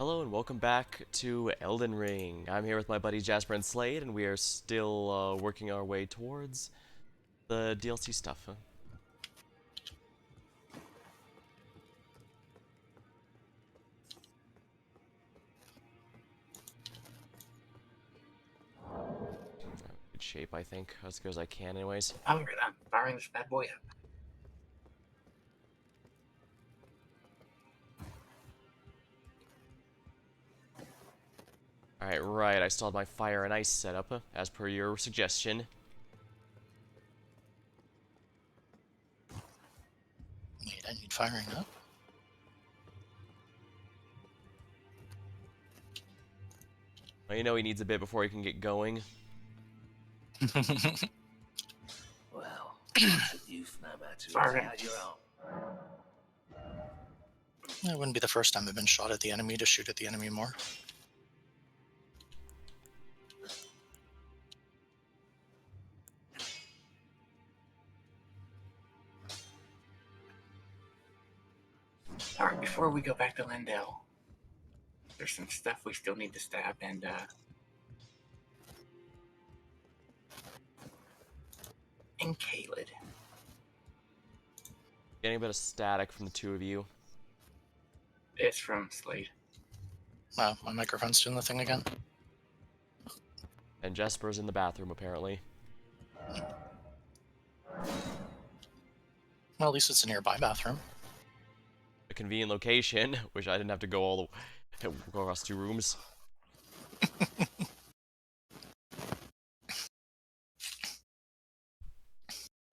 Hello and welcome back to Elden Ring. I'm here with my buddies Jasper and Slade, and we are still working our way towards the DLC stuff. Good shape, I think, as good as I can, anyways. I'm firing this bad boy up. Alright, right, I still have my fire and ice set up, as per your suggestion. Wait, I need firing up? Well, you know he needs a bit before he can get going. Well, should youth know better to Fire. out your own. It wouldn't be the first time I've been shot at the enemy to shoot at the enemy more. Alright, before we go back to Lindell, there's some stuff we still need to stab and Kaled. Getting a bit of static from the two of you. It's from Slade. Wow, my microphone's doing the thing again. And Jasper's in the bathroom, apparently. Well, at least it's a nearby bathroom. A convenient location, which I didn't have to go all the go across two rooms.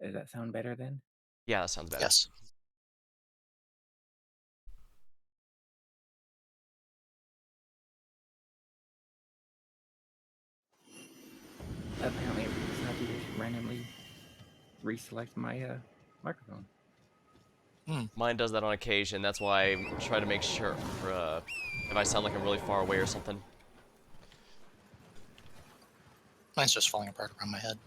Does that sound better then? Yeah, that sounds better. Yes. Apparently, it's not to just randomly reselect my microphone. Mine does that on occasion, that's why I try to make sure if I sound like I'm really far away or something. Mine's just falling apart around my head.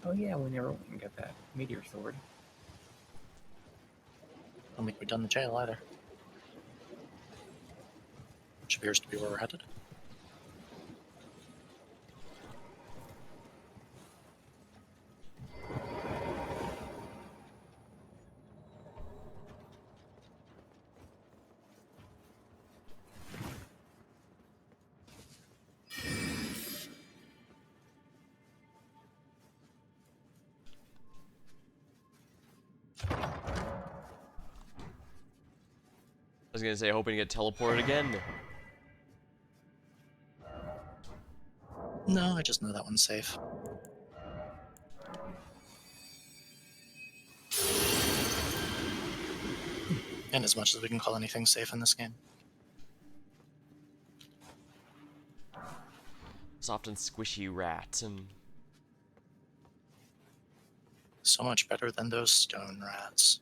Oh yeah, we never went and got that meteor sword. I don't think we've done the jail either. Which appears to be where we're headed. I was gonna say, hoping to get teleported again. No, I just know that one's safe. And as much as we can call anything safe in this game. Soft and squishy rat, and So much better than those stone rats.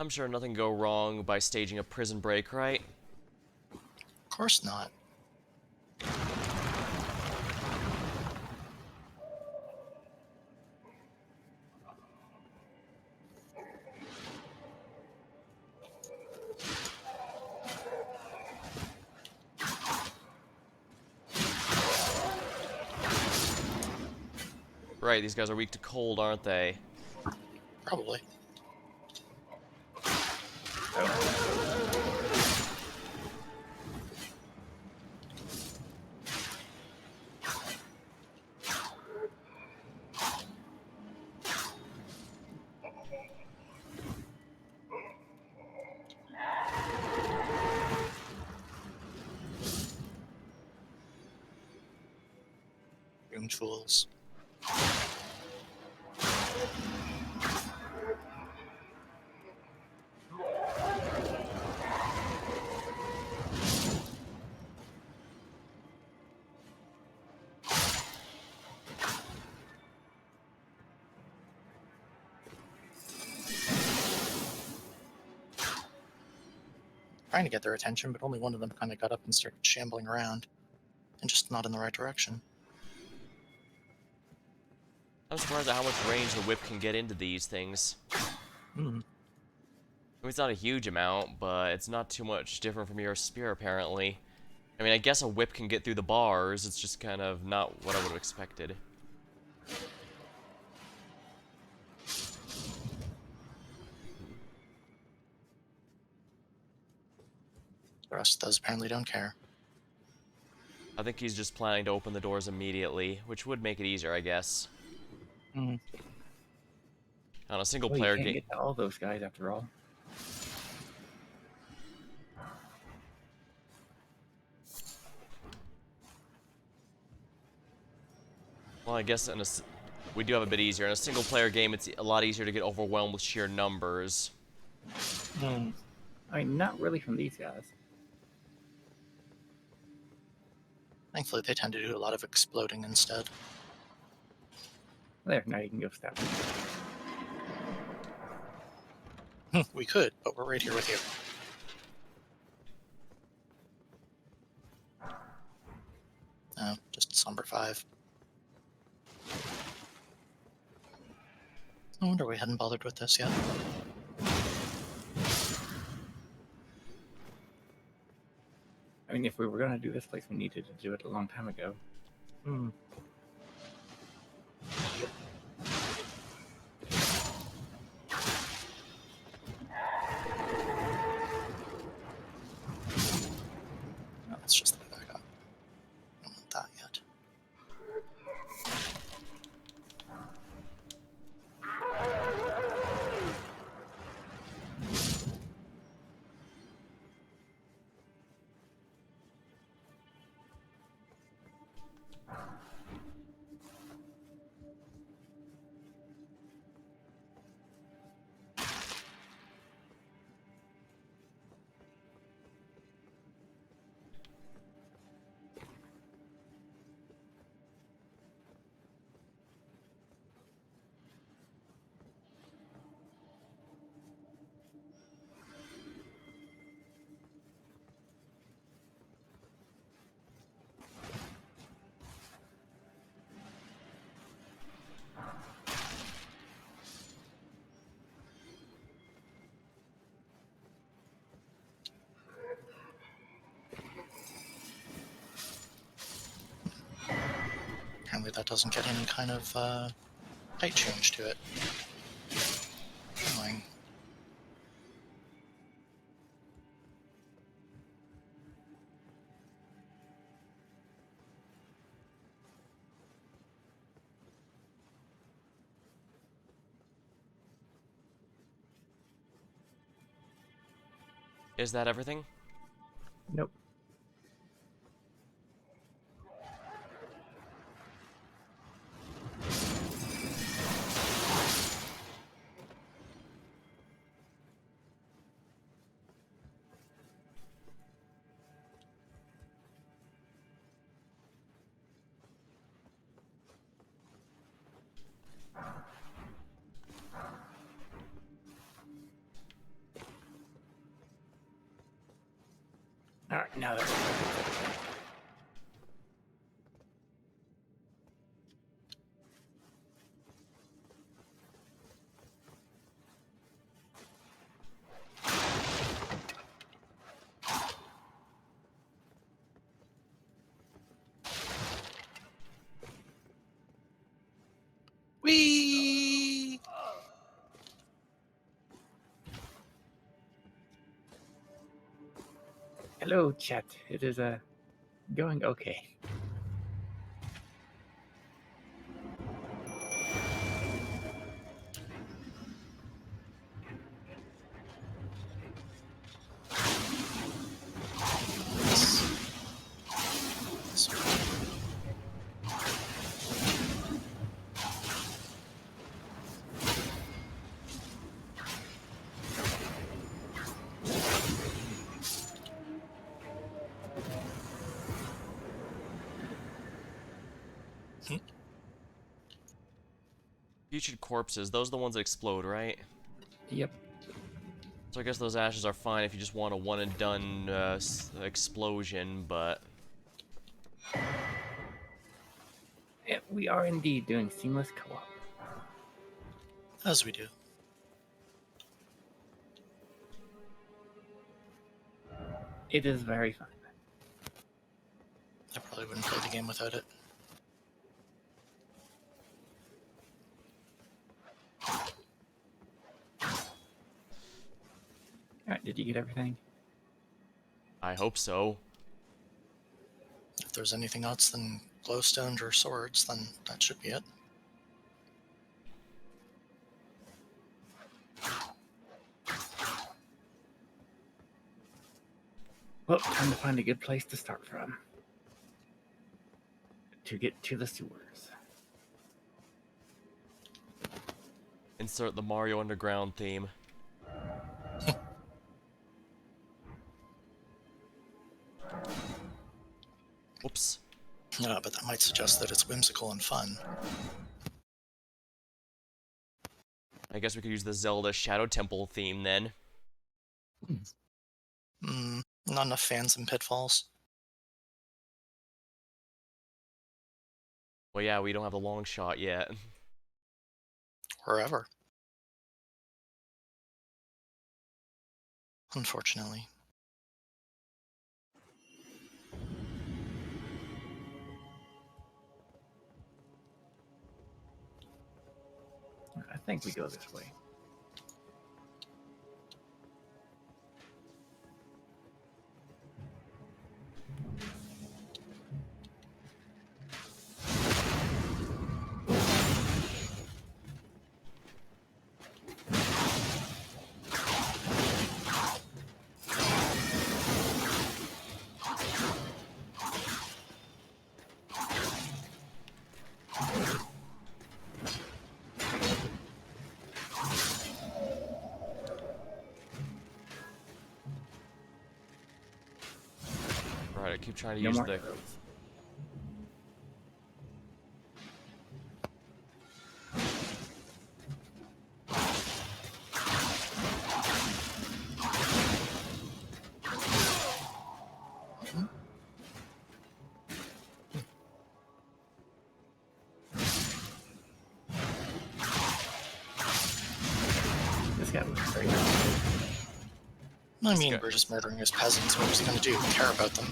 I'm sure nothing go wrong by staging a prison break, right? Of course not. Right, these guys are weak to cold, aren't they? Probably. Young fools. Trying to get their attention, but only one of them kind of got up and started shambling around, and just not in the right direction. I'm surprised at how much range the whip can get into these things. Hmm. I mean, it's not a huge amount, but it's not too much different from your spear, apparently. I mean, I guess a whip can get through the bars, it's just kind of not what I would have expected. The rest of those apparently don't care. I think he's just planning to open the doors immediately, which would make it easier, I guess. Hmm. On a single Well, you player can't game. get to all those guys after all. Well, I guess we do have a bit easier. In a single player game, it's a lot easier to get overwhelmed with sheer numbers. Hmm. I mean, not really from these guys. Thankfully, they tend to do a lot of exploding instead. There, now you can go stab them. We could, but we're right here with you. Oh, just Somber 5. No wonder we hadn't bothered with this yet. I mean, if we were going to do this place, we needed to do it a long time ago. Hmm. No, that's just the back up. I don't want that yet. Apparently that doesn't get any kind of height change to it. Annoying. Is that everything? Nope. All right, now that's Whee! hello, chat. It is going okay. Putrid corpses, those are the ones that explode, right? Yep. So I guess those ashes are fine if you just want a one and done explosion, but Yeah, we are indeed doing seamless co-op. As we do. It is very fun. I probably wouldn't play the game without it. Alright, did you get everything? I hope so. If there's anything else than glowstones or swords, then that should be it. Well, time to find a good place to start from. To get to the sewers. Insert the Mario Underground theme. Whoops. No, but that might suggest that it's whimsical and fun. I guess we could use the Zelda Shadow Temple theme then. Not enough fans in Pitfalls. Well, yeah, we don't have the long shot yet. Wherever. Unfortunately. I think we go this way. Right, I keep trying to No use more the... arrows. This guy looks very nice. I mean, Okay. we're just murdering his peasants. What was he gonna do? Care about them?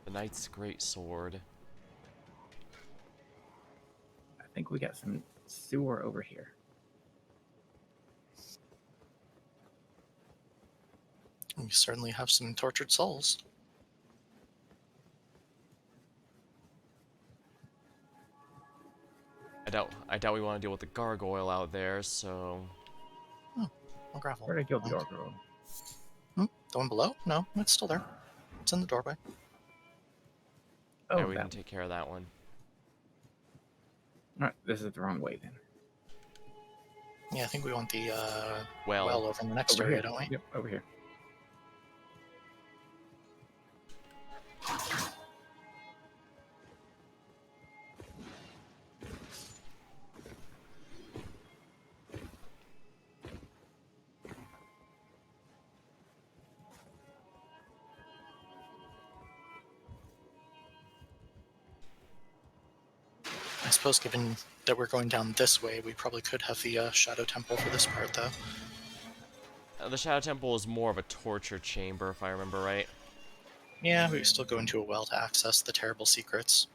The Knight's Great Sword. I think we got some sewer over here. We certainly have some tortured souls. I doubt we want to deal with the gargoyle out there, so... Oh, gravel. Where'd I go, the Oh. gargoyle? The one below? No, it's still there. It's in the doorway. Oh, yeah, we that can take care of that one. Alright, this is the wrong way then. Yeah, I think we want the Well, well over in the next Over area, here. don't we? Yep, over here. I suppose given that we're going down this way, we probably could have the Shadow Temple for this part, though. the Shadow Temple is more of a torture chamber, if I remember right. Yeah, we still go into a well to access the terrible secrets.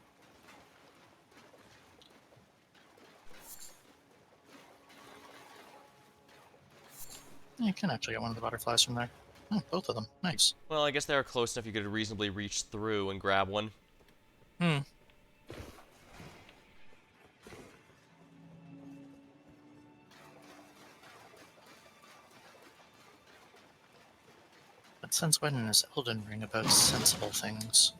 You can actually get one of the butterflies from there. Oh, both of them. Nice. Well, I guess they were close enough you could reasonably reach through and grab one. Hmm. But since when is Elden Ring about sensible things?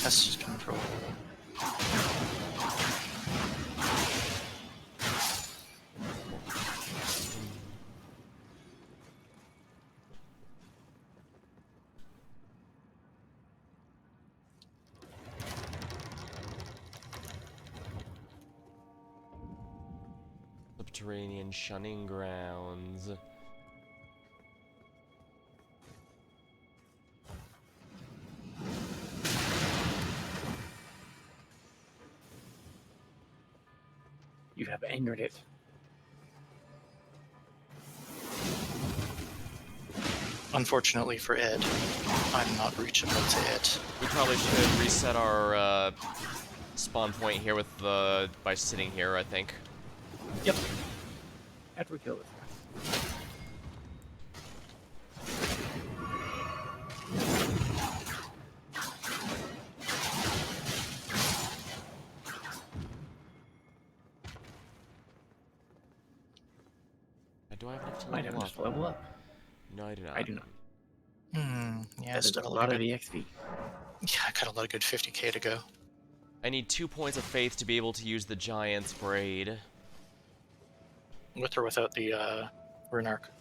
pest control. Subterranean shunning grounds. You have angered it. Unfortunately for it, I'm not reachable to it. We probably should reset our spawn point here with the by sitting here, I think. Yep. After we kill this guy. Do I have enough to Might have level enough to level up. No, I do not. I do not. Yeah, That is still a like lot of good, EXP. yeah, I got a lot of good 50k to go. I need 2 points of faith to be able to use the Giant's Braid. With or without the rune arc.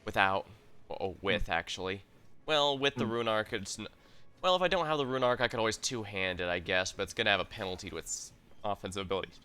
Without. Oh, with, actually. Well, with the rune arc, well, if I don't have the rune arc, I could always two-hand it, I guess, but it's gonna have a penalty to its offensive abilities.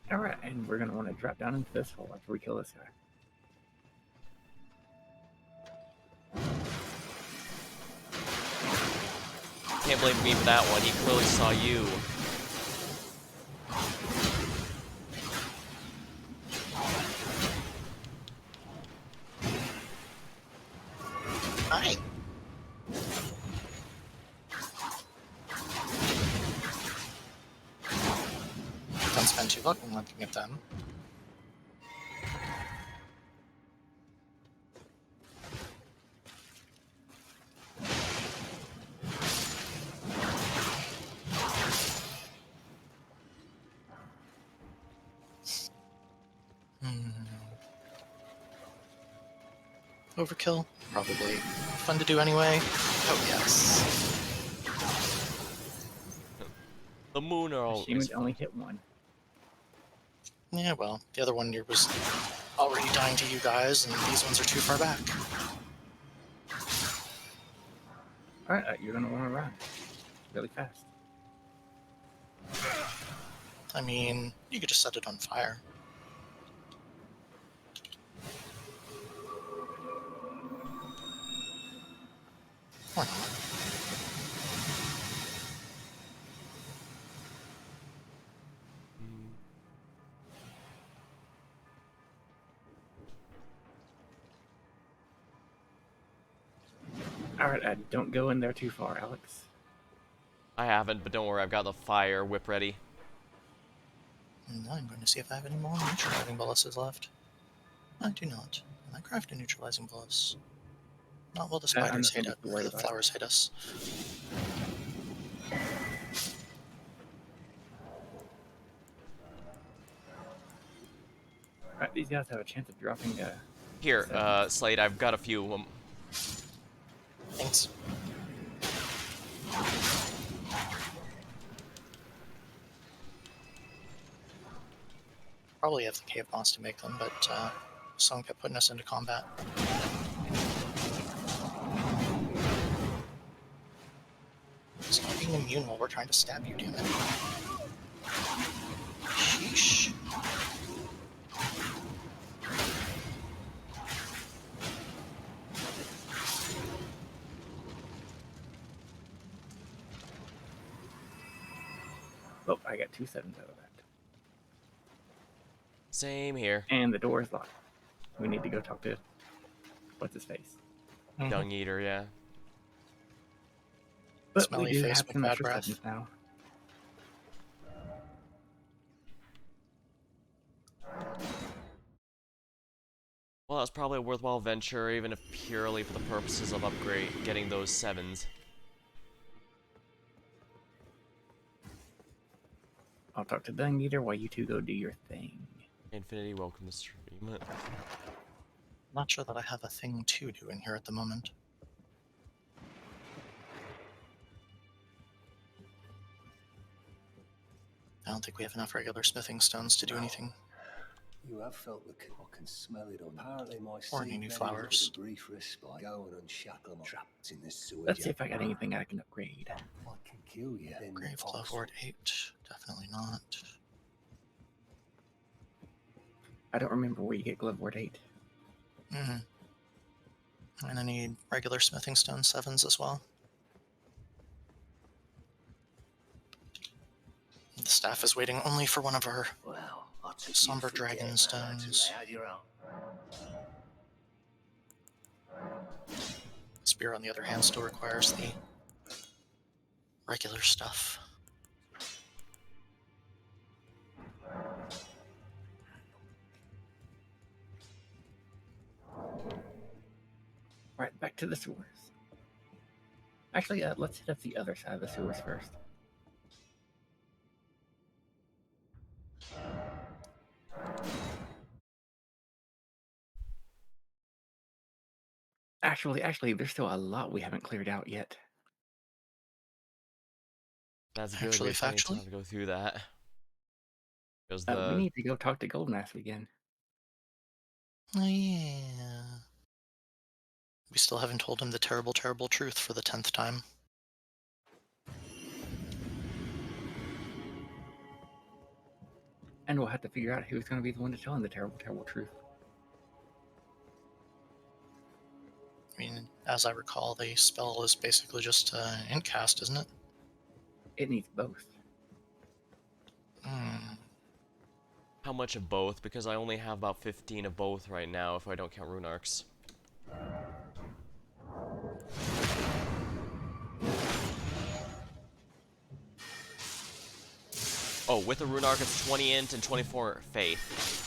Alright, and we're going to want to drop down into this hole after we kill this guy. Can't blame me for that one, he clearly saw you. Hi! Don't spend too long looking at them. Overkill? Probably. Fun to do anyway? Oh yes. The moon are always Achievement only hit one. Yeah, well, the other one was already dying to you guys, and these ones are too far back. Alright, you're going to want to run really fast. I mean, you could just set it on fire. Or not. Alright, don't go in there too far, Alex. I haven't, but don't worry, I've got the fire whip ready. And now I'm going to see if I have any more neutralizing bullets left. I do not. And I craft a neutralizing bullets. Not while the spiders hate it, or the flowers hate us. Alright, these guys have a chance of dropping Here, Slade, I've got a few of them. Thanks. Probably have the cave boss to make them, but someone kept putting us into combat. Stop being immune while we're trying to stab you, damn it. Sheesh. Oh, I got 2 sevens out of that. Same here. And the door is locked. We need to go talk to... what's his face? Dung Eater, yeah. But Smelly we do face have with some bad extra breath. sevens now. Well, that's probably a worthwhile venture, even if purely for the purposes of getting those 7s. I'll talk to Dung Eater while you two go do your thing. Infinity, welcome to stream. Not sure that I have a thing to do in here at the moment. I don't think we have enough regular smithing stones to do anything. You have felt the I can smell it on. Apparently, my Or any new seed flowers. a brief respite. Go and unshackle my trapped in this sewage. Let's see if I got anything I can upgrade. I can kill you. Then Grave Glove Ward 8. Definitely not. I don't remember where you get Glove Ward 8. And I need regular smithing stone 7s as well. The staff is waiting only for one of our Well, I took Somber you for Dragon dead, man. stones. Lay out your own. Spear, on the other hand, still requires the regular stuff. Alright, back to the sewers. Actually, let's hit up the other side of the sewers first. Actually, there's still a lot we haven't cleared out yet. That's good. Actually, We have plenty of factually? time to go through that. Because We need to go talk to Goldenasp again. Oh, yeah. We still haven't told him the terrible, terrible truth for the 10th time. And we'll have to figure out who's going to be the one to tell him the terrible, terrible truth. I mean, as I recall, the spell is basically just int cast, isn't it? It needs both. how much of both? Because I only have about 15 of both right now, if I don't count rune arcs. Oh, with the rune arc, it's 20 int and 24 faith.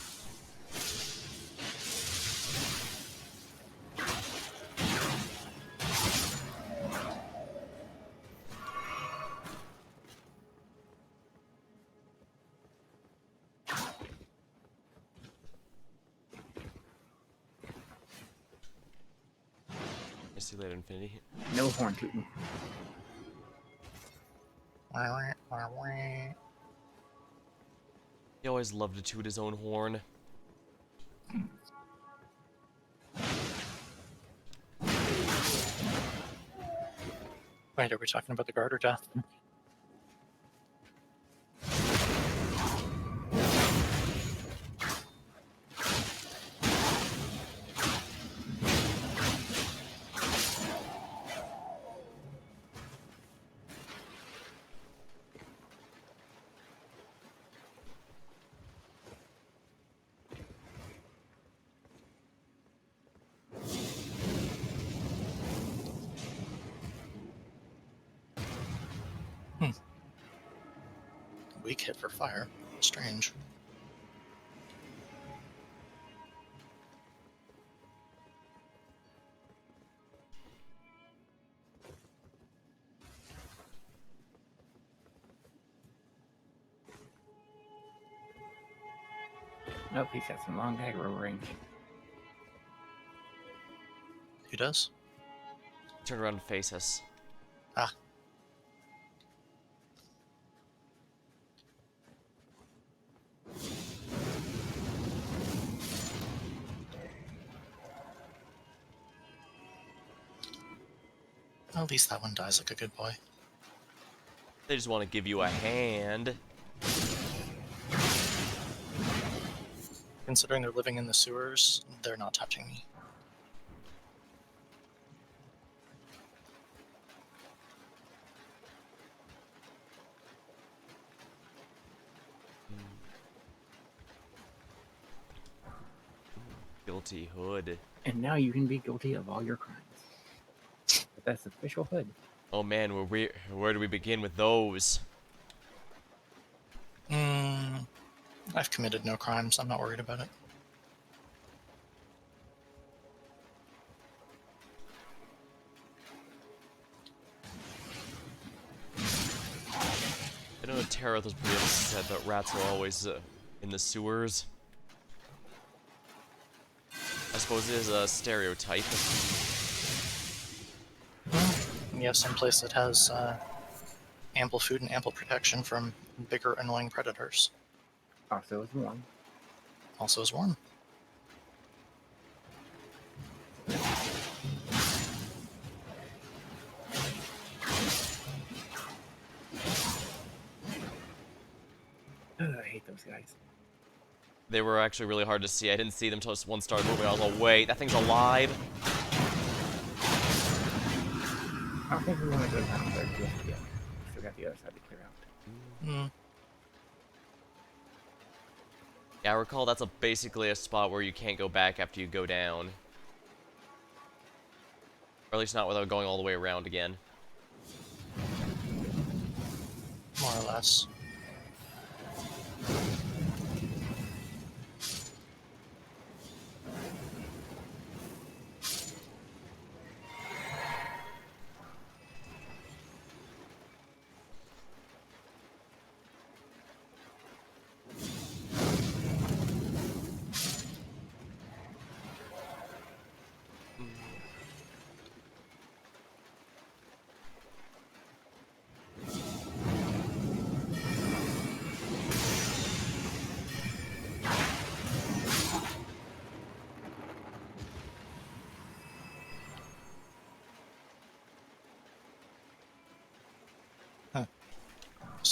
See you later, Infinity. No horn tooting. He always loved to toot his own horn. Wait, are we talking about the guard or death? Weak hit for fire. Strange. Nope, he's got some long aggro range. Who does? Turn around and face us. Ah. At least that one dies like a good boy. They just want to give you a hand. Considering they're living in the sewers, they're not touching me. Guilty hood. And now you can be guilty of all your crimes. But that's official hood. Oh man, where do we begin with those? I've committed no crimes. I'm not worried about it. Terra was pretty upset that rats were always in the sewers. I suppose it is a stereotype. You have some place that has ample food and ample protection from bigger, annoying predators. Also is warm. Also is warm. Ugh, I hate those guys. They were actually really hard to see. I didn't see them until one started moving. I was like, wait, that thing's alive? I don't think we want to go down there just yet. We still got the other side to clear out. Hmm. Yeah, I recall that's basically a spot where you can't go back after you go down. Or at least not without going all the way around again. More or less.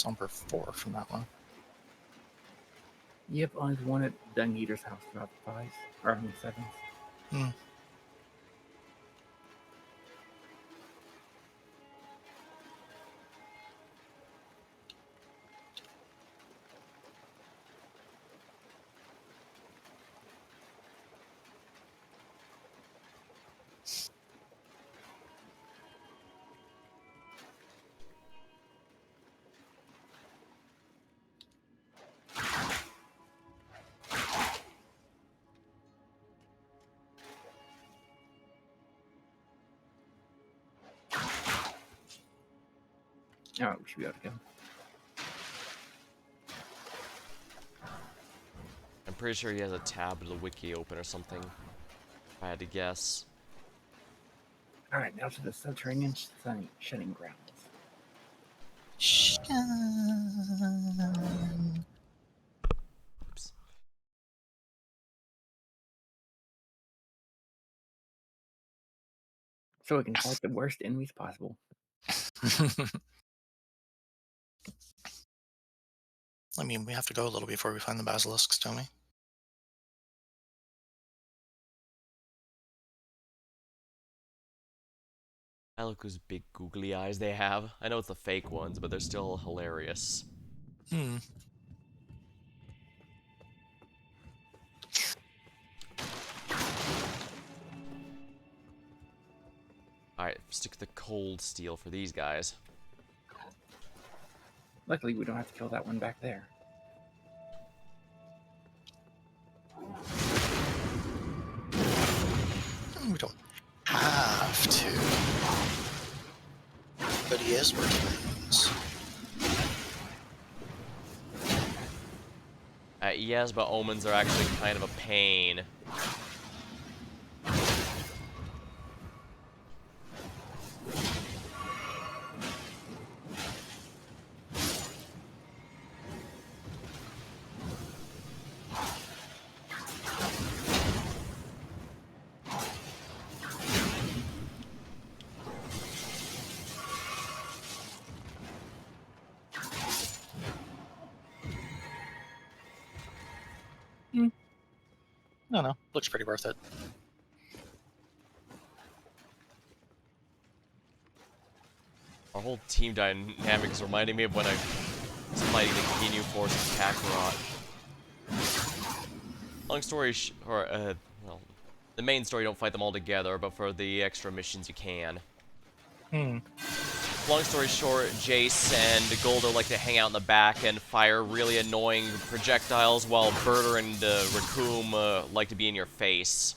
Number 4 from that one. Yep, I was one at Dung Eater's house about the 5s, or I mean 7s. Hmm. Alright, we should be able to go. I'm pretty sure he has a tab to the wiki open or something. If I had to guess. Alright, now to the subterranean shedding grounds. Oops. So we can fight the worst enemies possible. I mean, we have to go a little before we find the basilisks, don't we? I look those big googly eyes they have. I know it's the fake ones, but they're still hilarious. Hmm. Alright, stick the cold steel for these guys. Luckily, we don't have to kill that one back there. We don't have to. But he is worth things. Yes, but omens are actually kind of a pain. No, looks pretty worth it. Our whole team dynamic is reminding me of when I was fighting the Ginyu Force of Kakarot. Long story well, the main story you don't fight them all together, but for the extra missions you can. Hmm. Long story short, Jace and Goldo like to hang out in the back and fire really annoying projectiles, while Berter and Raccoon like to be in your face.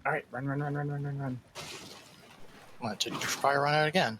Alright, run. What, did you try run out again?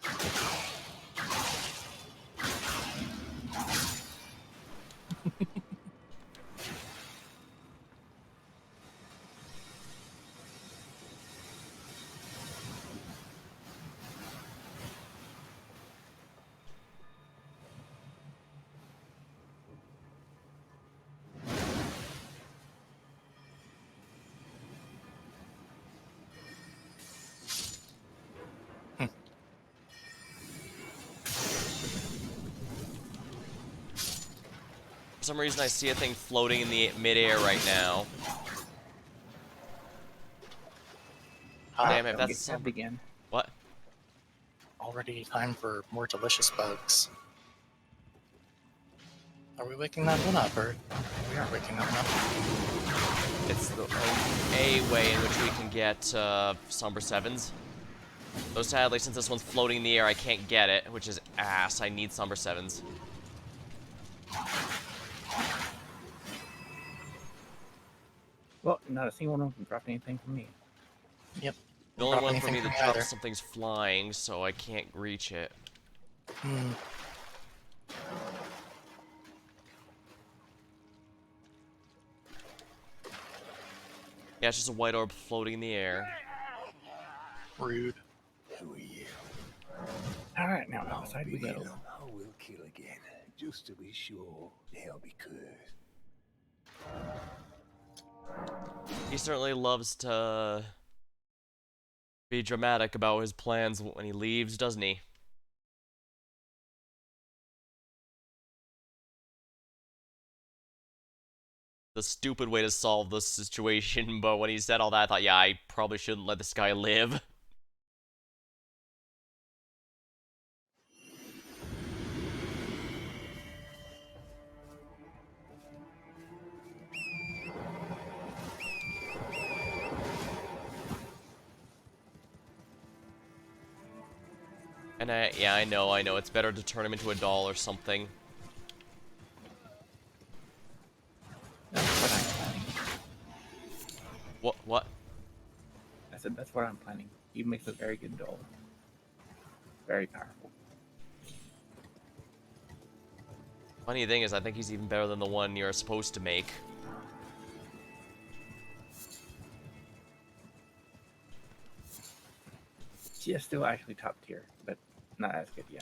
some reason I see a thing floating in the midair right now. Damn it, Don't that's get some... stabbed again. What? Already time for more delicious bugs. Are we waking that one up, or we aren't waking that one up? It's the a way in which we can get Somber 7s. Though sadly, since this one's floating in the air, I can't get it, which is ass. I need Somber 7s. Well, not a single one can drop anything from me. Yep. The only Drop one for anything me from that me drops either. something's flying, so I can't reach it. Hmm. Yeah, it's just a white orb floating in the air. Rude. Who are you? All right, now I'll outside be we go. him. I will kill again, just to be sure they'll be cursed. He certainly loves to be dramatic about his plans when he leaves, doesn't he? The stupid way to solve this situation, but when he said all that, I thought, yeah, I probably shouldn't let this guy live. And yeah, I know, it's better to turn him into a doll or something. That's what I'm planning. What? I said that's what I'm planning. He makes a very good doll. Very powerful. Funny thing is, I think he's even better than the one you're supposed to make. She is still actually top tier, but not as good, yeah.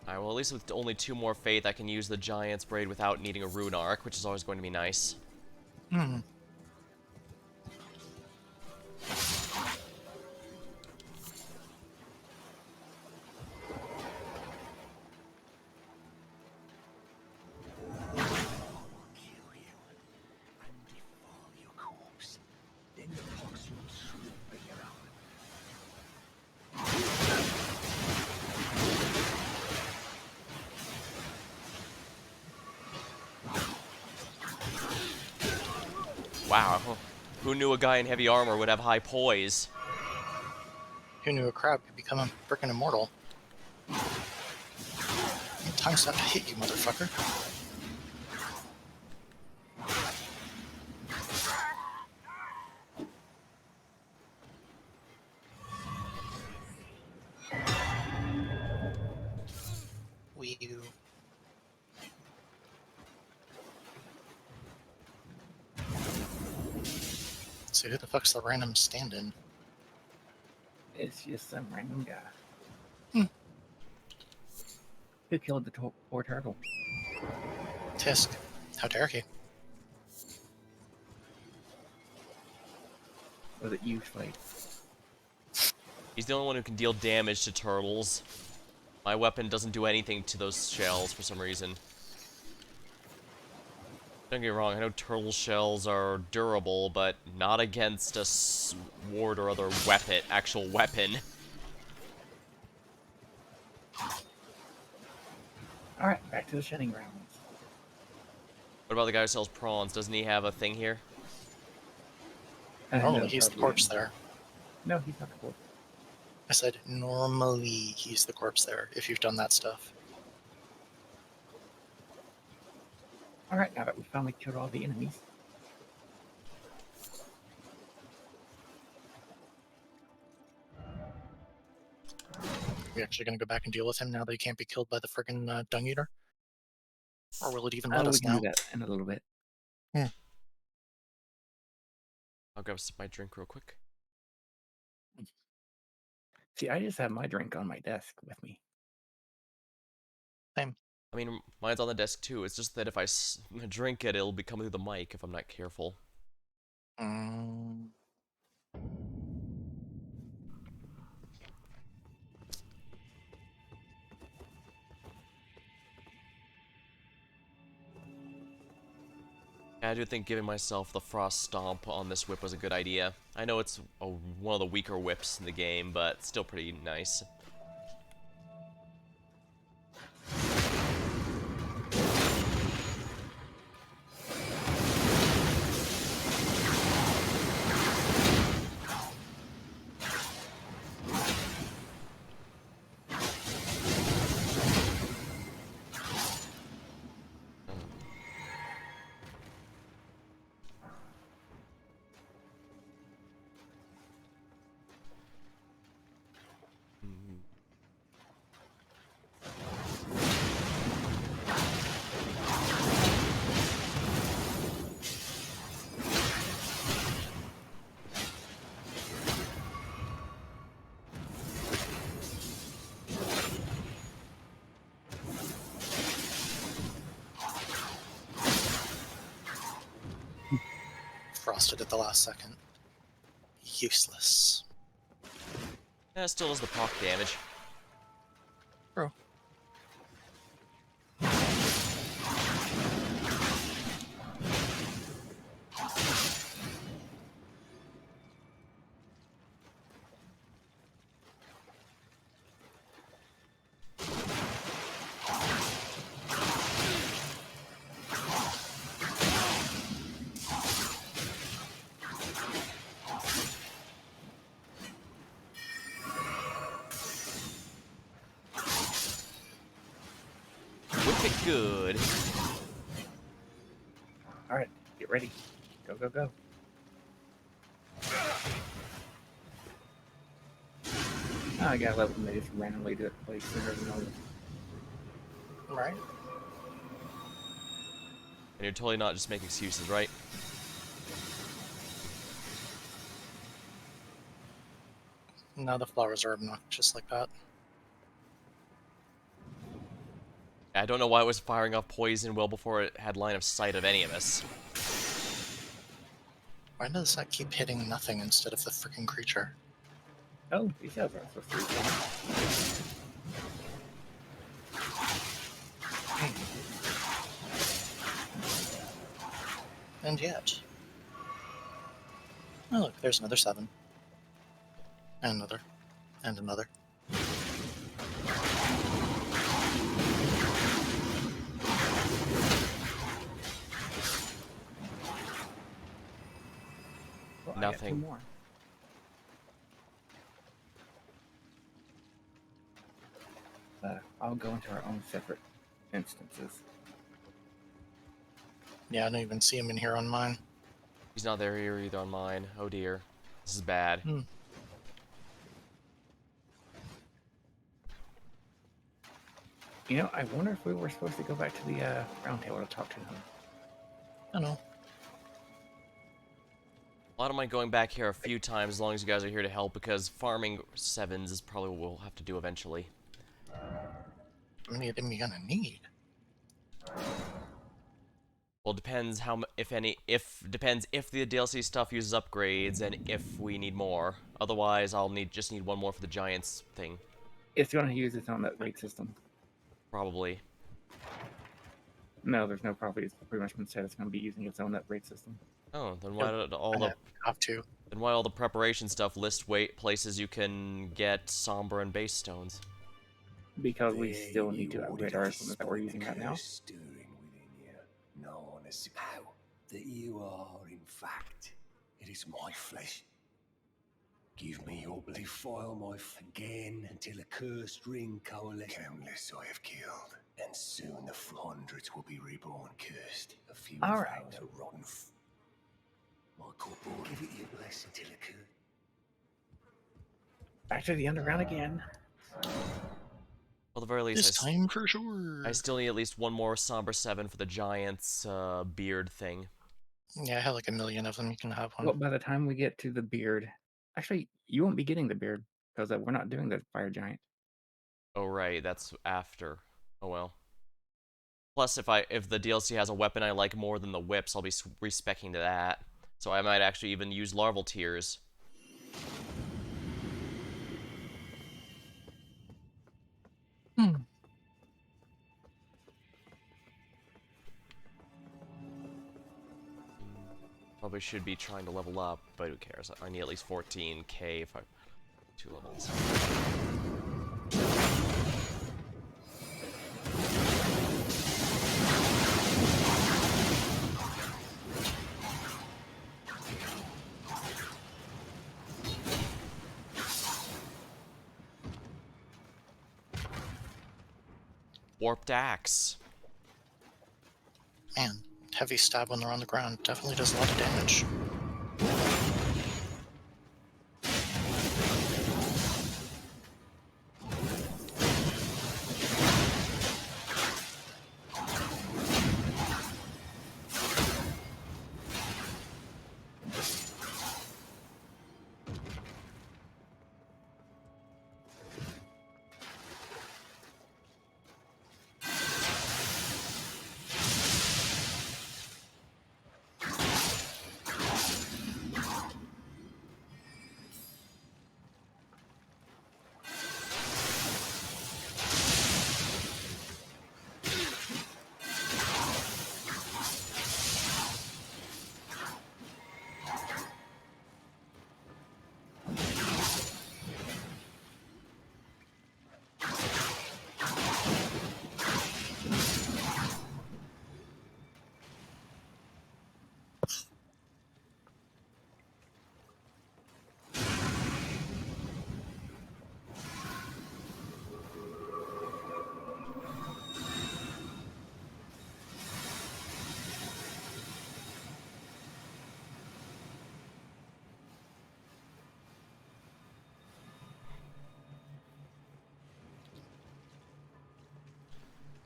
Alright, well at least with only 2 more faith, I can use the Giant's Braid without needing a Rune Arc, which is always going to be nice. Hmm. Kill you and devour your corpse. Then the pox will soon be around. Wow, who knew a guy in heavy armor would have high poise? Who knew a crab could become a frickin' immortal? Time's up to hit you, motherfucker. Wee you. So who the fuck's the random stand-in? It's just some random guy. Hmm. Who killed the poor turtle? Tisk. How dare he? Was it you, Slade? He's the only one who can deal damage to turtles. My weapon doesn't do anything to those shells for some reason. Don't get me wrong, I know turtle shells are durable, but not against a sword or other weapon, actual weapon. Alright, back to the shedding grounds. What about the guy who sells prawns? Doesn't he have a thing here? Normally No, he's the probably corpse not. there. No, he's not the corpse. I said normally he's the corpse there, if you've done that stuff. Alright, now that we finally killed all the enemies. we actually going to go back and deal with him now that he can't be killed by the friggin' dung eater? Or will it even let We us can now? do that in a little bit. I'll grab my drink real quick. See, I just have my drink on my desk with me. Same. I mean, mine's on the desk too. It's just that if I drink it, it'll be coming through the mic if I'm not careful. Mm. I do think giving myself the frost stomp on this whip was a good idea. I know it's one of the weaker whips in the game, but still pretty nice. Frosted at the last second. Useless. It still does the proc damage. True. Whip it good. All right, get ready. Go, go, go. Oh, I gotta love when they just randomly do it place sooner than others. Right? And you're totally not just making excuses, right? Now the flowers are obnoxious like that. I don't know why it was firing off poison well before it had line of sight of any of us. Why does that keep hitting nothing instead of the freaking creature? Oh, these guys are supposed to respawn. And yet. Oh look, there's another 7. And another. And another. Well, I got 2 Nothing. more. I'll go into our own separate instances. Yeah, I don't even see him in here on mine. He's not there here either on mine. Oh dear. This is bad. You know, I wonder if we were supposed to go back to the round table to talk to him. I don't know. I don't mind going back here a few times as long as you guys are here to help, because farming 7s is probably what we'll have to do eventually. How many of them you gonna need? Well, depends how depends if the DLC stuff uses upgrades and if we need more. Otherwise, I'll just need one more for the Giants thing, It's going to use its own upgrade system. probably. No, there's no property. It's pretty much been said it's going to be using its own upgrade system. Oh, then why don't all the Have to. then why all the preparation stuff list places you can get somber and base stones? Because we still need to upgrade our implements that we're using right now. Stirring within you. No one has how that you are, in fact, it is my flesh. Give me your bloody file, again, until a cursed ring coalesces. Countless I have killed, and soon the hundreds will be reborn cursed. A few All of right. those are rotten. My corporal, give it your blessing till it could. Back to the underground again. Well, at the very least, This time for sure. I still need at least one more Somber 7 for the Giant's beard thing. Yeah, I have like a million of them. You can have one. Well, by the time we get to the beard, actually, you won't be getting the beard because we're not doing the fire giant. Oh right, that's after. Oh well. Plus, if the DLC has a weapon I like more than the whips, I'll be respecking to that. So I might actually even use larval tears. Hmm. Probably should be trying to level up, but who cares? I need at least 14k if I 2 levels. Warped axe. Man, heavy stab when they're on the ground definitely does a lot of damage.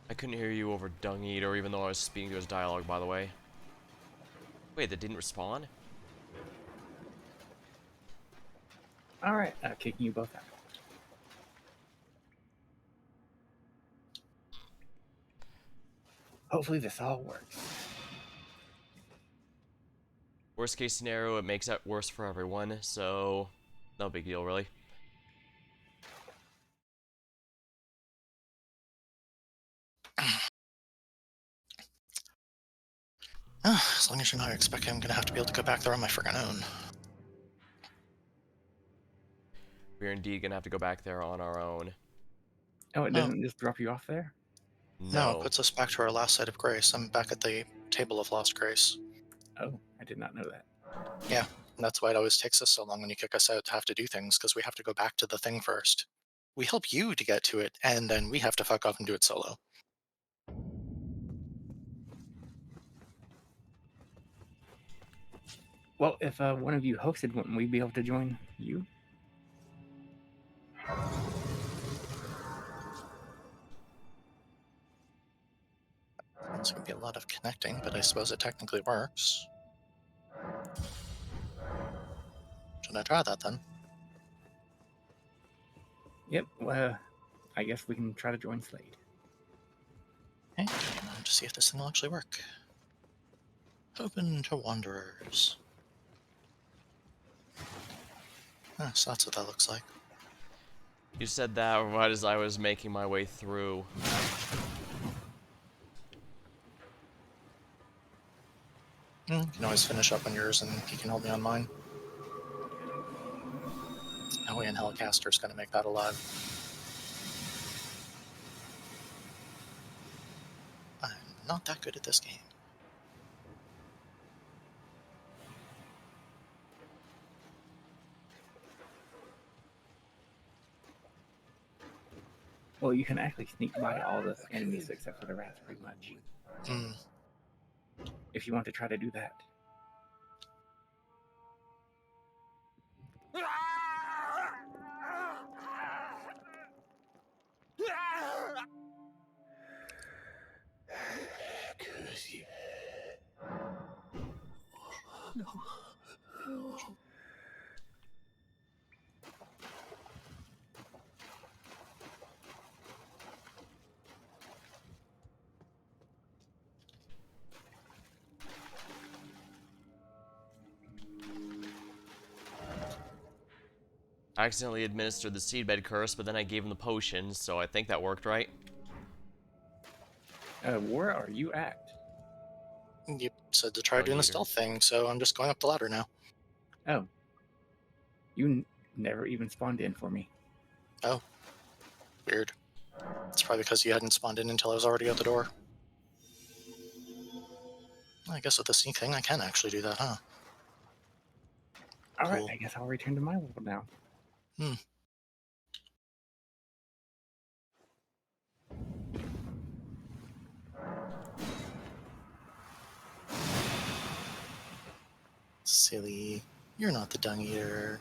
I couldn't hear you over Dung Eater, even though I was speaking to his dialogue, by the way. Wait, that didn't respawn? All right, kicking you both out. Hopefully this all works. Worst case scenario, it makes it worse for everyone, so no big deal, really. As long as you're not expecting I'm gonna have to be able to go back there on my friggin' own. We're indeed gonna have to go back there on our own. Oh, it No. doesn't just drop you off there? No, it puts us back to our last site of grace. I'm back at the table of lost grace. Oh, I did not know that. Yeah, that's why it always takes us so long when you kick us out to have to do things, because we have to go back to the thing first. We help you to get to it, and then we have to fuck off and do it solo. Well, if one of you hosted, wouldn't we be able to join you? It's going to be a lot of connecting, but I suppose it technically works. Should I try that then? Yep, well, I guess we can try to join Slade. Okay, to see if this thing will actually work. Open to wanderers. So that's what that looks like. You said that right as I was making my way through. You can always finish up on yours, and he can help me on mine. Oh, and Hellcaster's going to make that alive. I'm not that good at this game. Well, you can actually sneak by all the enemies except for the rats, pretty much. If you want to try to do that. I accidentally administered the seedbed curse, but then I gave him the potion, so I think that worked, right? Where are you at? You said to try Dung doing the eater. stealth thing, so I'm just going up the ladder now. Oh. You never even spawned in for me. Oh. Weird. It's probably because you hadn't spawned in until I was already at the door. I guess with the sneak thing, I can actually do that, huh? Alright, Cool. I guess I'll return to my world now. Silly. You're not the dung eater.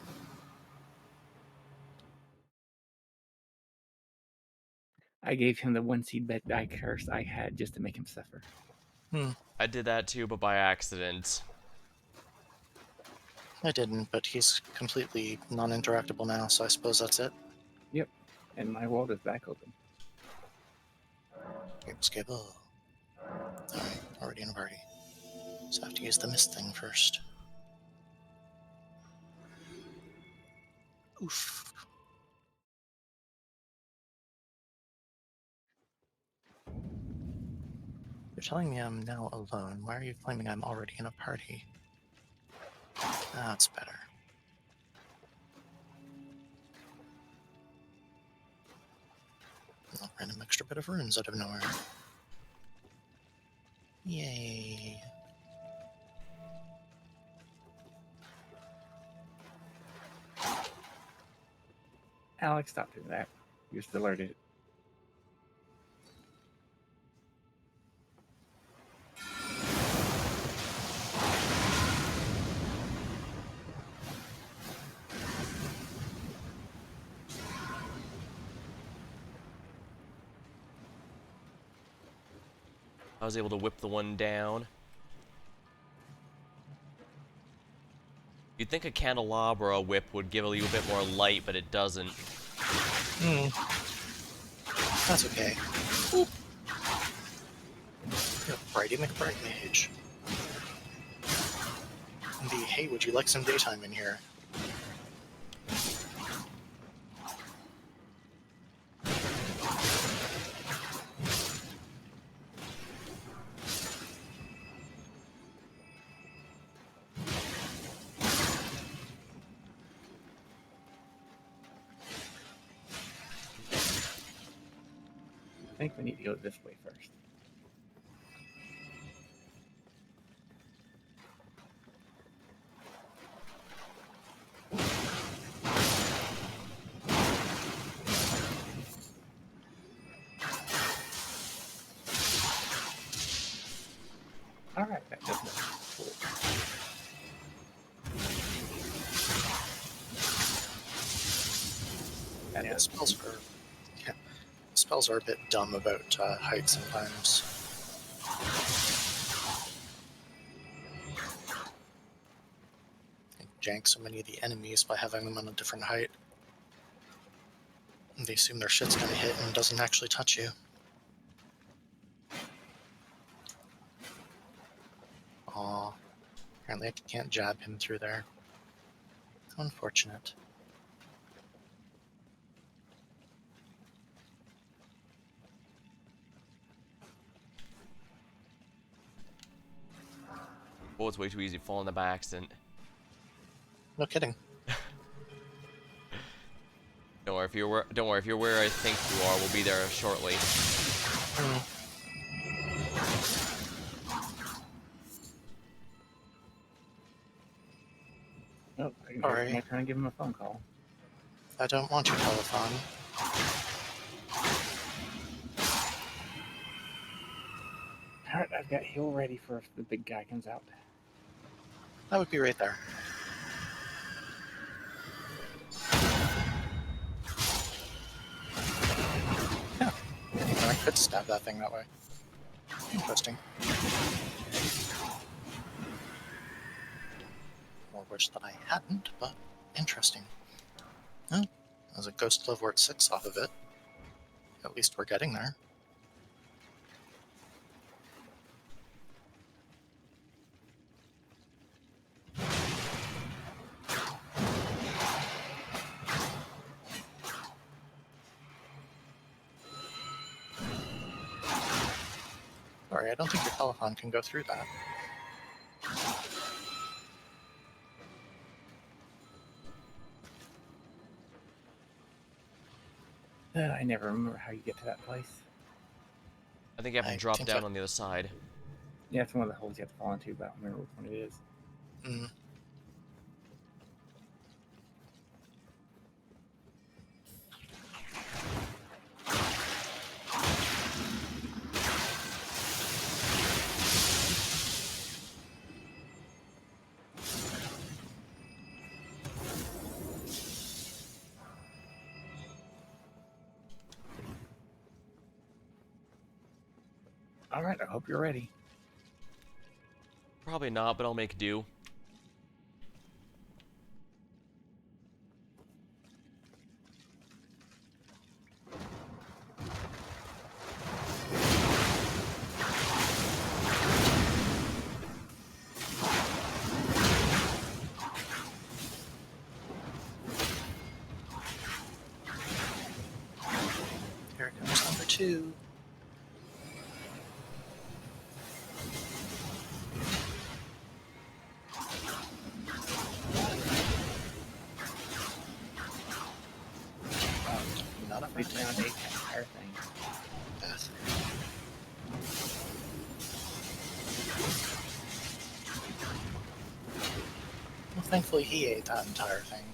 I gave him the one seed bed die curse I had just to make him suffer. I did that too, but by accident. I didn't, but he's completely non-interactable now, so I suppose that's it. Yep, and my world is back open. Skibble. Alright, already in a party. So I have to use the mist thing first. Oof. You're telling me I'm now alone. Why are you claiming I'm already in a party? That's better. A random extra bit of runes out of nowhere. Yay. Alex, stop doing that. You just alerted. I was able to whip the one down. You'd think a candelabra or a whip would give you a bit more light, but it doesn't. That's okay. Oop. You're a Brighty McBright Mage. The hey, would you like some daytime in here? I think we need to go this way first. Alright, that does nothing. Cool. And Yeah, spells are a bit dumb about height sometimes. They jank so many of the enemies by having them on a different height. And they assume their shit's gonna hit and doesn't actually touch you. Aw. Apparently I can't jab him through there. How unfortunate. Oh, it's way too easy to fall in the by accident. No kidding. Don't worry, if you're where I think you are, we'll be there shortly. Oh, I can Sorry. try and give him a phone call. I don't want your telephone. Alright, I've got heal ready for if the big guy comes out. That would be right there. Yeah. I could stab that thing that way. Interesting. torch that I hadn't, but interesting. Oh, there's a ghost Livewort 6 off of it. At least we're getting there. Sorry, I don't think your telephone can go through that. I never remember how you get to that place. I think you have to I drop think down that- on the other side. Yeah, it's one of the holes you have to fall into, but I don't remember which one it is. Mm. All right, I hope you're ready. Probably not, but I'll make do. Here comes number 2. Not a We friend. found a entire thing. Death. Well, thankfully he ate that entire thing.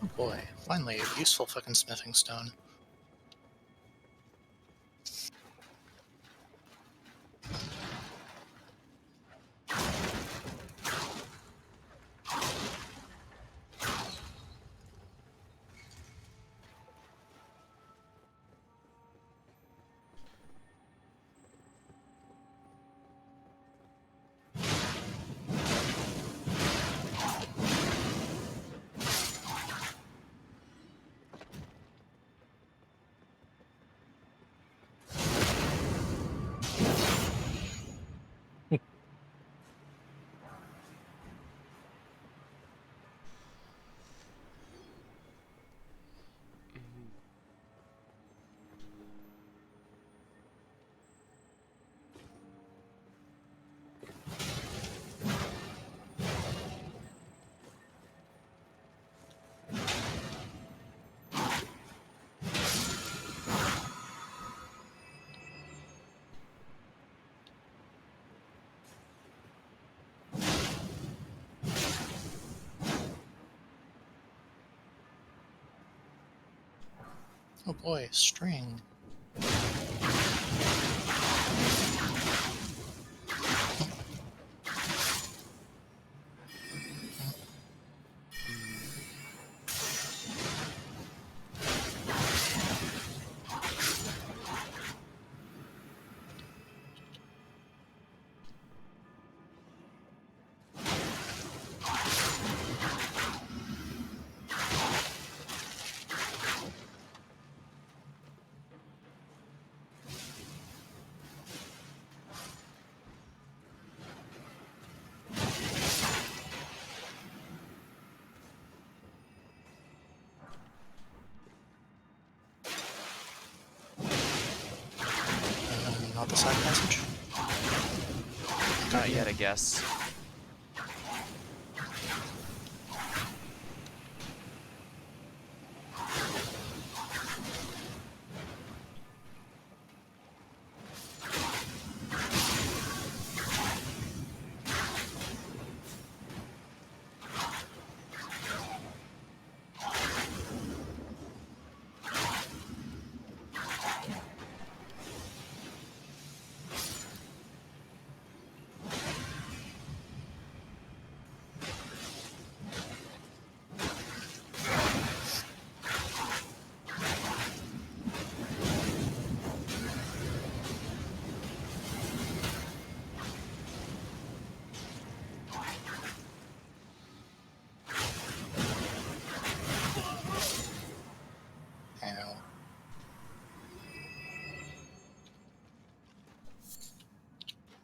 Oh boy, finally a useful fucking smithing stone. Oh boy, string. Not the side passage? Not yet, I guess.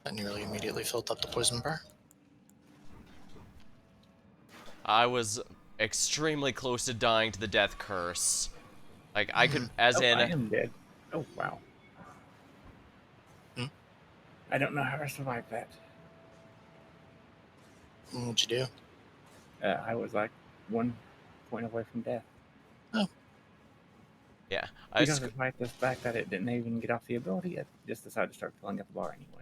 That nearly immediately filled up the poison bar. I was extremely close to dying to the death curse. Like, I could, as Oh, I in, am dead. Oh, wow. Hmm? I don't know how I survived that. What'd you do? I was like 1 point away from death. yeah, Because despite the fact that it didn't even get off the ability, it just decided to start filling up the bar anyway.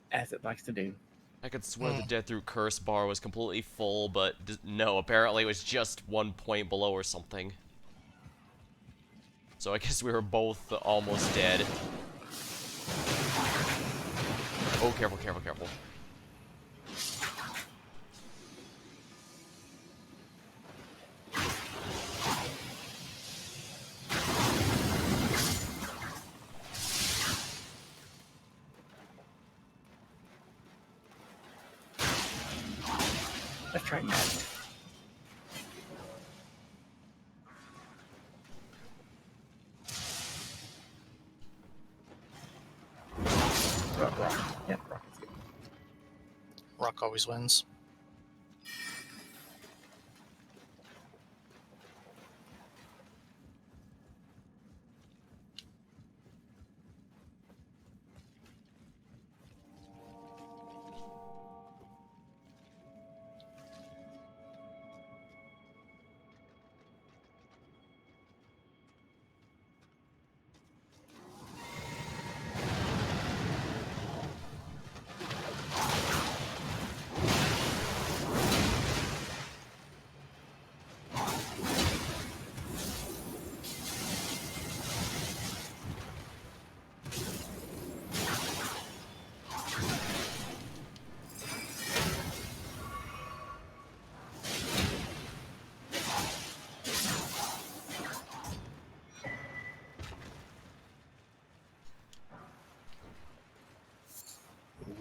As it likes to do. I could swear the death through curse bar was completely full, but no, apparently it was just 1 point below or something. So I guess we were both almost dead. Oh, careful, careful, careful. Let's try magic. Rock. Yeah, rock is good. Rock always wins.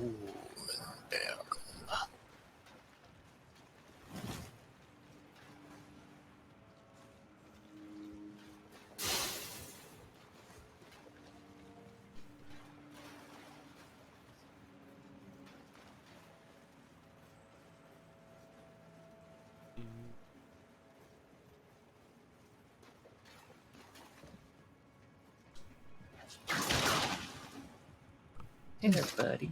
Ooh, damn. Hey there, buddy.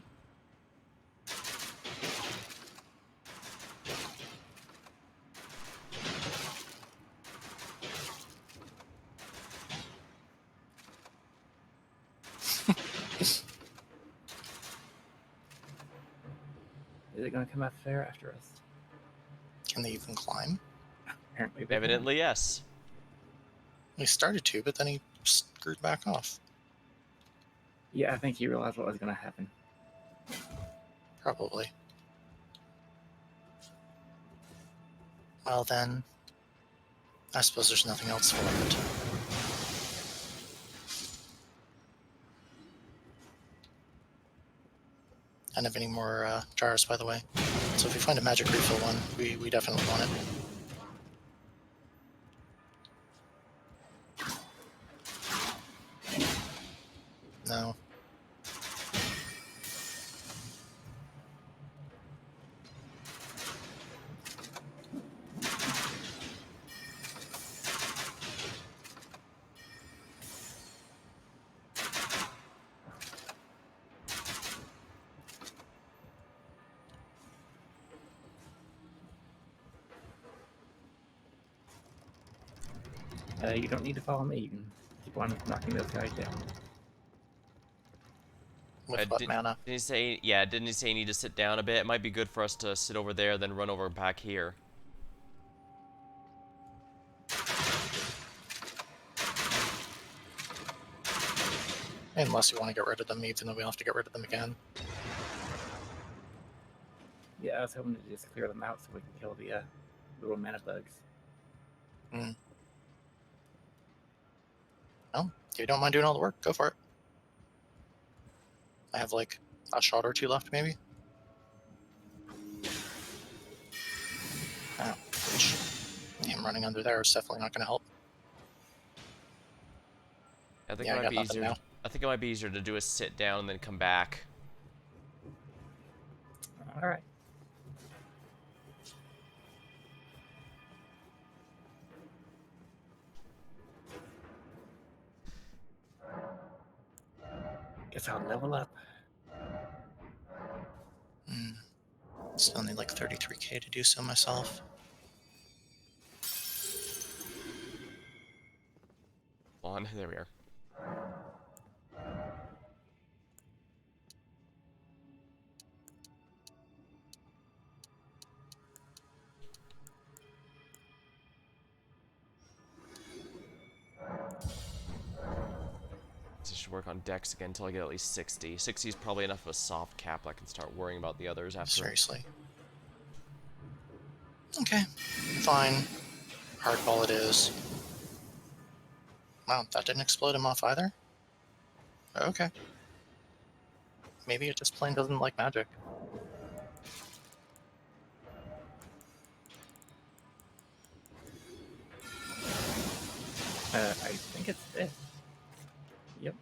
Is it going to come out there after us? Can they even climb? Apparently they Evidently, yes. He started to, but then he screwed back off. can. Yeah, I think he realized what was going to happen. Probably. Well then, I suppose there's nothing else for it. I don't have any more jars, by the way. So if we find a magic refill one, we definitely want it. No. You don't need to follow me. You can keep on knocking those guys down. With what mana? Didn't he say, yeah, didn't he say you need to sit down a bit? It might be good for us to sit over there, then run over back here. Unless you want to get rid of them, even though we'll have to get rid of them again. Yeah, I was hoping to just clear them out so we can kill the little mana bugs. Well, if you don't mind doing all the work, go for it. I have like a shot or two left, maybe. Oh, which him running under there is definitely not going to help. I think Yeah, it I might got be nothing easier. now. I think it might be easier to do a sit down and then come back. All right. Guess I'll level up. Still need like 33k to do so myself. On, there we are. I should work on Dex again until I get at least 60. 60 is probably enough of a soft cap. I can start worrying about the others after. Seriously. Okay, fine. Hardball it is. Wow, that didn't explode him off either? Okay. Maybe it just plain doesn't like magic. I think it's this. Yep.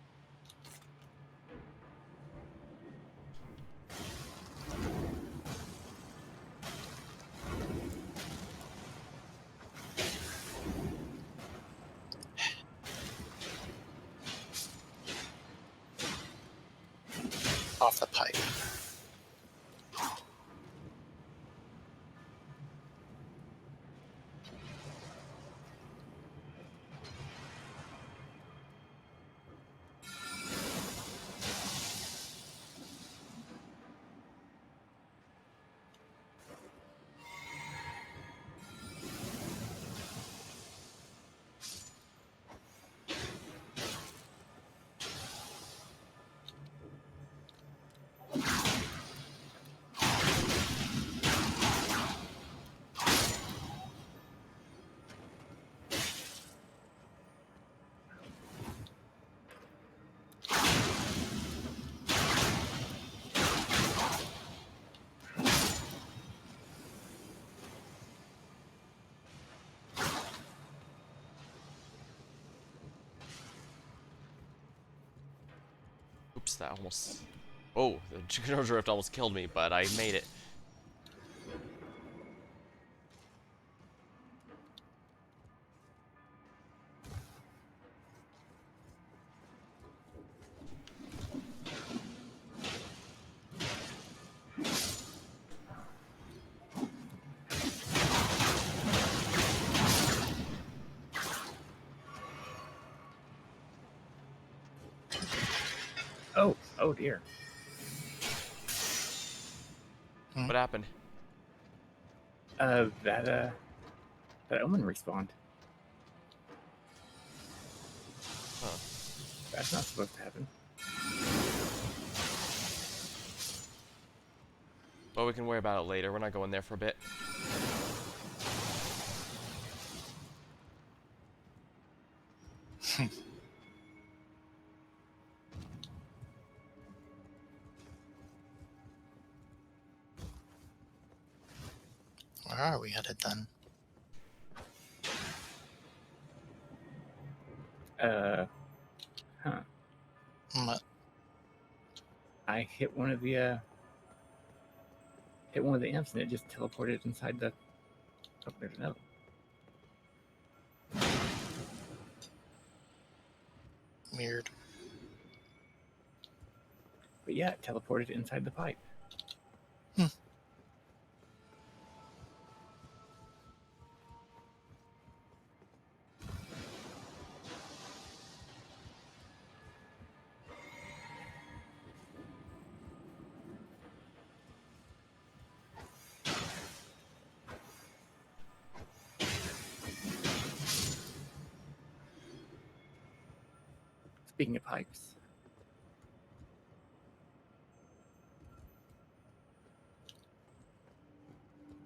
Off the pipe. Oops, that almost... Oh, the Juno Drift almost killed me, but I made it. Oh dear. What happened? That omen respawned. Huh. That's not supposed to happen. Well, we can worry about it later. We're not going there for a bit. Where are we headed then? Huh. What? I hit one of the imps and it just teleported inside the. Oh, there's another. Weird. But yeah, it teleported inside the pipe. Speaking of pipes,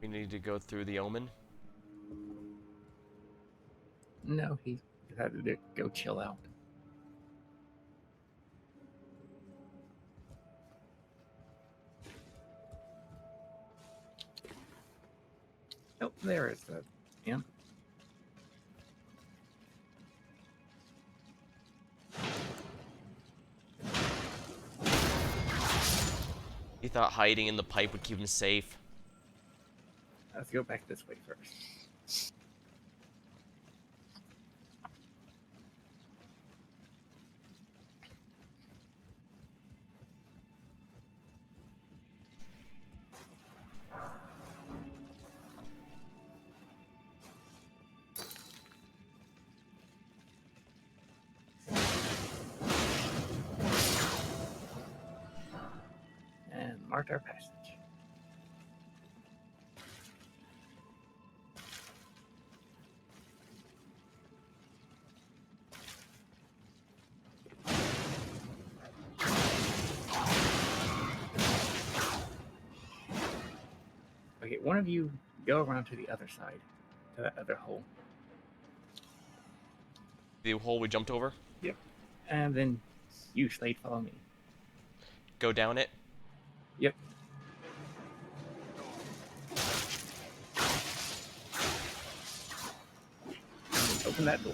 We need to go through the Omen. no, he decided to go chill out. Oh, there is the imp. He thought hiding in the pipe would keep him safe. Let's go back this way first. And marked our passage. Okay, one of you go around to the other side, to that other hole. The hole we jumped over? And then you, Slade, follow me. Go down it? Yep. Open that door.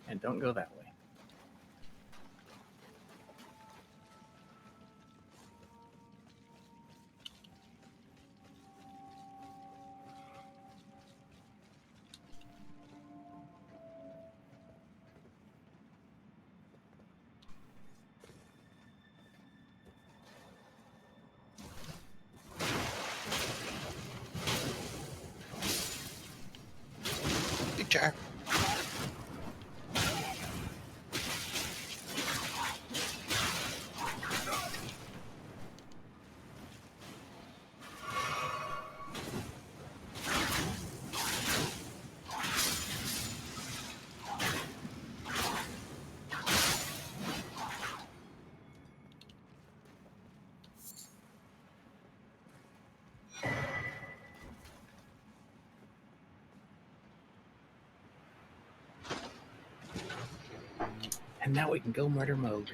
And don't go that way. Big jar. And now we can go murder mode.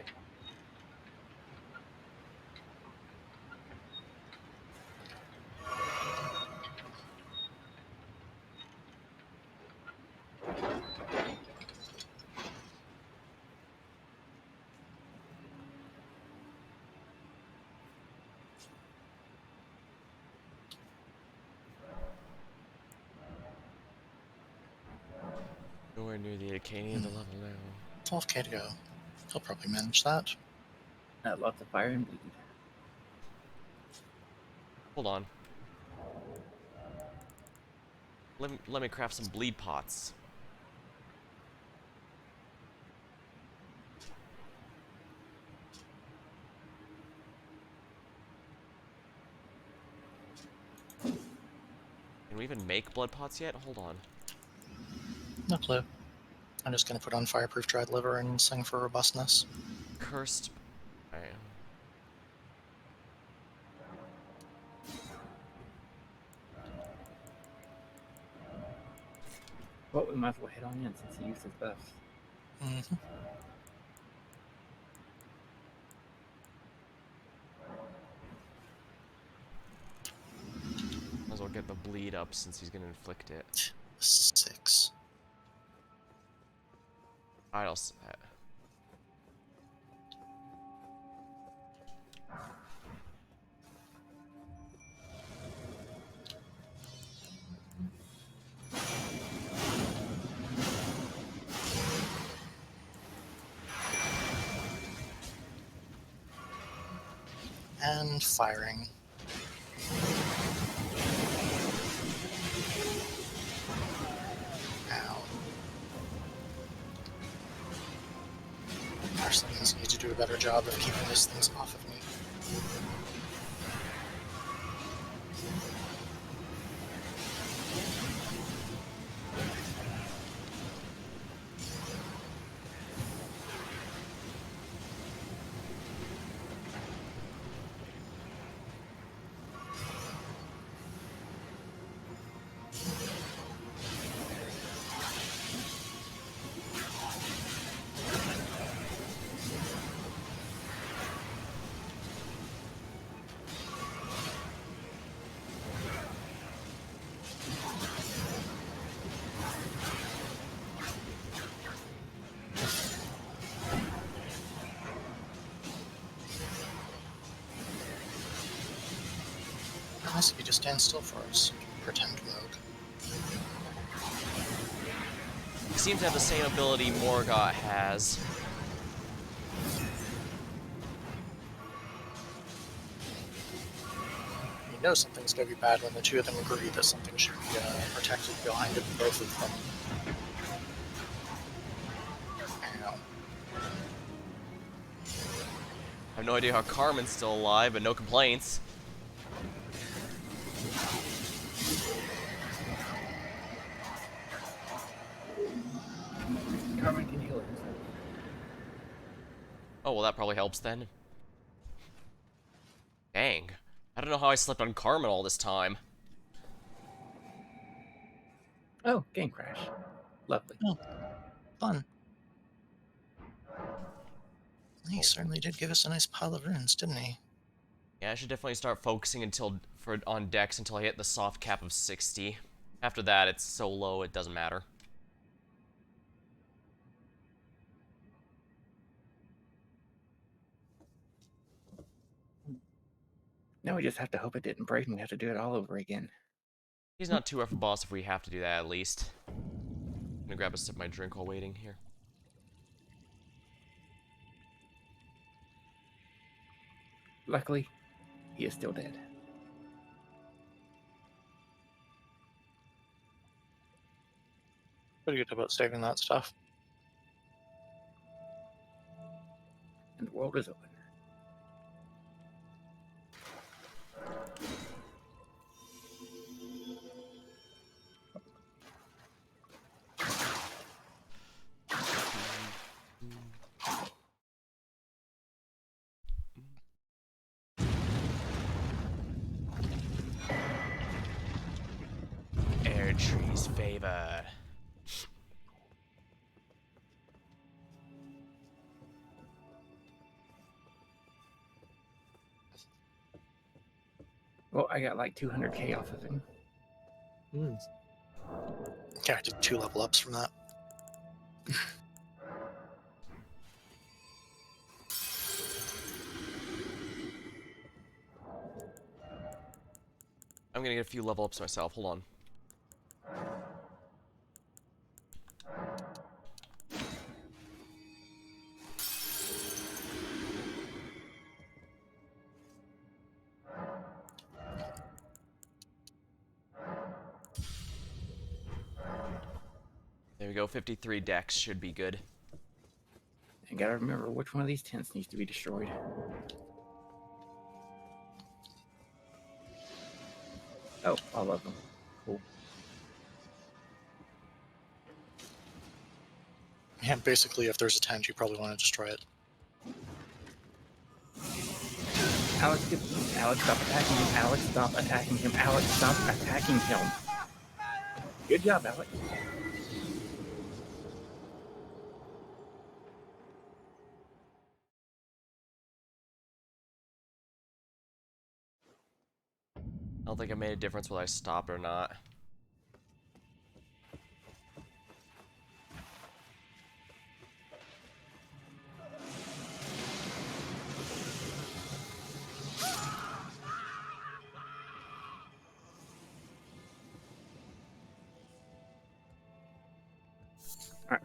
Nowhere near the Acadian of the level now. 12k to go. He'll probably manage that. Lots of fire and bleed. Hold on. Let me craft some bleed pots. Can we even make blood pots yet? Hold on. No clue. I'm just gonna put on fireproof dried liver and sing for robustness. Cursed. Alright. Well, we might as well head on in since he used his buffs. Mm-hmm. Might as well get the bleed up since he's gonna inflict it. 6. Alright, I'll. And firing. Ow. Marcelines need to do a better job of keeping these things off of me. Nice if you just stand still for us. Pretend rogue. He seems to have the same ability Morgott has. You know something's gonna be bad when the two of them agree that something should be protected behind it, both of them. Ow. I have no idea how Carmen's still alive, but no complaints. Carmen can heal himself. Oh, well, that probably helps then. Dang. I don't know how I slept on Carmen all this time. Oh, game crash. Lovely. Oh, fun. He Oh. certainly did give us a nice pile of runes, didn't he? Yeah, I should definitely start focusing on Dex until I hit the soft cap of 60. After that, it's so low it doesn't matter. Now we just have to hope it didn't break and we have to do it all over again. He's not too rough a boss if we have to do that at least. I'm gonna grab a sip of my drink while waiting here. Luckily, he is still dead. Pretty good about saving that stuff. And the world is open. Air trees favor. Well, I got like 200k off of him. Yeah, I did 2 level ups from that. I'm gonna get a few level ups myself. Hold on. There we go. 53 Dex should be good. And gotta remember which one of these tents needs to be destroyed. Oh, all of them. Cool. Yeah, basically, if there's a tent, you probably want to destroy it. Alex, Alex, stop attacking him. Alex, stop attacking him. Alex, stop attacking him. Good job, Alex. I don't think it made a difference whether I stopped or not.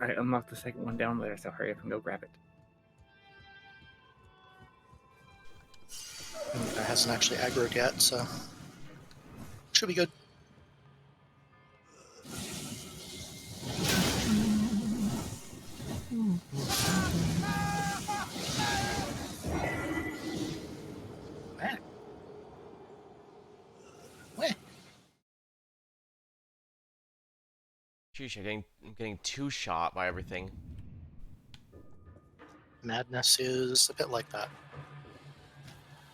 I unlocked the second one down there, so hurry up and go grab it. That hasn't actually aggroed yet, so should be good. Weh. Weh. Sheesh, I'm getting two shot by everything. Madness is a bit like that.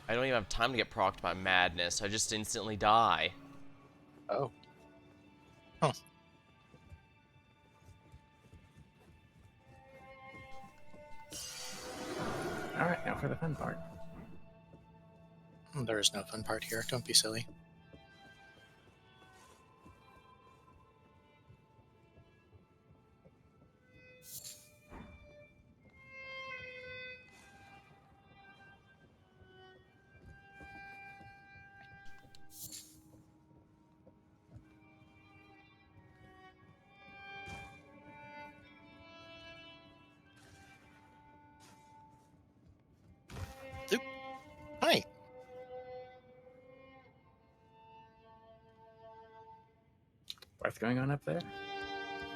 I don't even have time to get procced by madness. I just instantly die. Oh. Huh. Alright, now for the fun part. There is no fun part here. Don't be silly. What's going on up there?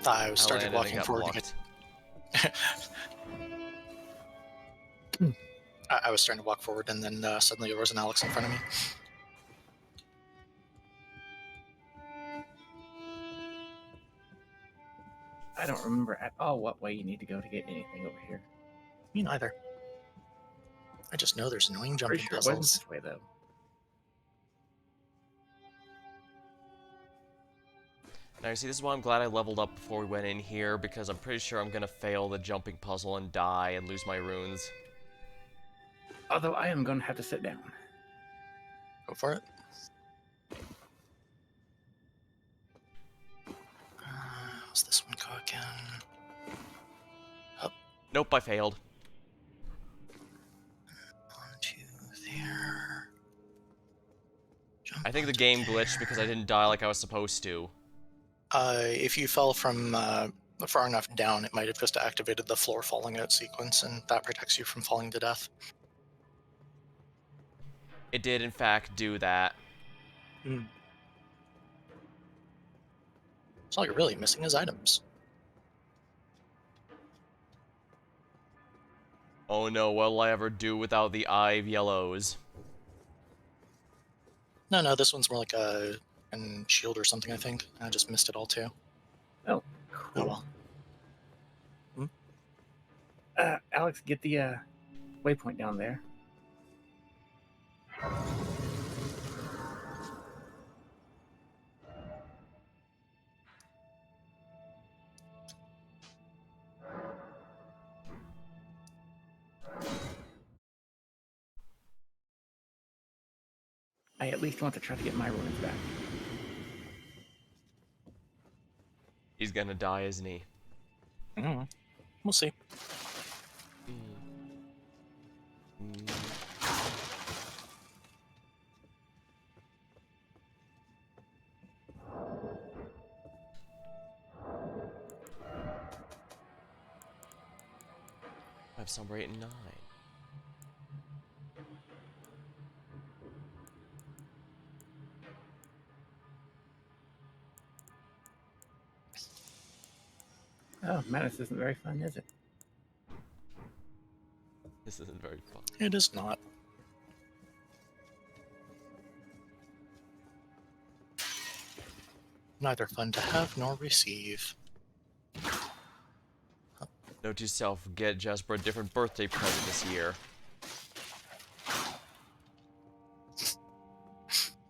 I I started landed and walking got forward to blocked. get. I was starting to walk forward, and then suddenly there was an Alex in front of me. I don't remember at all what way you need to go to get anything over here. Me neither. I just know there's annoying Pretty jumping sure it wasn't puzzles. this way though. Now, you see, this is why I'm glad I leveled up before we went in here, because I'm pretty sure I'm gonna fail the jumping puzzle and die and lose my runes. Although I am going to have to sit down. Go for it. How's this one go again? Up, Nope, I failed. onto there. Jump I think the onto game there. glitched because I didn't die like I was supposed to. If you fell from far enough down, it might have just activated the floor falling out sequence, and that protects you from falling to death. It did, in fact, do that. So all you're really missing is items. Oh no, what'll I ever do without the eye of yellows? No, this one's more like a shield or something, I think. I just missed it all too. Oh, Oh well. Alex, get the waypoint down there. I at least want to try to get my ruins back. He's gonna die, isn't he? I don't know. We'll see. I have somewhere 8 and 9. Oh, madness isn't very fun, is it? This isn't very fun. It is not. Neither fun to have nor receive. Note to self, get Jasper a different birthday present this year.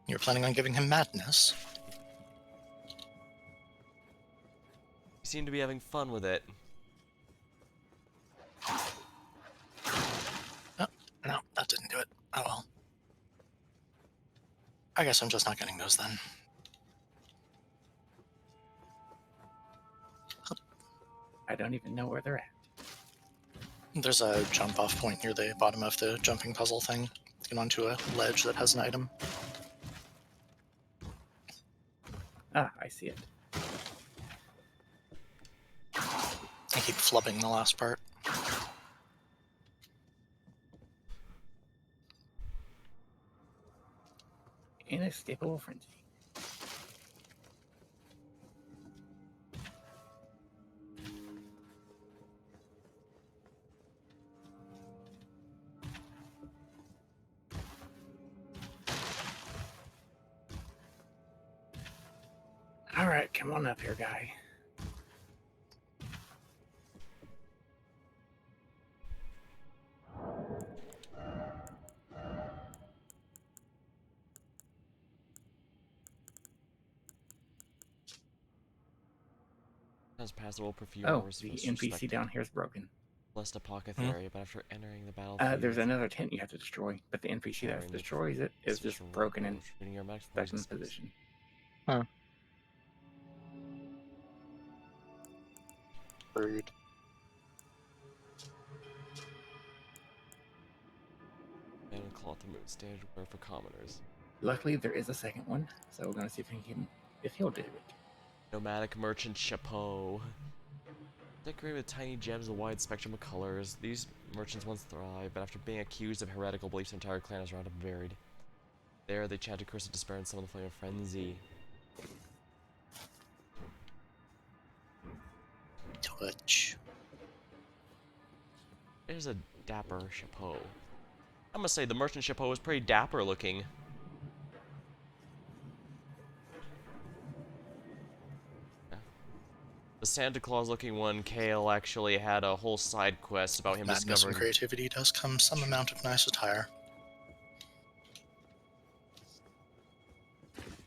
You're planning on giving him madness? You seem to be having fun with it. Oh, no, that didn't do it. Oh well. I guess I'm just not getting those then. I don't even know where they're at. There's a jump off point near the bottom of the jumping puzzle thing. Get onto a ledge that has an item. Ah, I see it. I keep flubbing the last part. Inescapable frenzy. Alright, come on up here, guy. Has passable perfume Oh, or the was NPC suspected. down here is broken. Blessed apothecary, but after entering the battlefield, There's another tent you have to destroy, but the NPC that Wherein the destroys it is just broken and treating your magic stuck in forces. position. Rude. And cloth removed standard wear for commoners. Luckily, there is a second one, so we're gonna see if he'll do it. Nomadic merchant chapeau. Decorated with tiny gems, a wide spectrum of colors. These merchants once thrived, but after being accused of heretical beliefs, their entire clan is round up and buried. There, they chant a curse of despair and summon the flame of frenzy. Which, There's a dapper chapeau. I must say, the merchant chapeau is pretty dapper looking. The Santa Claus looking one, Kale, actually had a whole side quest about him madness and discovering... creativity does come some amount of nice attire.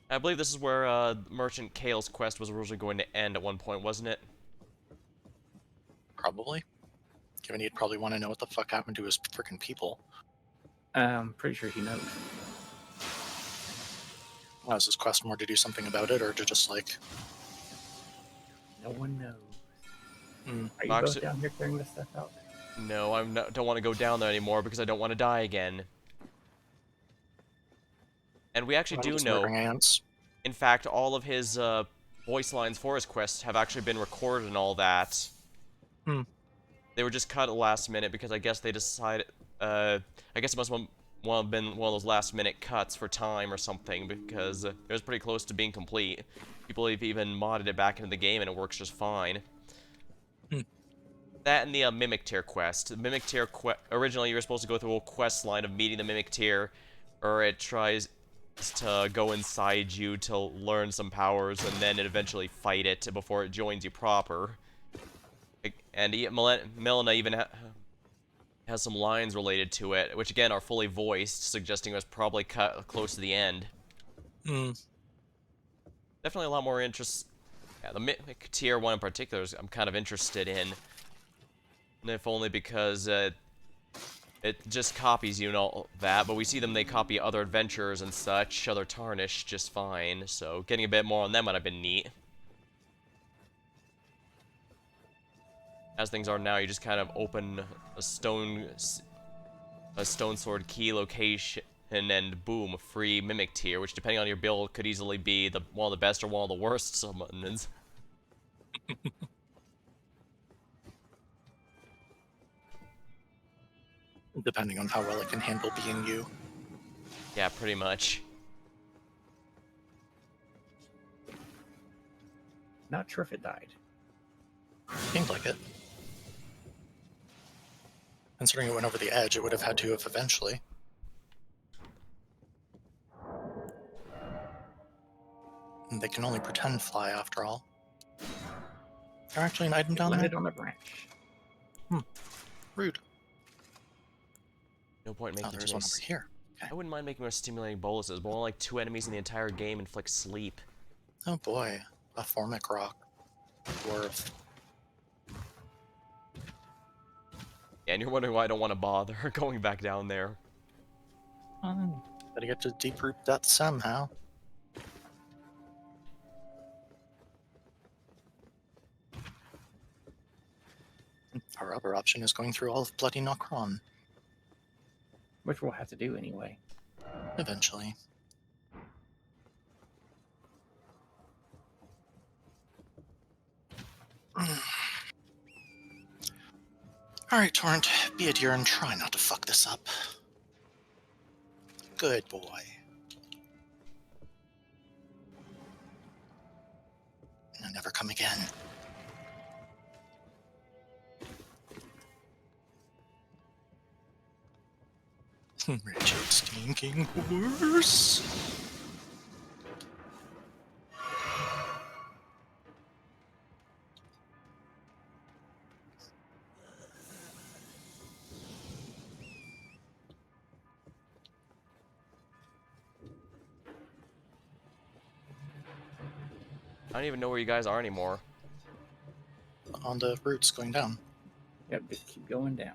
I believe this is where Merchant Kale's quest was originally going to end at one point, wasn't it? Probably. Given he'd probably want to know what the fuck happened to his frickin' people. I'm pretty sure he knows. Was his quest more to do something about it, or to just, like... No one knows. Hmm. Are you both down here clearing this stuff out? No, I don't want to go down there anymore because I don't want to die again. And we actually do know, Ants. in fact, all of his voice lines for his quests have actually been recorded and all that. Hmm. They were just cut at the last minute because I guess they decided, I guess it must have been one of those last minute cuts for time or something, because it was pretty close to being complete. People have even modded it back into the game and it works just fine. That and the Mimic Tier quest. The Mimic Tier originally you were supposed to go through a whole quest line of meeting the Mimic Tier, or it tries to go inside you to learn some powers, and then it eventually fight it before it joins you proper. And Melina even has some lines related to it, which again are fully voiced, suggesting it was probably cut close to the end. Definitely a lot more interest. Yeah, the Mimic Tier one in particular I'm kind of interested in. And if only because it just copies you and all that, but we see they copy other adventures and such, other Tarnish just fine, so getting a bit more on them would have been neat. As things are now, you just kind of open a stone sword key location, and boom, free Mimic Tier, which depending on your build could easily be one of the best or one of the worst summons. Depending on how well it can handle being you. Yeah, pretty much. Not sure if it died. Seemed like it. Considering it went over the edge, it would have had to have eventually. And they can only pretend fly, after all. There's actually an item down there? Landed on a branch. Rude. No point making There's one over here. Okay. I wouldn't mind making more stimulating boluses, but only like 2 enemies in the entire game inflict sleep. Oh boy. A formic rock. Dwarf. Yeah, and you're wondering why I don't want to bother going back down there. Gotta get to deep root that somehow. Our other option is going through all of Bloody Nokron. Which we'll have to do anyway. Eventually. Alright, Torrent, be a dear and try not to fuck this up. Good boy. And never come again. Richard Stinking Horse. I don't even know where you guys are anymore. On the roots going down. Yep, just keep going down.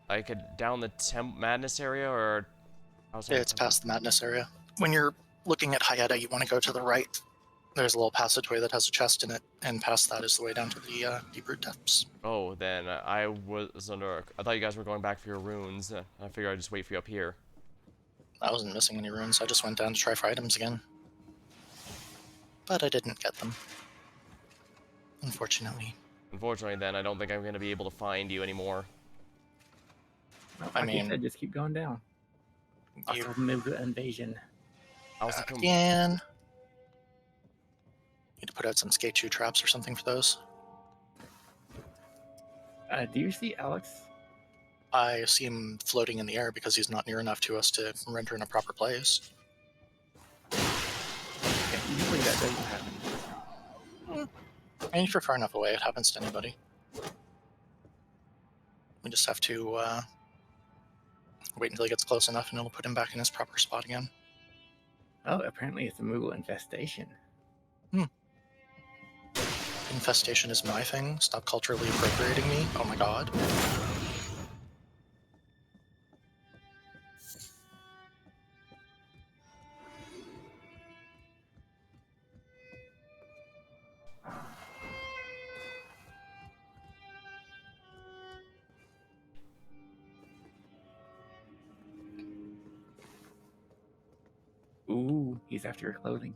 Like down the Madness area, or... Yeah, it's past the Madness area. When you're looking at Hayata, you want to go to the right. There's a little passageway that has a chest in it, and past that is the way down to the deep root depths. Oh, then I was under... I thought you guys were going back for your runes. I figured I'd just wait for you up here. I wasn't missing any runes. I just went down to try for items again. But I didn't get them. Unfortunately. Unfortunately, then, I don't think I'm going to be able to find you anymore. Well, I like you mean, said, just keep going down. you, Also move to invasion. I also Again. Need to put out some skate shoe traps or something for those. Do you see Alex? I see him floating in the air because he's not near enough to us to render in a proper place. Yeah, usually that doesn't happen. I mean, if you're far enough away, it happens to anybody. We just have to wait until he gets close enough and it'll put him back in his proper spot again. Oh, apparently it's a Moogle infestation. Infestation is my thing. Stop culturally appropriating me. Oh my god. Ooh, he's after your clothing.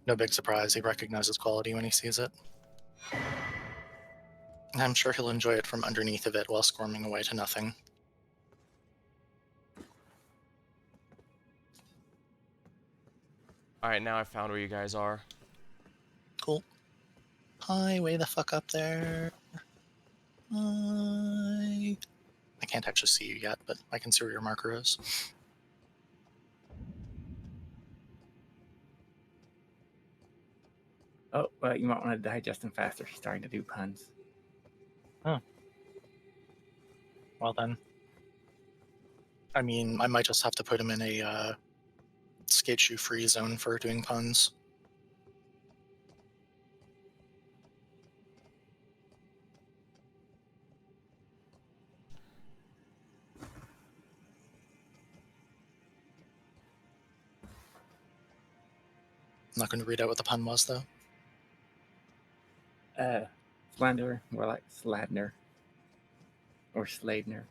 No big surprise, he recognizes quality when he sees it. And I'm sure he'll enjoy it from underneath of it while squirming away to nothing. Alright, now I found where you guys are. Cool. Hi, way the fuck up there. Hi. I can't actually see you yet, but I can see where your marker is. Oh, well, you might want to digest him faster. He's starting to do puns. Well then. I mean, I might just have to put him in a skate shoe free zone for doing puns. I'm not going to read out what the pun was, though. Slander, more like Sladner. Or Sladener.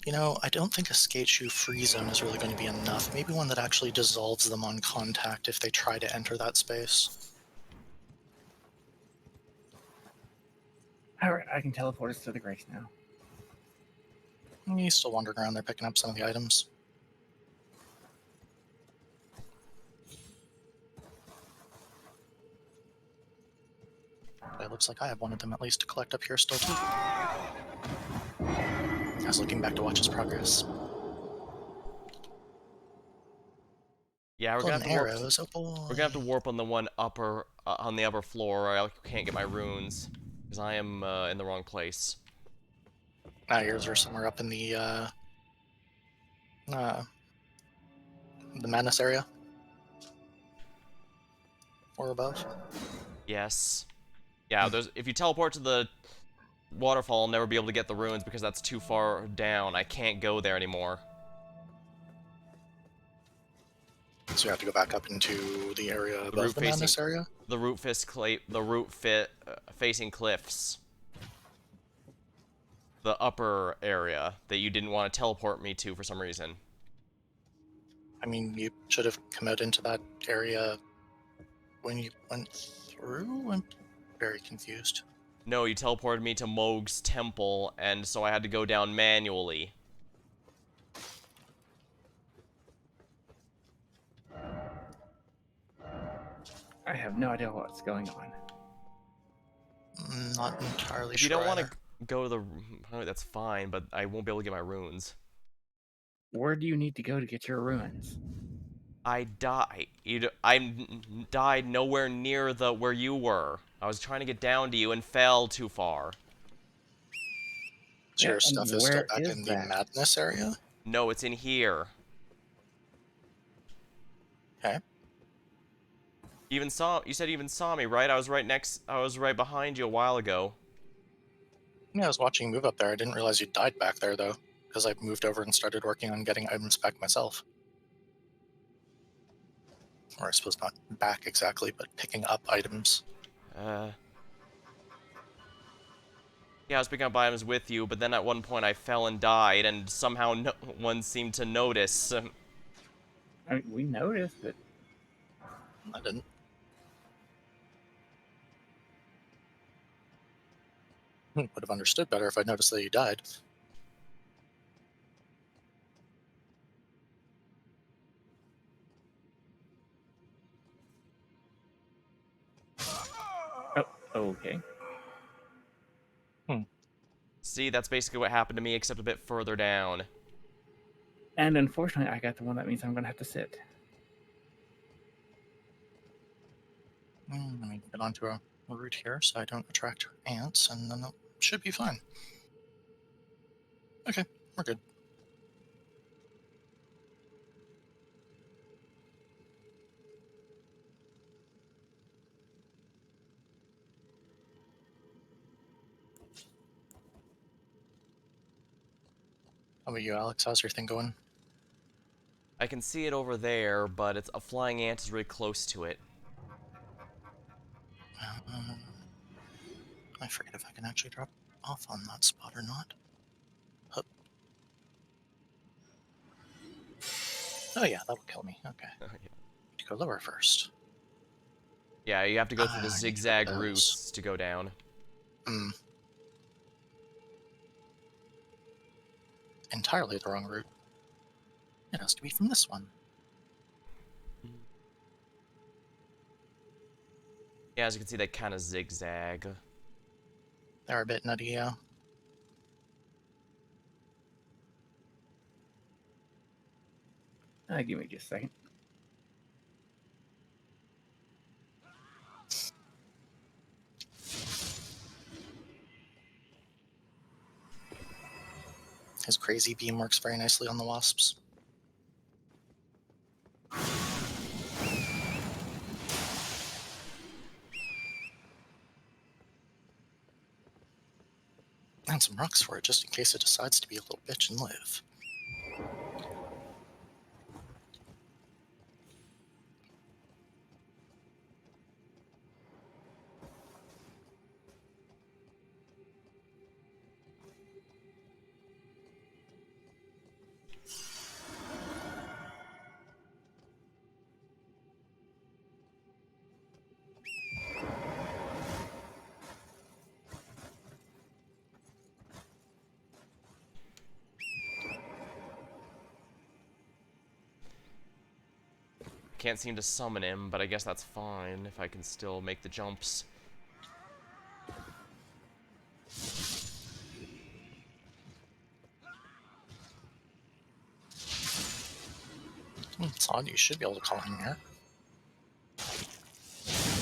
You know, I don't think a skate shoe free zone is really going to be enough. Maybe one that actually dissolves them on contact if they try to enter that space. Alright, I can teleport us to the Grace now. He's still wandering around there picking up some of the items. It looks like I have one of them at least to collect up here still too. I was looking back to watch his progress. Yeah, we're gonna Golden have to warp. arrows, oh boy. We're gonna have to warp on the one on the upper floor, or I can't get my runes, because I am in the wrong place. Yours are somewhere up in the madness area. Or above. Yes. Yeah, there's. If you teleport to the waterfall, I'll never be able to get the runes because that's too far down. I can't go there anymore. So you have to go back up into the area above the madness area? The facing cliffs. The upper area that you didn't want to teleport me to for some reason. I mean, you should have come out into that area when you went through? I'm very confused. No, you teleported me to Moog's temple, and so I had to go down manually. I have no idea what's going on. Not entirely If sure. you don't want either. to go to the... Oh, that's fine, but I won't be able to get my runes. Where do you need to go to get your ruins? I died nowhere near where you were. I was trying to get down to you and fell too far. So your and stuff is still where back is in the that? madness area? No, it's in here. Okay. You said you even saw me, right? I was right behind you a while ago. Yeah, I was watching you move up there. I didn't realize you died back there, though, because I moved over and started working on getting items back myself. Or I suppose not back exactly, but picking up items. Yeah, I was picking up items with you, but then at one point I fell and died, and somehow no one seemed to notice. I mean, we noticed it. I didn't. Would have understood better if I noticed that you died. Okay. See, that's basically what happened to me, except a bit further down. And unfortunately, I got the one that means I'm going to have to sit. Let me get onto a route here so I don't attract ants, and then it should be fine. Okay, we're good. How about you, Alex? How's your thing going? I can see it over there, but a flying ant is really close to it. I forget if I can actually drop off on that spot or not. Hup. Oh yeah, that'll kill me. Okay. To go lower first. Yeah, you have to go through the I need to zigzag get those. routes to go down. Entirely the wrong route. It has to be from this one. Yeah, as you can see, they kind of zigzag. They're a bit nutty, yeah. Give me just a second. His crazy beam works very nicely on the wasps. And some rocks for it, just in case it decides to be a little bitch and live. Can't seem to summon him, but I guess that's fine if I can still make the jumps. It's odd, you should be able to call him here.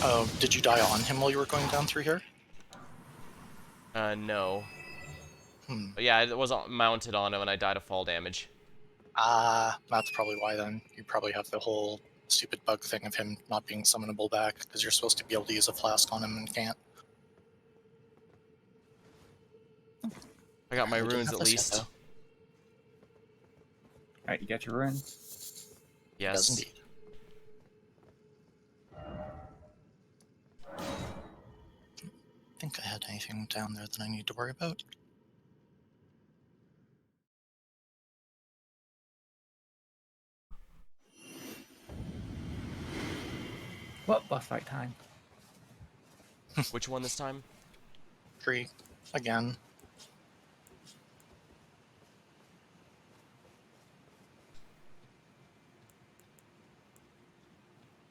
Oh, did you die on him while you were going down through here? No. Hmm. But yeah, it was mounted on him and I died of fall damage. Ah, that's probably why then. You probably have the whole stupid bug thing of him not being summonable back, because you're supposed to be able to use a flask on him and can't. I got my Apparently didn't runes have at this yet, least. though. Alright, you got your rune? It does Yes. indeed. I think I had anything down there that I need to worry about. What boss fight time? Which one this time? Tree, again.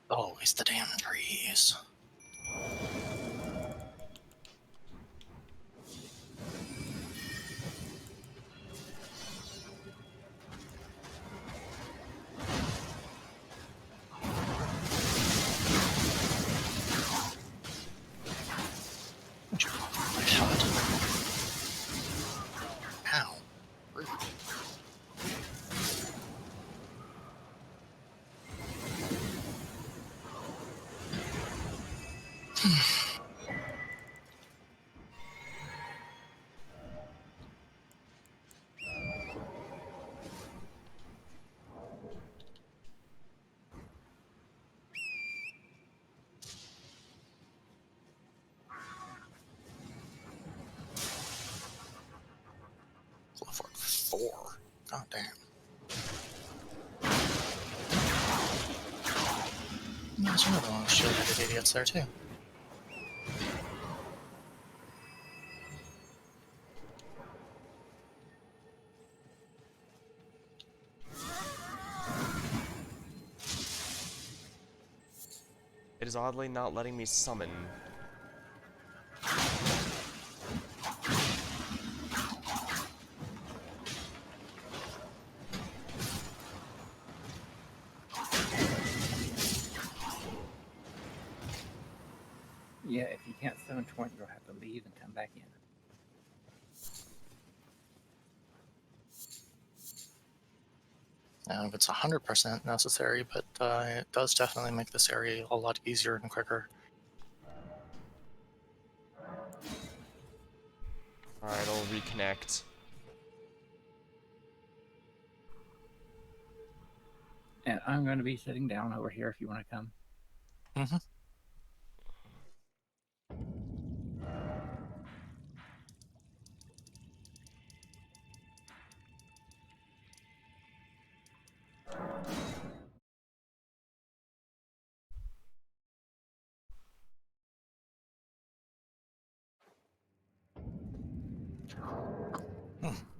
Always the damn trees. Would you call my shot? Ow. Rude. Level 4. God damn. There's another one of those shield-headed idiots there, too. It is oddly not letting me summon. Yeah, if you can't summon Torrent, you'll have to leave and come back in. Now, if it's 100% necessary, but it does definitely make this area a lot easier and quicker. Alright, I'll reconnect. And I'm going to be sitting down over here if you want to come. Mm-hmm.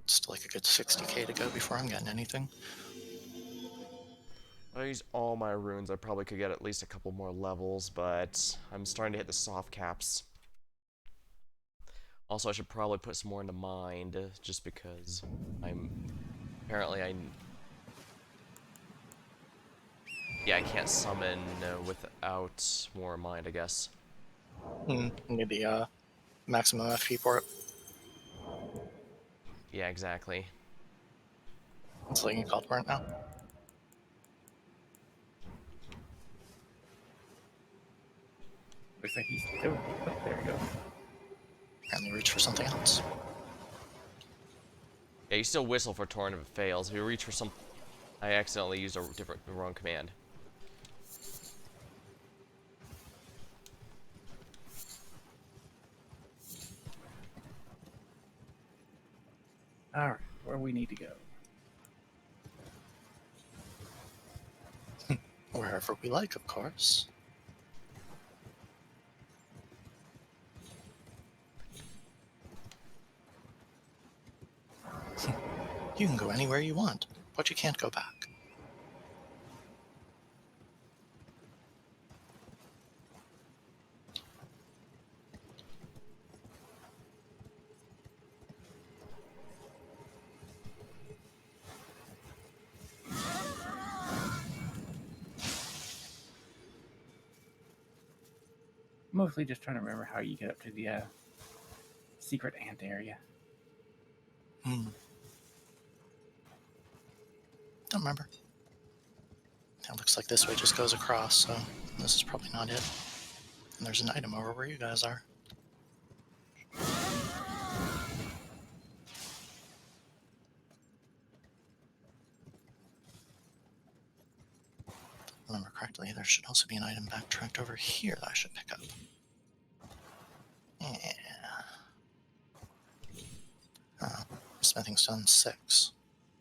Still like a good 60k to go before I'm getting anything. I use all my runes. I probably could get at least a couple more levels, but I'm starting to hit the soft caps. Also, I should probably put some more into mind, just because yeah, I can't summon without more mind, I guess. Need the maximum FP for it. Yeah, exactly. It's like you called for it now. Looks like he's still. Oh, there he goes. Apparently reach for something else. Yeah, you still whistle for Torrent if it fails. If you reach for some... I accidentally used a wrong command. All right, where we need to go. Wherever we like, of course. You can go anywhere you want, but you can't go back. Mostly just trying to remember how you get up to the secret ant area. Don't remember. It looks like this way just goes across, so this is probably not it. And there's an item over where you guys are. If I remember correctly, there should also be an item backtracked over here that I should pick up. Yeah. Oh, smithing stone 6.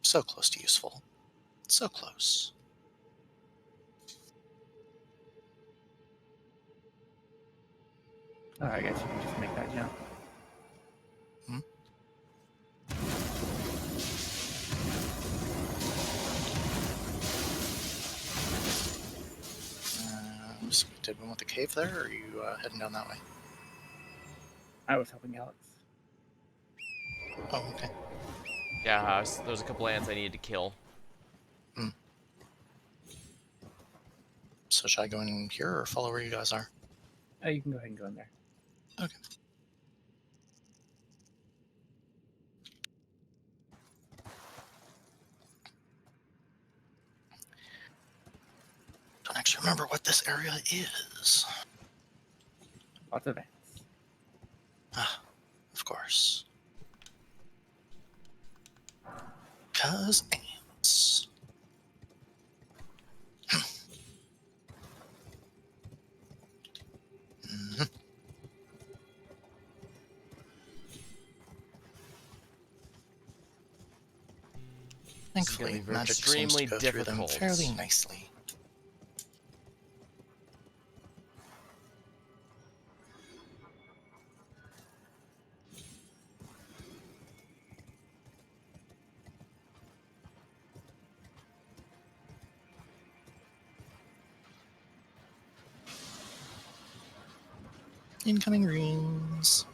So close to useful. So close. Oh, I guess you can just make that jump. Did we want the cave there, or are you heading down that way? I was helping Alex. Oh, okay. Yeah, there's a couple ants I needed to kill. So should I go in here or follow where you guys are? Oh, you can go ahead and go in there. Okay. Don't actually remember what this area is. Lots of ants. Ah, of course. 'Cause ants. Thankfully, be magic seems to extremely go through them difficult. fairly nicely. Incoming rings.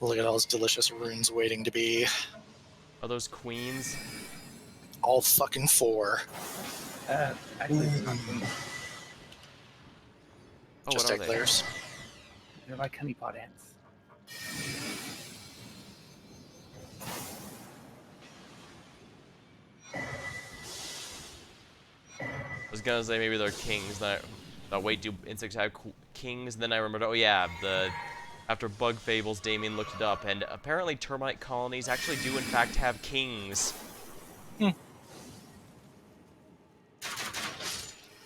Look at all those delicious runes waiting to be Are those queens? all fucking 4. Actually, they're not queens. Oh, Just what are egg they? layers. They're like honeypot ants. I was gonna say maybe they're kings. That wait, do insects have kings? And then I remembered, oh yeah, after Bug Fables, Damien looked it up, and apparently termite colonies actually do in fact have kings.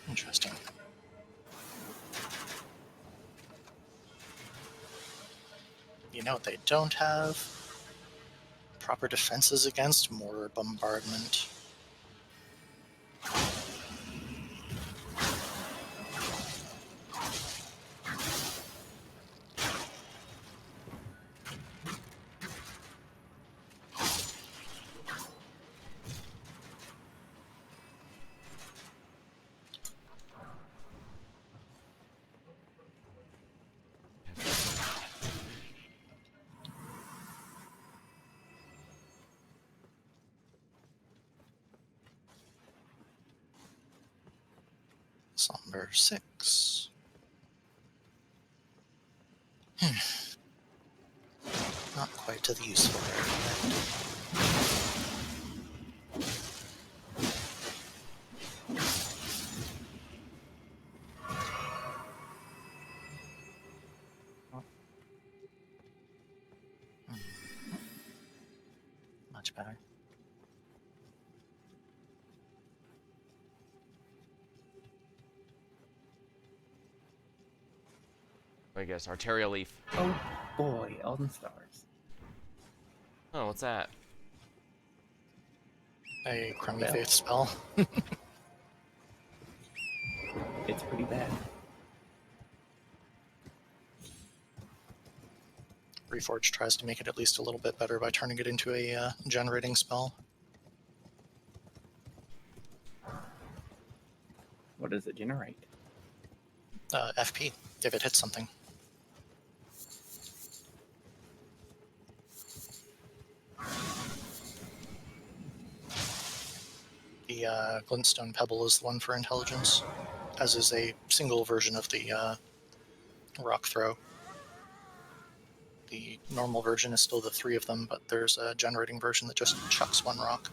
Interesting. You know what they don't have? Proper defenses against mortar bombardment. Somber 6. Not quite to the useful area yet. Much better. I guess arterial leaf. Oh boy, Elden Stars. Oh, what's that? A crummy Well. faith spell. It's pretty bad. Reforged tries to make it at least a little bit better by turning it into a generating spell. What does it generate? FP, if it hits something. The glintstone pebble is the one for intelligence, as is a single version of the rock throw. The normal version is still the 3 of them, but there's a generating version that just chucks 1 rock.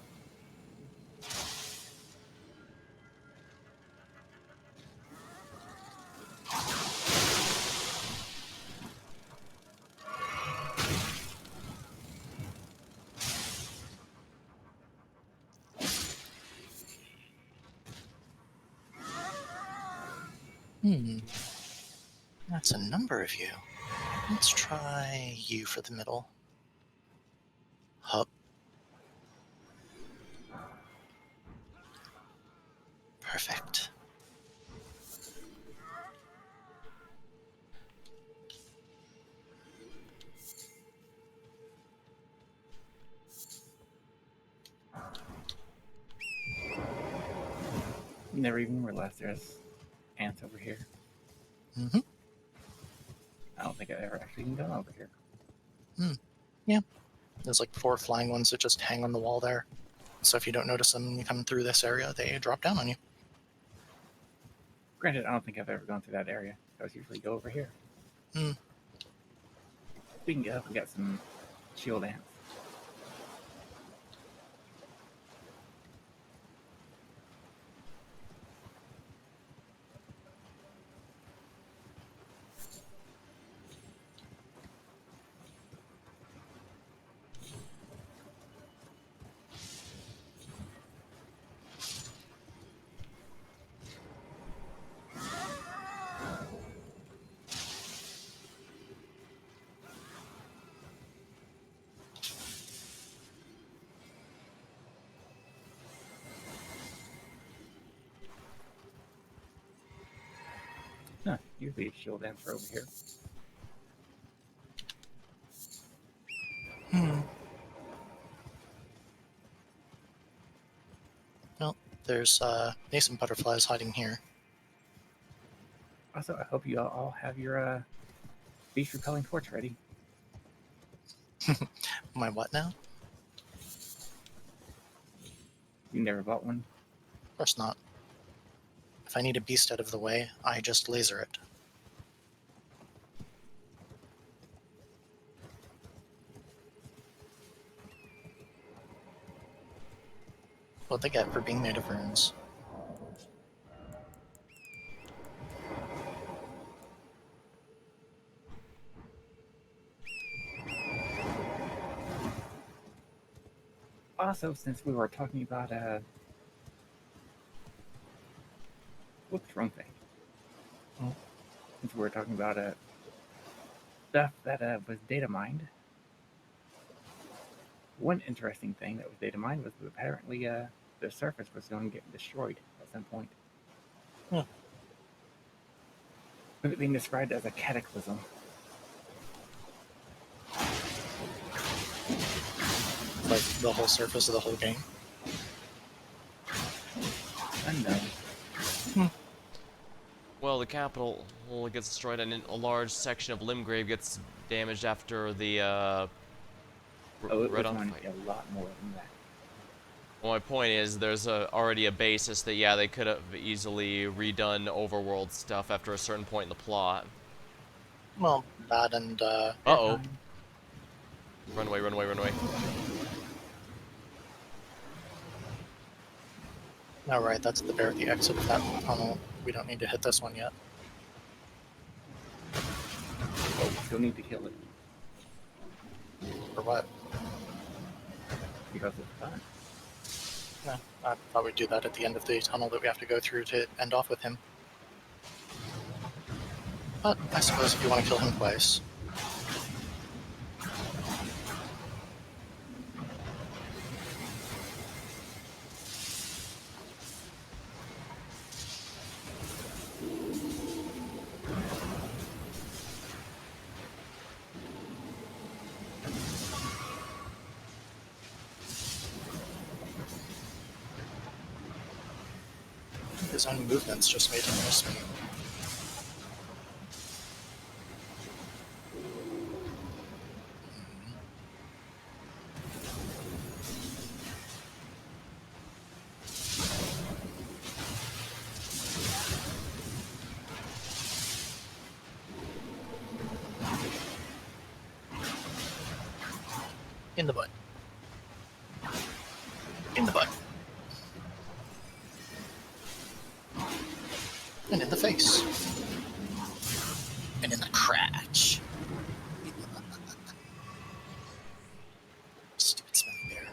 That's a number of you. Let's try you for the middle. Hup. Perfect. Never even realized there's ants over here. Mm-hmm. I don't think I've ever actually even gone over here. There's like 4 flying ones that just hang on the wall there. So if you don't notice them when you come through this area, they drop down on you. Granted, I don't think I've ever gone through that area. I was usually go over here. Speaking of, we got some shield ants. Huh, usually shield ants are over here. Well, there's nascent butterflies hiding here. Also, I hope you all have your Beast repelling torch ready. My what now? You never bought one? Of course not. If I need a beast out of the way, I just laser it. What they get for being made of runes. Also, since we were talking about whoops, wrong thing. Hmm. Since we were talking about stuff that was data mined. One interesting thing that was data mined was that apparently the surface was going to get destroyed at some point. Hmm. With it being described as a cataclysm. Like the whole surface of the whole game. Unknown. Well, the capital gets destroyed, and a large section of Limgrave gets damaged after the Oh, it Red was on going to fight. be a lot more than that. Well, my point is, there's already a basis that, yeah, they could have easily redone overworld stuff after a certain point in the plot. Well, that and Uh-oh. Run away, run away, run away. no, right, that's the exit of that tunnel. We don't need to hit this one yet. Oh, we still need to kill it For what? because it's fun. No, I thought we'd do that at the end of the tunnel that we have to go through to end off with him. But I suppose if you want to kill him twice. His own movements just made him miss me. In the butt. In the butt. And in the face. And in the crotch. Stupid smelly bear.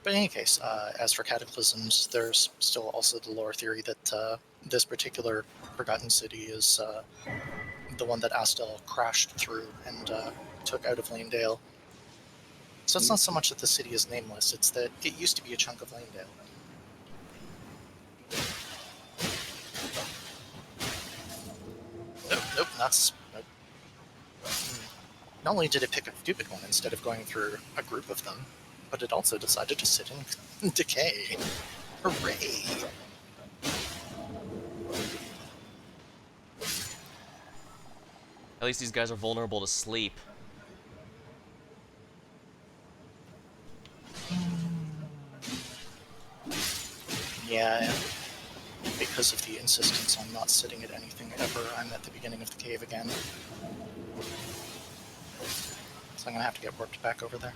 But in any case, as for cataclysms, there's still also the lore theory that this particular forgotten city is the one that Astel crashed through and took out of Lanedale. So it's not so much that the city is nameless, it's that it used to be a chunk of Lanedale. Nope, that's... Nope. Not only did it pick a stupid one instead of going through a group of them, but it also decided to sit in decay. Hooray! At least these guys are vulnerable to sleep. Yeah, because of the insistence on not sitting at anything ever, I'm at the beginning of the cave again. So I'm gonna have to get warped back over there.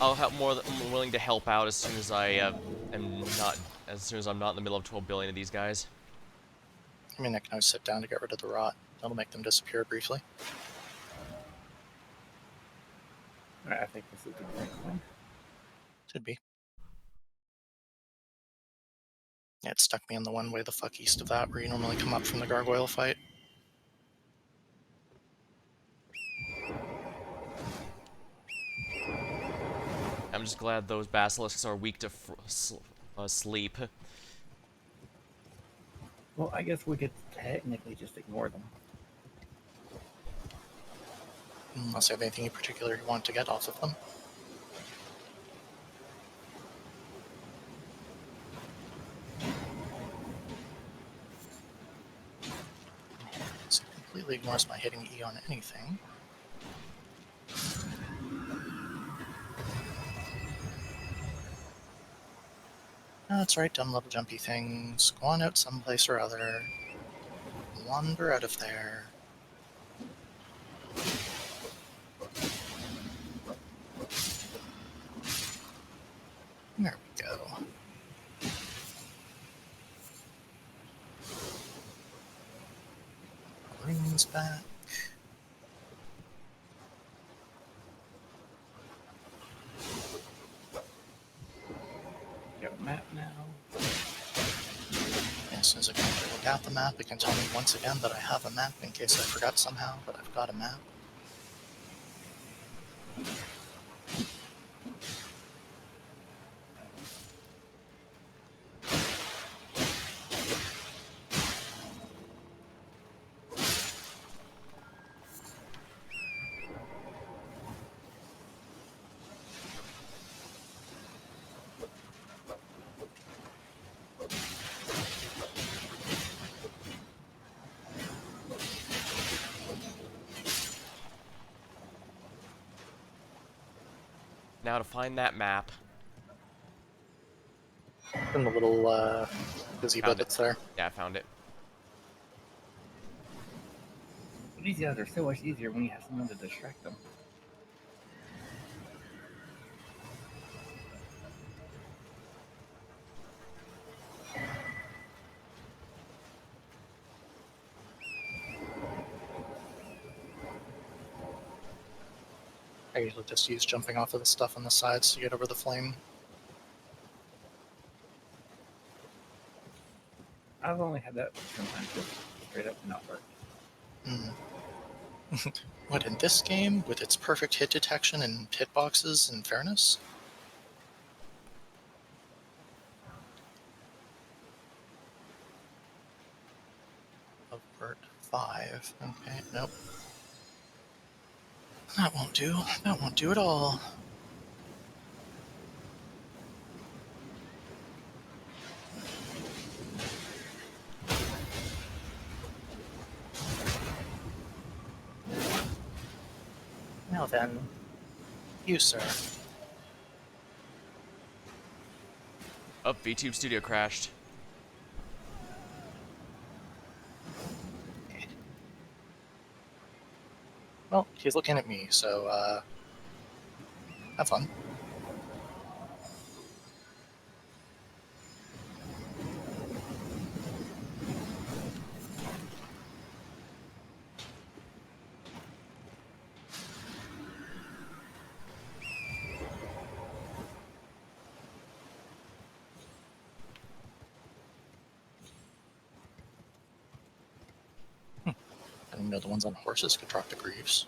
I'll help I'm willing to help out as soon as as soon as I'm not in the middle of 12 billion of these guys. I mean, I can always sit down to get rid of the rot. That'll make them disappear briefly. I think this is the right one. Should be. Yeah, it stuck me in the one way the fuck east of that where you normally come up from the gargoyle fight. I'm just glad those basilisks are weak to sleep. Well, I guess we could technically just ignore them. Unless you have anything in particular you want to get off of them. So it completely ignores my hitting E on anything. That's right, dumb little jumpy things. Go on out someplace or other. Wander out of there. There we go. Green's back. Got a map now. As soon as I can look at the map, it can tell me once again that I have a map in case I forgot somehow, but I've got a map. Now to find that map. And the little gazebo Found it. that's there. Yeah, I found it. But these guys are so much easier when you have someone to distract them. I usually just use jumping off of the stuff on the sides to get over the flame. I've only had that sometimes just straight up not work. What, in this game, with its perfect hit detection and hitboxes and fairness? Avert 5. Okay, nope. That won't do. That won't do at all. Now then, you, sir. Oh, VTube Studio crashed. Well, he's looking at me, so, have fun. I didn't know the ones on horses could drop the greaves.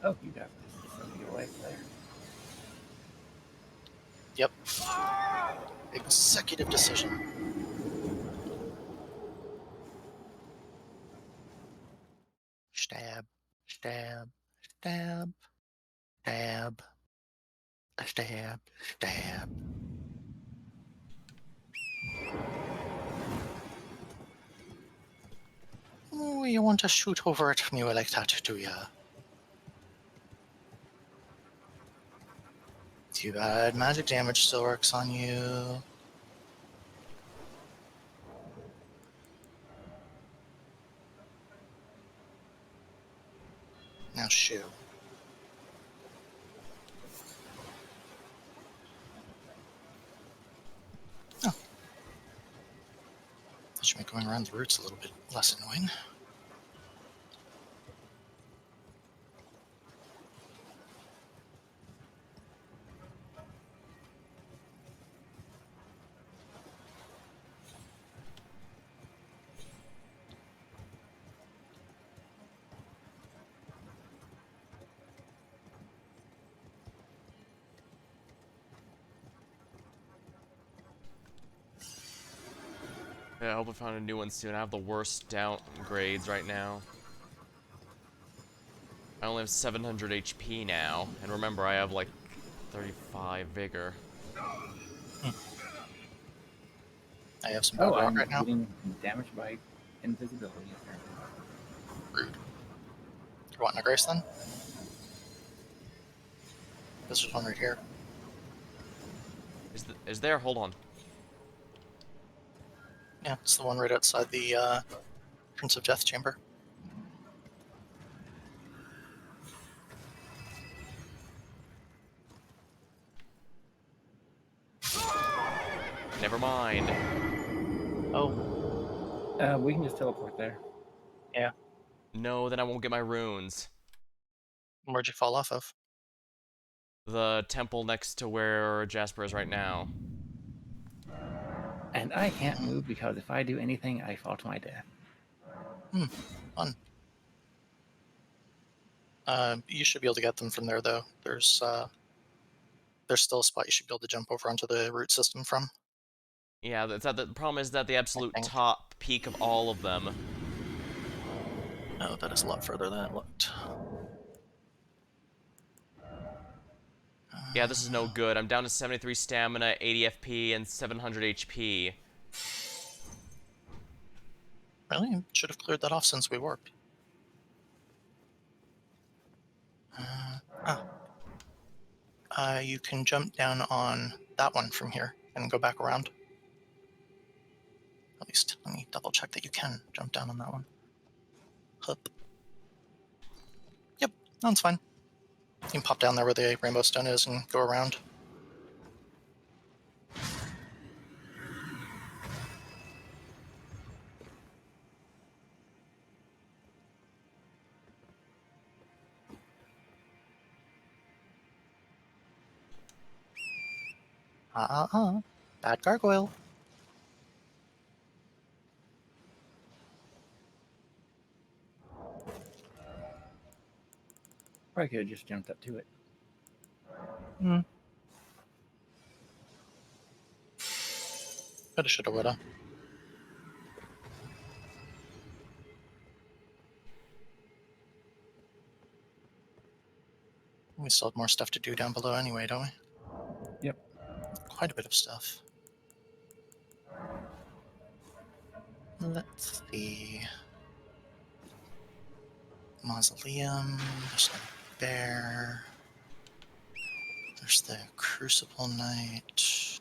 Oh, you got this. Something away there. Yep. Executive decision. Stab, stab, stab, stab, stab, stab. Oh, you want to shoot over at me like that, do ya? Too bad magic damage still works on you. Now shoo. Oh. That should make going around the roots a little bit less annoying. Yeah, I hope I found a new one soon. I have the worst downgrades right now. I only have 700 HP now, and remember, I have like 35 vigor. I have some Oh, bad luck I'm right now. getting damaged by invisibility, apparently. Rude. You're wanting a grace then? This is one right here. Is there? Hold on. Yeah, it's the one right outside the Prince of Death chamber. Never mind. Oh, We can just teleport there. yeah. No, then I won't get my runes. Where'd you fall off of? The temple next to where Jasper is right now. And I can't move because if I do anything, I fall to my death. Fun. You should be able to get them from there, though. There's still a spot you should be able to jump over onto the root system from. Yeah, the problem is that the absolute think. top peak of all of them. Oh, that is a lot further than it looked. Yeah, this is no good. I'm down to 73 stamina, 80 FP, and 700 HP. Really? Should have cleared that off since we warped. You can jump down on that one from here and go back around. At least, let me double check that you can jump down on that one. Hup. Yep, that's fine. You can pop down there where the rainbow stone is and go around. Bad gargoyle. Probably could have just jumped up to it. Coulda, shoulda, woulda. We still have more stuff to do down below anyway, don't we? Yep. Quite a bit of stuff. Let's see. Mausoleum. There's a bear. There's the Crucible Knight.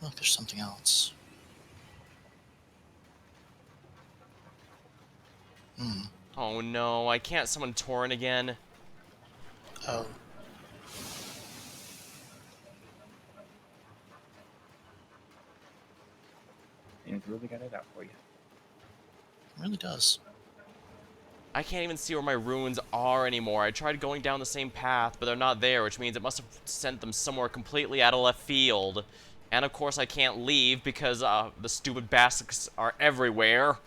Look, there's something else. Oh no, I can't summon Torrent again. Oh. And it's really got it out for you. It really does. I can't even see where my runes are anymore. I tried going down the same path, but they're not there, which means it must have sent them somewhere completely out of left field. And of course I can't leave because the stupid bastards are everywhere.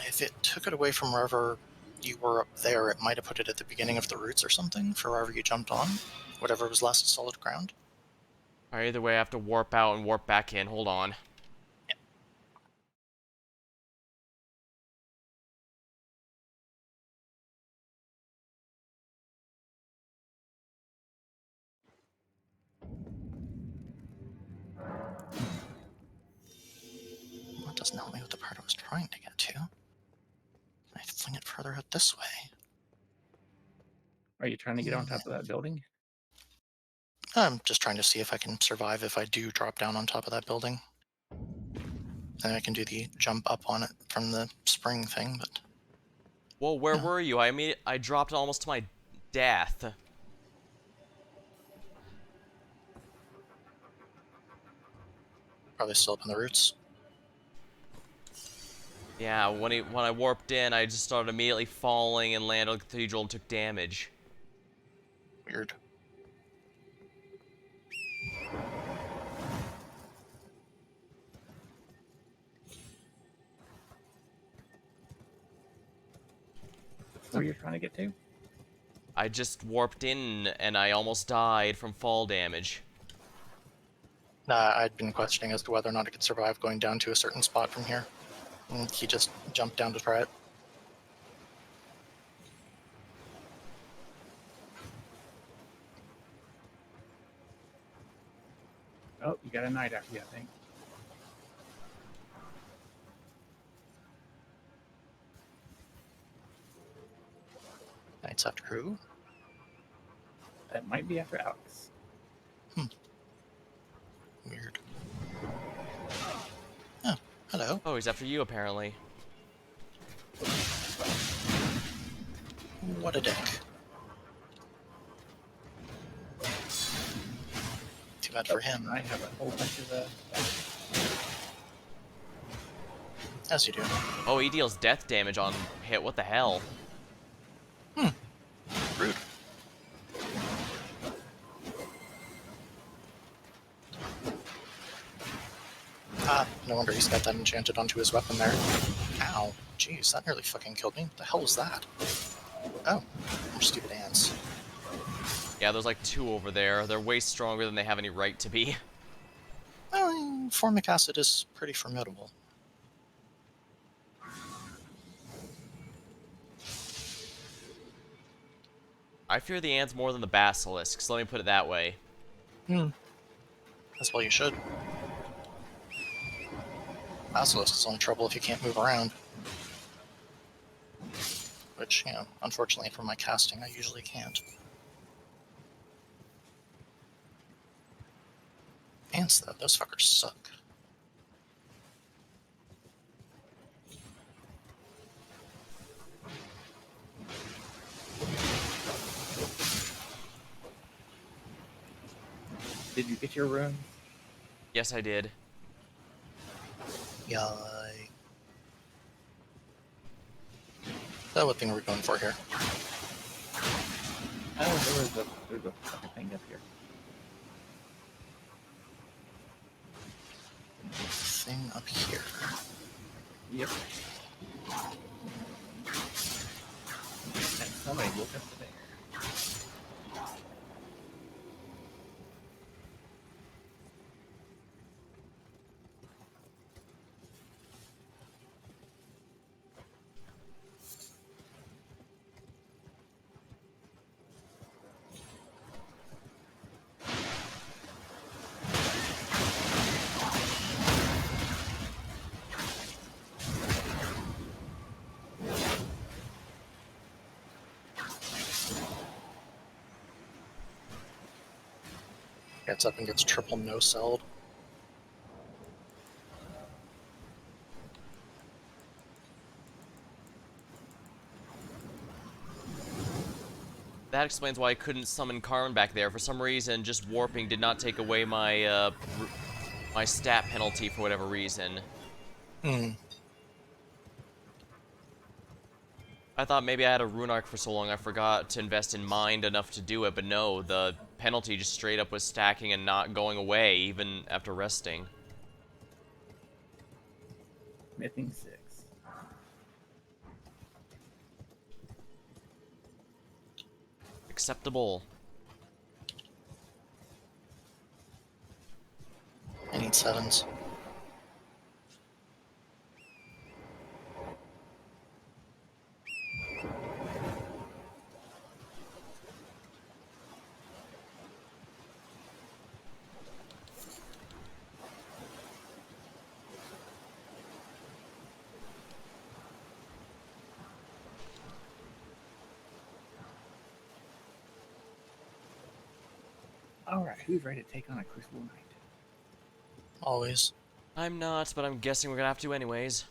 If it took it away from wherever you were up there, it might have put it at the beginning of the roots or something for wherever you jumped on. Whatever was last solid ground. Alright, either way I have to warp out and warp back in. Hold on. That doesn't help me with the part I was trying to get to. I fling it further out this way. Are you trying to get on top of that building? I'm just trying to see if I can survive if I do drop down on top of that building. Then I can do the jump up on it from the spring thing, but... Whoa, where were you? I dropped almost to my death. Probably still up in the roots. Yeah, when I warped in, I just started immediately falling and landed on the cathedral and took damage. Weird. Where you're trying to get to? I just warped in and I almost died from fall damage. I'd been questioning as to whether or not it could survive going down to a certain spot from here. And he just jumped down to try it. Oh, you got a knight after you, I think. Knights after who? That might be after Alex. Weird. Oh, hello. Oh, he's after you apparently. What a dick. Too bad for him. I have a whole bunch of As you do. Oh, he deals death damage on hit. What the hell? Rude. Ah, no wonder he's got that enchanted onto his weapon there. Ow. Jeez, that nearly fucking killed me. What the hell was that? Oh, more stupid ants. Yeah, there's like 2 over there. They're way stronger than they have any right to be. Well, formic acid is pretty formidable. I fear the ants more than the basilisks, let me put it that way. As well you should. Basilisk is only trouble if you can't move around. Which, you know, unfortunately for my casting, I usually can't. Ants, though, those fuckers suck. Did you get your rune? Yes, I did. Yay. So what thing are we going for here? Oh, there's a fucking thing up here. Thing up here. Yep. And somebody look up there. Gets up and gets triple no-celled. That explains why I couldn't summon Karn back there. For some reason, just warping did not take away my, my stat penalty for whatever reason. I thought maybe I had a rune arc for so long I forgot to invest in mind enough to do it, but no, the penalty just straight up was stacking and not going away, even after resting. Smithing 6. Acceptable. I need 7s. Alright, who's ready to take on a Crucible Knight? Always. I'm not, but I'm guessing we're gonna have to anyways.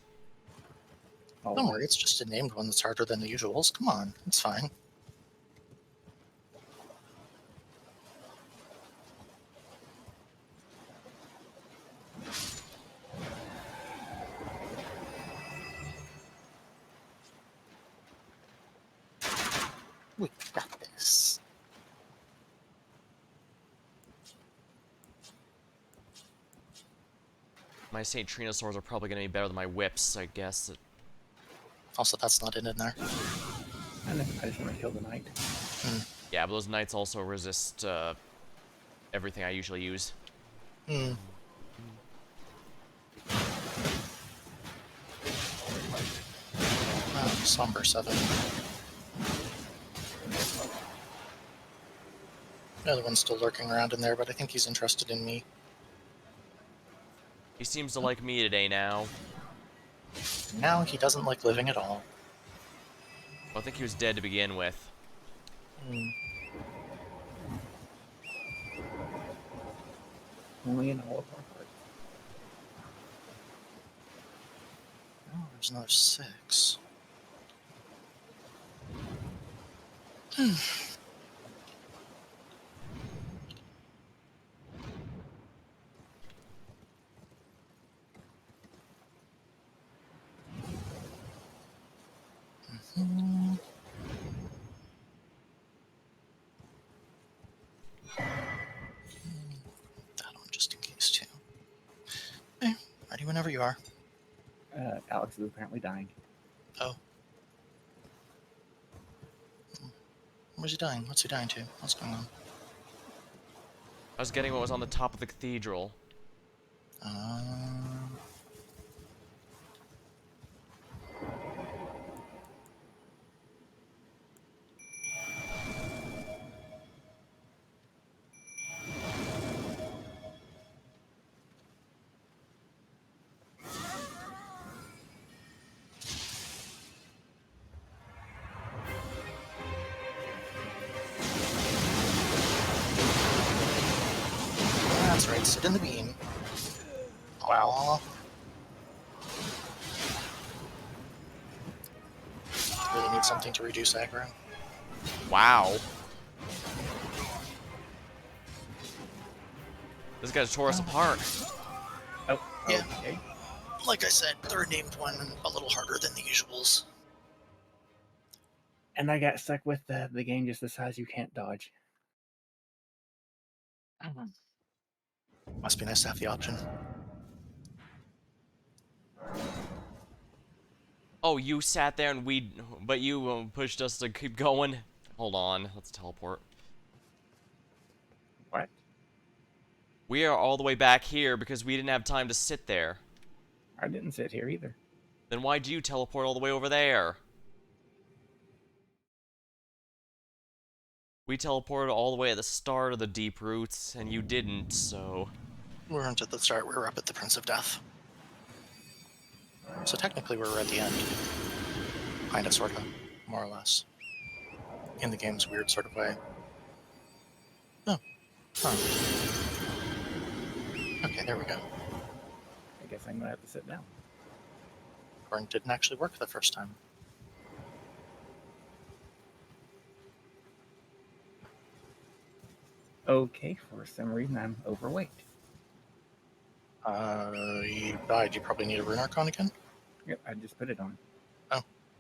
Oh, Don't worry, it's just a named one that's harder than the usuals. Come on, it's fine. We got this. My St. Trina swords are probably gonna be better than my whips, I guess. Also, that's not in there. I just want to kill the knight. Hmm. Yeah, but those knights also resist everything I usually use. Hmm. Oh, Somber 7. The other one's still lurking around in there, but I think he's interested in me. He seems to like me today now. Now he doesn't like living at all. I think he was dead to begin with. Hmm. Only in all of our hearts. Oh, there's another 6. Hmm. That one just in case, too. Hey, ready whenever you are. Alex is apparently dying. Oh. Where's he dying? What's he dying to? What's going on? I was getting what was on the top of the cathedral. Um, that's right, sit in the beam. Wow. Really need something to reduce aggro. Wow. This guy's tore us apart. Oh, Yeah. okay. Like I said, third named one a little harder than the usuals. And I got stuck with the game just decides you can't dodge. Must be nice to have the option. Oh, you sat there and but you pushed us to keep going. Hold on, let's teleport. What? We are all the way back here because we didn't have time to sit there. I didn't sit here either. Then why'd you teleport all the way over there? We teleported all the way at the start of the deep roots, and you didn't, so... We weren't at the start, we were up at the Prince of Death. So technically we were at the end. Kind of, sort of, more or less. In the game's weird sort of way. Oh. Huh. Okay, there we go. I guess I'm gonna have to sit down. Or it didn't actually work the first time. Okay, for some reason I'm overweight. You died. You probably need a Rune Archon again? Yep, I just put it on.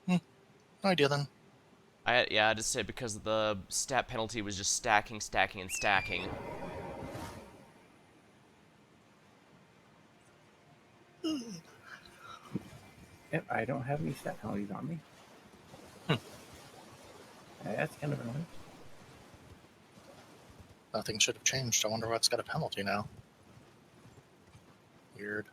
No idea then. Yeah, I just said because the stat penalty was just stacking, stacking, and stacking. Yep, I don't have any stat penalties on me. That's kind of annoying. Nothing should have changed. I wonder what's got a penalty now. Weird.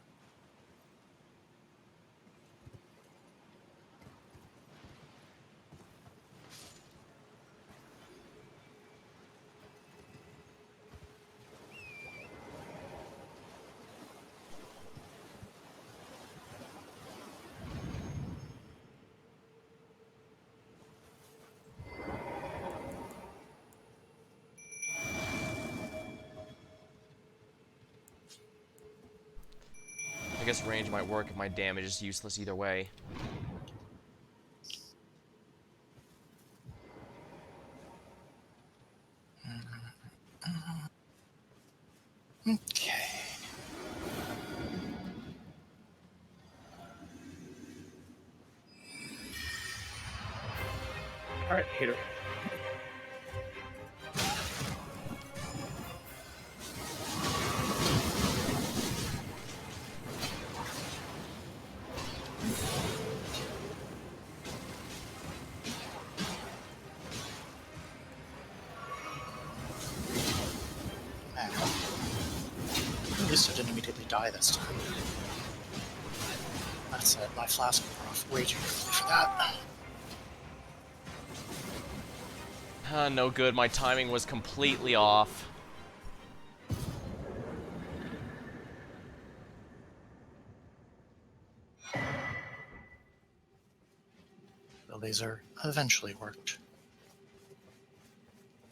I guess range might work if my damage is useless either way. Okay. Alright, hit her. immediately die this time. That's it. My flask wore off way too quickly for that. No good. My timing was completely off. The laser eventually worked.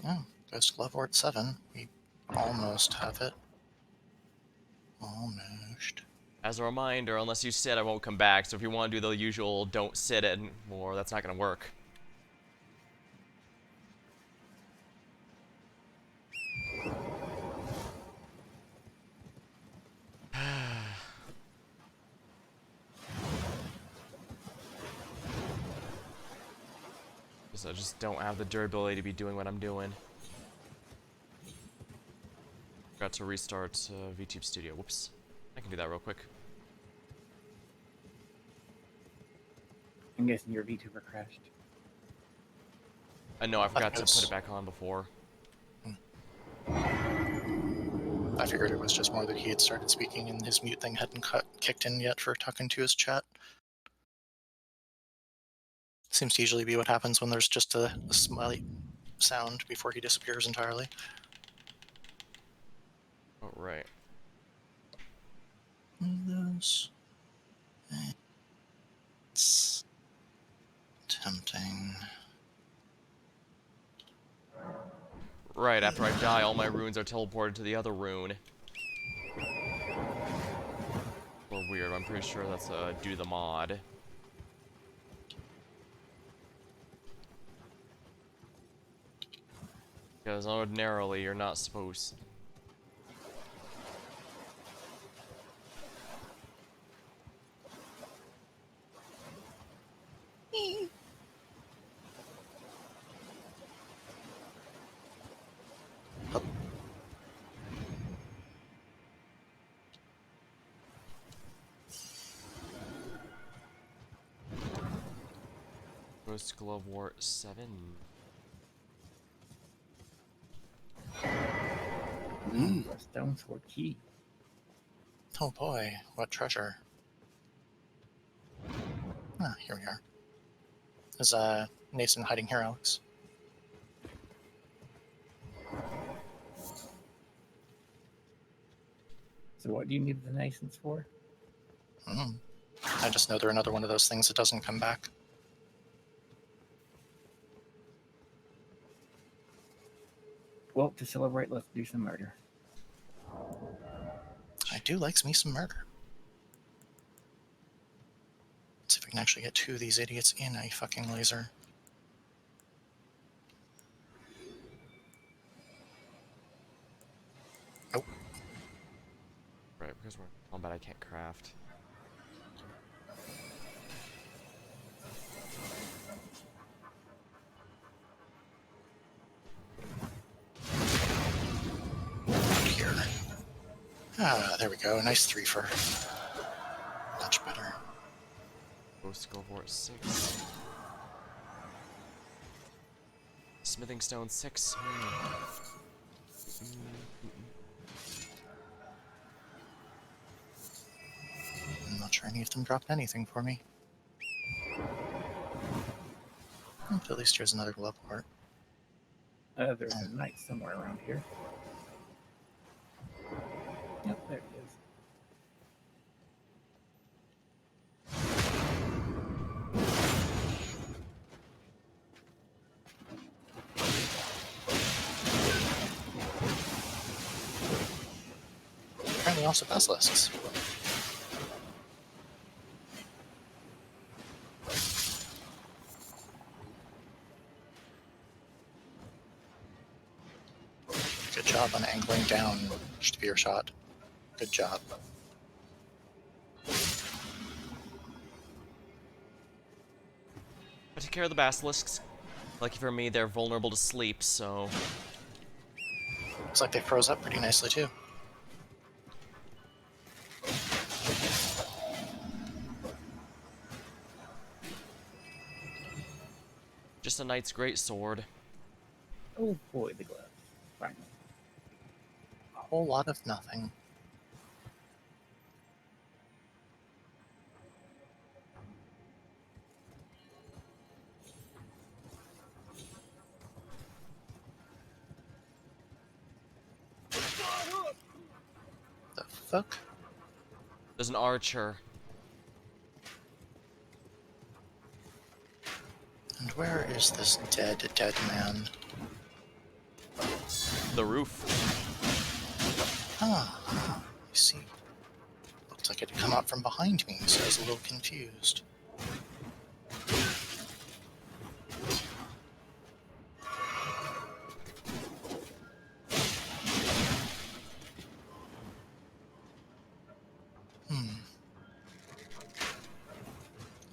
Oh, Ghost Glove Ward 7. We almost have it. Almost. As a reminder, unless you sit, I won't come back. So if you want to do the usual don't sit anymore, that's not going to work. I just don't have the durability to be doing what I'm doing. Forgot to restart VTube Studio. Whoops. I can do that real quick. I'm guessing your VTuber crashed. No, I forgot to put it back on before. I figured it was just more that he had started speaking and his mute thing hadn't kicked in yet for talking to his chat. Seems to usually be what happens when there's just a slight sound before he disappears entirely. Oh, right. This. It's tempting. Right, after I die, all my runes are teleported to the other rune. Or weird, I'm pretty sure that's due to the mod. Because ordinarily, you're not supposed... Ghost Glove War 7. A stone sword key. Oh boy, what treasure. Ah, here we are. Is Nason hiding here, Alex? So what do you need the Nasons for? I just know they're another one of those things that doesn't come back. Well, to celebrate, let's do some murder. I do like me some murder. Let's see if we can actually get two of these idiots in a fucking laser. Nope. Right, because we're... Oh, but I can't craft. Here. Ah, there we go. A nice 3 for. Much better. Ghost Glove War 6. Smithing Stone 6. I'm not sure any of them dropped anything for me. But at least here's another glove port. There's a knight somewhere around here. Yep, there it is. Apparently also basilisks. Good job on angling down spear shot. Good job. I took care of the basilisks. Lucky for me, they're vulnerable to sleep, so... Looks like they froze up pretty nicely too. Just a knight's great sword. Oh boy, the glove. Finally. A whole lot of nothing. folk? There's an archer. And where is this dead man? The roof. Ah, I see. Looked like it had come out from behind me, so I was a little confused.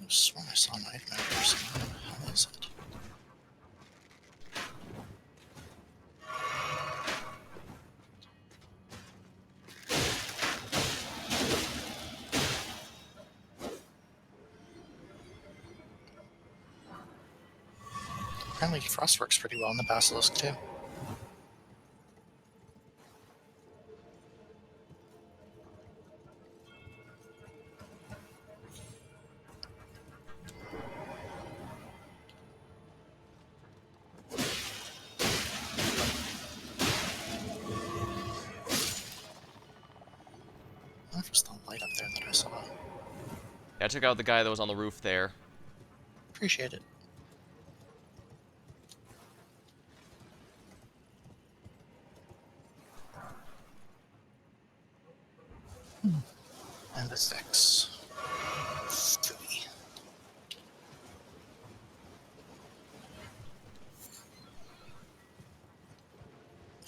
I swear I saw a knife map or something. What the hell is it? Apparently frost works pretty well in the basilisk too. What was the light up there that I saw? Yeah, I took out the guy that was on the roof there. Appreciate it. And a 6. 3.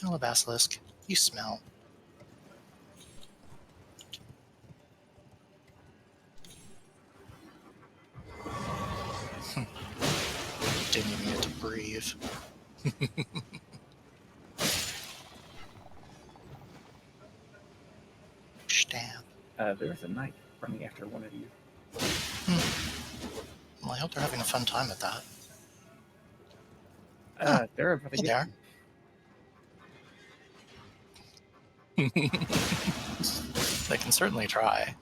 Hello, basilisk. You smell. Didn't even get to breathe. Stab. There's a knight running after one of you. Well, I hope they're having a fun time at that. They're about to Hey get there. They can certainly try.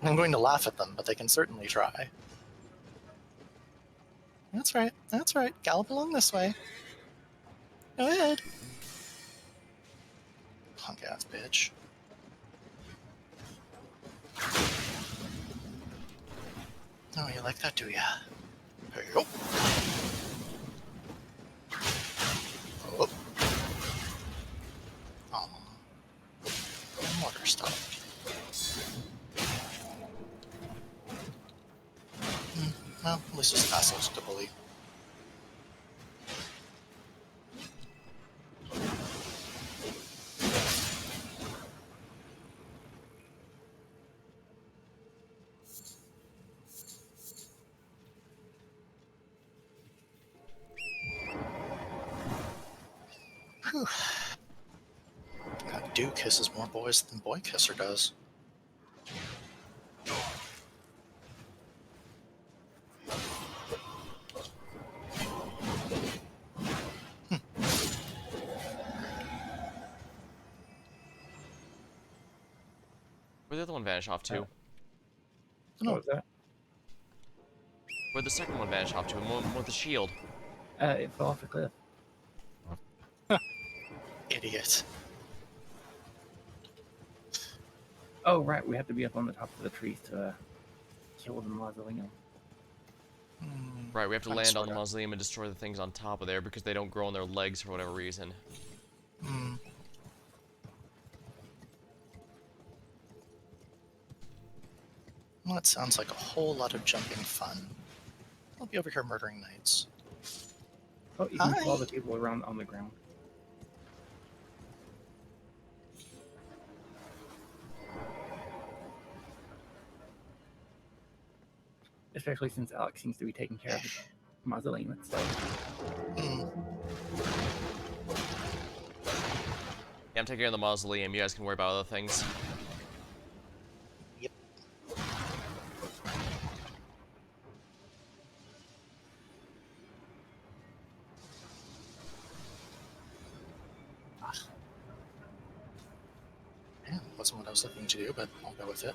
I'm going to laugh at them, but they can certainly try. That's right. That's right. Gallop along this way. Go ahead. Punk ass bitch. Oh, you like that, do ya? There you go. Oh. Oh. Mortar stuff. Well, at least it's assholes to bully. Whew. God, Duke kisses more boys than Boy Kisser does. Where'd the other one vanish off to? What was that? Where'd the second one vanish off to? And one with the shield. It fell off a cliff. Idiot. Oh, right, we have to be up on the top of the trees to kill the mausoleum. Right, we have to Kinda land on the sorta. mausoleum and destroy the things on top of there because they don't grow on their legs for whatever reason. Hmm. Well, that sounds like a whole lot of jumping fun. I'll be over here murdering knights. Oh, you can Hi. follow the people around on the ground. Especially since Alex seems to be taking care of the mausoleum itself. Hmm. Yeah, I'm taking care of the mausoleum. You guys can worry about other things. Yep. Yeah, wasn't what I was looking to do, but I'll go with it.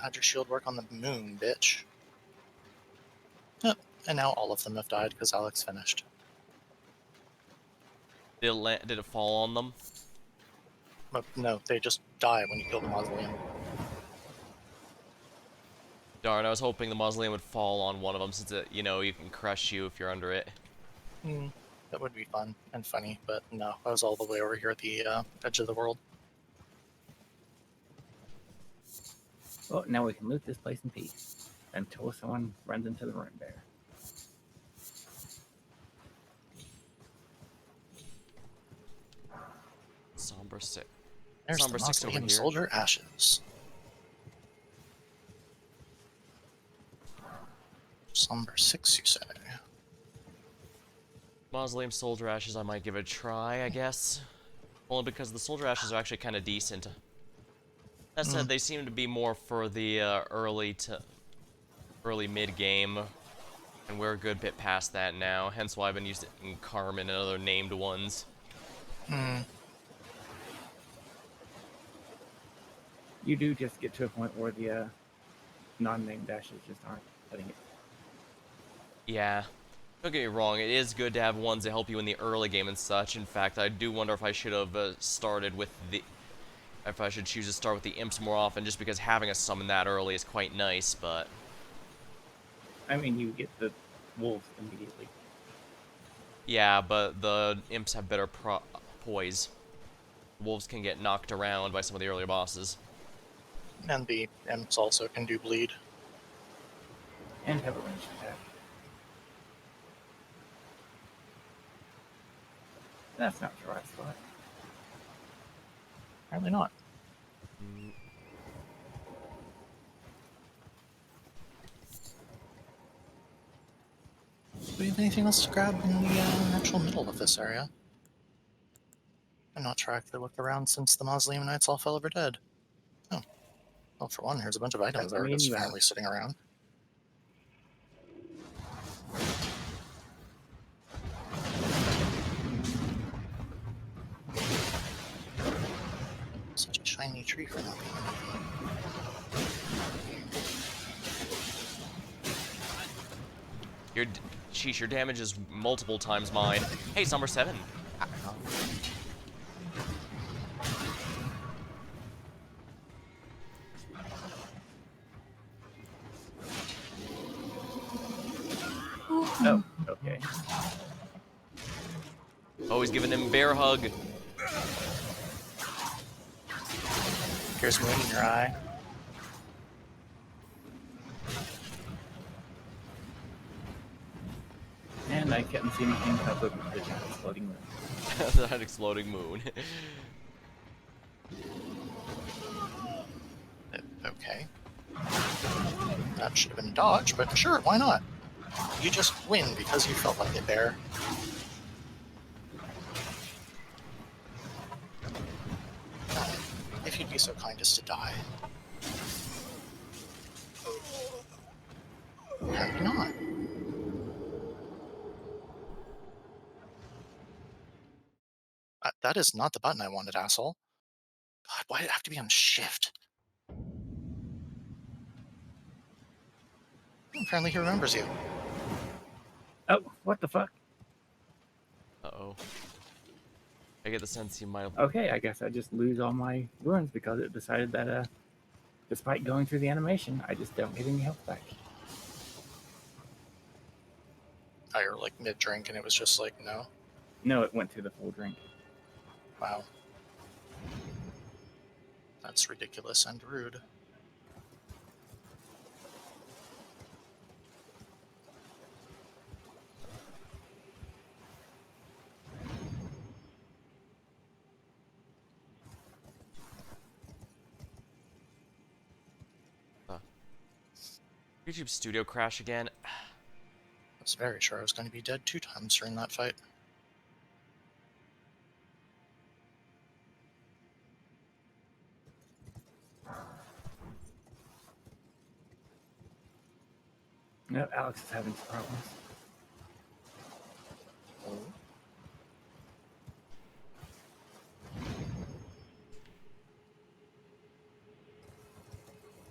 How'd your shield work on the moon, bitch? Yep, and now all of them have died because Alex finished. Did it fall on them? But no, they just die when you kill the mausoleum. Darn, I was hoping the mausoleum would fall on one of them, since it, you know, you can crush you if you're under it. That would be fun and funny, but no, I was all the way over here at the edge of the world. Well, now we can loot this place in peace until someone runs into the ruin bear. Somber 6. There's Somber the 6 over mausoleum here. soldier ashes. Somber 6, you say? Mausoleum Soldier Ashes, I might give it a try, I guess. Only because the Soldier Ashes are actually kind of decent. That said, they seem to be more for the early mid-game, and we're a good bit past that now, hence why I've been using Carmen and other named ones. You do just get to a point where the non-named dashes just aren't cutting it. Yeah. Don't get me wrong, it is good to have ones that help you in the early game and such. In fact, I do wonder if I should have started with the... If I should choose to start with the imps more often, just because having a summon that early is quite nice, but... I mean, you get the wolves immediately. Yeah, but the imps have better poise. Wolves can get knocked around by some of the earlier bosses. And the imps also can do bleed. And have a ranged attack. That's not your right spot. Apparently not. Do we have anything else to grab in the actual middle of this area? I've not actually looked around since the Mausoleum Knights all fell over dead. Oh. Well, for one, here's a bunch of items that are just apparently sitting around. Such a shiny tree for nothing. Sheesh, your damage is multiple times mine. Hey, Summer 7. Oh, okay. Always giving him bear hug. Here's moon in your eye. And I couldn't see anything because of the giant exploding moon. That exploding moon. Okay. That should have been a dodge, but sure, why not? You just win because you felt like it there. If you'd be so kind as to die. Apparently not. That is not the button I wanted, asshole. God, why did it have to be on shift? Apparently he remembers you. Oh, what the fuck? Uh-oh. I get the sense you might have... Okay, I guess I just lose all my ruins because it decided that, despite going through the animation, I just don't get any health back. Oh, you're like mid-drink and it was just like, no? No, it went through the full drink. Wow. That's ridiculous and rude. YouTube studio crash again. I was very sure I was going to be dead 2 times during that fight. No, Alex is having some problems. Oh.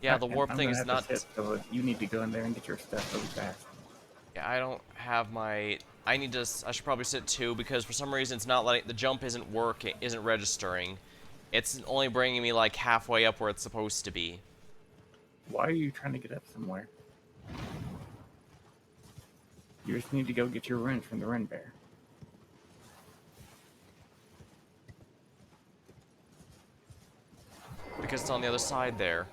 Yeah, the And warp I'm thing gonna is have to not... sit, so you need to go in there and get your stuff really fast. Yeah, I don't have my I need to. I should probably sit 2 because for some reason it's not letting the jump isn't working, isn't registering. It's only bringing me like halfway up where it's supposed to be. Why are you trying to get up somewhere? You just need to go get your runes from the rune bear. Because it's on the other side there.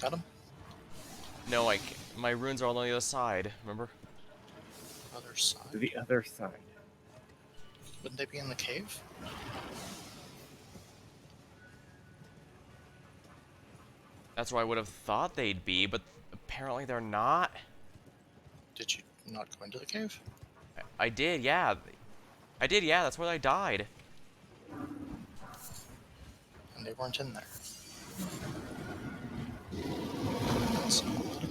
Got him? No, my runes are all on the other side. Remember? Other side. The other side. Wouldn't they be in the cave? That's where I would have thought they'd be, but apparently they're not. Did you not go into the cave? I did, yeah. I did, yeah. That's where I died. And they weren't in there. That's odd.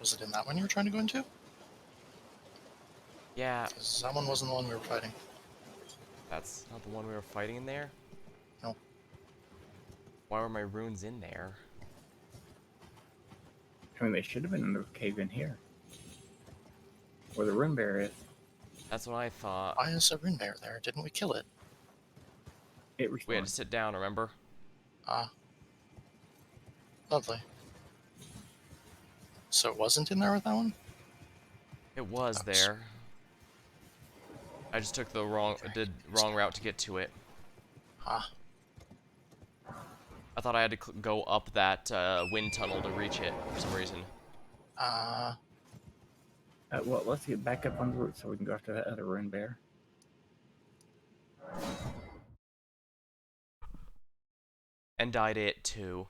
Was it in that one you were trying to go into? Yeah, Because that one wasn't the one we were fighting. that's not the one we were fighting in there. No. Why were my runes in there? I mean, they should have been in the cave in here. Where the rune bear is. That's what I thought. Why is a rune bear there? Didn't we kill it? It We had respawned. to sit down, remember? Ah. Lovely. So it wasn't in there with that one? It was Oops. there. I just took the wrong route to get to it. Ah. I thought I had to go up that wind tunnel to reach it for some reason. Well, let's get back up on the route so we can go after that other rune bear. And died it too.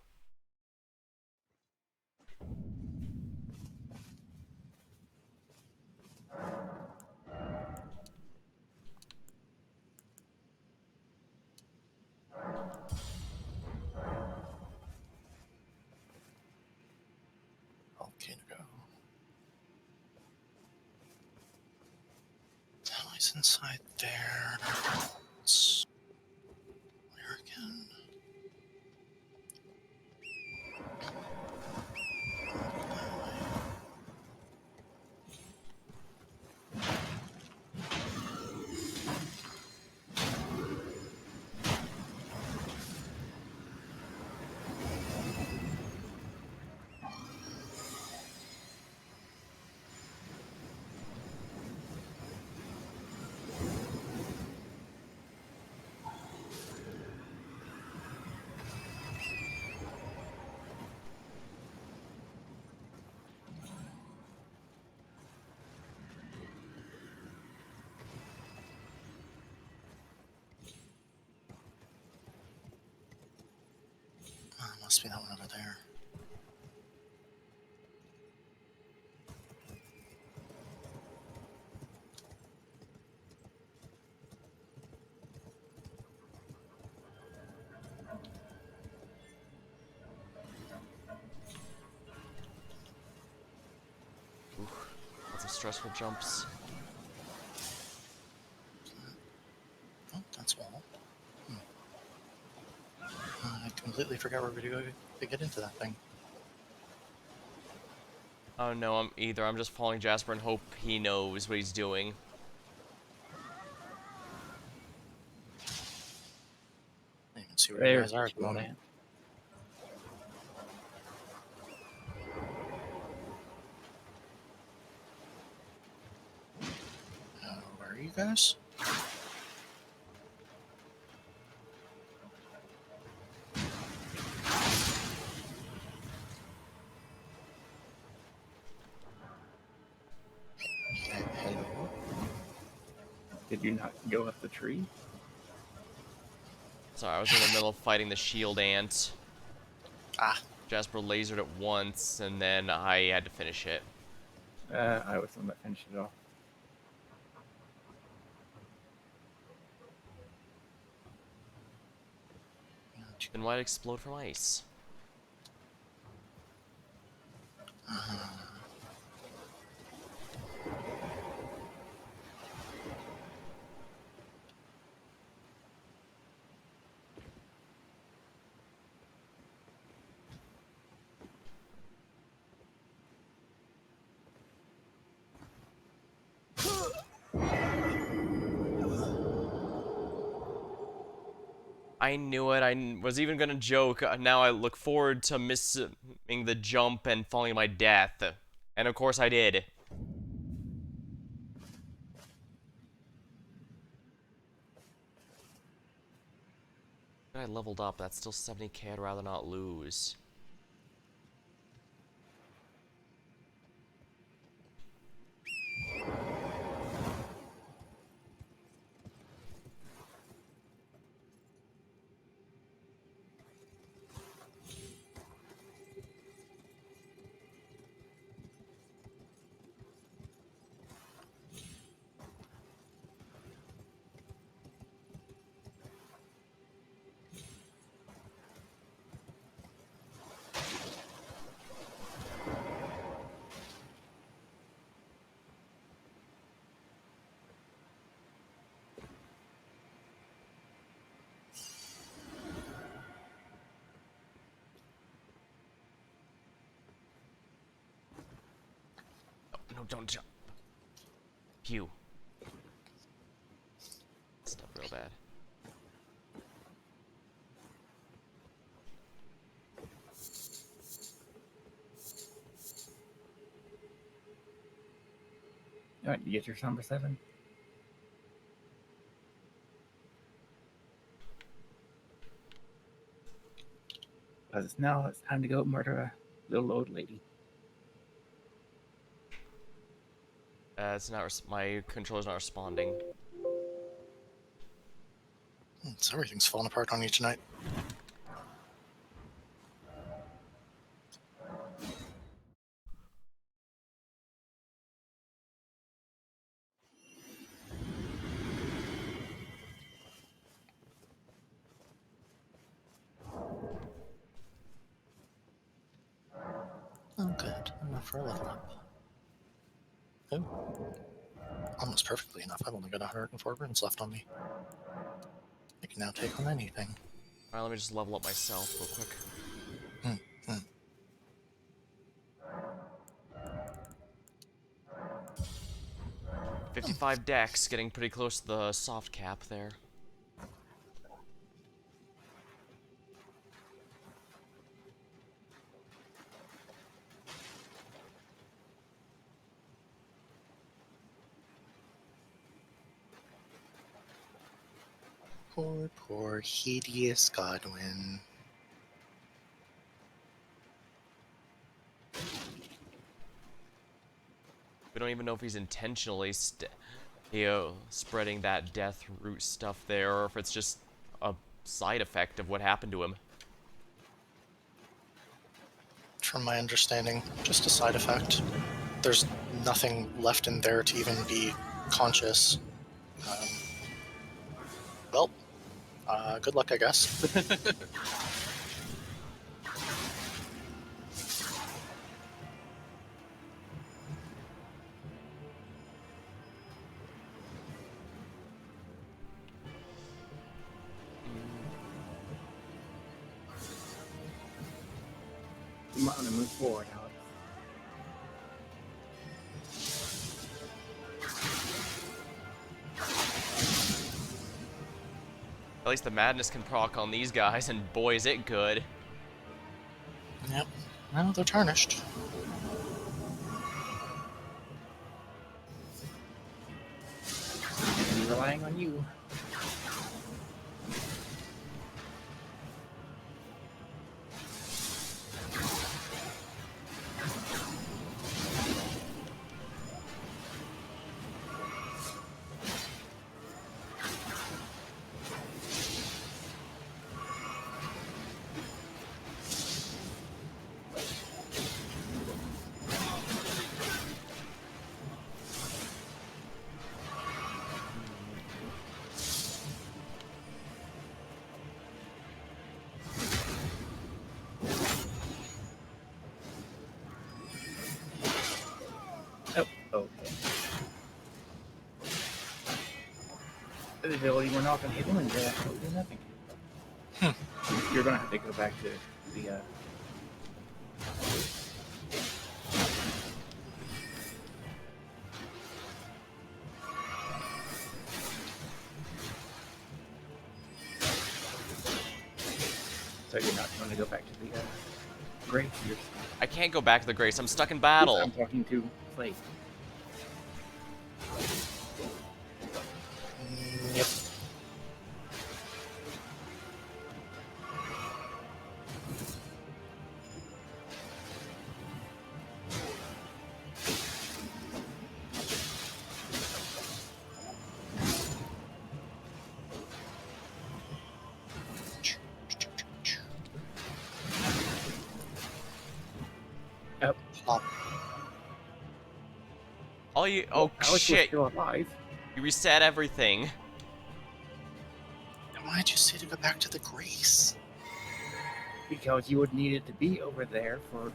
Okay to go. He's inside there. Where again? Must be that one over there. Lots of stressful jumps. Oh, that's wall. I completely forgot where we go to get into that thing. Oh no, I'm just following Jasper and hope he knows what he's doing. I didn't even see where you There's guys are at the the moment. man. Where are you guys? Hello? Did you not go up the tree? Sorry, I was in the middle of fighting the shield ant. Ah, Jasper lasered it once, and then I had to finish it. I was the one that finished it off. Then why'd it explode from ice? I knew it. Was even gonna joke. Now I look forward to missing the jump and falling to my death. And of course I did. I leveled up. That's still 70k. I'd rather not lose. No, don't jump. Pew. Stuff real bad. Alright, you get your number 7? Because now it's time to go murder a little old lady. It's not. My controller's not responding. so everything's falling apart on you tonight. Oh, good. Enough for a level up. Oh. Almost perfectly enough. I've only got 104 runes left on me. I can now take on anything. Alright, let me just level up myself real quick. 55 decks, getting pretty close to the soft cap there. Poor, poor, hideous Godwin. We don't even know if he's intentionally spreading that death root stuff there, or if it's just a side effect of what happened to him. From my understanding, just a side effect. There's nothing left in there to even be conscious. Well, good luck, I guess. You might want to move forward, Alex. At least the madness can proc on these guys, and boy is it good. Yep. Well, they're tarnished. I'm relying on you. the ability went off and hit him, and did absolutely nothing. You're gonna have to go back to the. So you're not going to go back to the Grace. I can't go back to the Grace. I'm stuck in battle. I'm talking to Slade. Yep. Oh, Plop. All you. Oh Alex was shit! still alive. You reset everything. And why'd you say to go back to the Grace? Because you would need it to be over there for.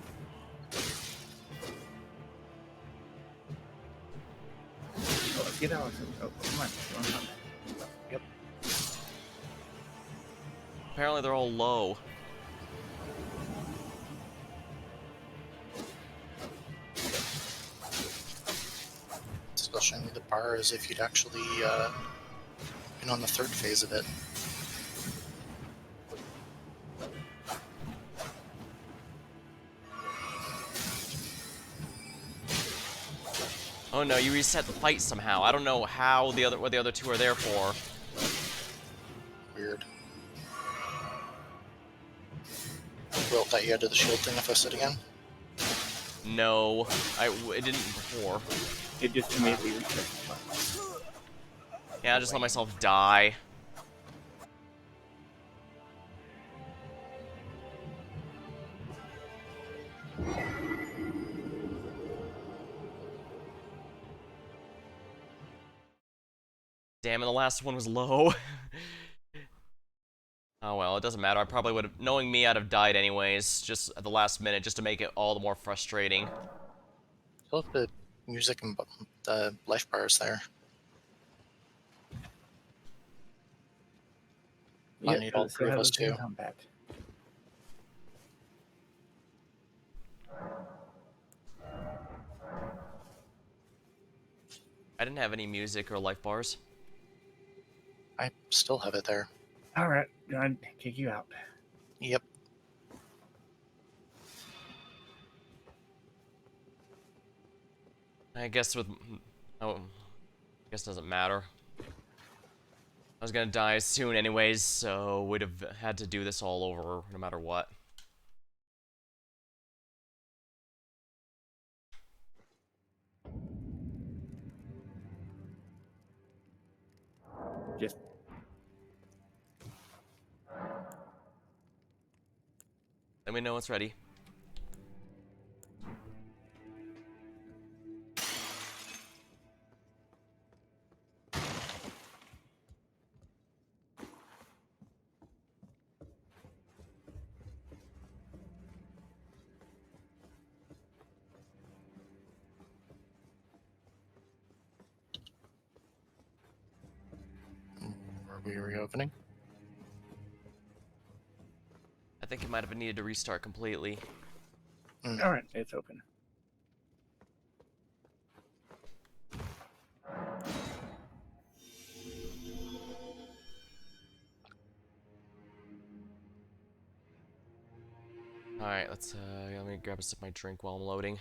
Oh, let's get Alex. Oh, come on. Come on. Yep. Apparently they're all low. Especially the bar as if you'd actually been on the third phase of it. Oh no, you reset the fight somehow. I don't know how what the other two are there for. Weird. Well, that you had to the shield thing if I said again? No, it didn't before. It just immediately resets. Yeah, I just let myself die. Damn, and the last one was low. Oh well, it doesn't matter. I probably would have, knowing me, I'd have died anyways, just at the last minute, just to make it all the more frustrating. Still have the music and the life bars there. I need all three of us too. Combat. I didn't have any music or life bars. I still have it there. Alright, gonna kick you out. Yep. I guess with... Oh, I guess it doesn't matter. I was gonna die soon anyways, so we'd have had to do this all over no matter what. Just Let me know it's ready. Are we reopening? I think it might have needed to restart completely. alright, it's open. Alright, let me grab a sip of my drink while I'm loading.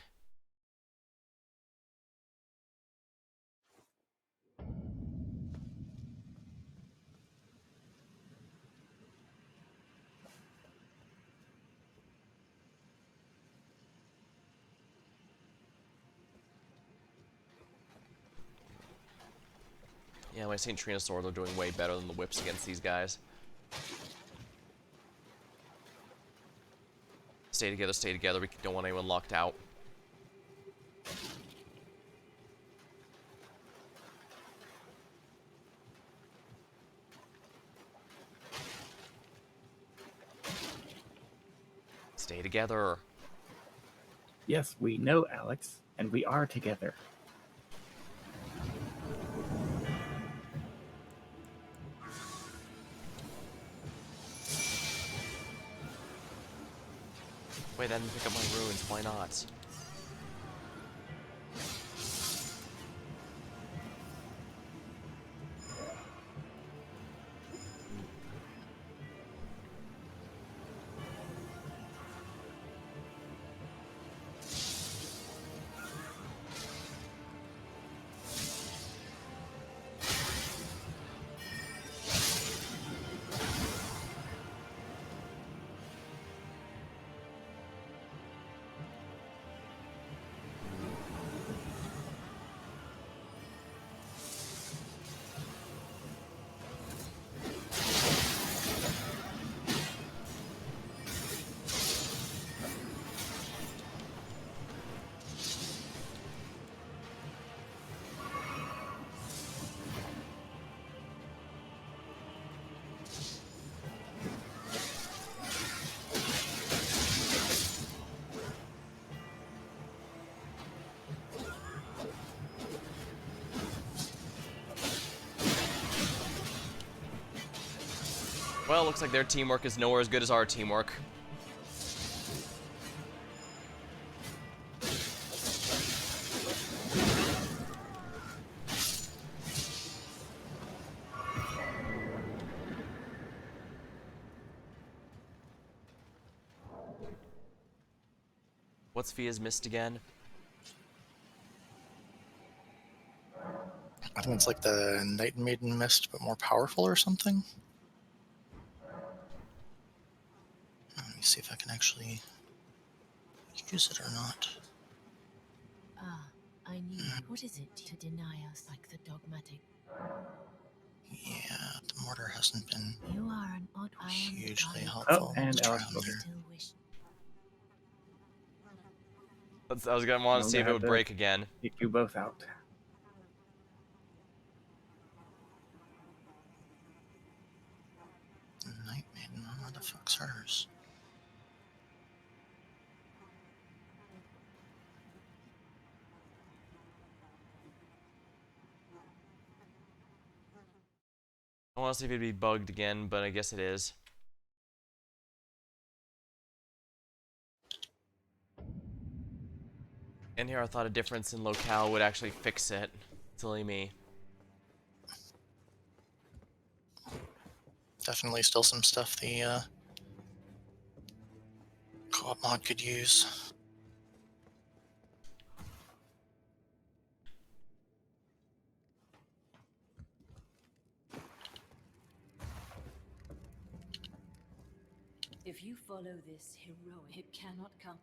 Yeah, my St. Trina swords are doing way better than the whips against these guys. Stay together, we don't want anyone locked out. Stay together. Yes, we know, Alex, and we are together. Wait, then pick up my runes. Why not? Well, looks like their teamwork is nowhere as good as our teamwork. What's Fia's missed again? I think it's like the Night Maiden Mist, but more powerful or something. Let me see if I can actually use it or not. Ah, I knew. What is it to deny us like the dogmatic? Yeah, the mortar hasn't been You are an odd. I am the hugely guide. helpful. Oh, and Let's try Alex on broke there. it. Still wish. I was gonna want to I'm see if gonna it have would to break again. kick you both out. Night Maiden, where the fuck's hers? I want to see if it'd be bugged again, but I guess it is. And here I thought a difference in locale would actually fix it. Silly me. Definitely still some stuff the co-op mod could use. If you follow this heroic, it cannot come.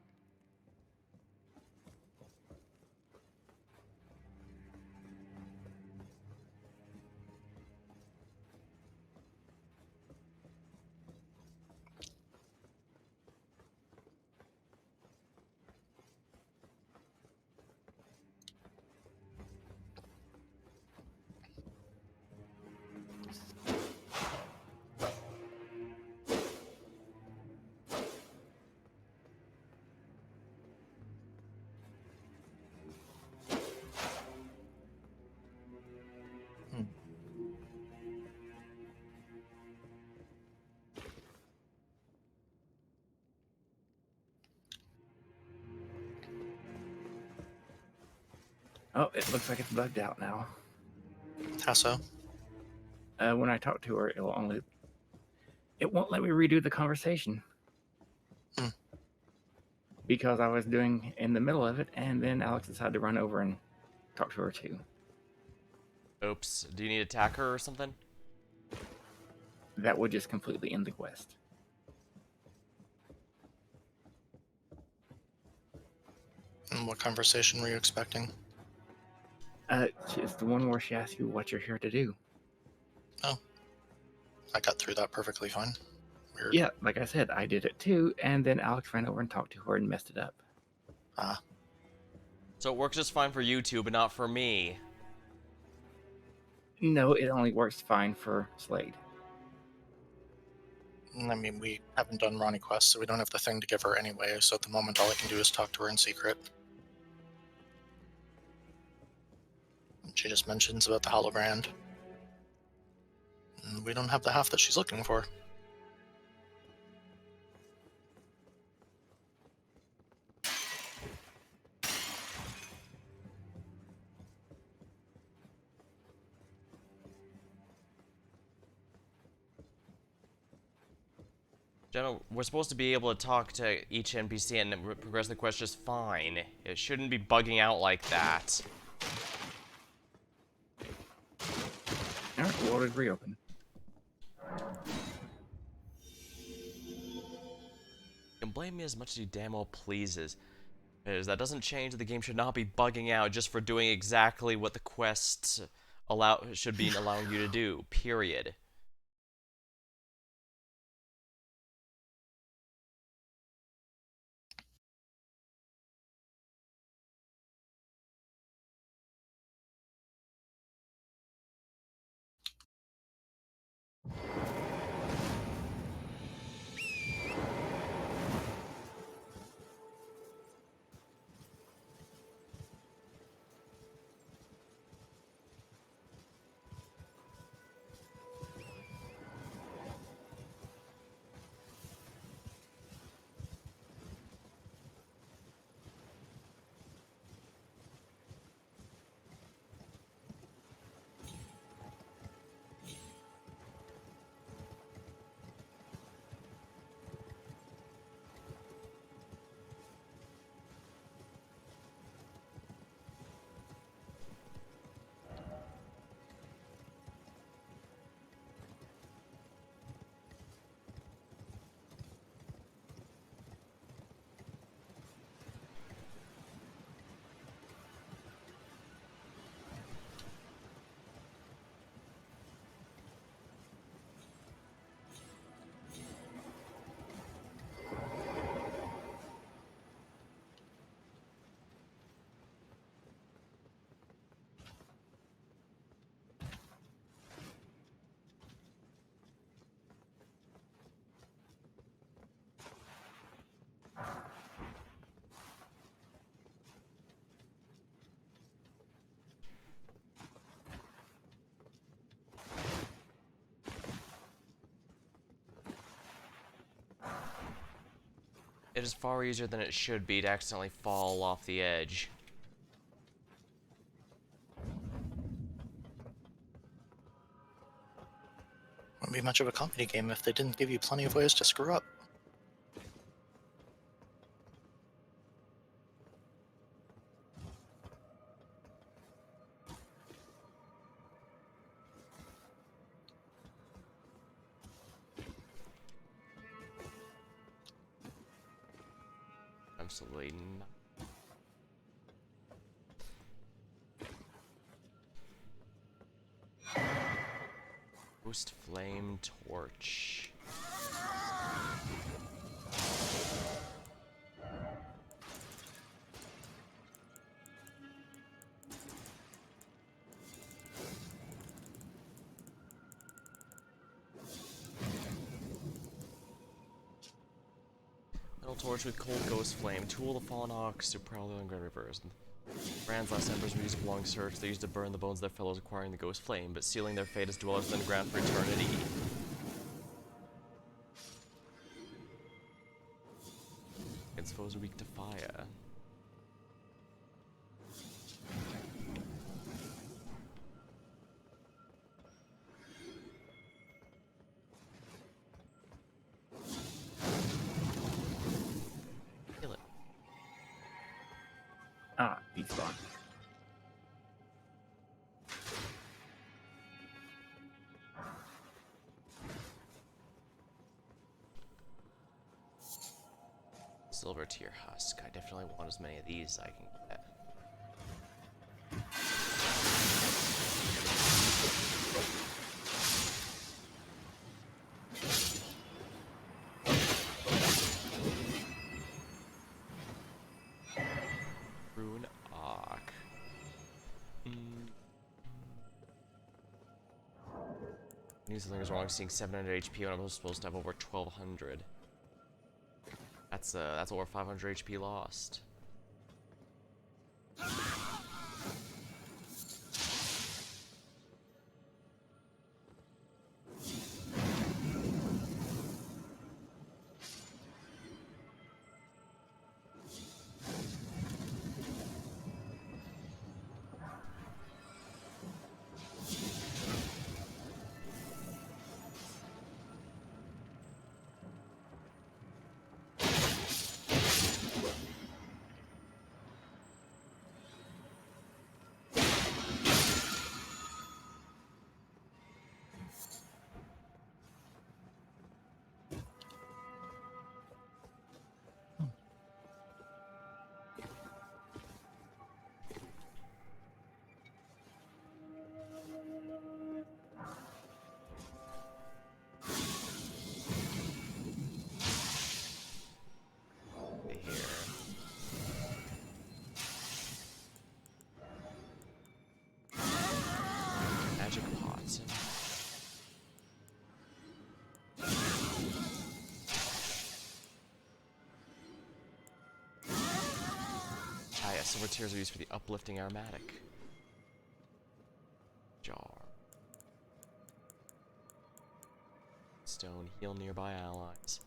Oh, it looks like it's bugged out now. How so? When I talk to her, it won't let me redo the conversation. Hmm. Because I was doing in the middle of it, and then Alex decided to run over and talk to her too. Oops. Do you need to attack her or something? That would just completely end the quest. And what conversation were you expecting? It's the one where she asks you what you're here to do. I got through that perfectly fine. Weird. Yeah, like I said, I did it too, and then Alex ran over and talked to her and messed it up. Ah, So it works just fine for you two, but not for me. No, it only works fine for Slade. I mean, we haven't done Ronnie Quest, so we don't have the thing to give her anyway, so at the moment all I can do is talk to her in secret. She just mentions about the Holobrand. And we don't have the half that she's looking for. Jenna, we're supposed to be able to talk to each NPC and progress the quest just fine. It shouldn't be bugging out like that. Alright, the world is reopened. You can blame me as much as you damn well pleases. That doesn't change that the game should not be bugging out just for doing exactly what the quests should be allowing you to do. Period. It is far easier than it should be to accidentally fall off the edge. Wouldn't be much of a comedy game if they didn't give you plenty of ways to screw up. Absolutely not. Boost flame torch. Metal torch with cold ghost flame. Tool the fallen ox to prowl on grand rivers. Brand's last embers were used for long search. They used to burn the bones of their fellows, acquiring the ghost flame, but sealing their fate as dwellers in the ground for eternity. Its foes are weak to fire. Kill it. Ah, beat spot. Silver tier husk. I definitely want as many of these as I can get. Rune Arc. Knew something was wrong seeing 700 HP when I was supposed to have over 1200. That's over 500 HP lost. Silver tears are used for the uplifting aromatic. Jar. Stone, heal nearby allies.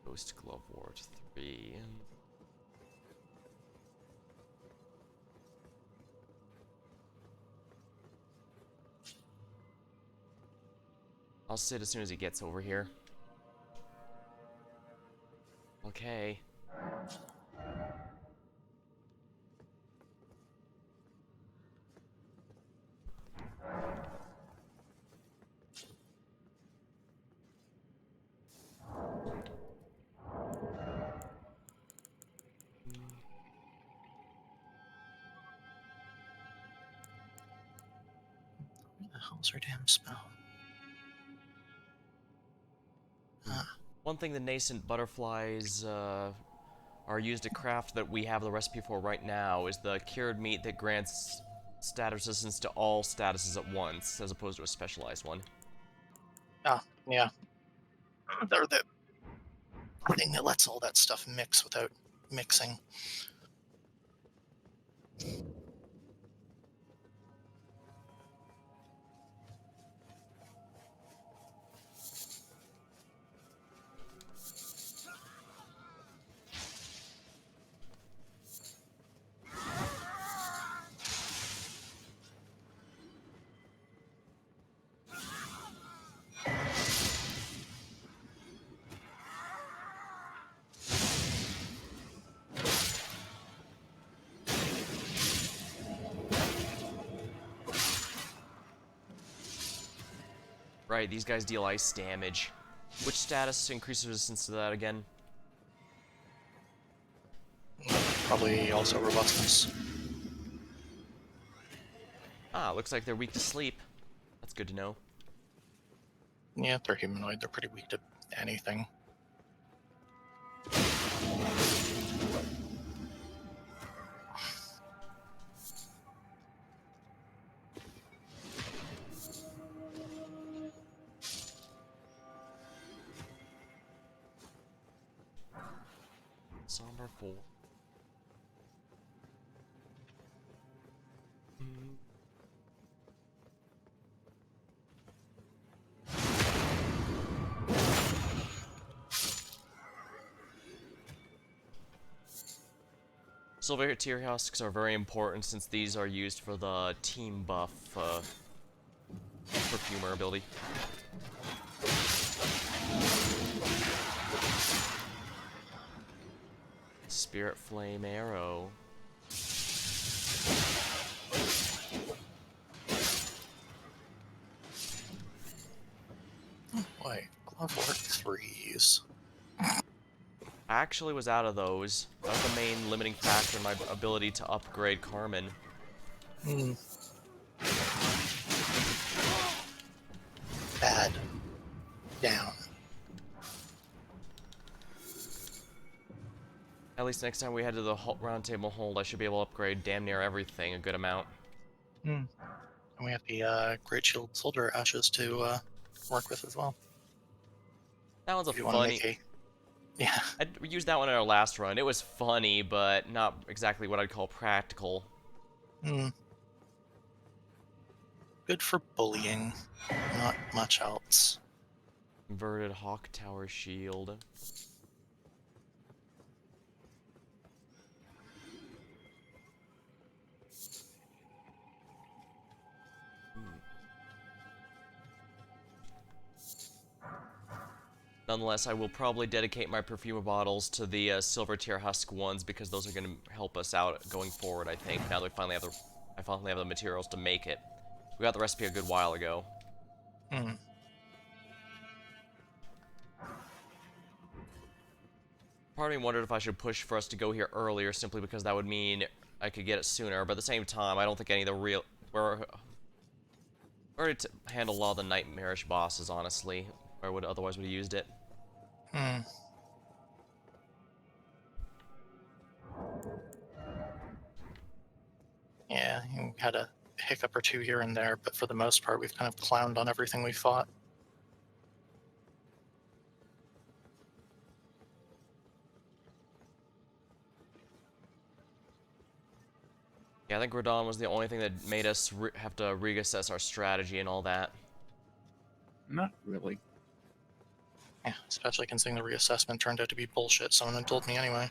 Ghost Glove Ward 3. I'll sit as soon as he gets over here. Okay. What the hell's her damn spell? One thing the nascent butterflies are used to craft that we have the recipe for right now is the cured meat that grants stat resistance to all statuses at once, as opposed to a specialized one. Ah, yeah. They're the thing that lets all that stuff mix without mixing. Right, these guys deal ice damage. Which status increases resistance to that again? Probably also robustness. Ah, looks like they're weak to sleep. That's good to know. Yeah, they're humanoid. They're pretty weak to anything. Somber 4. Silver tier husks are very important since these are used for the team buff perfumer ability. Spirit Flame Arrow. Boy, glove work 3s. I actually was out of those. That was the main limiting factor in my ability to upgrade Carmen. Bad. Down. At least next time we head to the round table hold, I should be able to upgrade damn near everything a good amount. And we have the Great Shield Soldier Ashes to work with as well. That one's a If you want to funny... make a... Yeah. I used that one in our last run. It was funny, but not exactly what I'd call practical. Good for bullying. Not much else. Inverted Hawk Tower Shield. Nonetheless, I will probably dedicate my perfumer bottles to the silver tier husk ones because those are going to help us out going forward, I think, now that I finally have the materials to make it. We got the recipe a good while ago. Part of me wondered if I should push for us to go here earlier, simply because that would mean I could get it sooner. But at the same time, I don't think any of the real... We're ready to handle a lot of the nightmarish bosses, honestly. Or would otherwise would have used it. Hmm. Yeah, you had a hiccup or two here and there, but for the most part, we've kind of clowned on everything we fought. Yeah, I think Radon was the only thing that made us have to reassess our strategy and all that. Not really. Yeah, especially considering the reassessment turned out to be bullshit. Someone had told me anyway.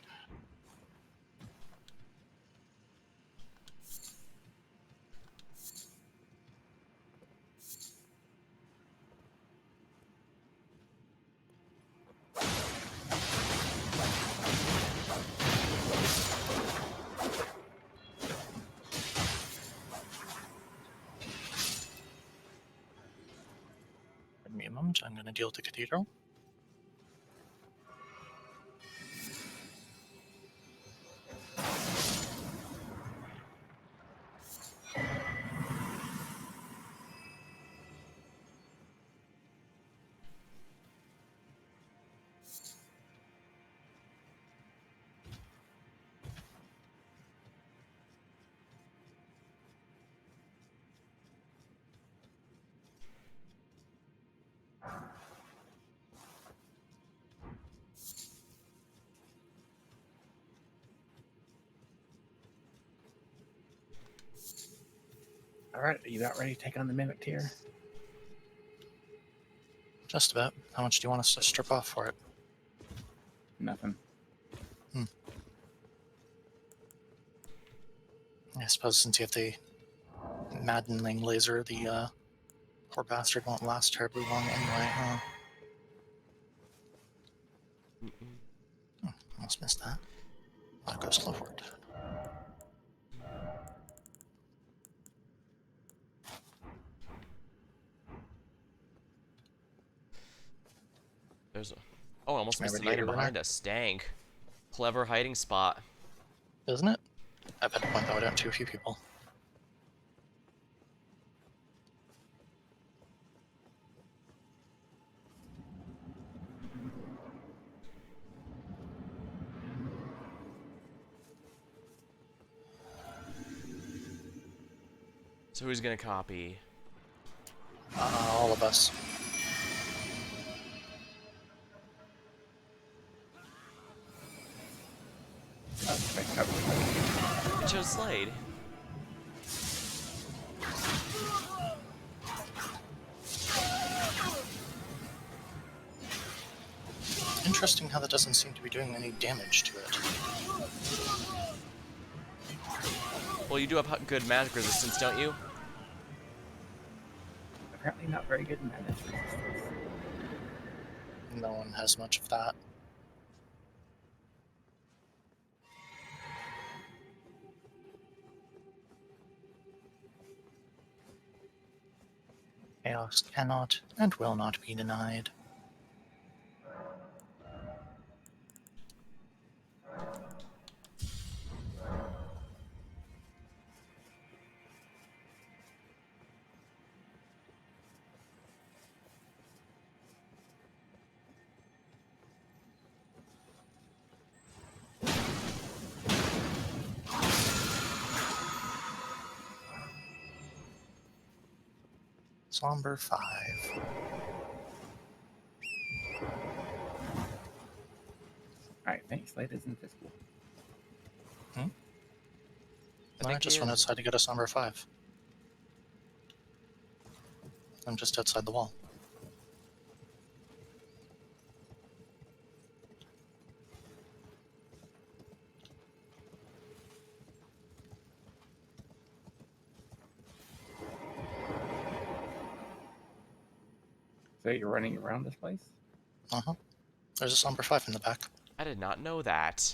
Give me a moment. I'm going to deal with the cathedral. All right, are you about ready to take on the Mimic Tier? Just about. How much do you want us to strip off for it? Nothing. I suppose since you have the maddening laser, the poor bastard won't last terribly long anyway, huh? Almost missed that. I'll go slow for it. There's a... Oh, I almost missed an Remember the item runner? behind us. Stank. Clever hiding spot. Isn't it? I've had to point that out to a few people. So who's gonna copy? All of us. It chose Slade. Interesting how that doesn't seem to be doing any damage to it. Well, you do have good magic resistance, don't you? Apparently not very good in magic resistance. No one has much of that. Chaos cannot and will not be denied. Somber 5. Alright, thanks. Slade is invisible. I think just he went is. outside to get a Somber 5. I'm just outside the wall. So you're running around this place? Uh-huh. There's a Somber 5 in the back. I did not know that.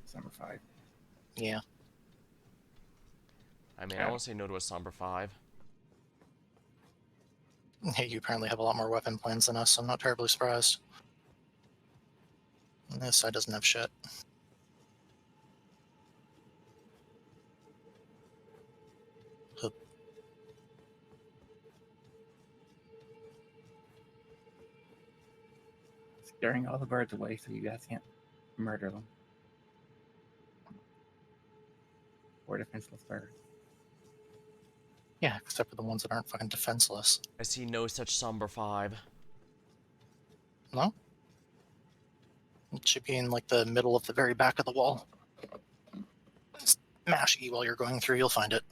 Summer 5. Yeah. I mean, Yeah. I won't say no to a Somber 5. Hey, you apparently have a lot more weapon plans than us, so I'm not terribly surprised. This side doesn't have shit. Hup. Scaring all the birds away so you guys can't murder them. Or defenseless birds. Yeah, except for the ones that aren't fucking defenseless. I see no such somber 5. No? It should be in like the middle of the very back of the wall. Smash E while you're going through, you'll find it.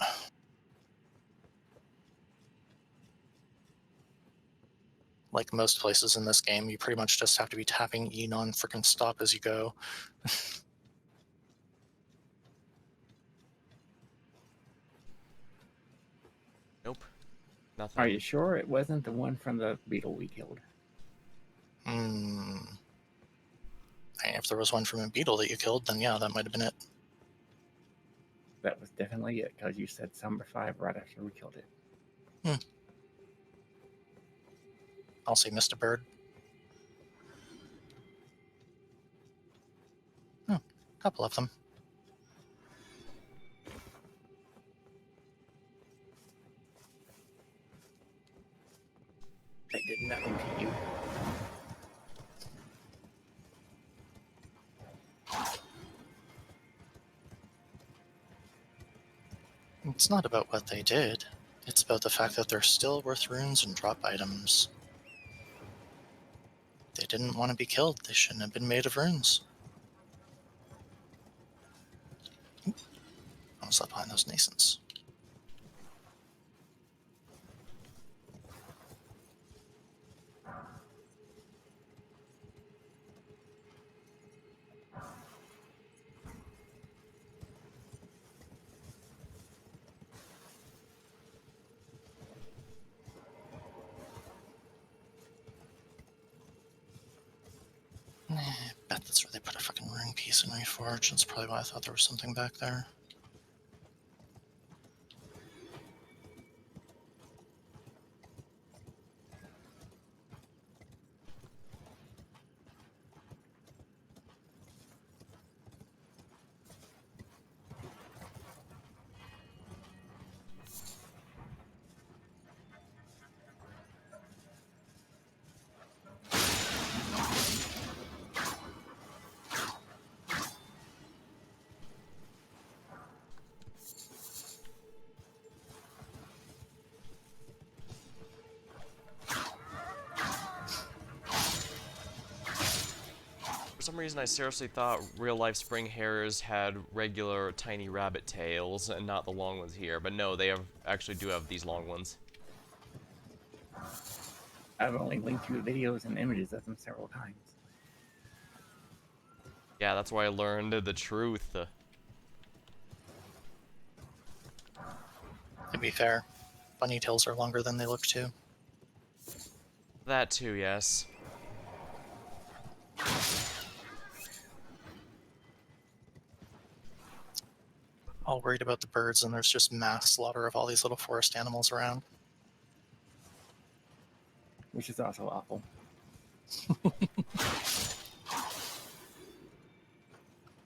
Like most places in this game, you pretty much just have to be tapping E non-freaking stop as you go. Nope. Nothing. Are you sure it wasn't the one from the beetle we killed? Hmm. If there was one from a beetle that you killed, then yeah, that might have been it. That was definitely it, because you said Somber 5 right after we killed it. I'll say Mr. Bird. Oh, a couple of them. They did nothing to you. It's not about what they did. It's about the fact that they're still worth runes and drop items. They didn't want to be killed. They shouldn't have been made of runes. I'll stop behind those nascents. I bet that's where they put a fucking rune piece in Reforge. That's probably why I thought there was something back there. For some reason, I seriously thought real-life spring hares had regular tiny rabbit tails and not the long ones here, but no, they actually do have these long ones. I've only linked you videos and images of them several times. Yeah, that's where I learned the truth. To be fair, bunny tails are longer than they look too. That too, yes. All worried about the birds, and there's just mass slaughter of all these little forest animals around. Which is also awful.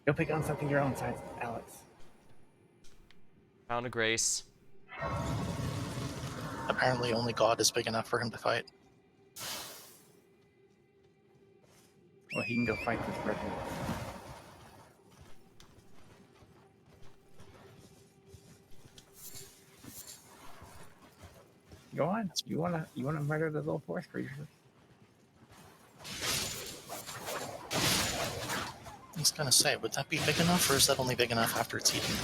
Go pick on something your own size, Alex. Pound of Grace. Apparently only God is big enough for him to fight. Well, he can go fight this red wolf. Go on. You wanna murder the little forest creatures? I was gonna say, would that be big enough, or is that only big enough after it's eaten?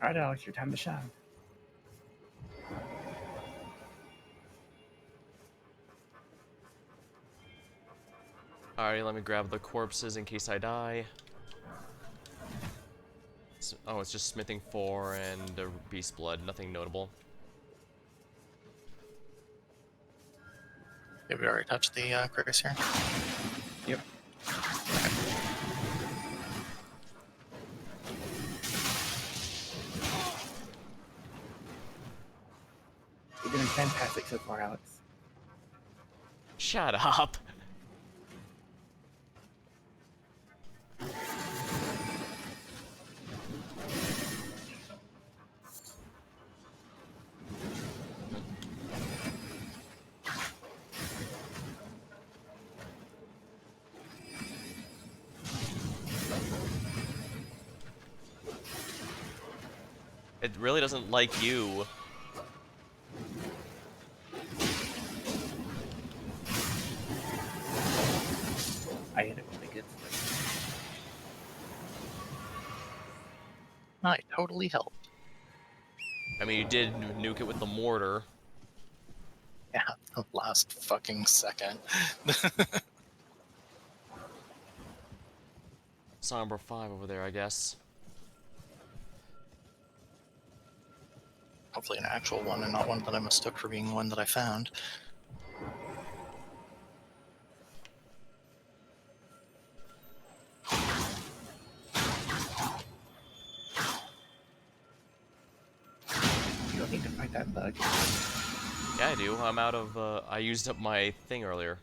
All right, Alex, your time to shine. Alrighty, let me grab the corpses in case I die. Oh, it's just smithing 4 and beast blood, nothing notable. Did we already touch the Grace here? Yep. You're doing fantastic so far, Alex. Shut up. It really doesn't like you. I hit it really good. I totally helped. I mean, you did nuke it with the mortar. Yeah, the last fucking second. Saw number 5 over there, I guess. Hopefully an actual one and not one that I mistook for being one that I found. You don't need to fight that bug. Yeah, I do. I'm out of, I used up my thing earlier.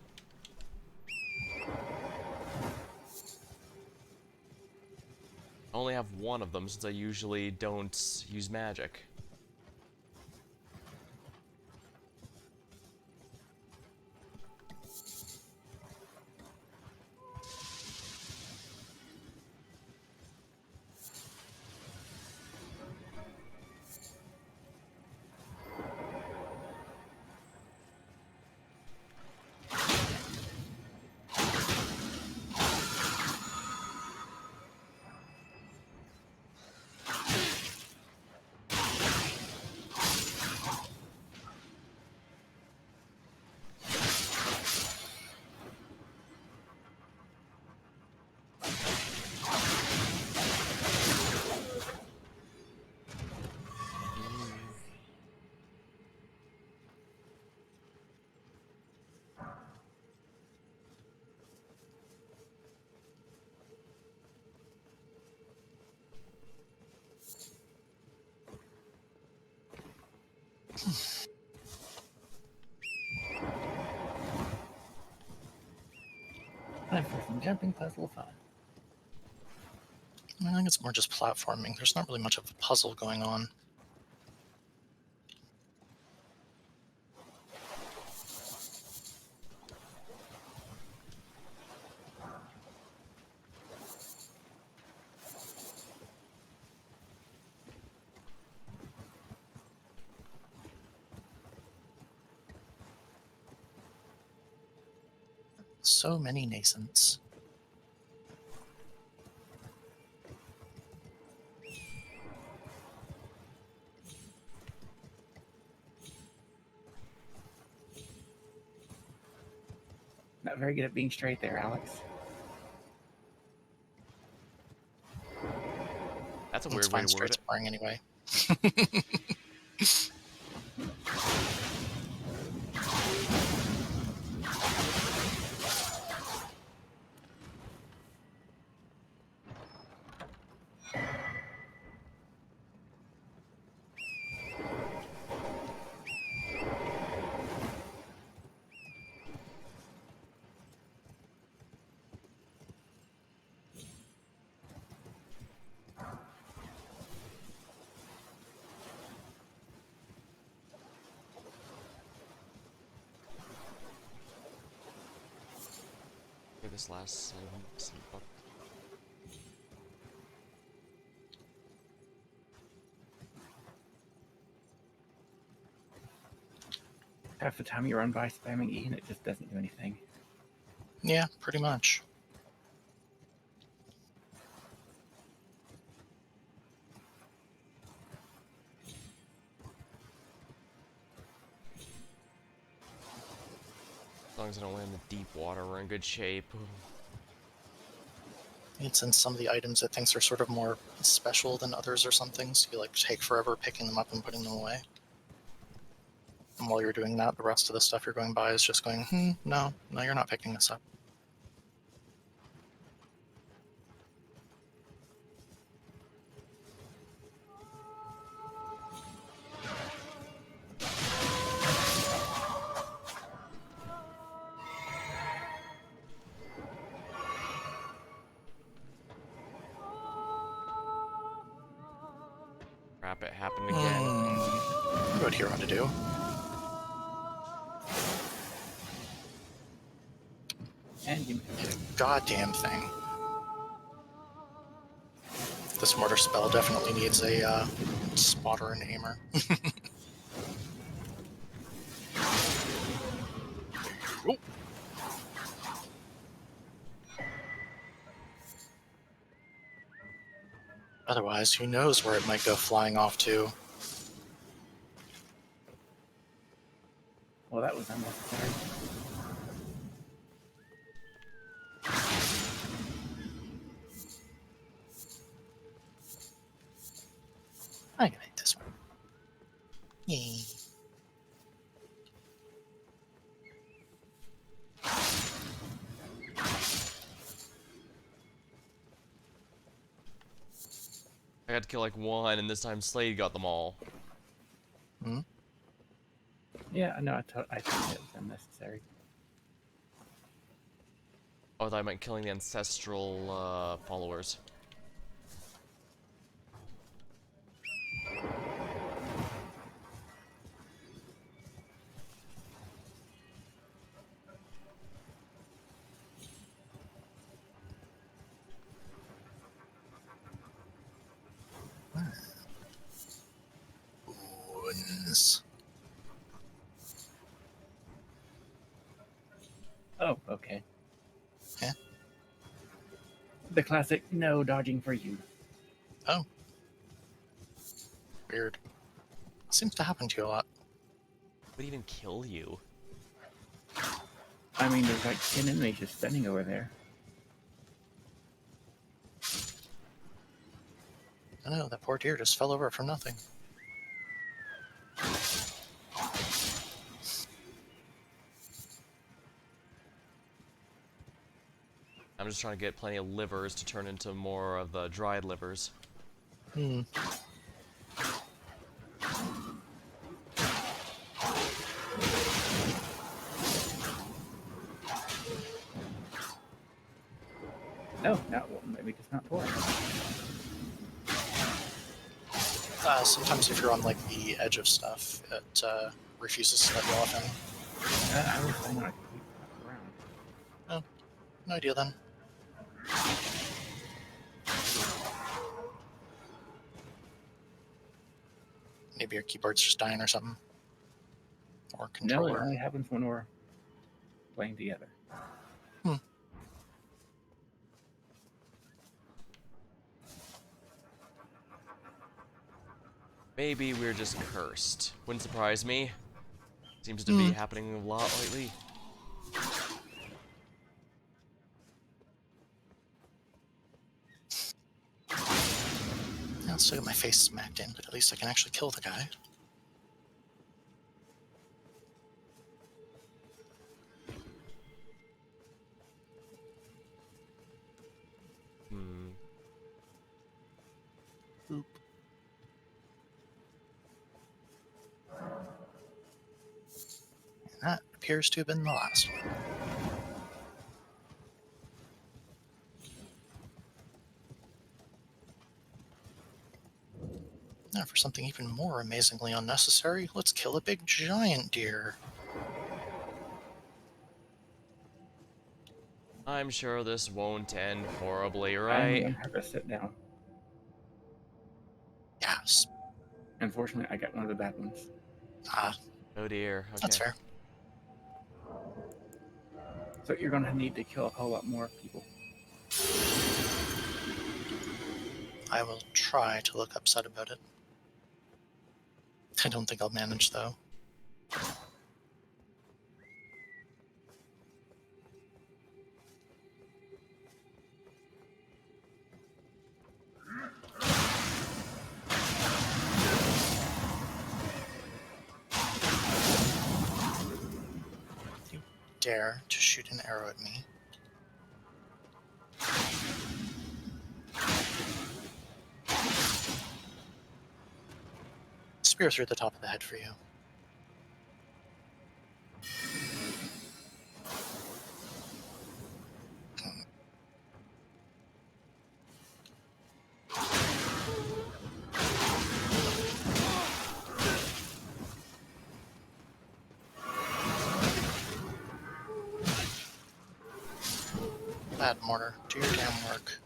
I only have one of them since I usually don't use magic. Time for some jumping puzzle fun. I think it's more just platforming. There's not really much of a puzzle going on. So many nascents. Not very good at being straight there, Alex. That's a It's weird way fine to word straight it. sparring anyway. Okay, this last segment. Half the time you run by spamming E and it just doesn't do anything. Yeah, pretty much. As long as I don't land in the deep water, we're in good shape. It's in some of the items that thinks are sort of more special than others or something, so you like take forever picking them up and putting them away. And while you're doing that, the rest of the stuff you're going by is just going, no, you're not picking this up. Crap, it happened again. What would Hero to do? And you Goddamn thing. This mortar spell definitely needs a spotter and aimer. Ooh. Otherwise, who knows where it might go flying off to. well, that was unnecessary. I can hit this one. Yay. I had to kill like one, and this time Slade got them all. Yeah, no, I think it was unnecessary. Oh, I thought I meant killing the ancestral followers. Wounds. Oh, okay. Yeah. The classic no dodging for you. Oh. Weird. Seems to happen to you a lot. Would even kill you? I mean, there's like 10 enemies just standing over there. I know, that poor deer just fell over from nothing. I'm just trying to get plenty of livers to turn into more of the dried livers. No, not one. Maybe just not four. Sometimes if you're on like the edge of stuff, it refuses to let you off in. I was saying I could keep around. No idea then. Maybe your keyboard's just dying or something. Or No, it controller. only happens when we're playing together. Maybe we're just cursed. Wouldn't surprise me. Seems to be happening a lot lately. I'll still get my face smacked in, but at least I can actually kill the guy. Oop. And that appears to have been the last one. Now for something even more amazingly unnecessary, let's kill a big giant deer. I'm sure this won't end horribly, I'm right? gonna have to sit down. Yes. Unfortunately, I got one of the bad ones. Oh dear. Okay. That's fair. So you're gonna need to kill a whole lot more people. I will try to look upset about it. I don't think I'll manage, though. dare to shoot an arrow at me. Spear through the top of the head for you. Bad mortar. Do your damn work.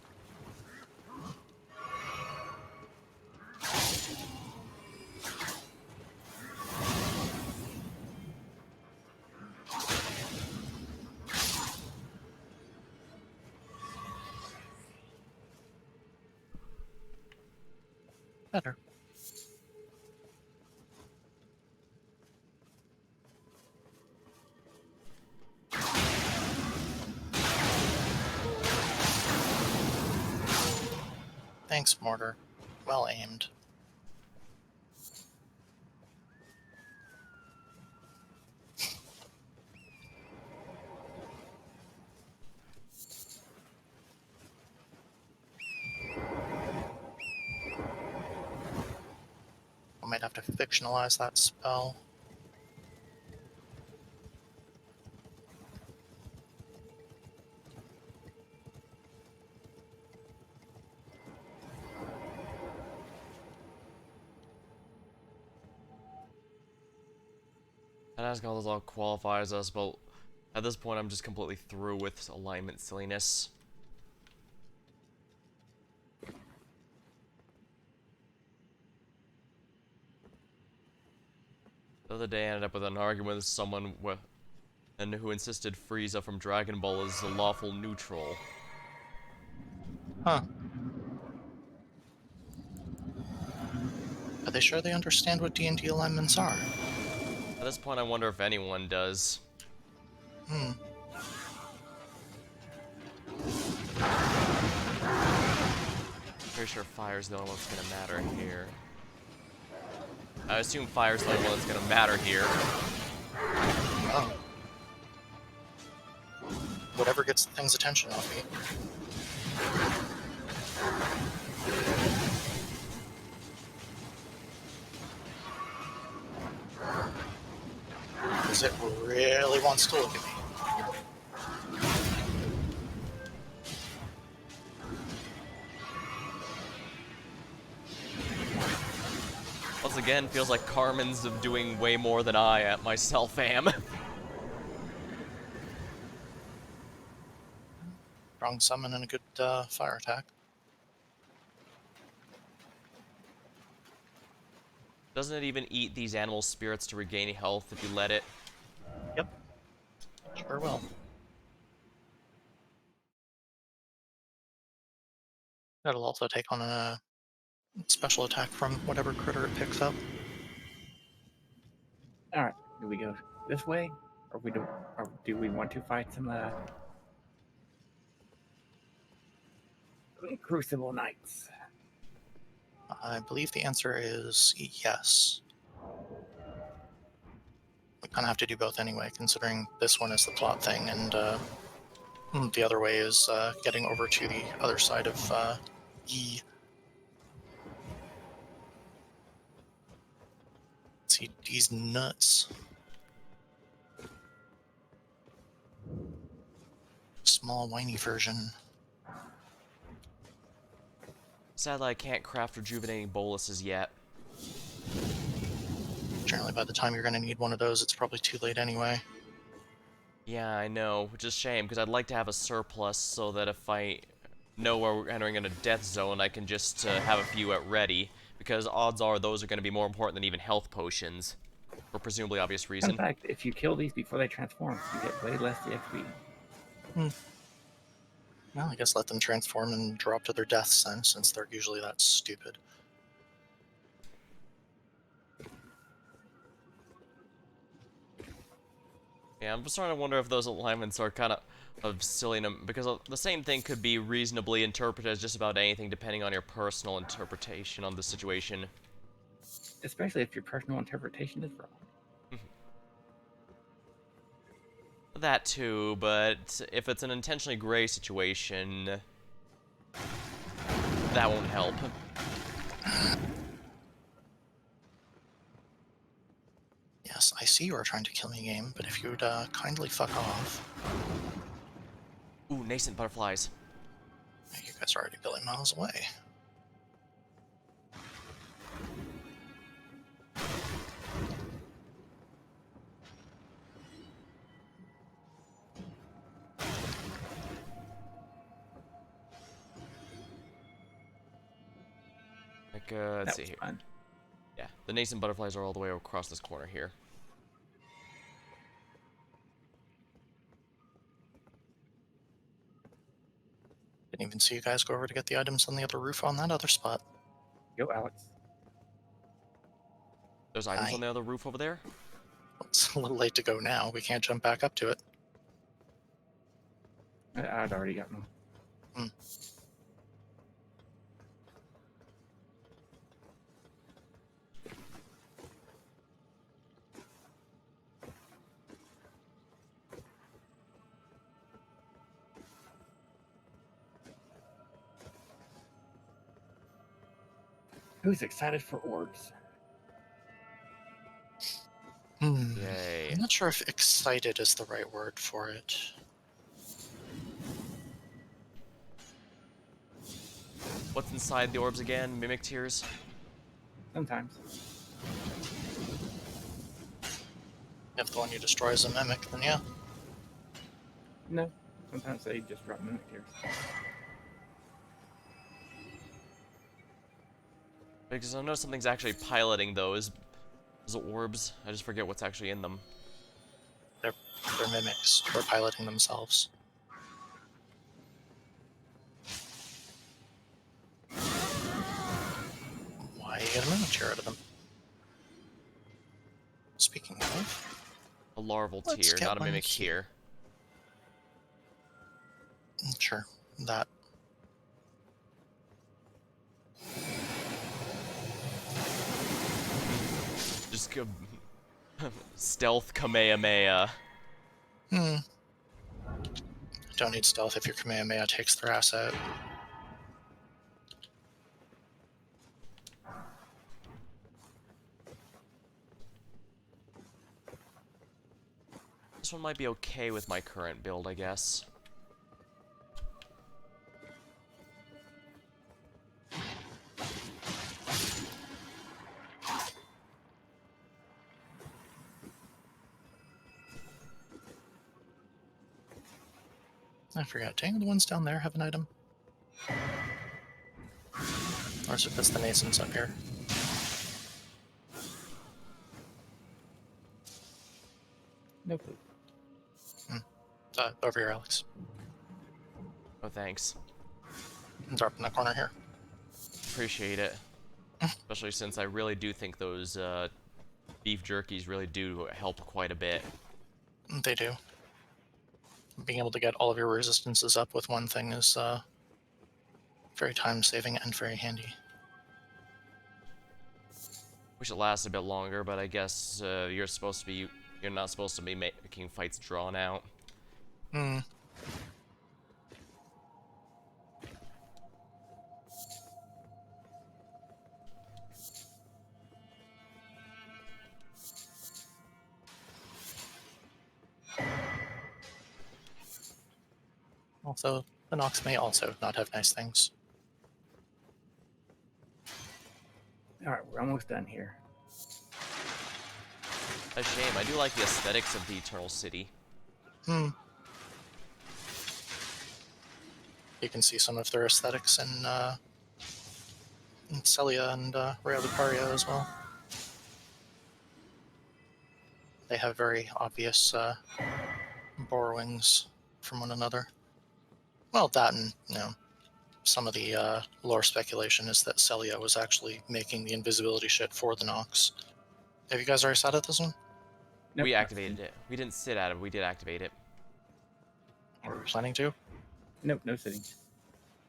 Better. Thanks, mortar. Well aimed. I might have to fictionalize that spell. And Asgard all qualifies us, but at this point I'm just completely through with alignment silliness. The other day I ended up with an argument with someone who insisted Frieza from Dragon Ball is a lawful neutral. Huh. Are they sure they understand what D&D alignments are? At this point I wonder if anyone does. Hmm. Pretty sure fire's the only one that's gonna matter here. I assume fire's the only one that's gonna matter here. Oh. Whatever gets the thing's attention off me. Because it really wants to look at me. Once again, feels like Carmen's doing way more than I at myself am. Strong summon and a good fire attack. Doesn't it even eat these animal spirits to regain health if you let it? Yep. Sure will. That'll also take on a special attack from whatever critter it picks up. All right, do we go this way, or do we want to fight some Crucible Knights? I believe the answer is yes. We kind of have to do both anyway, considering this one is the plot thing, and the other way is getting over to the other side of Yi. See, these nuts. Small, whiny version. Sadly, I can't craft rejuvenating boluses yet. Generally, by the time you're going to need one of those, it's probably too late anyway. Yeah, I know, which is a shame, because I'd like to have a surplus so that if I know where we're entering in a death zone, I can just have a few at ready, because odds are those are going to be more important than even health potions, for presumably obvious In reason. fact, if you kill these before they transform, you get way less EXP. Well, I guess let them transform and drop to their deaths then, since they're usually that stupid. Yeah, I'm just starting to wonder if those alignments are kind of silly, because the same thing could be reasonably interpreted as just about anything, depending on your personal interpretation on the situation. Especially if your personal interpretation is wrong. That too, but if it's an intentionally gray situation, that won't help. Yes, I see you are trying to kill me, game, but if you would kindly fuck off. Ooh, nascent butterflies. You guys are already a billion miles away. Like, That let's see was here. fun. Yeah, the nascent butterflies are all the way across this corner here. Didn't even see you guys go over to get the items on the other roof on that other spot. Go, Alex. There's items Hi. on the other roof over there? It's a little late to go now. We can't jump back up to it. I'd already gotten them. Hmm. Who's excited for orbs? Yay. I'm not sure if excited is the right word for it. What's inside the orbs again? Mimic tears? Sometimes. If the one you destroy is a mimic, then yeah. No. Sometimes they just drop mimic tears. Because I know something's actually piloting those orbs. I just forget what's actually in them. They're mimics who are piloting themselves. Why you get a mimic tear out of them? Speaking of, A larval Let's tear, get not a one mimic here. tear. sure, that. Just go stealth Kamehameha. Don't need stealth if your Kamehameha takes their ass out. This one might be okay with my current build, I guess. I forgot. Dang, the ones down there have an item? Or is it just the nascents up here? No clue. Over here, Alex. Oh, thanks. Drop in the corner here. Appreciate it. Especially since I really do think those beef jerkies really do help quite a bit. They do. Being able to get all of your resistances up with one thing is very time-saving and very handy. Wish it lasted a bit longer, but I guess you're not supposed to be making fights drawn out. Also, the Nox may also not have nice things. Alright, we're almost done here. A shame. I do like the aesthetics of the Eternal City. You can see some of their aesthetics in Celia and Real Lucario as well. They have very obvious borrowings from one another. Well, that and, some of the lore speculation is that Celia was actually making the invisibility shit for the Nox. Have you guys already sat at this one? Nope, We not activated it. We didn't sit at it, but we did activate it. Are we planning to? Nope, no sitting.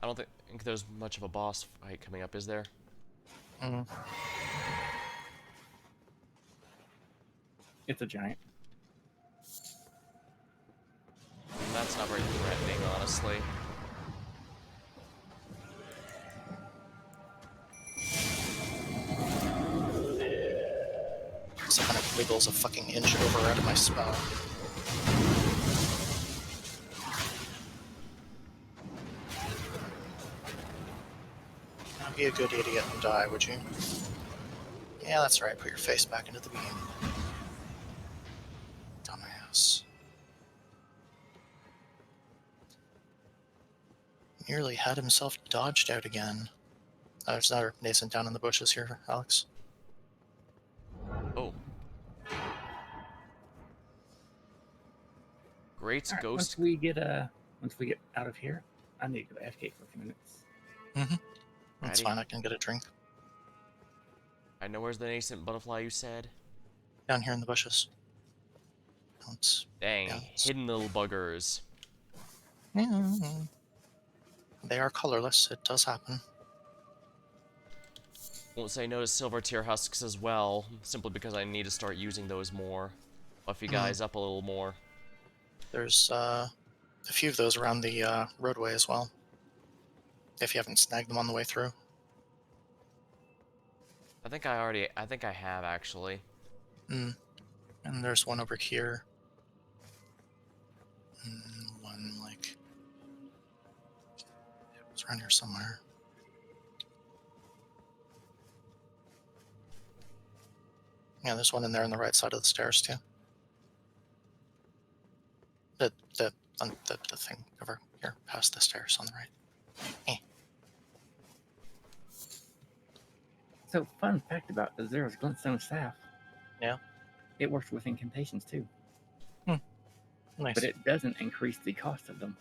I don't think there's much of a boss fight coming up, is there? It's a giant. That's not very threatening, honestly. So kind of wiggles a fucking inch over out of my spell. Now be a good idiot and die, would you? Yeah, that's right. Put your face back into the beam. Dumbass. Nearly had himself dodged out again. There's another nascent down in the bushes here, Alex. Oh. Great Alright, ghost. once we get out of here, I need to go AFK for a few minutes. Mm-hmm. That's Righty. fine, I can get a drink. I know where's the nascent butterfly you said. Down here in the bushes. It's, Dang, yeah, it's- hidden little buggers. yeah. They are colorless, it does happen. Won't say no to silver tier husks as well, simply because I need to start using those more. Buff you guys up a little more. There's a few of those around the roadway as well. If you haven't snagged them on the way through. I think I have actually. And there's one over here. One, like... It was around here somewhere. Yeah, there's one in there on the right side of the stairs, too. The thing over here, past the stairs on the right. So, fun fact about the Zero's Glintstone Staff. Yeah. It works with incantations too, Nice. but it doesn't increase the cost of them.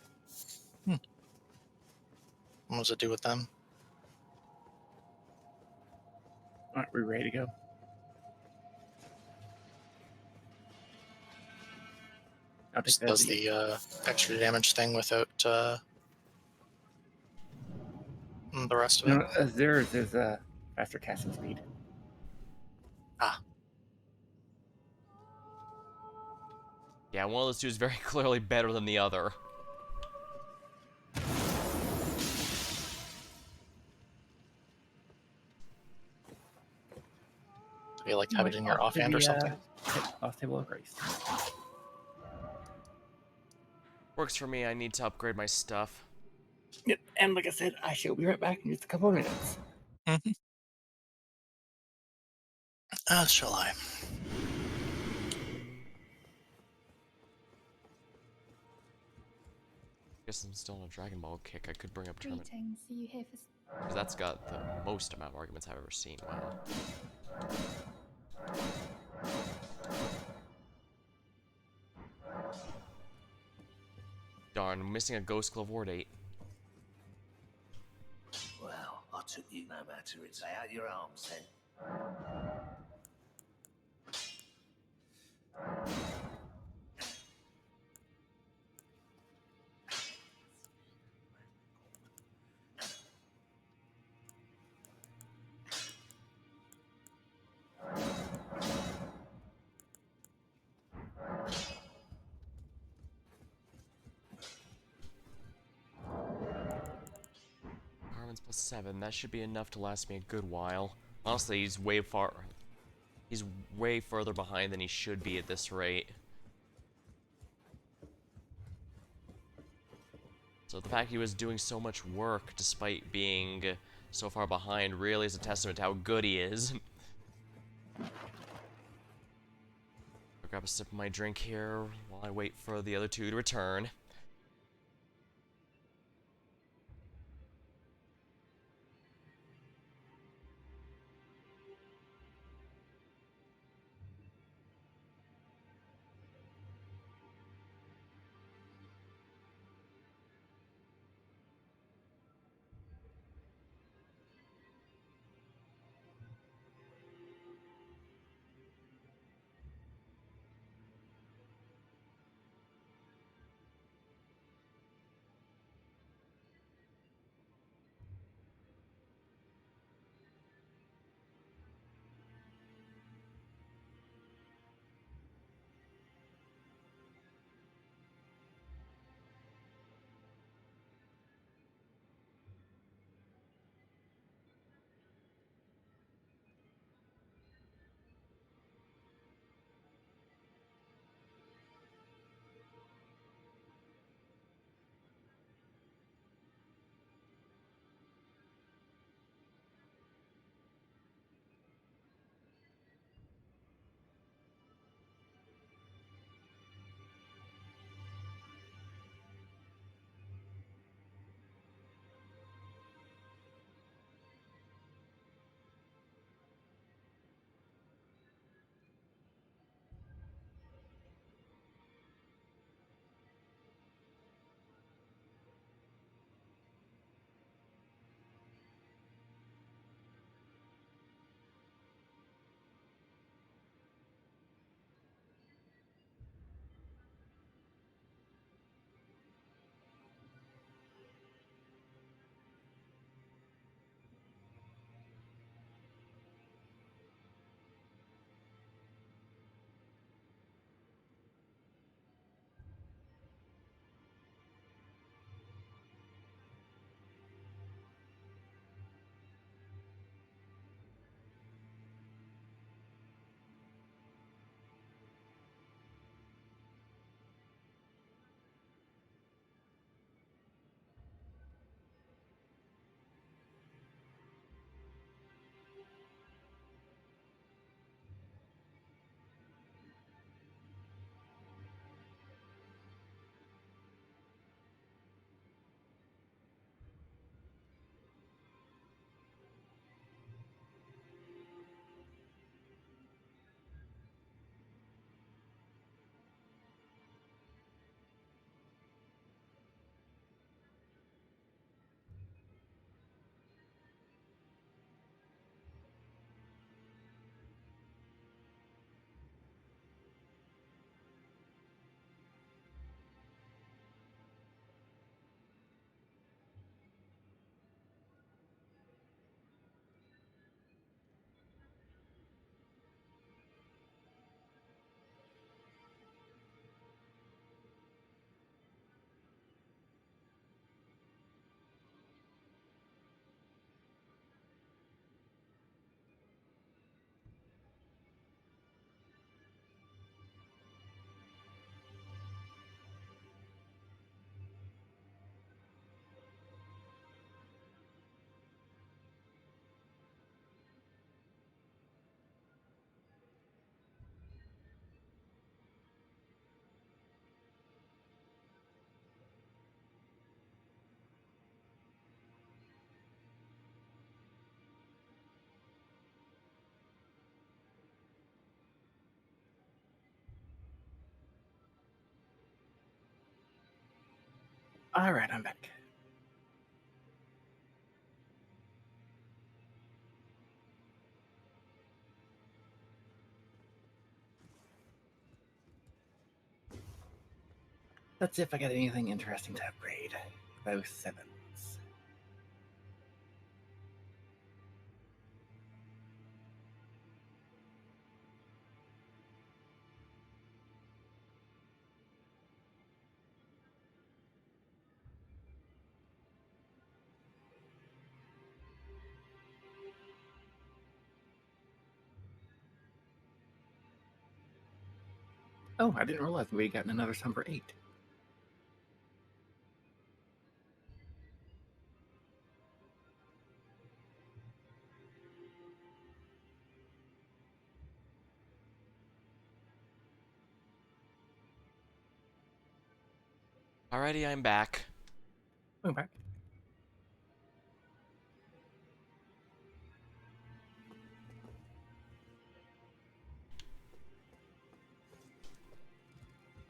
What does it do with them? Alright, we ready to go? I'll take Just that. does the extra damage thing without the rest of it. No, Zero's is faster casting speed. Yeah, one of those two is very clearly better than the other. Do you like have it in your offhand or something? Lost Table of Grace. Works for me, I need to upgrade my stuff. Yep, and like I said, I shall be right back in just a couple of minutes. As shall I. Guess I'm still on a Dragon Ball kick. I could bring up tournament. Greetings. Are you here for? Because that's got the most amount of arguments I've ever seen. Wow. Darn, I'm missing a Ghost Glove War date. Well, I took you no matter. It's out your arms then. Harmon's +7. That should be enough to last me a good while. Honestly, he's way further behind than he should be at this rate. So the fact he was doing so much work despite being so far behind really is a testament to how good he is. I'll grab a sip of my drink here while I wait for the other two to return. Alright, I'm back. Let's see if I got anything interesting to upgrade. Those 7s. Oh, I didn't realize we had gotten another number 8. Alrighty, I'm back. I'm back.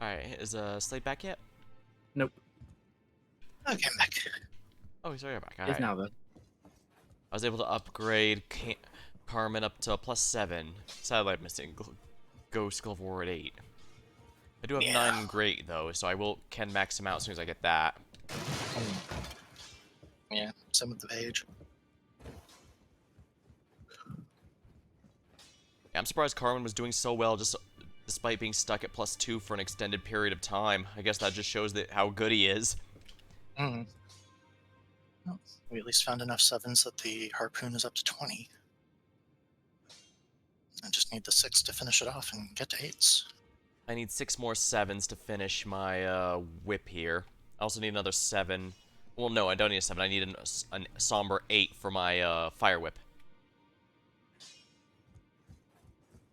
Alright, is Slade back yet? Nope. Okay, I'm back. Oh, he's already back. It's Alright. now though. I was able to upgrade Carmen up to +7. Sadly, I'm missing Ghost Glove War at 8. I do have 9 Great, though, so I can max him out as soon as I get that. Yeah, same with the page. Yeah, I'm surprised Carmen was doing so well despite being stuck at +2 for an extended period of time. I guess that just shows how good he is. Mm. Well, we at least found enough 7s that the harpoon is up to 20. I just need the 6 to finish it off and get to 8s. I need 6 more 7s to finish my whip here. I also need another 7. Well, no, I don't need a 7. I need a somber 8 for my fire whip.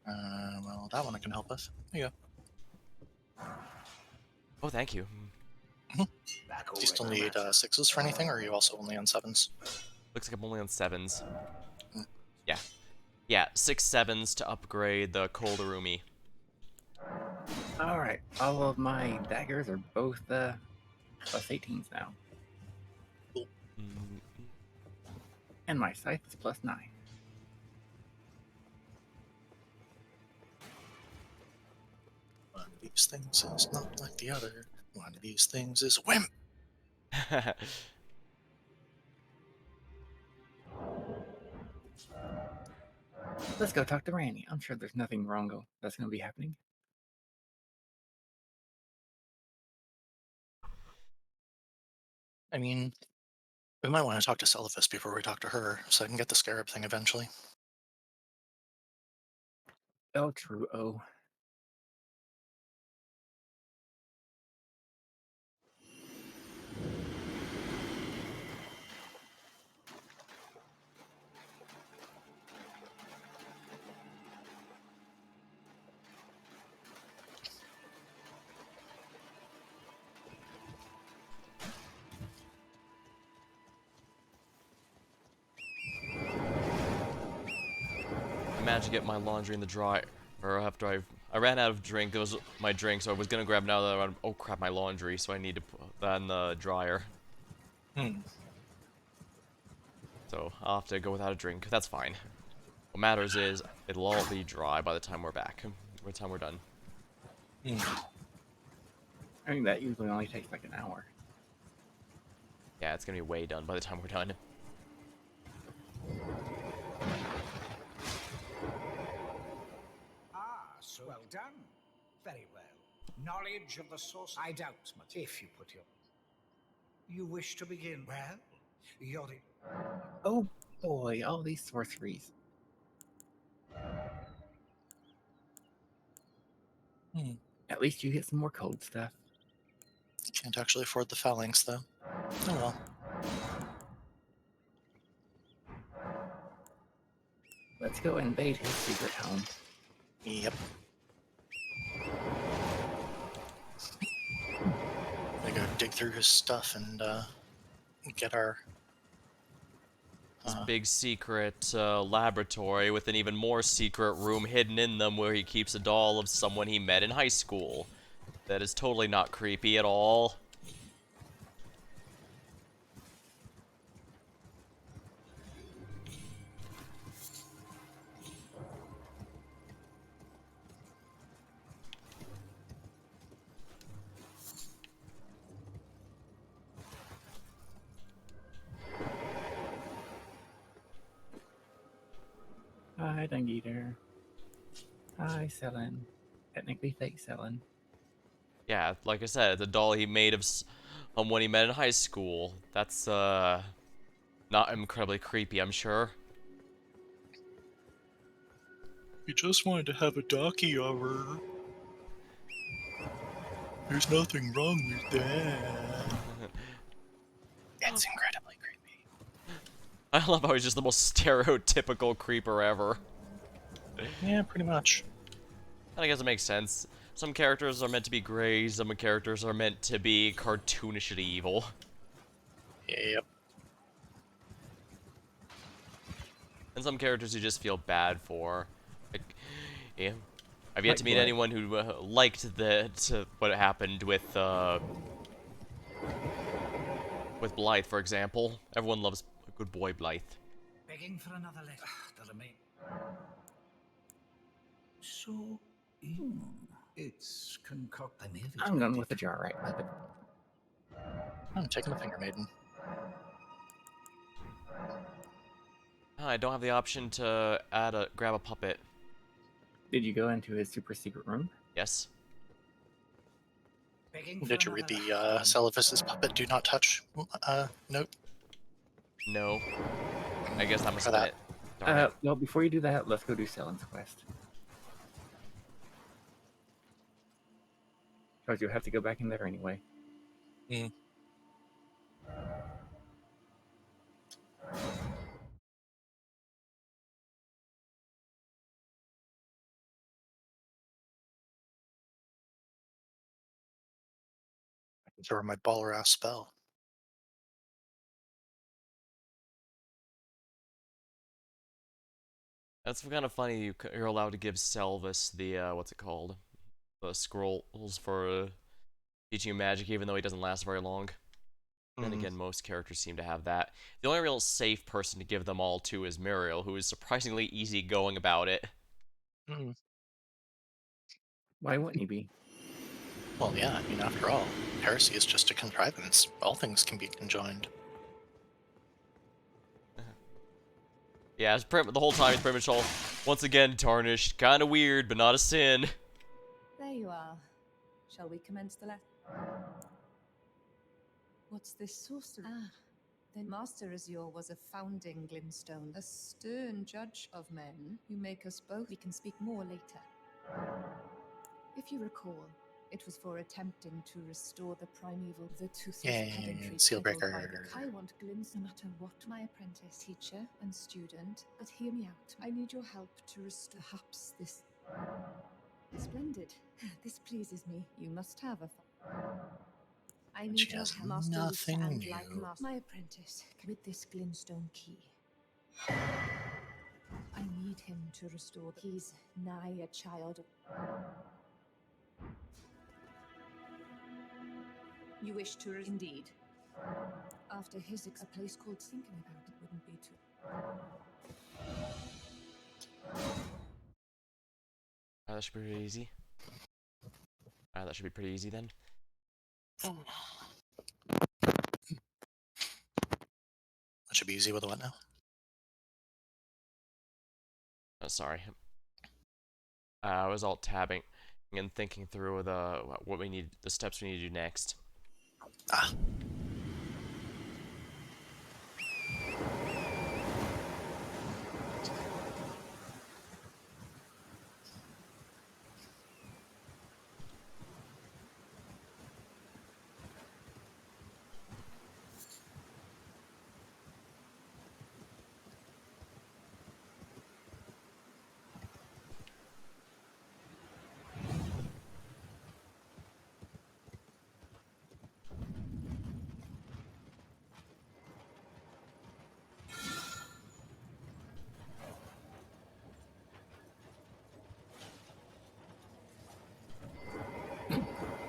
Well, that one I can help with. There you go. Oh, thank you. Do you still need 6s for anything, or are you also only on 7s? Looks like I'm only on 7s. Hmm. Yeah. Yeah, 6 7s to upgrade the Koldarumi. Alright, all of my daggers are both +18s now. Mm, And my scythe is +9. One of these things is not like the other. One of these things is a wimp. Let's go talk to Randy. I'm sure there's nothing wrong that's going to be happening. I mean, we might want to talk to Celephus before we talk to her, so I can get the scarab thing eventually. Oh, true. Oh. I managed to get my laundry in the dryer. Or after I ran out of drink. It was my drink, so I was gonna grab another one. Oh crap, my laundry. So I need to put that in the dryer. Hmm. So I'll have to go without a drink. That's fine. What matters is it'll all be dry by the time we're back. By the time we're done. I mean, that usually only takes like an hour. Yeah, it's gonna be way done by the time we're done. So well done. Very well. Knowledge of the source, I doubt much. If you put your... You wish to begin? Well, you're the... Oh boy, all these sorceries. At least you get some more cold stuff. Can't actually afford the phalanx, though. Oh well. Let's go invade his secret home. Yep. I go dig through his stuff and get our... This big secret laboratory with an even more secret room hidden in them where he keeps a doll of someone he met in high school. That is totally not creepy at all. Hi, Dung Eater. Hi, Selin. Technically fake Selin. Yeah, like I said, the doll he made of when he met in high school. That's not incredibly creepy, I'm sure. He just wanted to have a docky over. There's nothing wrong with that. It's incredibly creepy. I love how he's just the most stereotypical creeper ever. Yeah, pretty much. And I guess it makes sense. Some characters are meant to be gray, some characters are meant to be cartoonishly evil. Yep. And some characters you just feel bad for. Like, yeah. I've yet Like to meet what? anyone who liked what happened with Blythe, for example. Everyone loves a good boy Blythe. Begging for another letter. Doesn't mean. So, it's concoct. I may have I'm going expected. with the jar right puppet. I'm taking the Finger Maiden. I don't have the option to grab a puppet. Did you go into his super secret room? Yes. Begging for Did you read another the letter. Celivis's puppet do not touch note No. I guess that must for have been that? it. Darn it. Well, before you do that, let's go do Selin's quest. Because you'll have to go back in there anyway. I can throw my baller ass spell. That's kind of funny. You're allowed to give Selvis the what's it called? The scrolls for teaching you magic, even though he doesn't last very long. Then again, most characters seem to have that. The only real safe person to give them all to is Muriel, who is surprisingly easygoing about it. Why wouldn't he be? Well, yeah, I mean, after all, heresy is just a contrivance. All things can be conjoined. Yeah, the whole time he's pretty much all, once again, tarnished. Kind of weird, but not a sin. There you are. Shall we commence the lesson? What's this sorcery? Ah, the Master Azure was a founding glintstone, a stern judge of men who make us both. We can speak more later. If you recall, it was for attempting to restore the primeval, the toothless pedantry peddled by the I want glints no matter what. My apprentice, teacher, and student, but hear me out. I need your help to restore perhaps this. Splendid. This pleases me. You must have a. I need your help, Master Lisa, and like Master, my apprentice, with this glintstone key. I need him to restore. He's nigh a child. You wish to indeed. After his a place called thinking about it wouldn't be too. That should be pretty easy. That should be pretty easy then. That should be easy with what now? Oh, sorry. I was alt tabbing and thinking through the steps we need to do next. Ah.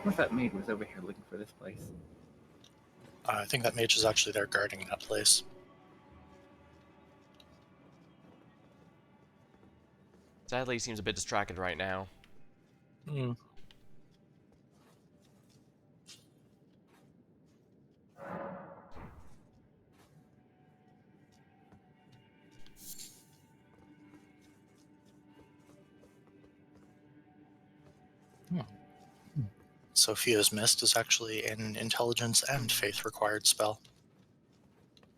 What if that maid was over here looking for this place? I think that mage is actually there guarding that place. Sadly, he seems a bit distracted right now. Sophia's Mist is actually an intelligence and faith required spell.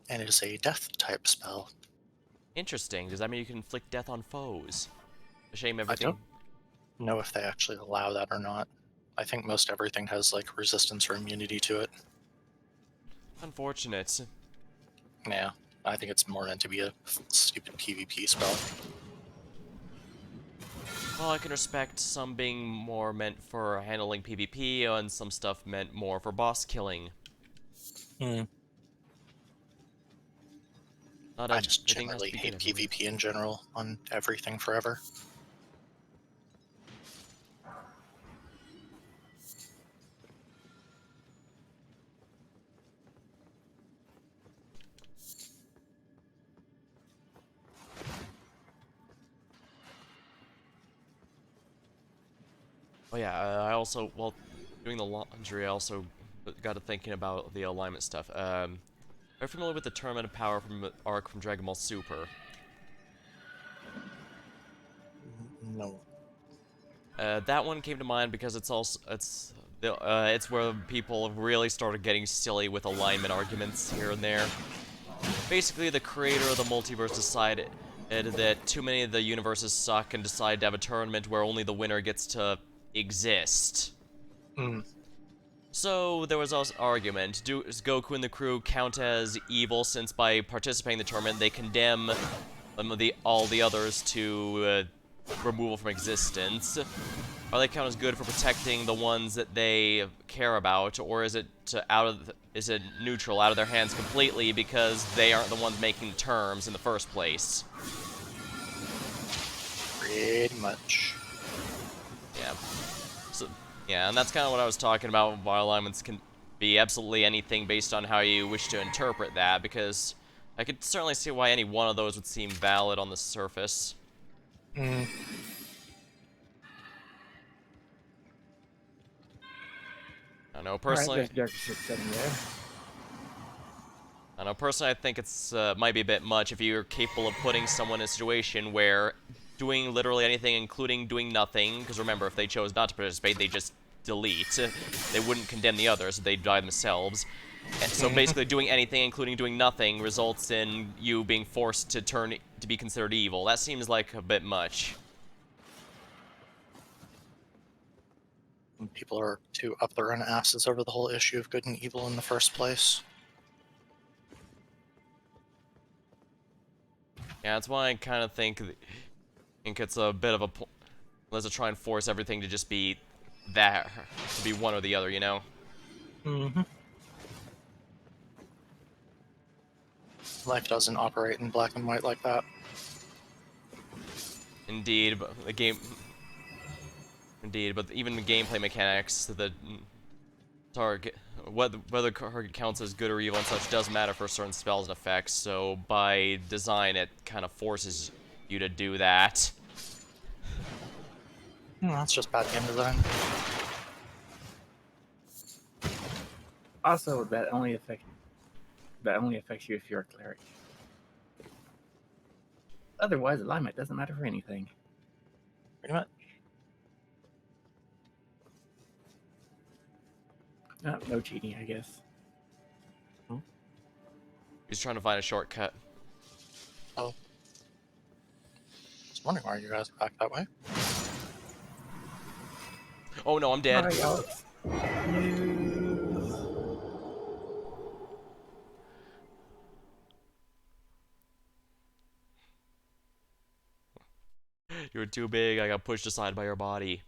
And it is a death type spell. Interesting. Does that mean you can inflict death on foes? A shame I everything. don't know if they actually allow that or not. I think most everything has like resistance or immunity to it. Unfortunate. Yeah, I think it's more meant to be a stupid PvP spell. Well, I can respect some being more meant for handling PvP and some stuff meant more for boss killing. Hmm. Not I just everything has to generally be hate good everywhere. PvP in general on everything forever. Oh yeah, I also, while doing the laundry, I also got to thinking about the alignment stuff. Are you familiar with the Tournament of Power from arc from Dragon Ball Super? No. That one came to mind because it's where people have really started getting silly with alignment arguments here and there. Basically, the creator of the multiverse decided that too many of the universes suck and decided to have a tournament where only the winner gets to exist. Hmm. So there was also argument: does Goku and the crew count as evil since by participating in the tournament they condemn all the others to removal from existence? Are they count as good for protecting the ones that they care about, or is it is it neutral, out of their hands completely because they aren't the ones making the terms in the first place? Pretty much. Yeah. So yeah, and that's kind of what I was talking about. Why alignments can be absolutely anything based on how you wish to interpret that, because I could certainly see why any one of those would seem valid on the surface. Hmm. I don't know Alright, personally. there's Dark 6-7 there. I don't know, personally, I think it's might be a bit much if you're capable of putting someone in a situation where doing literally anything, including doing nothing, because remember, if they chose not to participate, they just delete. They wouldn't condemn the others, they'd die themselves. So basically, doing anything, including doing nothing, results in you being forced to turn to be considered evil. That seems like a bit much. People are too up their own asses over the whole issue of good and evil in the first place. Yeah, that's why I kind of think it's a bit of a let's try and force everything to just be that, to be one or the other, you know? Mm-hmm. Life doesn't operate in black and white like that. Indeed, but the game. Indeed, but even the gameplay mechanics, the target, whether target counts as good or evil and such does matter for certain spells and effects. So by design, it kind of forces you to do that. That's just bad game design. Also, that only affects you if you're a cleric. Otherwise, alignment doesn't matter for anything. Pretty much. No cheating, I guess. He's trying to find a shortcut. Oh. I was wondering why you guys are back that way. Oh no, I'm dead. Alright, Alex. You were too big. I got pushed aside by your body.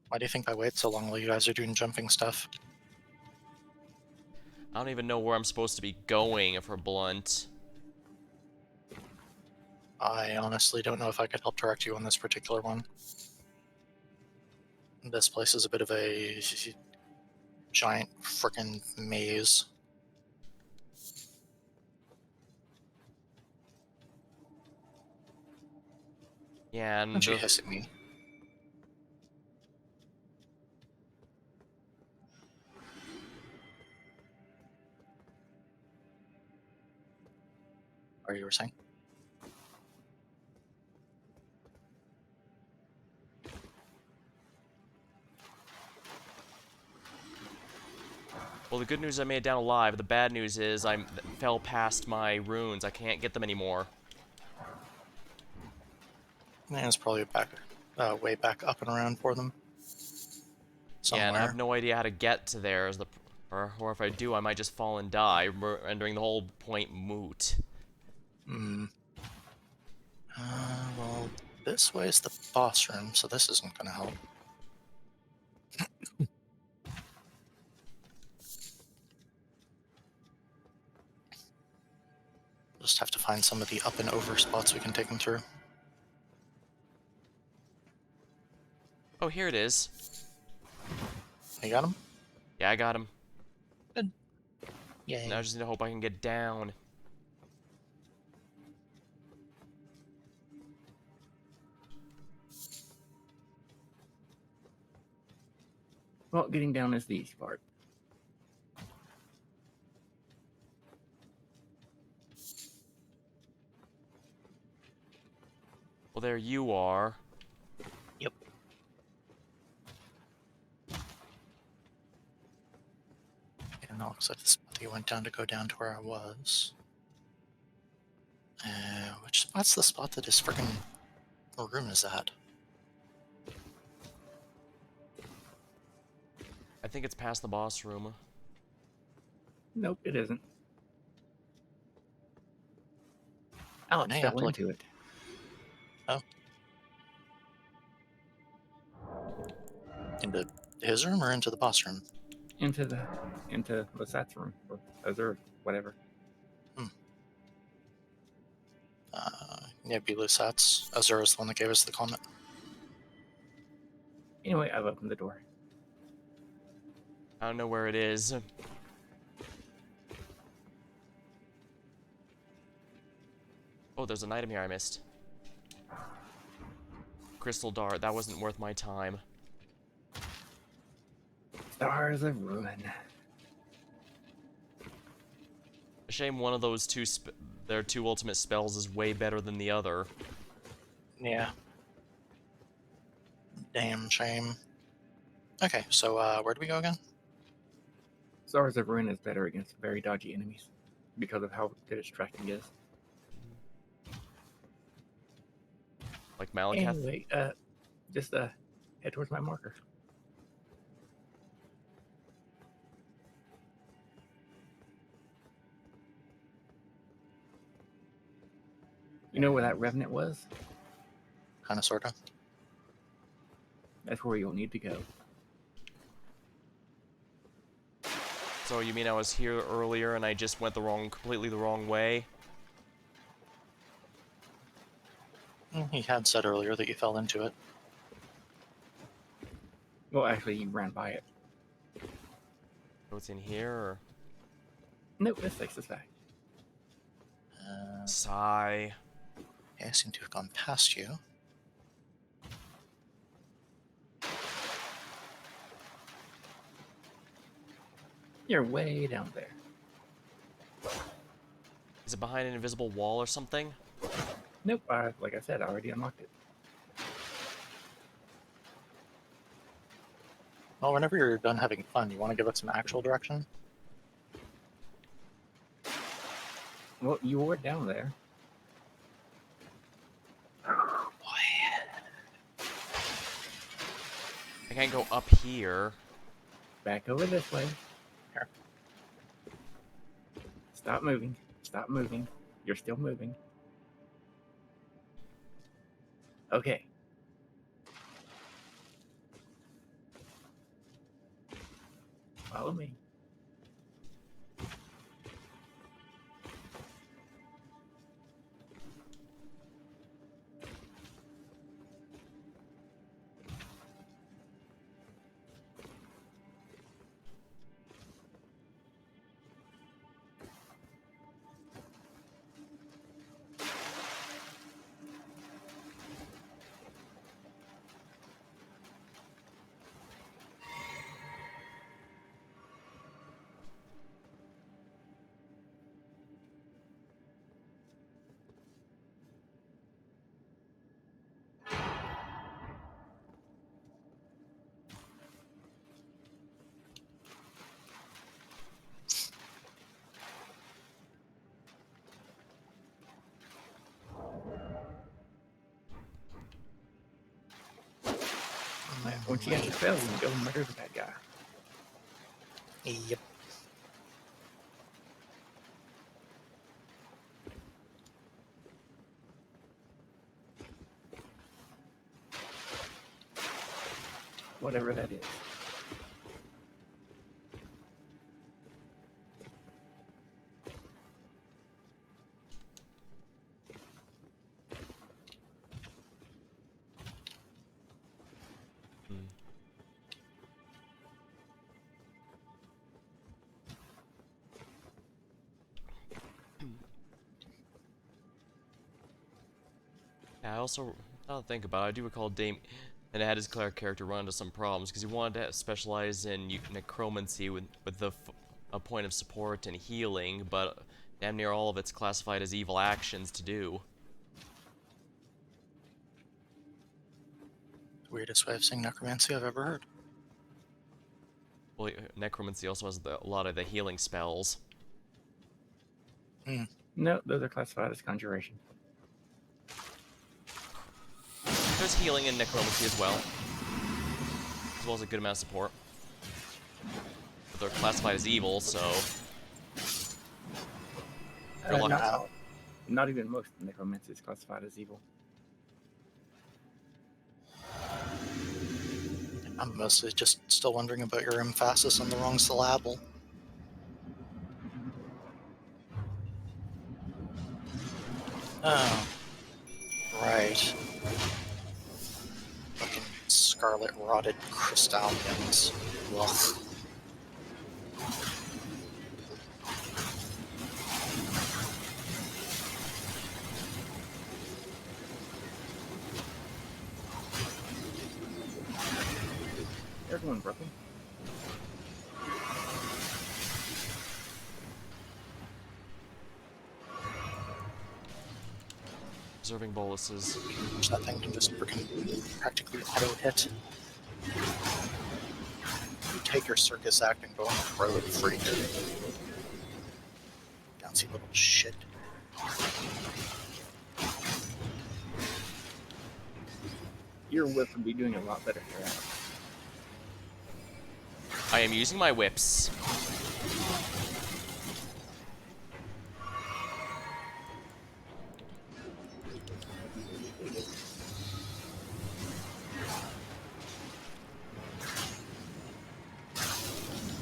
Why do you think I wait so long while you guys are doing jumping stuff? I don't even know where I'm supposed to be going, if we're blunt. I honestly don't know if I could help direct you on this particular one. This place is a bit of a giant frickin' maze. Yeah, Don't and you hiss at me. Or you were saying? Well, the good news is I made it down alive. The bad news is I fell past my runes. I can't get them anymore. Yeah, it's probably back, way back up and around for them. Somewhere. Yeah, and I have no idea how to get to there. Or if I do, I might just fall and die, rendering the whole point moot. Hmm. Well, this way is the boss room, so this isn't going to help. Just have to find some of the up and over spots we can take them through. Oh, here it is. You got him? Yeah, I got him. Good. Yay. Now I just need to hope I can get down. Well, getting down is the easy part. Well, there you are. Yep. Yeah, no, looks like the spot that you went down to go down to where I was. Which spot's the spot that his freaking room is at? I think it's past the boss room. Nope, it isn't. Alex Now you fell have to look. into it. Oh. Into his room or into the boss room? Into Lasat's room, or Azur, whatever. Yeah, Belusat's. Azura is the one that gave us the comment. Anyway, I've opened the door. I don't know where it is. Oh, there's an item here I missed. Crystal dart. That wasn't worth my time. Stars of Ruin. A shame one of those their two ultimate spells is way better than the other. Yeah. Damn shame. Okay, so where do we go again? Stars of Ruin is better against very dodgy enemies because of how good its tracking is. Like Malakath? Anyway, just head towards my marker. You know where that revenant was? Kinda, sorta. That's where you'll need to go. So you mean I was here earlier and I just went completely the wrong way? He had said earlier that you fell into it. Well, actually, you ran by it. So it's in here, or? Nope, this takes us back. Sigh. Yeah, I seem to have gone past you. You're way down there. Is it behind an invisible wall or something? Nope, like I said, I already unlocked it. Well, whenever you're done having fun, you want to give us some actual direction? Well, you were down there. Boy. I can't go up here. Back over this way. Here. Stop moving. Stop moving. You're still moving. Okay. Follow me. When she has the spell, you go murder the bad guy. Yep. Whatever that is. Yeah, I also, now that I think about it, I do recall Dame, and had his cleric character run into some problems because he wanted to specialize in necromancy with a point of support and healing, but damn near all of it's classified as evil actions to do. Weirdest way of saying necromancy I've ever heard. Well, necromancy also has a lot of the healing spells. No, those are classified as conjuration. There's healing in necromancy as well as a good amount of support. But they're classified as evil, so... Not even most necromancy is classified as evil. I'm mostly just still wondering about your emphasis on the wrong syllable. Oh. Right. Fucking scarlet rotted crystallians. Ugh. There's one broken. Observing boluses. That thing can just freaking practically auto-hit. You take your circus act and go on the road, freak. Bouncy little shit. Your whip would be doing a lot better here. I am using my whips.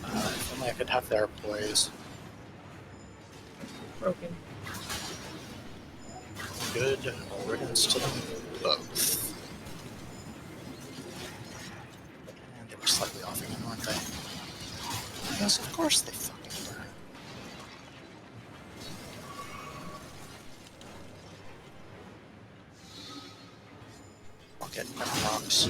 If only I could have their poise. Broken. Good riddance to them both. And they were slightly off again, weren't they? Yes, of course they fucking were. I'll get rocks.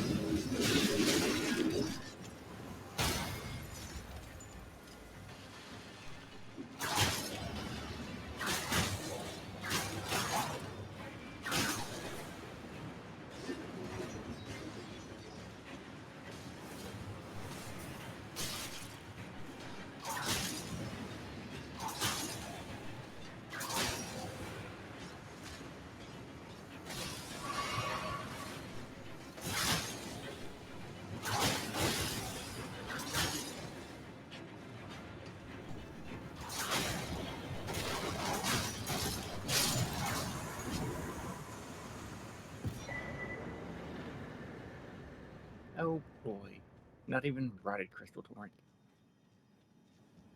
Oh boy. Not even rotted crystal torrent.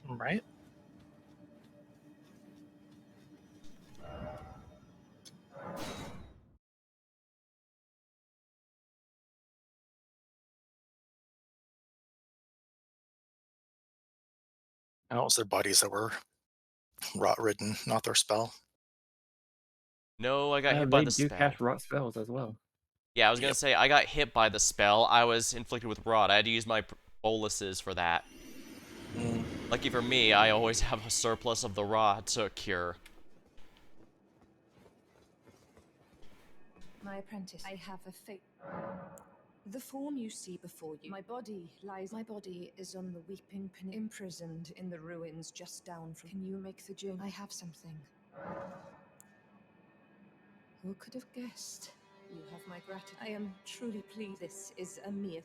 Right? And it was their bodies that were rot-ridden, not their spell. No, I got hit by They the do spell. cast rot spells as well. Yeah, I was gonna say, I got hit by the spell. I was inflicted with rot. I had to use my boluses for that. Lucky for me, I always have a surplus of the rot to cure. My apprentice, I have a fate. The form you see before you, my body is on the Weeping Peninsula, imprisoned in the ruins just down from. Can you make the journey? I have something. Who could have guessed? You have my gratitude. I am truly pleased. This is a mere.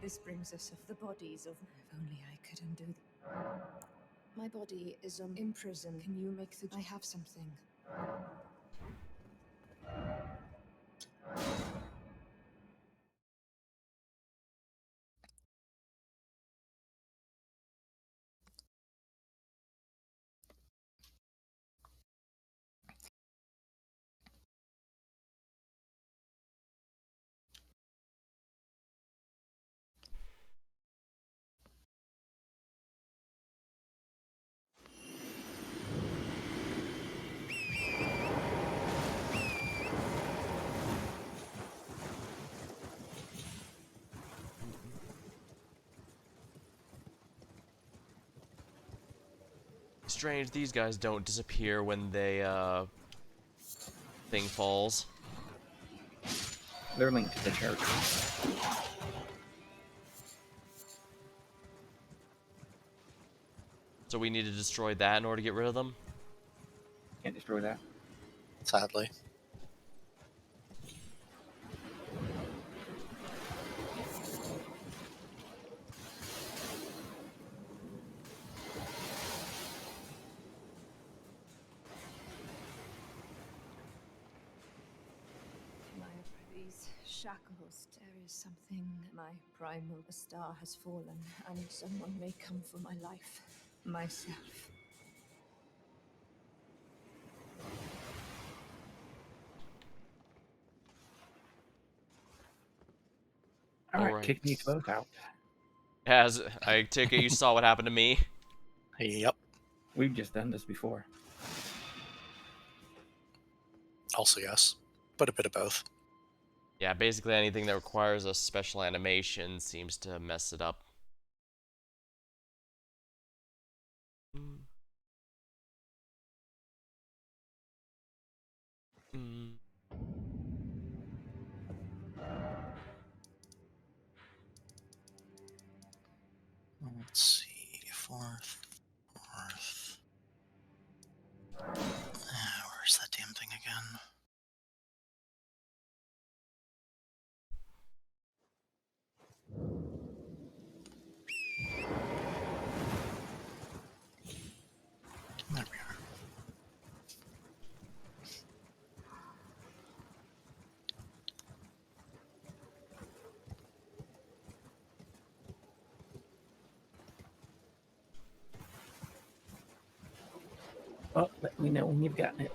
This brings us of the bodies of. If only I could undo. My body is imprisoned. Can you make the? I have something. Strange, these guys don't disappear when they, thing falls. They're linked to the church. So we need to destroy that in order to get rid of them? Can't destroy that. Sadly. These shackles. There is something. My primal star has fallen, and someone may come for my life. Myself. Alright, kick these both out. As I take it you saw what happened to me. Yep. We've just done this before. Also yes. But a bit of both. Yeah, basically anything that requires a special animation seems to mess it up. Let's see. Fourth. Where's that damn thing again? There we are. Oh, let me know when you've gotten it.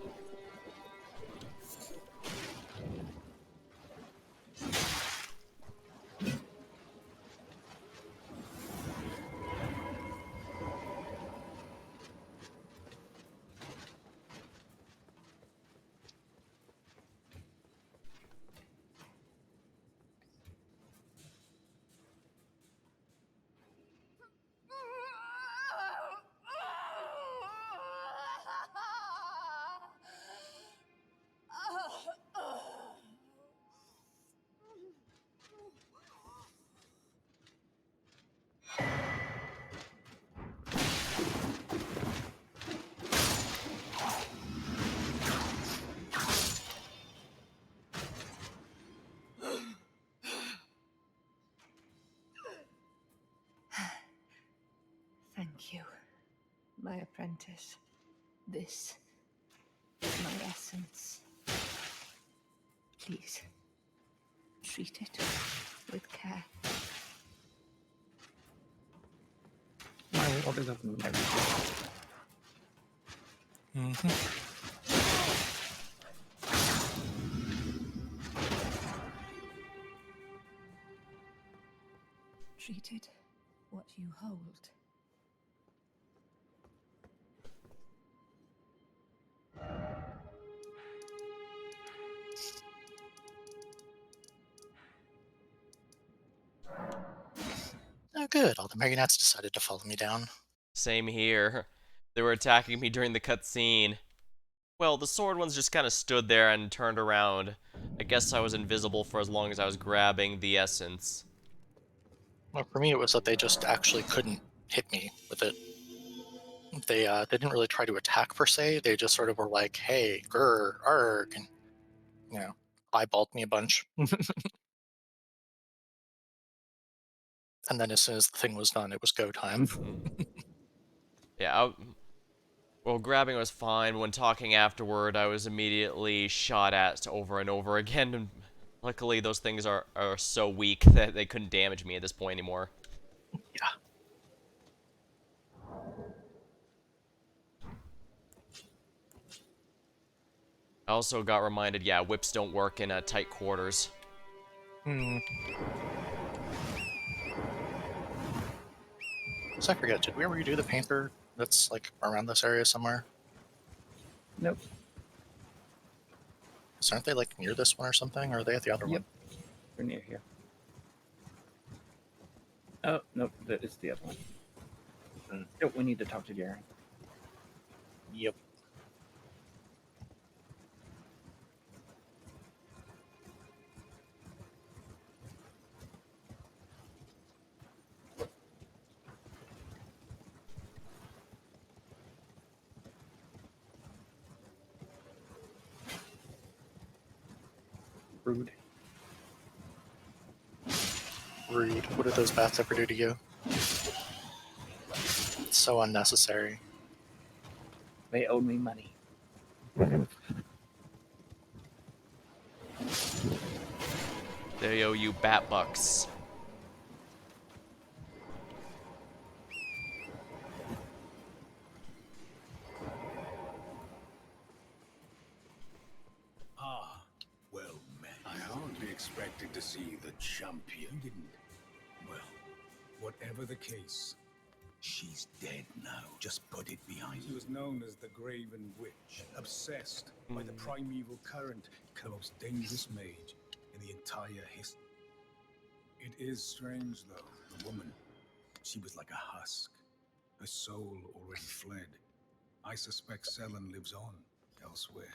Thank you, my apprentice. This is my essence. Please, treat it with care. My world is open with everything. Treat it what you hold. Oh good, all the marionettes decided to follow me down. Same here. They were attacking me during the cutscene. Well, the sword ones just kind of stood there and turned around. I guess I was invisible for as long as I was grabbing the essence. Well, for me it was that they just actually couldn't hit me with it. They didn't really try to attack per se, they just sort of were like, hey, grr, arg, and, eyeballed me a bunch. And then as soon as the thing was done, it was go time. Yeah, well, grabbing was fine. When talking afterward, I was immediately shot at over and over again. And luckily, those things are so weak that they couldn't damage me at this point anymore. Yeah. I also got reminded, yeah, whips don't work in tight quarters. Hmm. So I forget, did we ever do the painter that's like around this area somewhere? Nope. So aren't they like near this one or something? Or are they at the other Yep. one? We're near here. Oh, nope, that is the other one. Nope, we need to talk to Jaren. Yep. Rude. Rude. What did those bats ever do to you? It's so unnecessary. They owed me money. They owe you bat bucks. Ah, well met. I hardly expected to see the champion, didn't? Well, whatever the case, she's dead now. Just put it behind you. She was known as the Graven Witch, obsessed by the primeval current, the most dangerous mage in the entire history. It is strange, though. The woman, she was like a husk. Her soul already fled. I suspect Selen lives on elsewhere.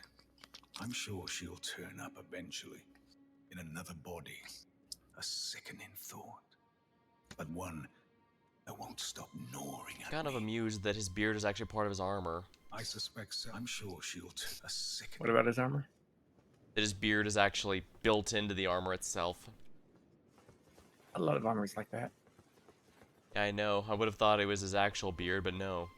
I'm sure she'll turn up eventually, in another body. A sickening thought, but one that won't stop gnawing at Kind of me. amused that his beard is actually part of his armor. I suspect I'm sure she'll a sickening. What about his armor? That his beard is actually built into the armor itself. A lot of armors like that. Yeah, I know. I would have thought it was his actual beard, but no.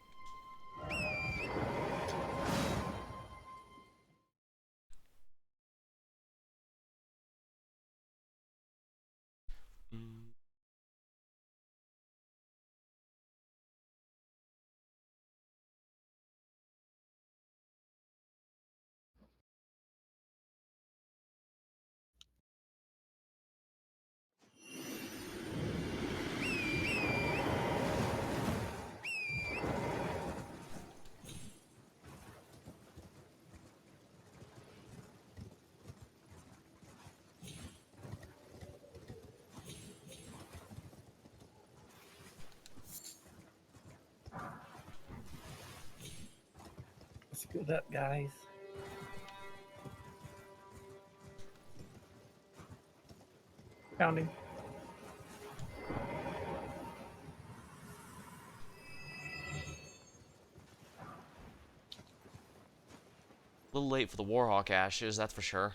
Mm. Let's build up, guys. Found him. A little late for the Warhawk ashes, that's for sure.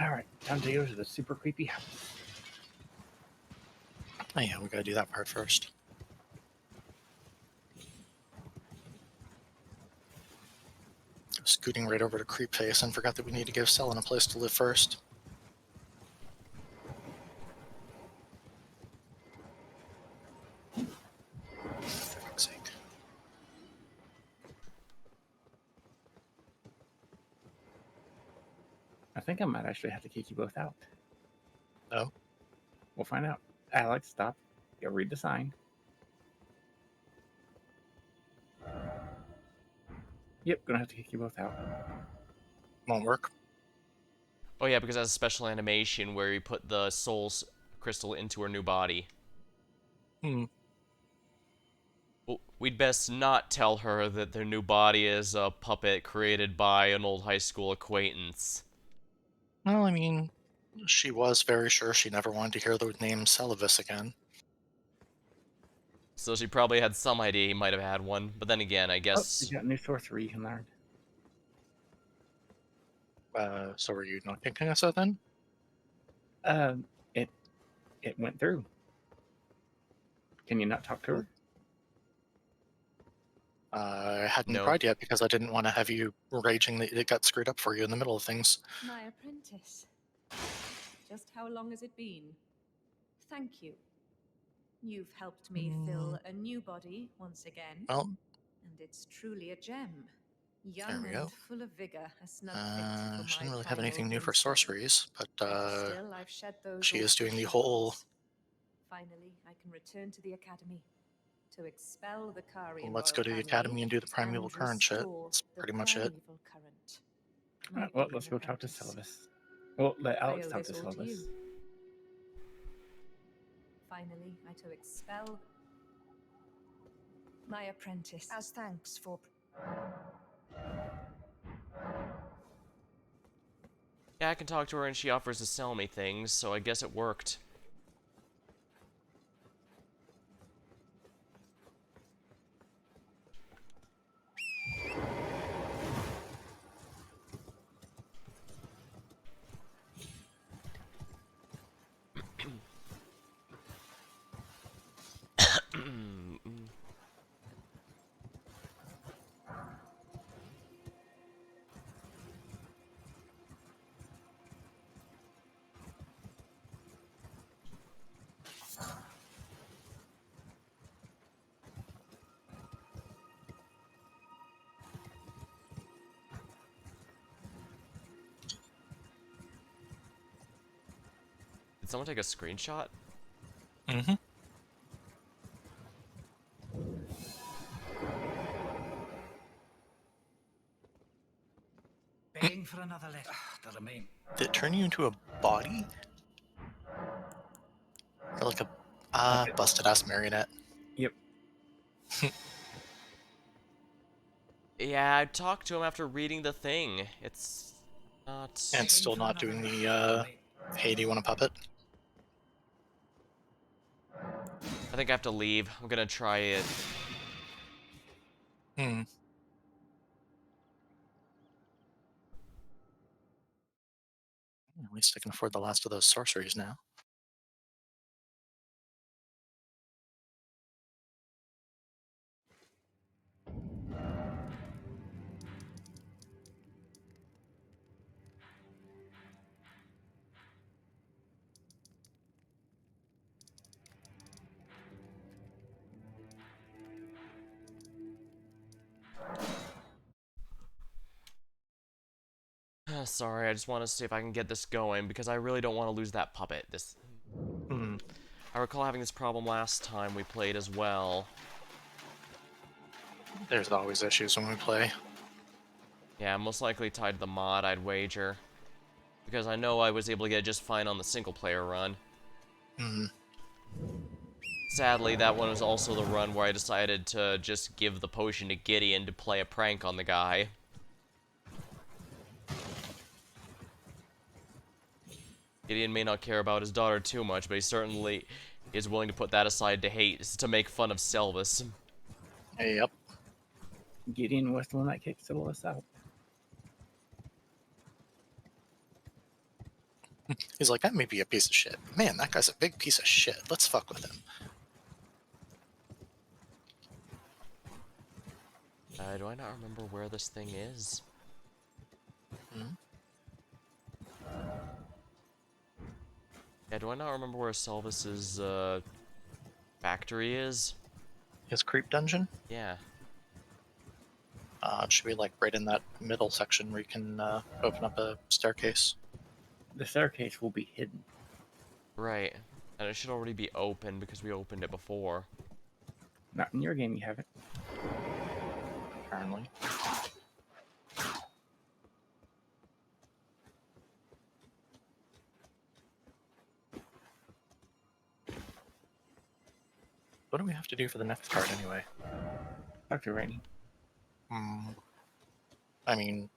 Alright, time to go to the super creepy house. Oh yeah, we gotta do that part first. Scooting right over to Creep Face and forgot that we need to give Selen a place to live first. I think I might actually have to kick you both out. No? We'll find out. Alex, stop. Go read the sign. Yep, gonna have to kick you both out. Won't work. Oh yeah, because it has a special animation where you put the soul's crystal into her new body. Hmm. Well, we'd best not tell her that their new body is a puppet created by an old high school acquaintance. Well, I mean, she was very sure she never wanted to hear the name Celivis again. So she probably had some idea he might have had one, but then again, I Oh, guess... you got a new sorcery you can learn. So were you not kicking us out then? Um, it went through. Can you not talk to her? I hadn't No. tried yet because I didn't want to have you raging that it got screwed up for you in the middle of things. My apprentice. Just how long has it been? Thank you. You've helped me fill a new body once again. Well, And it's truly a gem. there Young we go. and full of vigor, a snug fit for She my didn't really have primal anything new for glintstone. sorceries, but Still, I've shed those she is awful doing the whole shackles. Finally, I can return to the academy to expel the Kari let's royal go to the family academy and do the primeval and current shit. restore That's the pretty much it. primeval current. Well, My let's dear go talk to apprentice. Celivis. Well, let I Alex owe talk to this all to Celivis. you. Finally, I to expel my apprentice. As thanks for... Yeah, I can talk to her and she offers to sell me things, so I guess it worked. Did someone take a screenshot? Mm-hmm. Begging for another letter. The remain. Did it turn you into a body? Or like a busted ass marionette? Yep. Yeah, I talked to him after reading the thing. It's not... And it's still not doing the hey, do you want a puppet? I think I have to leave. I'm gonna try it. Hmm. At least I can afford the last of those sorceries now. Sorry, I just want to see if I can get this going, because I really don't want to lose that puppet. Hmm. I recall having this problem last time we played as well. There's always issues when we play. Yeah, most likely tied to the mod, I'd wager. Because I know I was able to get it just fine on the single-player run. Hmm. Sadly, that one was also the run where I decided to just give the potion to Gideon to play a prank on the guy. Gideon may not care about his daughter too much, but he certainly is willing to put that aside to hate, to make fun of Selvis. Yep. Gideon was the one that kicked Celivis out. He's like, that may be a piece of shit. Man, that guy's a big piece of shit. Let's fuck with him. Do I not remember where this thing is? Hmm? Yeah, do I not remember where Selvis's, factory is? His creep dungeon? Yeah. It should be like right in that middle section where you can open up a staircase. the staircase will be hidden. Right. And it should already be open because we opened it before. Not in your game, you haven't. Apparently. What do we have to do for the next part anyway? Talk to Rainy. I mean,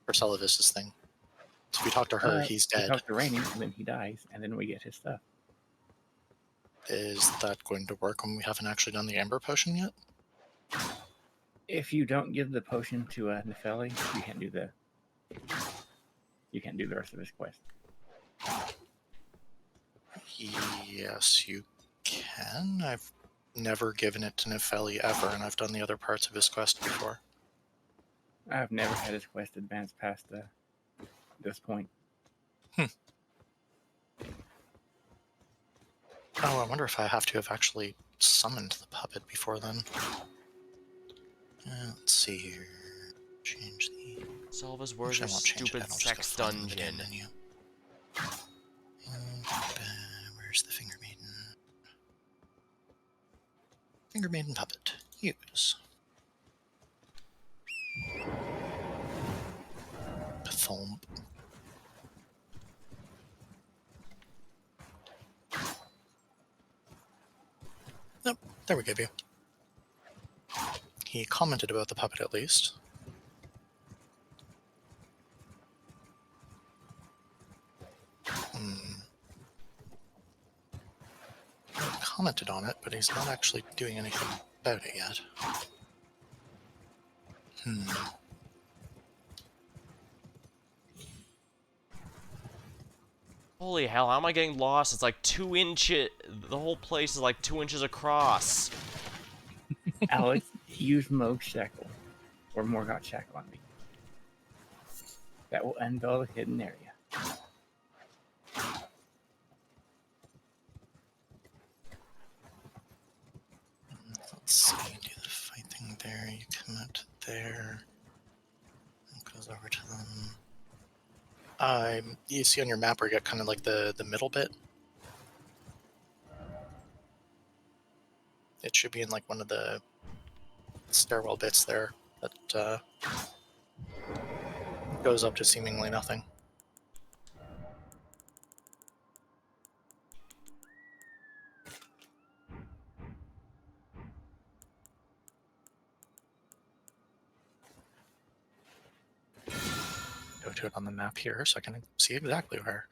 Percelavis's thing. So if we talk to her, he's We dead. talk to Rainy, and then he dies, and then we get his stuff. Is that going to work when we haven't actually done the Amber Potion yet? If you don't give the potion to Nefeli, you can't do the rest of his quest. Yes, you can. I've never given it to Nefeli ever, and I've done the other parts of his quest before. I've never had his quest advance past this point. Oh, I wonder if I have to have actually summoned the puppet before then. Let's see here. Change the... Solve his words Actually, of I won't change it. stupid I'll just go sex find the dungeon. menu. Where's the Finger Maiden? Finger Maiden puppet. Use. Pathomp. Nope, there we go. He commented about the puppet at least. He commented on it, but he's not actually doing anything about it yet. Holy hell, how am I getting lost? It's like 2 inches. The whole place is like 2 inches across. Alex, use Moog Shackle, or Morgoth Shackle on me. That will end all the hidden area. Let's see, do the fight thing there, you come out to there. It goes over to them. You see on your map where you got kind of like the middle bit? It should be in like one of the stairwell bits there that goes up to seemingly nothing. Go to it on the map here so I can see exactly where.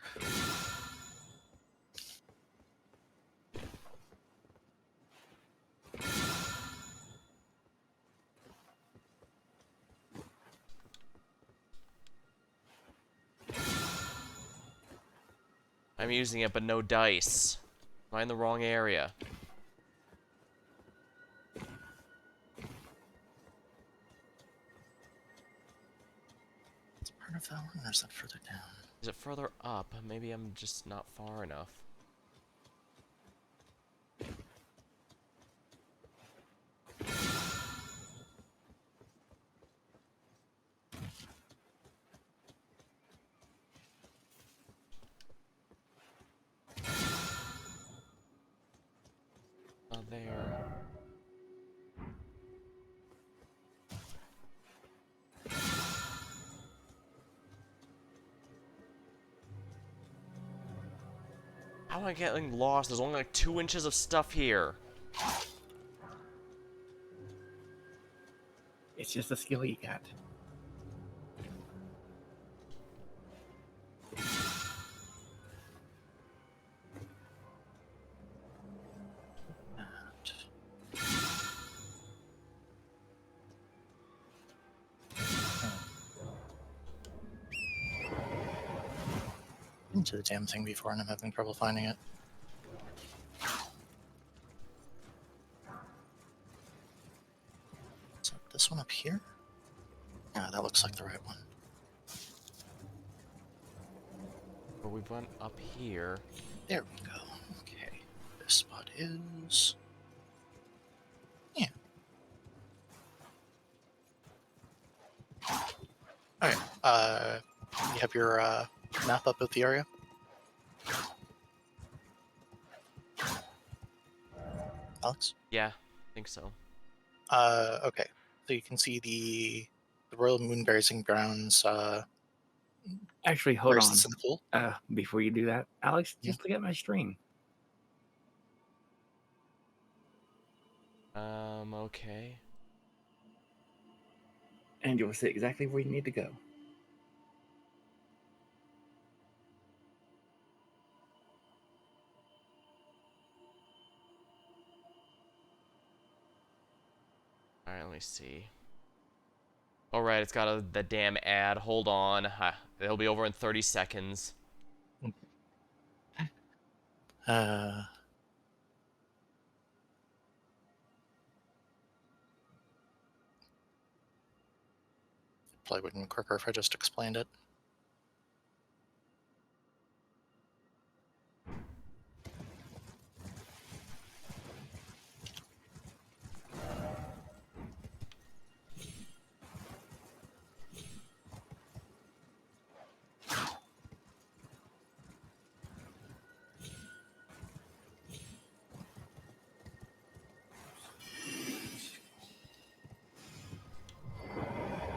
I'm using it, but no dice. Am I in the wrong area? Is it part of that one, or is that further down? Is it further up? Maybe I'm just not far enough. Not there. How am I getting lost? There's only like 2 inches of stuff here. It's just a skill you got. Into the damn thing before and I'm having trouble finding it. So this one up here? Yeah, that looks like the right one. But we went up here. There we go. Okay. This spot is... Yeah. Alright, you have your map up of the area? Alex? Yeah, I think so. Okay. So you can see the Royal Moonbearing Grounds. Actually, hold Where on. is this in the pool? Before you do that, Alex, just look at my stream. Okay. And you'll see exactly where you need to go. Alright, let me see. Alright, it's got the damn ad. Hold on. It'll be over in 30 seconds. Probably would have been quicker if I just explained it.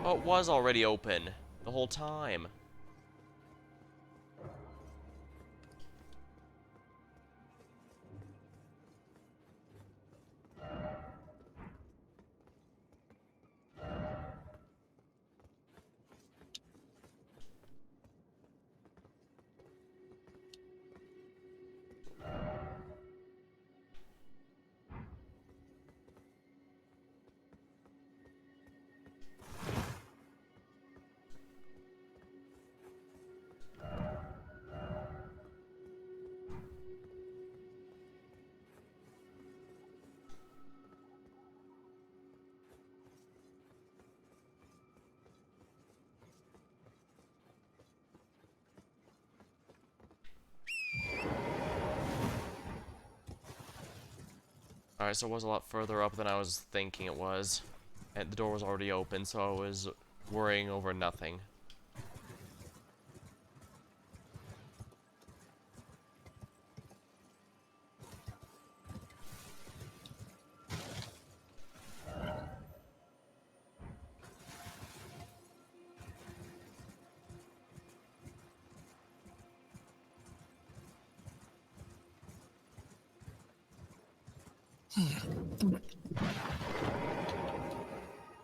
Oh, it was already open the whole time. Alright, so it was a lot further up than I was thinking it was. And the door was already open, so I was worrying over nothing.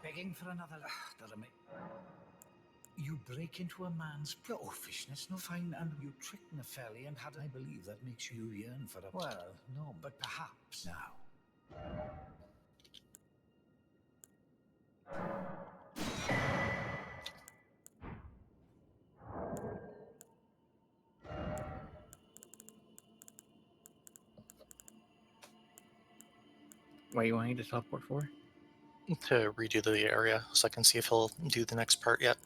Begging for another. Doesn't make. You break into a man's fishness, no fine, and you tricked Nepheli and had. I believe that makes you yearn for a. Well, no, but perhaps now. What are you wanting to teleport for? To redo the area so I can see if he'll do the next part yet.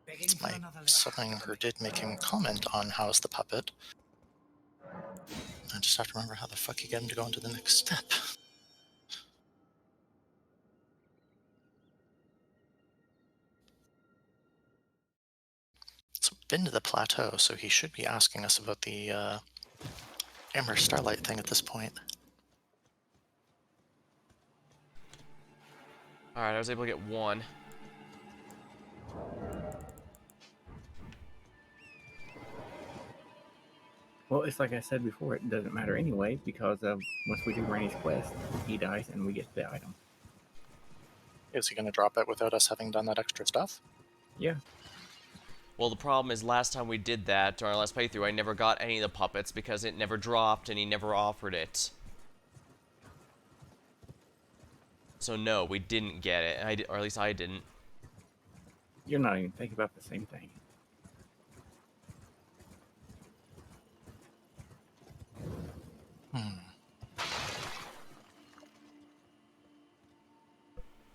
Begging for My another. Sublinger did make him comment on how's the puppet. I just have to remember how the fuck you get him to go into the next step. So been to the plateau, so he should be asking us about the Amber Starlight thing at this point. Alright, I was able to get one. Well, it's like I said before, it doesn't matter anyway, because once we do Rainey's quest, he dies and we get the item. Is he going to drop it without us having done that extra stuff? Yeah. Well, the problem is last time we did that, during our last playthrough, I never got any of the puppets because it never dropped and he never offered it. So no, we didn't get it, or at least I didn't. You're not even thinking about the same thing.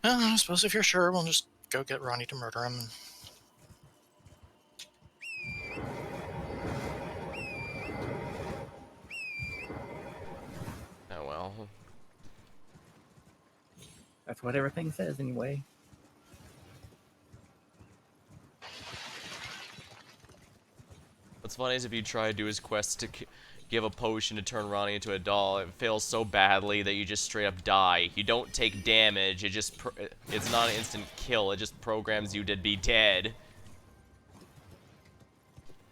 Well, I suppose if you're sure, we'll just go get Ronnie to murder him. Oh well. That's what everything says anyway. What's funny is if you try to do his quest to give a potion to turn Ronnie into a doll, it fails so badly that you just straight up die. You don't take damage, it just it's not an instant kill, it just programs you to be dead.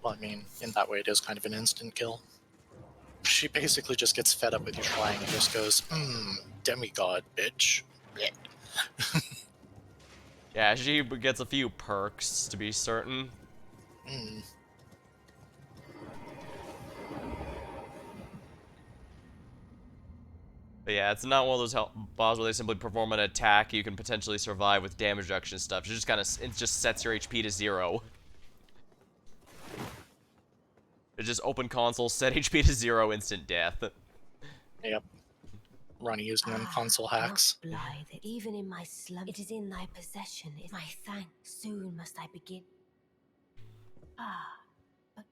Well, I mean, in that way, it is kind of an instant kill. She basically just gets fed up with you trying and just goes, demigod, bitch. Yeah, she gets a few perks, to be certain. Mm. But yeah, it's not one of those bosses where they simply perform an attack you can potentially survive with damage reduction stuff. It just kind of, it just sets your HP to 0. It just open console, set HP to 0, instant death. Yep. Ronnie using them console hacks. Not blithe, even in my slum, it is in thy possession. Is my thanks. Soon must I begin. But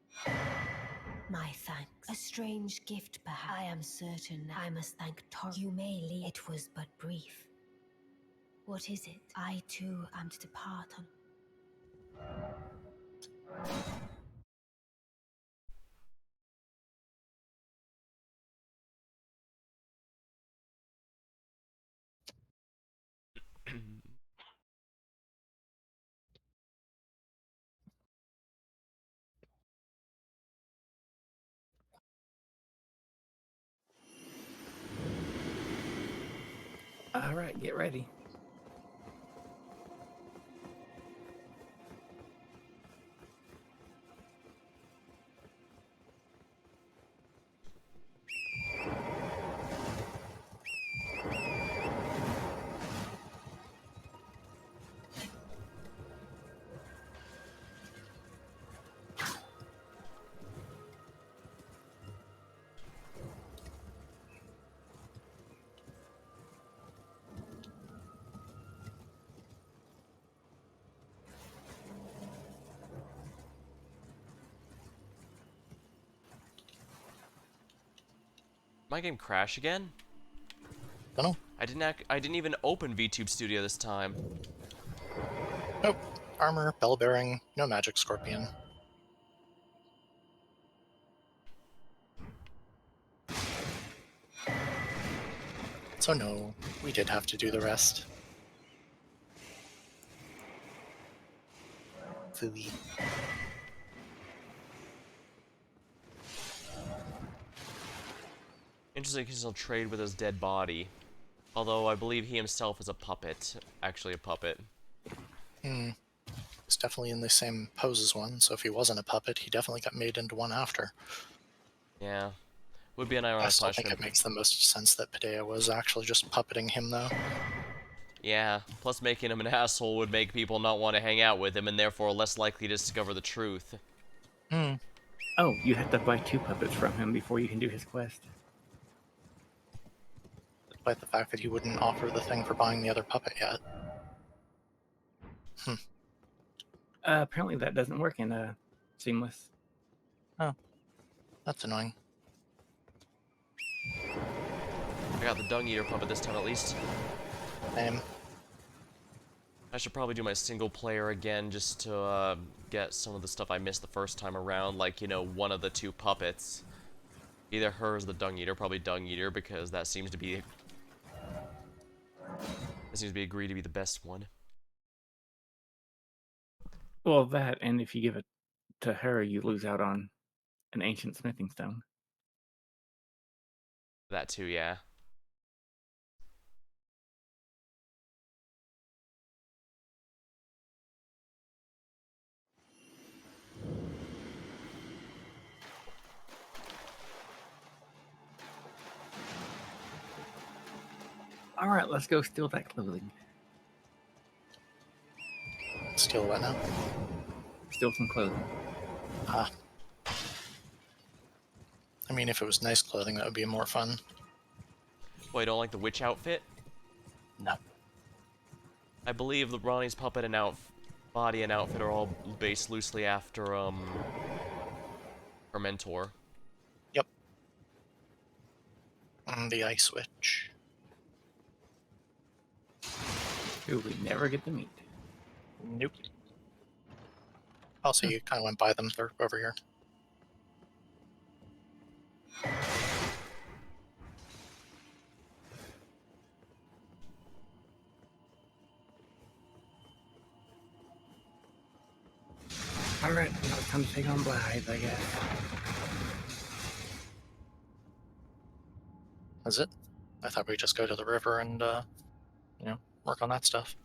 my thanks. A strange gift, perhaps. I am certain I must thank Tor. You may leave. It was but brief. What is it? I too am to depart on. Alright, get ready. My game crash again? Dunno. I didn't even open VTube Studio this time. Nope. Armor, bell bearing, no magic scorpion. So no, we did have to do the rest. Phooey. Interesting because he'll trade with his dead body. Although I believe he himself is a puppet. Actually a puppet. He's definitely in the same pose as one, so if he wasn't a puppet, he definitely got made into one after. Yeah. Would be an I ironic still think punishment. it makes the most sense that Padea was actually just puppeting him, though. Yeah, plus making him an asshole would make people not want to hang out with him and therefore less likely to discover the truth. Oh, you have to buy 2 puppets from him before you can do his quest. Despite the fact that he wouldn't offer the thing for buying the other puppet yet. Apparently that doesn't work in Seamless. That's annoying. I got the Dung Eater puppet this time at least. Same. I should probably do my single player again just to get some of the stuff I missed the first time around, like, you know, one of the 2 puppets. Either her or the Dung Eater, probably Dung Eater, because that seems to be agreed to be the best one. Well, that, and if you give it to her, you lose out on an ancient smithing stone. That too, yeah. Alright, let's go steal that clothing. Steal what now? Steal some clothing. Ah. I mean, if it was nice clothing, that would be more fun. Well, you don't like the witch outfit? No. I believe the Ronnie's puppet and body and outfit are all based loosely after, her mentor. Yep. The ice witch. who we never get to meet. Nope. Also, you kind of went by them. They're over here. Alright, now it's time to take on Blythe, I guess. Is it? I thought we'd just go to the river and, work on that stuff.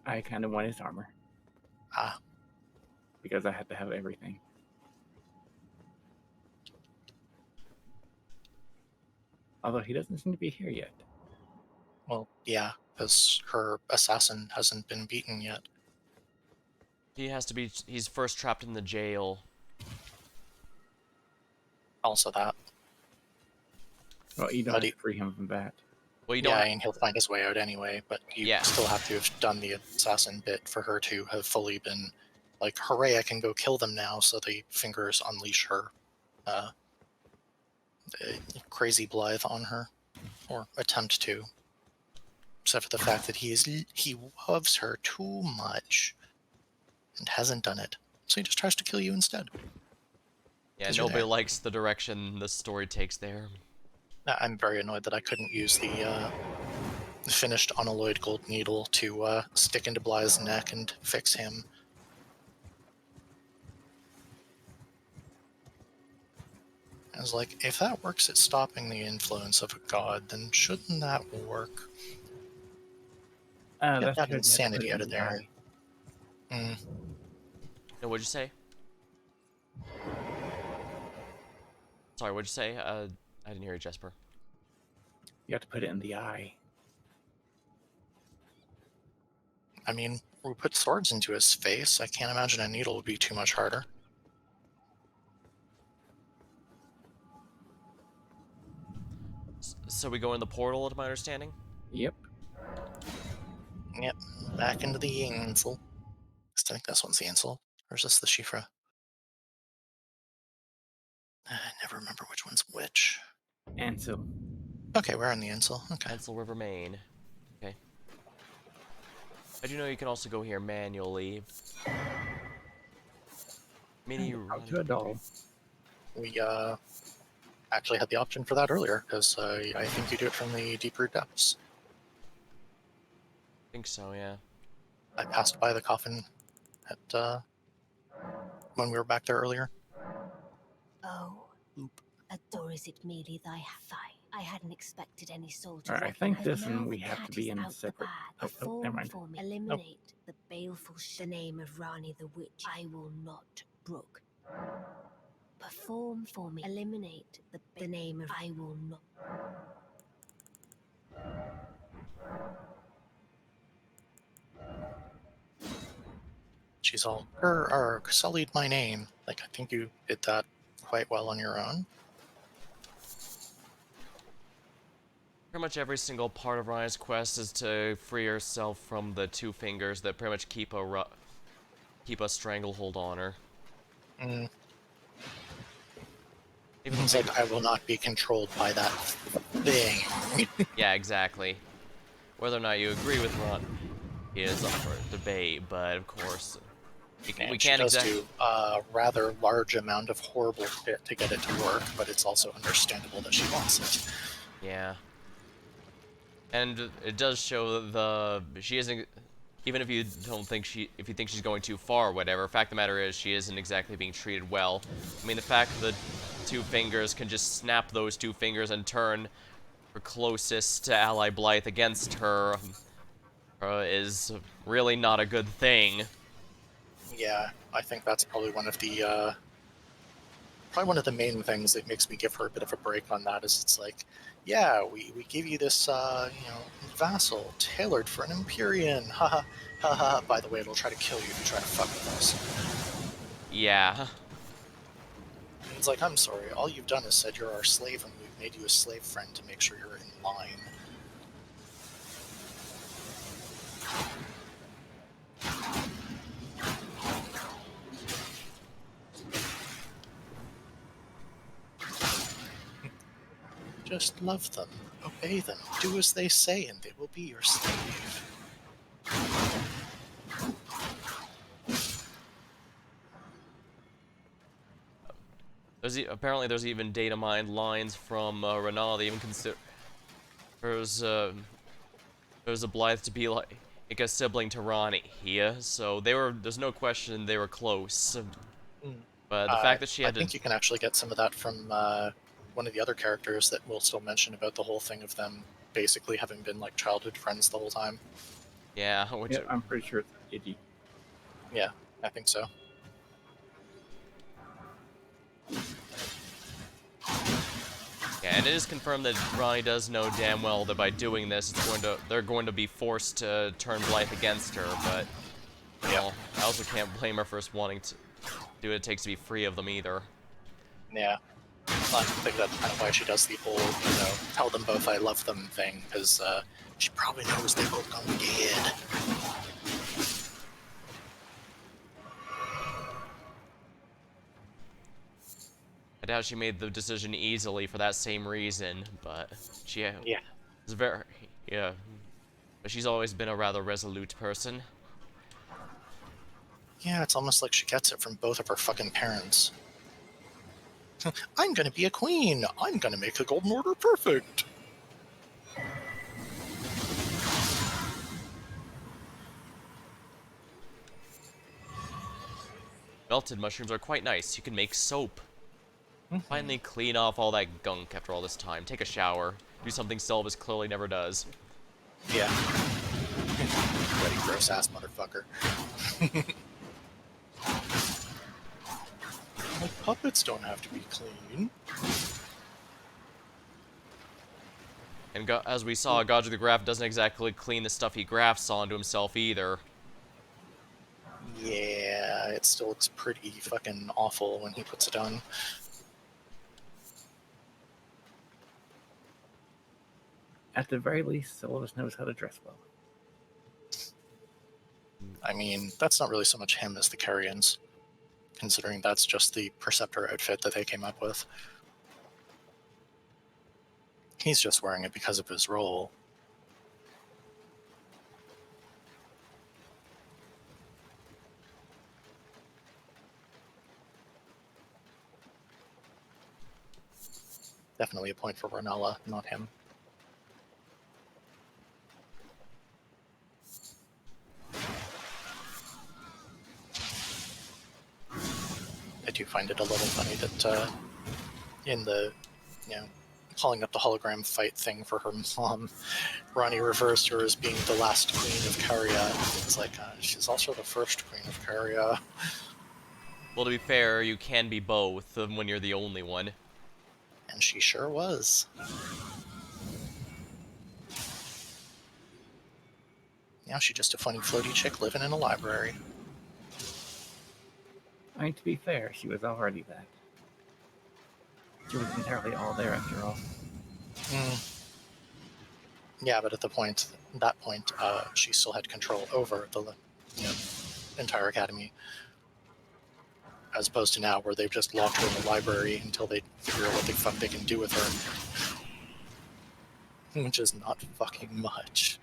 I kind of want his armor. Ah. Because I had to have everything. Although he doesn't seem to be here yet. Well, yeah, because her assassin hasn't been beaten yet. He's first trapped in the jail. Also that. Well, you don't have to free him from that. Well, you don't. Yeah, and he'll find his way out anyway, but you still have to have done the assassin bit for her to have fully been like, hooray, I can go kill them now, so the fingers unleash her crazy Blythe on her. Or attempt to. Except for the fact that he loves her too much and hasn't done it. So he just tries to kill you instead. Yeah, nobody likes the direction the story takes there. I'm very annoyed that I couldn't use the finished unalloyed gold needle to stick into Blythe's neck and fix him. I was like, if that works at stopping the influence of a god, then shouldn't that work? Get that insanity out of there. No, what'd you say? Sorry, what'd you say? I didn't hear you, Jasper. You have to put it in the eye. I mean, we put swords into his face. I can't imagine a needle would be too much harder. So we go in the portal, to my understanding? Yep. Yep, back into the Ainsel. I think this one's the Ainsel. Or is this the Shifra? I never remember which one's which. Ansel. Okay, we're in the Ainsel. Okay. Ansel River, Maine. Okay. I do know you can also go here manually. Mini Out to a doll. We actually had the option for that earlier, because I think you do it from the deeper depths. I think so, yeah. I passed by the coffin at when we were back there earlier. Oh, or is it merely thy thigh? I hadn't expected any soul to. Alright, I think this one we have to be in separate. Oh, never mind. For me. Eliminate the baleful the name of Rani the witch. I will not brook. Perform for me. Eliminate the name of I will not. She's all, sullied my name. Like, I think you did that quite well on your own. Pretty much every single part of Ryan's quest is to free herself from the two fingers that pretty much keep a stranglehold on her. It's like, I will not be controlled by that thing. Yeah, exactly. Whether or not you agree with Ron is up for debate, but of course, we can't exactly do a rather large amount of horrible shit to get it to work, but it's also understandable that she wants it. Yeah. And it does show that she isn't, even if you think she's going too far or whatever, fact of the matter is she isn't exactly being treated well. I mean, the fact that the two fingers can just snap those two fingers and turn her closest ally Blythe against her is really not a good thing. Yeah, I think that's probably one of the main things that makes me give her a bit of a break on that. Is it's like, yeah, we give you this vassal tailored for an Empyrean, haha, haha. By the way, it'll try to kill you if you try to fuck with us. Yeah. It's like, I'm sorry, all you've done is said you're our slave, and we've made you a slave friend to make sure you're in line. Just love them, obey them, do as they say, and they will will be your slave. Apparently there's even data mined lines from Renala. They even consider there's a Blythe to be like a sibling to Ronnie here, so there's no question they were close. But the fact that she I had to think you can actually get some of that from one of the other characters that we'll still mention about the whole thing of them basically having been like childhood friends the whole time. yeah, which Yeah, I'm pretty sure it's Iggy. Yeah, I think so. yeah, and it is confirmed that Ronnie does know damn well that by doing this, they're going to be forced to turn Blythe against her. But well, I also can't blame her for wanting to do what it takes to be free of them either. Yeah. I think that's kind of why she does the whole, tell them both I love them thing, because she probably knows they're both gonna be dead. I doubt she made the decision easily for that same reason, but she is yeah. But she's always been a rather resolute person. Yeah, it's almost like she gets it from both of her fucking parents. I'm gonna be a queen! I'm gonna make the Golden Order perfect! Melted mushrooms are quite nice. You can make soap. Finally clean off all that gunk after all this time. Take a shower. Do something Sylvis clearly never does. Yeah. Bloody gross ass motherfucker. Like, puppets don't have to be clean. And as we saw, Godric the Graph doesn't exactly clean the stuff he grafts onto himself either. Yeah, it still looks pretty fucking awful when he puts it on. At the very least, Sylvis knows how to dress well. I mean, that's not really so much him as the Carrions, considering that's just the Preceptor outfit that they came up with. He's just wearing it because of his role. Definitely a point for Renala, not him. I do find it a little funny that in the, calling up the hologram fight thing for her mom, Ronnie reversed her as being the last queen of Caria. It's like, she's also the first queen of Caria. Well, to be fair, you can be both when you're the only one. And she sure was. Now she's just a funny floaty chick living in a library. I mean, to be fair, she was already that. She was entirely all there after all. Yeah, but at that point, she still had control over the entire academy, as opposed to now where they've just locked her in the library until they figure out what the fuck they can do with her, which is not fucking much.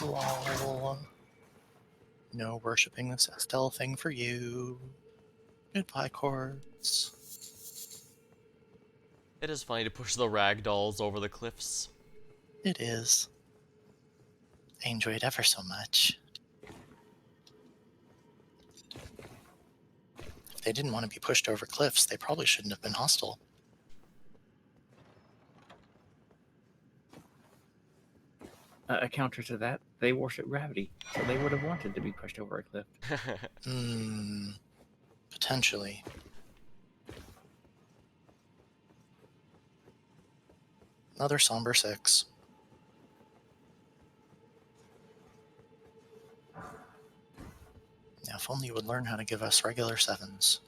Lol. No worshipping this Estelle thing for you. Goodbye, Quartz. It is funny to push the ragdolls over the cliffs. It is. I enjoy it ever so much. If they didn't want to be pushed over cliffs, they probably shouldn't have been hostile. A counter to that, they worship gravity, so they would have wanted to be pushed over a cliff. Potentially. Another somber 6. If only you would learn how to give us regular 7s.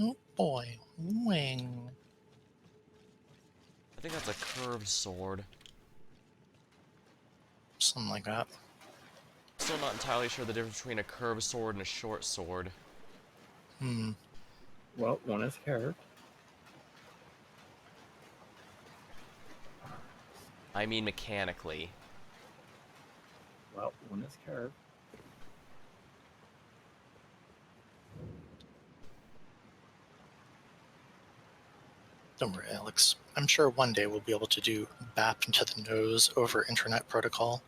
Oh boy, wing. I think that's a curved sword. Something like that. Still not entirely sure the difference between a curved sword and a short sword. Well, one is curved. I mean mechanically. Well, one is curved. Don't worry, Alex. I'm sure one day we'll be able to do BAP into the nose over Internet Protocol.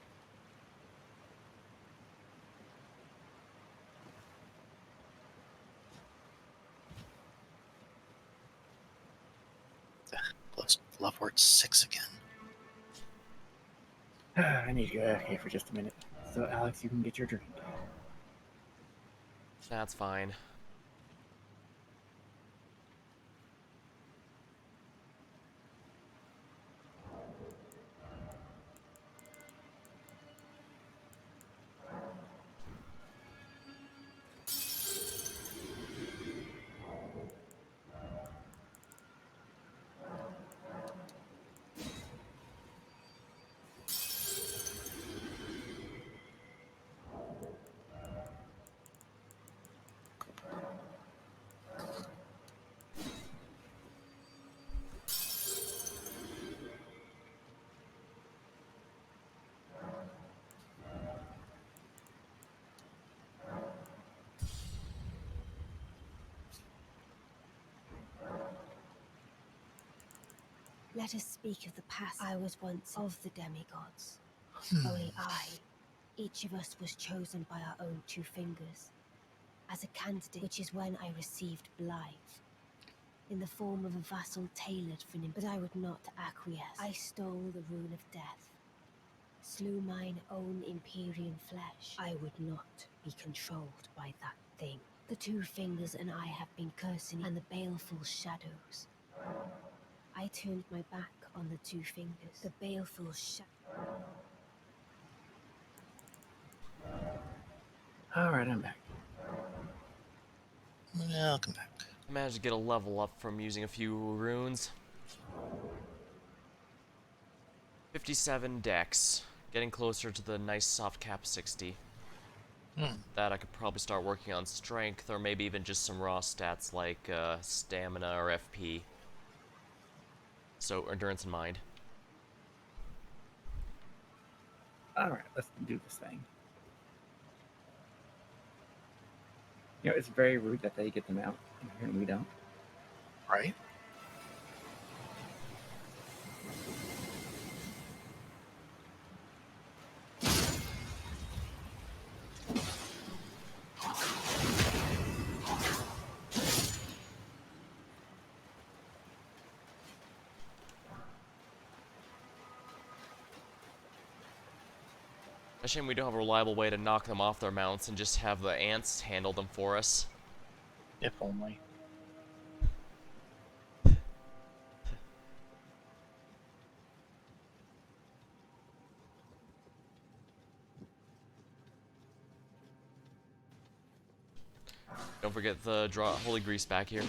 Plus, love word 6 again. I need to go out here for just a minute. So, Alex, you can get your drink. That's fine. Let us speak of the past. I was once of the demigods. Only each of us was chosen by our own 2 fingers. As a candidate, which is when I received Blythe. In the form of a vassal tailored for him, but I would not acquiesce. I stole the rune of death. Slew mine own Empyrean flesh. I would not be controlled by that thing. The 2 fingers and I have been cursing and the baleful shadows. I turned my back on the 2 fingers. The baleful Alright, I'm back. Yeah, I'll come back. I managed to get a level up from using a few runes. 57 dex. Getting closer to the nice soft cap 60. That I could probably start working on strength, or maybe even just some raw stats like stamina or FP. So, endurance in mind. Alright, let's do this thing. You know, it's very rude that they get them out and we don't. Right? A shame we don't have a reliable way to knock them off their mounts and just have the ants handle them for us. If only. Don't forget the draw holy grease back here.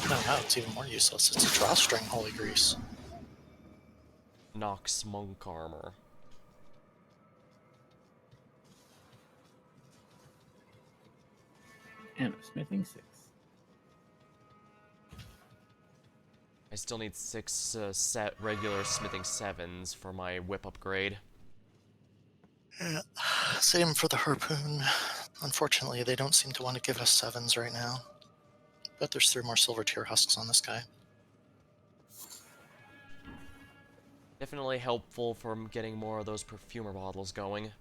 No, now it's even more useless. It's a drawstring holy grease. Nox monk armor. And a smithing 6. I still need 6 set regular smithing 7s for my whip upgrade. Yeah. Same for the harpoon. Unfortunately, they don't seem to want to give us 7s right now. But there's 3 more silver tier husks on this guy. Definitely helpful for getting more of those perfumer bottles going.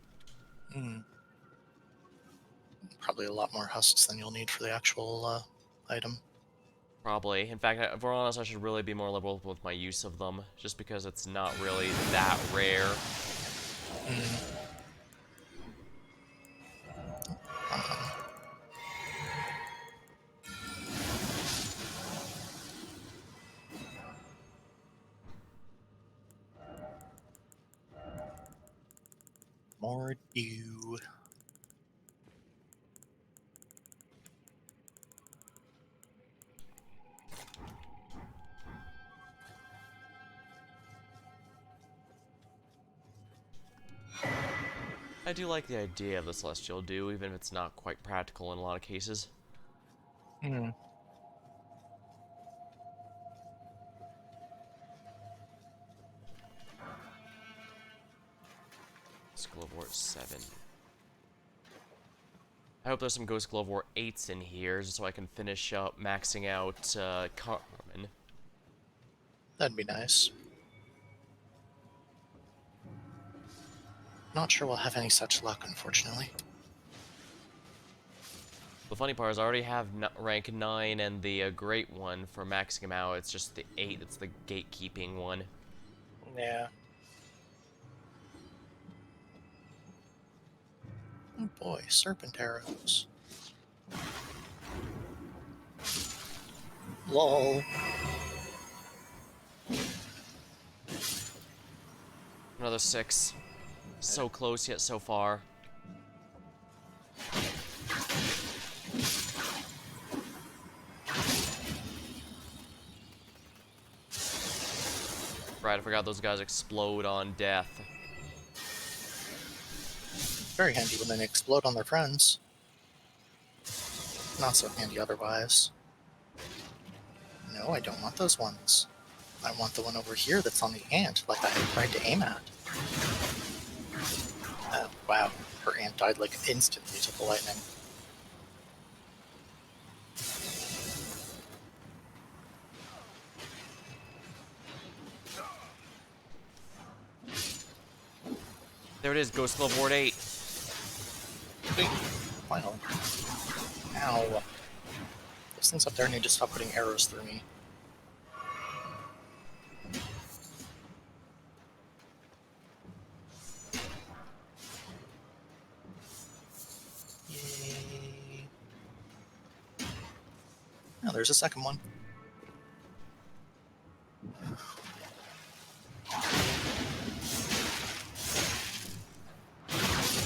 Probably a lot more husks than you'll need for the actual item. Probably. In fact, if we're honest, I should really be more liberal with my use of them, just because it's not really that rare. More dew. I do like the idea of the Celestial Dew, even if it's not quite practical in a lot of cases. Hmm. Ghost Glove War 7. I hope there's some Ghost Glove War 8s in here, just so I can finish up maxing out Carmen. That'd be nice. Not sure we'll have any such luck, unfortunately. The funny part is I already have rank 9 and the Great One for maxing him out. It's just the 8 that's the gatekeeping one. Yeah. Oh boy, serpent arrows. Lol. Another 6. So close yet so far. Right, I forgot those guys explode on death. Very handy when they explode on their friends. Not so handy otherwise. No, I don't want those ones. I want the one over here that's on the ant, like I tried to aim at. Oh, wow. Her ant died like instantly to the lightning. There it is, Ghost Glove Ward 8. Finally. Ow. Those things up there need to stop putting arrows through me. Yay. Oh, there's a second one.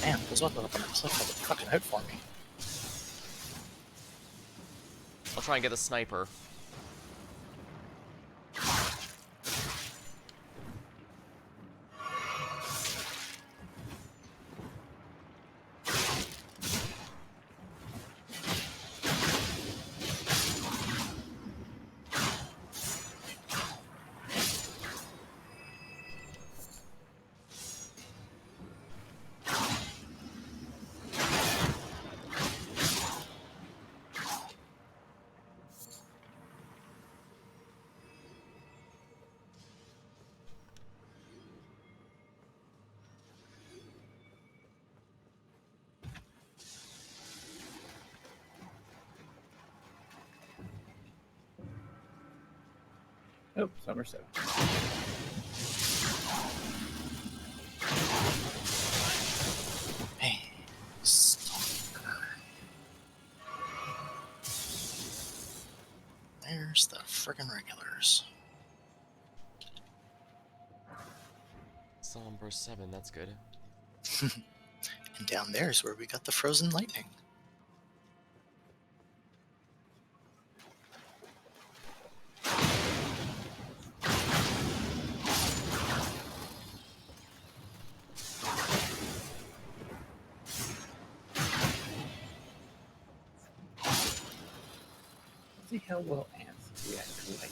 Man, those weapons up on the cliff have it fucking out for me. I'll try and get the sniper. Oh, Somerset. Hey, stalker. There's the friggin' regulars. Somber 7, that's good. And down there's where we got the frozen lightning. See how well ants react to lightning.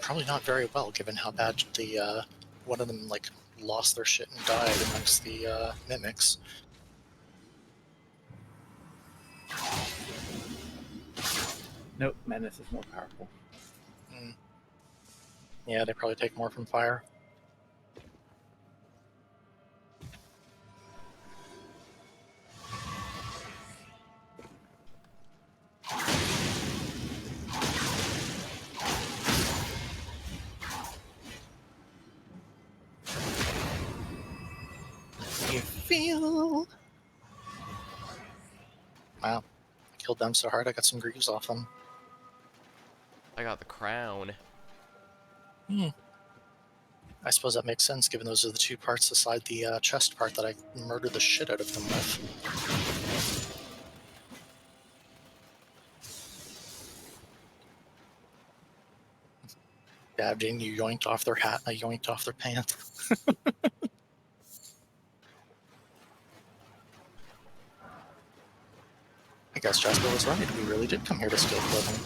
Probably not very well, given how bad the one of them like lost their shit and died amongst the mimics. Nope, Menace is more powerful. Mm. Yeah, they probably take more from fire. feel. Wow. Killed them so hard I got some greaves off them. I got the crown. I suppose that makes sense, given those are the two parts aside the chest part that I murdered the shit out of them with. Dabbed in, you yoinked off their hat, I yoinked off their pants. I guess Jasper was right. We really did come here to steal clothing.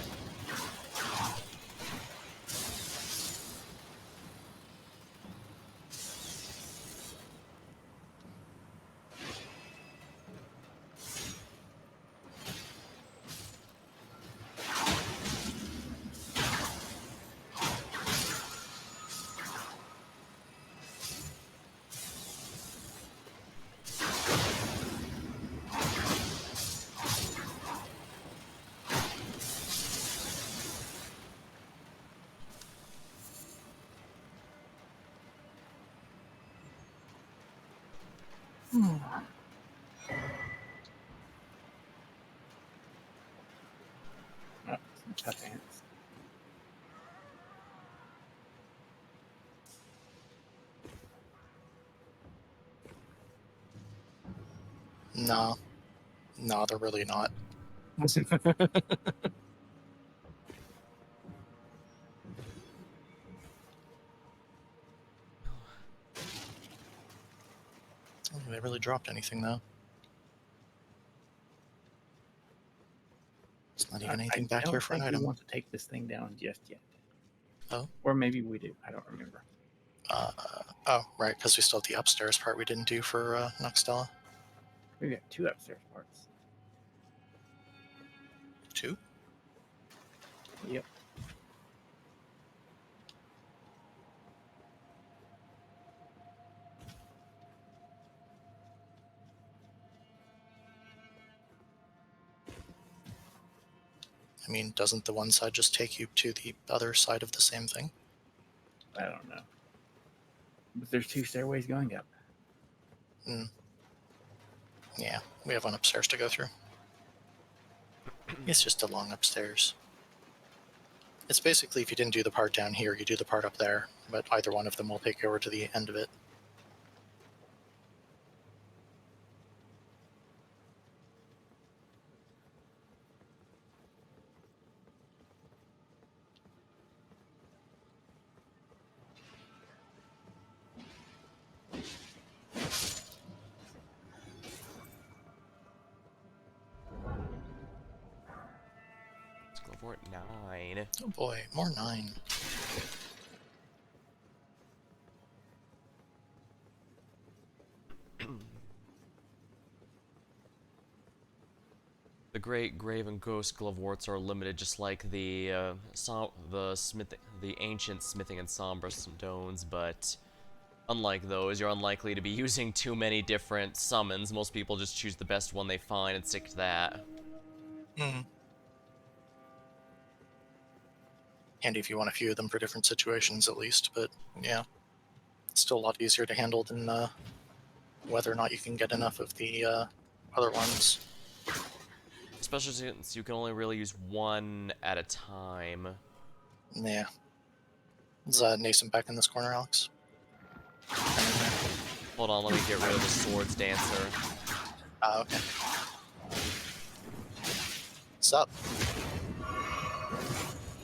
Oh, some tough ants. No. No, they're really not. I don't think they really dropped anything, though. It's not even anything back here for an I don't think item. we want to take this thing down just yet. Oh? Or maybe we do. I don't remember. Oh, right, because we still have the upstairs part we didn't do for Noxtella. We got 2 upstairs parts. 2? Yep. I mean, doesn't the one side just take you to the other side of the same thing? I don't know. But there's 2 stairways going up. Yeah, we have one upstairs to go through. It's just a long upstairs. It's basically, if you didn't do the part down here, you do the part up there, but either one of them will take you over to the end of it. Let's go for it. 9. Oh boy, more 9. The Great Grave and Ghost Gloveworts are limited, just like the ancient smithing and sombra stones, but unlike those, you're unlikely to be using too many different summons. Most people just choose the best one they find and stick to that. Handy if you want a few of them for different situations, at least, but yeah. It's still a lot easier to handle than whether or not you can get enough of the other ones. Especially since you can only really use one at a time. Yeah. Is Nason back in this corner, Alex? Hold on, let me get rid of the Swords Dancer. Okay. What's up?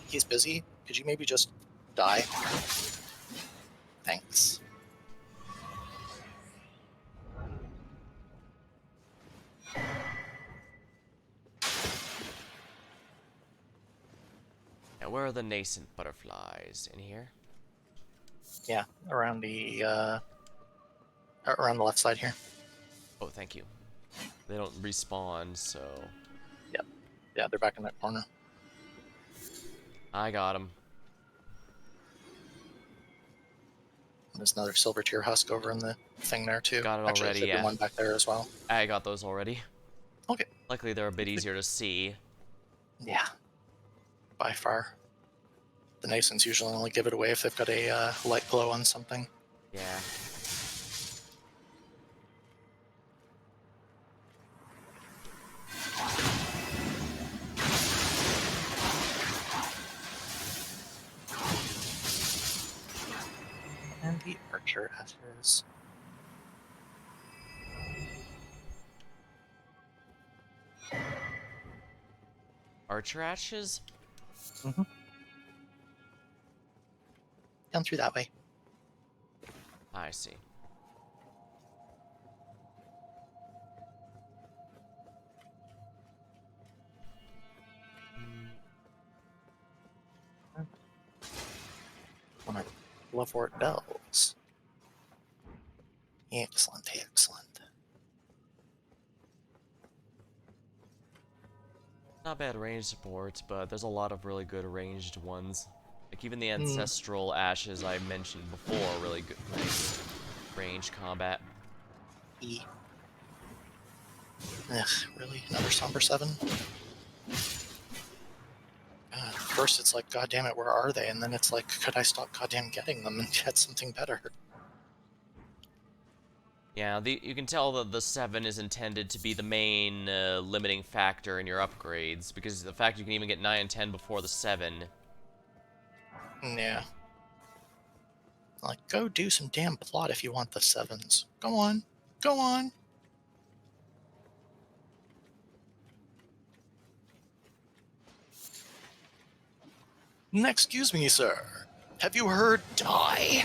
He's busy. Could you maybe just die? Thanks. Now, where are the nascent butterflies? In here? Yeah, around the left side here. Oh, thank you. They don't respawn, so... Yep. Yeah, they're back in that corner. I got him. There's another silver tier husk over in the thing there too. Got it Actually, already, there should be yeah. one back there as well. I got those already. Okay. Luckily, they're a bit easier to see. Yeah. By far. The Nasons usually only give it away if they've got a light glow on something. Yeah. And the archer ashes. Archer ashes? Down through that way. I see. On our Lovewort bells. Excellent, excellent. Not bad range support, but there's a lot of really good ranged ones. Like even the ancestral ashes I mentioned before are really good, nice range combat. Ugh, really? Another Somber 7? First it's like, God damn it, where are they? And then it's like, could I stop goddamn getting them and get something better? Yeah, you can tell that the 7 is intended to be the main limiting factor in your upgrades, because the fact you can even get 9 and 10 before the 7. Yeah. Like, go do some damn plot if you want the 7s. Go on. Go on. Excuse me, sir. Have you heard die?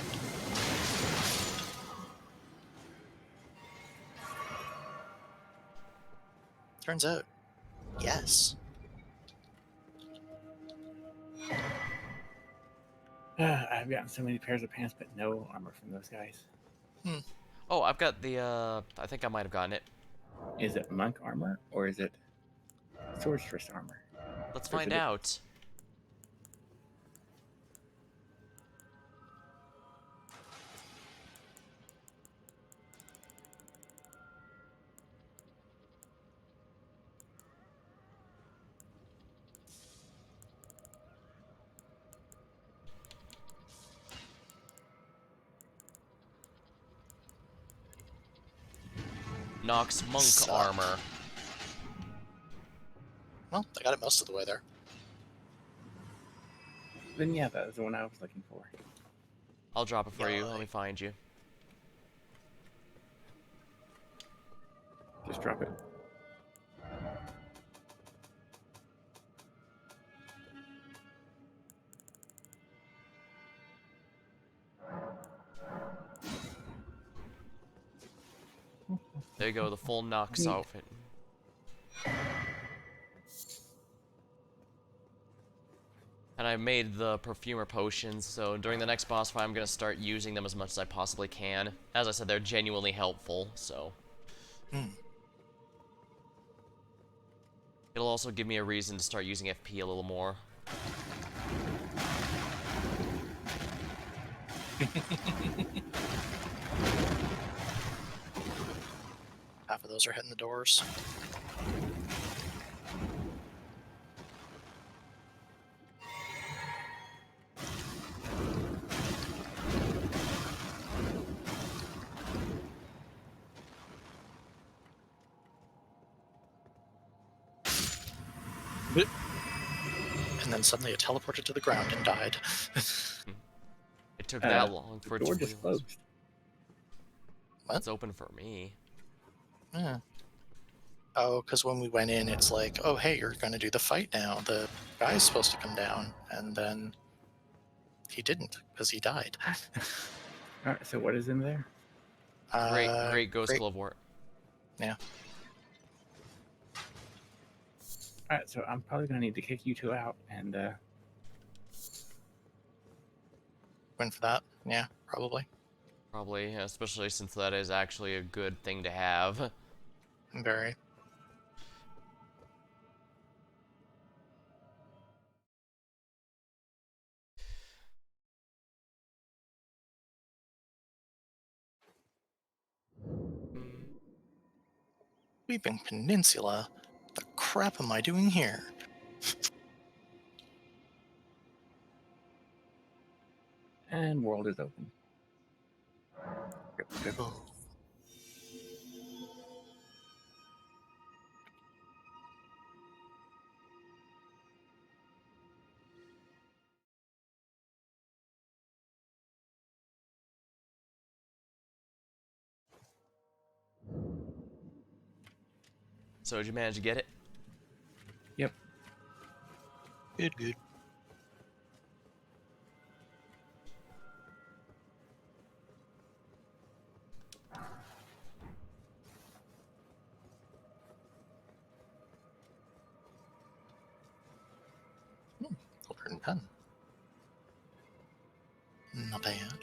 Turns out, yes. I've gotten so many pairs of pants, but no armor from those guys. Oh, I've got the, I think I might have gotten it. Is it monk armor or is it sorceress armor? Let's Or is find it- out. Nox monk Suck. armor. Well, I got it most of the way there. Then yeah, that was the one I was looking for. I'll drop it for you. Let Yay. me find you. Just drop it. There you go, the full Nox Neat. outfit. And I made the perfumer potions, so during the next boss fight I'm gonna start using them as much as I possibly can. As I said, they're genuinely helpful, so... It'll also give me a reason to start using FP a little more. Half of those are hitting the doors. And then suddenly it teleported to the ground and died. It took that long The for it to door just realize. closed. What? It's open for me. Yeah. Oh, because when we went in, it's like, oh, hey, you're going to do the fight now. The guy's supposed to come down. And then he didn't, because he died. Alright, so what is in there? Great Ghost Glove War. Yeah. Alright, so I'm probably gonna need to kick you two out and Went for that. Yeah, probably. Probably, especially since that is actually a good thing to have. Very. Weeping Peninsula? The crap am I doing here? and world is open. Oh. So did you manage to get it? Yep. Good. Golden pen. Not bad.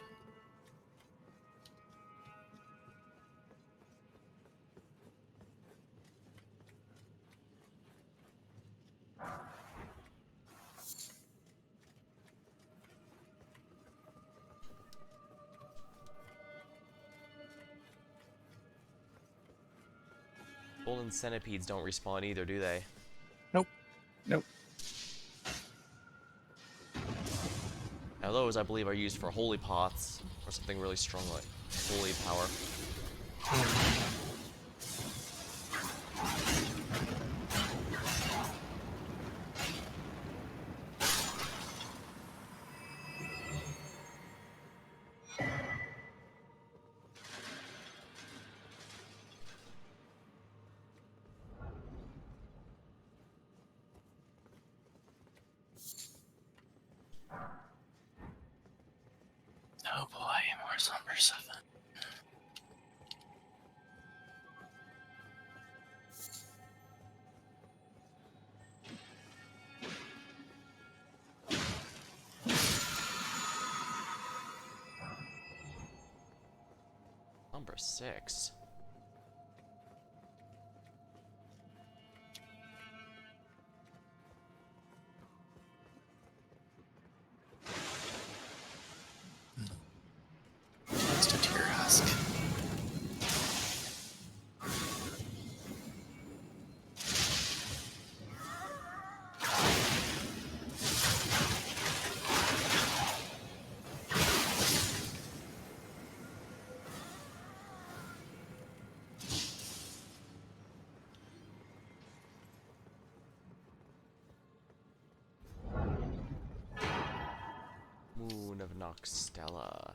Golden centipedes don't respawn either, do they? Nope. Now those, I believe, are used for holy pots, or something really strong like holy power. Oh boy, more Slumber 7. Number 6. Next to Tear Husk. Moon of Noxtella.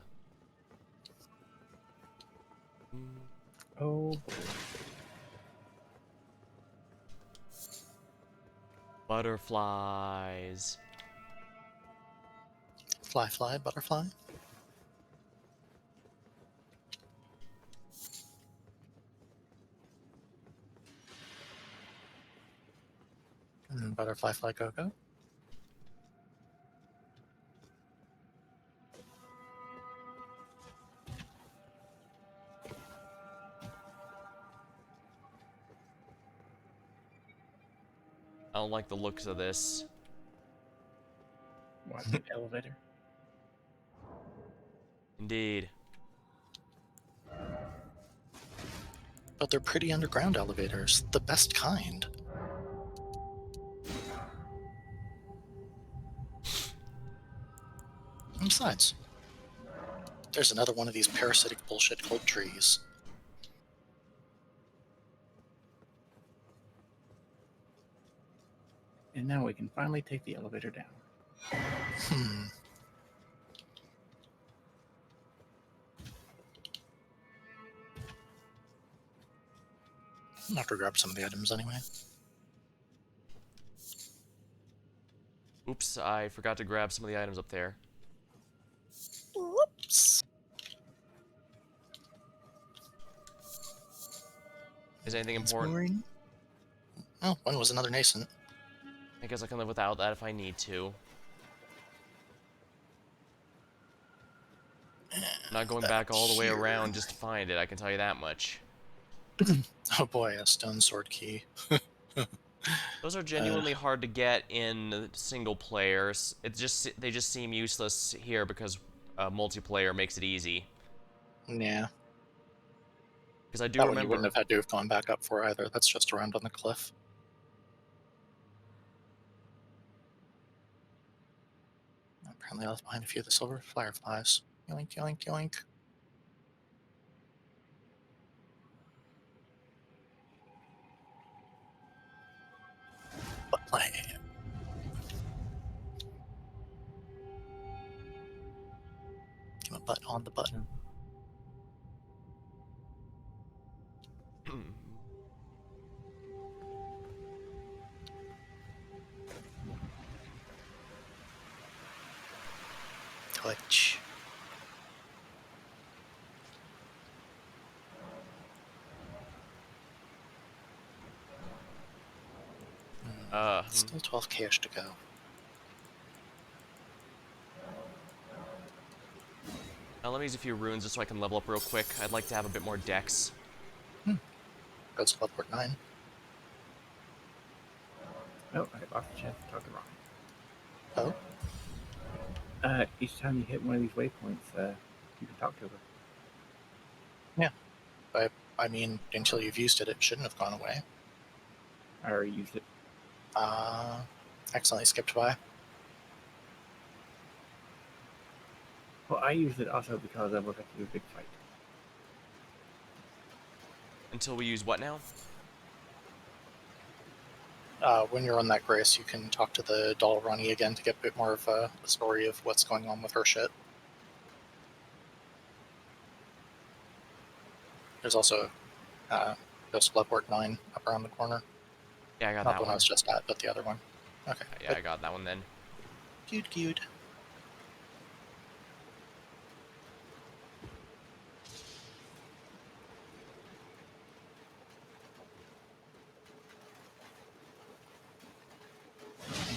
Oh boy. Butterflies. Fly, butterfly. And butterfly, fly, go. I don't like the looks of this. What, the elevator? Indeed. But they're pretty underground elevators. The best kind. And besides, there's another one of these parasitic bullshit cold trees. And now we can finally take the elevator down. I'll have to grab some of the items anyway. Oops, I forgot to grab some of the items up there. Whoops. Is anything important? Boring. Oh, one was another nascent. I guess I can live without that if I need to. I'm not going back all the way around just to find it, I can tell you that much. Oh boy, a stone sword key. Those are genuinely hard to get in single players. They just seem useless here because multiplayer makes it easy. Yeah. Because I do That one you remember. wouldn't have had to have gone back up for either. That's just around on the cliff. Apparently I left behind a few of the silver fireflies. Yoink, yoink, yoink. Butt play. Get my butt on the button. Still 12k-ish to go. Now let me use a few runes just so I can level up real quick. I'd like to have a bit more dex. Go to teleport 9. Oh, I lost the chance to talk to Ron. Oh, Each time you hit one of these waypoints, you can talk to her. I mean, until you've used it, it shouldn't have gone away. I already used it. Accidentally skipped by. Well, I used it also because I was at the big fight. Until we use what now? When you're on that grace, you can talk to the doll Ronnie again to get a bit more of a story of what's going on with her shit. There's also Ghost Bloodwork 9 up around the corner. Yeah, I got Not that the one I one. was just at, but the other one. Okay. Yeah, I got that one then. Cute.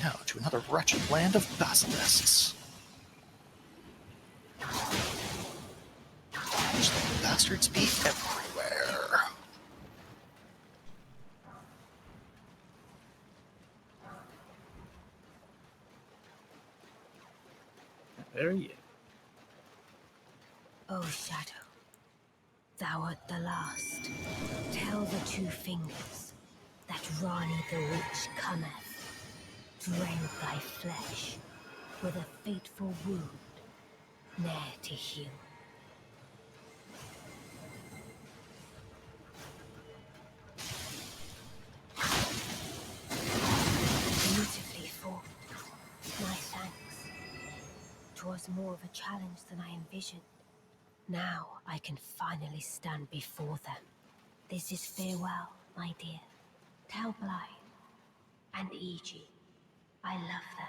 Now to another wretched land of basilisks. There's the bastards be everywhere. There he is. O Shadow, thou art the last. Tell the two fingers that Rani the Witch cometh, rend thy flesh with a fateful wound, ne'er to heal. Beautifully fought. My thanks. 'Twas more of a challenge than I envisioned. Now I can finally stand before them. This is farewell, my dear. Tell Blythe and Eiji I love them.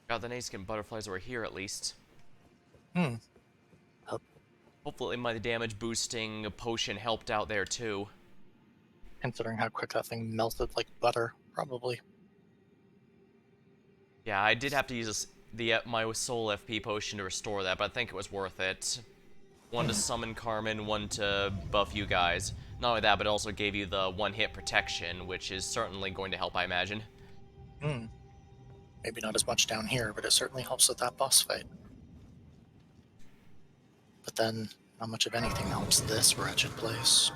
Got the Naskin butterflies over here at least. Oh. Hopefully my damage boosting potion helped out there too. Considering how quick that thing melted like butter, probably. Yeah, I did have to use my soul FP potion to restore that, but I think it was worth it. One to summon Carmen, one to buff you guys. Not only that, but it also gave you the one-hit protection, which is certainly going to help, I imagine. Maybe not as much down here, but it certainly helps with that boss fight. But then, not much of anything helps this wretched place.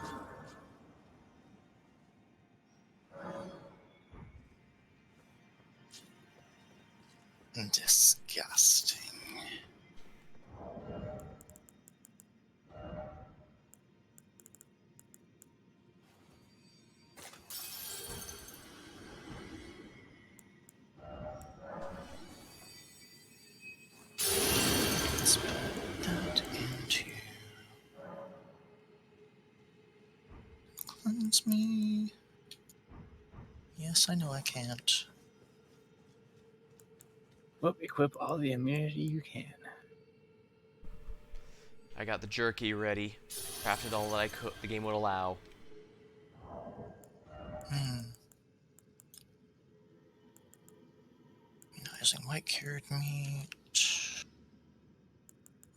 Disgusting. Let's put that into... Cleanse me. Yes, I know I can't. Well, equip all the immunity you can. I got the jerky ready. Crafted all that the game would allow. Immunizing white cured meat.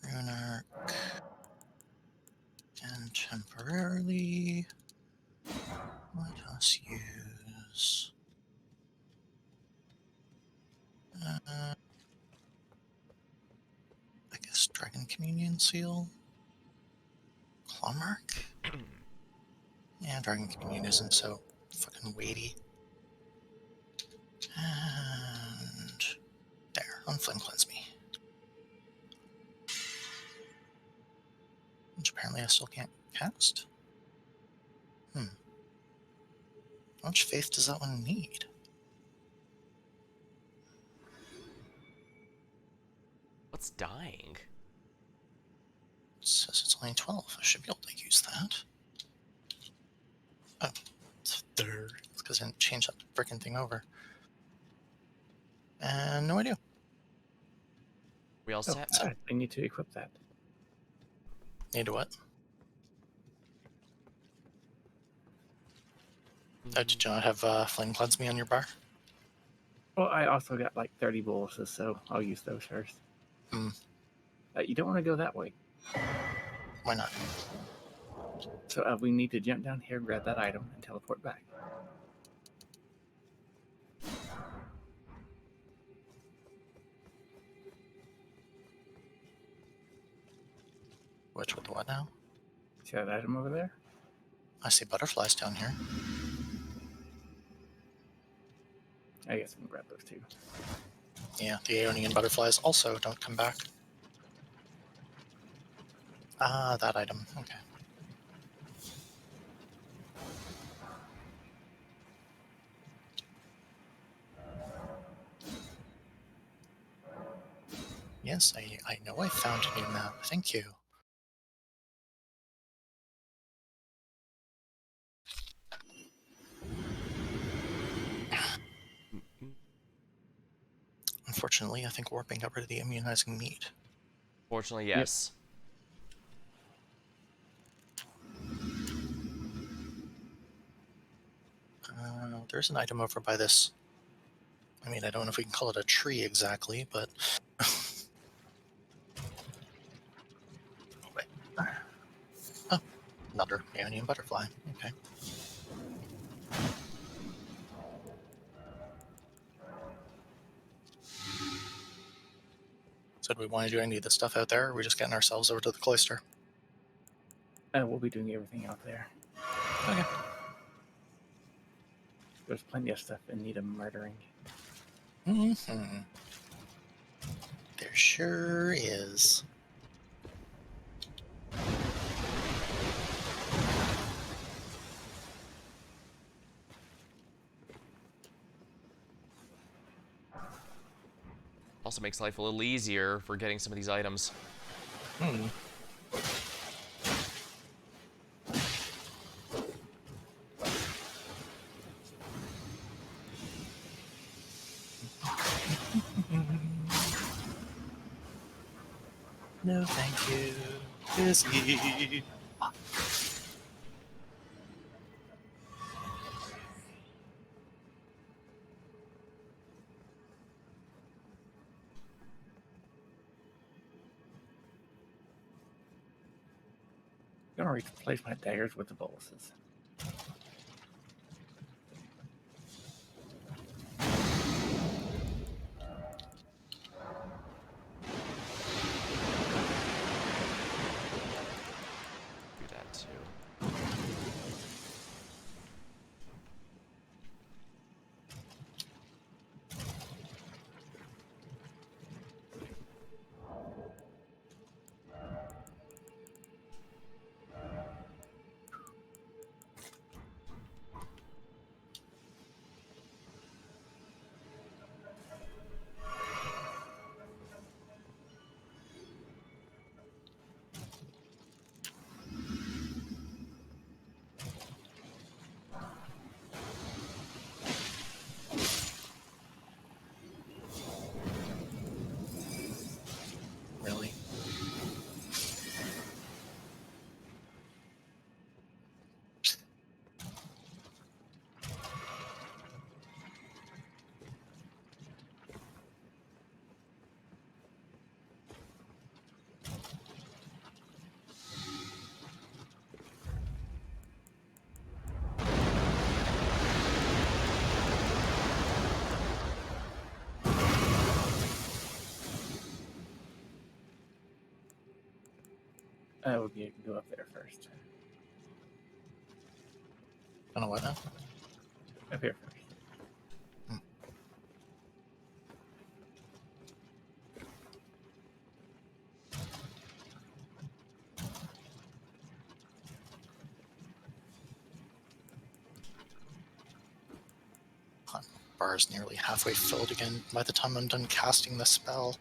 Rune arc. And temporarily, let us use... I guess Dragon Communion Seal? Claw Mark? Yeah, Dragon Communion isn't so fucking weighty. And... there, Unflame Cleanse Me. Which apparently I still can't cast? How much faith does that one need? What's dying? It says it's only 12. I should be able to use that. It's because I didn't change that freaking thing over. And no idea. We all Oh, set? I need to equip that. Need to what? Oh, did you not have Flame Cleanse Me on your bar? Well, I also got like 30 boluses, so I'll use those first. Hmm. You don't want to go that way. Why not? So we need to jump down here, grab that item, and teleport back. Which with what now? See that item over there? I see butterflies down here. I guess I can grab those too. Yeah, the Aeonian butterflies also don't come back. Ah, that item. Okay. Yes, I know I found a new map. Thank you. Unfortunately, I think warping got rid of the immunizing meat. Fortunately, yes. There's an item over by this. I mean, I don't know if we can call it a tree exactly, but... Wait. Oh, another Aeonian butterfly. Okay. So do we want to do any of the stuff out there, or are we just getting ourselves over to the cloister? We'll be doing everything out there. Okay. There's plenty of stuff in need of murdering. Mm-hmm. There sure is. Also makes life a little easier for getting some of these items. Hmm. No, thank you. Busy. I'm gonna replace my daggers with the boluses. Do that too. Really? We'll go up there first. I don't know what now. Up here first. Bar is nearly halfway filled again by the time I'm done casting the spell.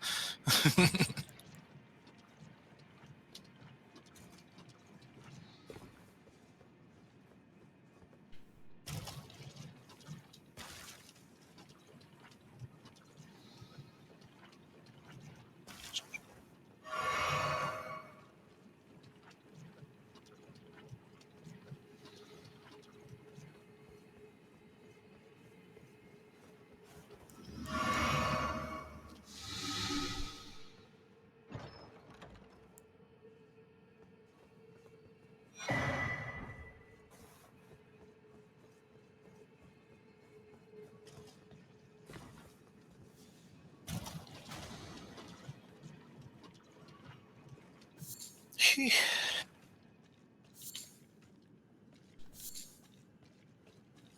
Okay.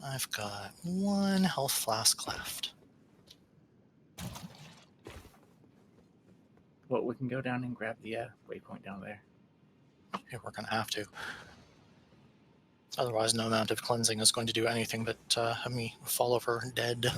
I've got 1 health flask left. Well, we can go down and grab the waypoint down there. Yeah, we're gonna have to. Otherwise, no amount of cleansing is going to do anything but have me fall over dead.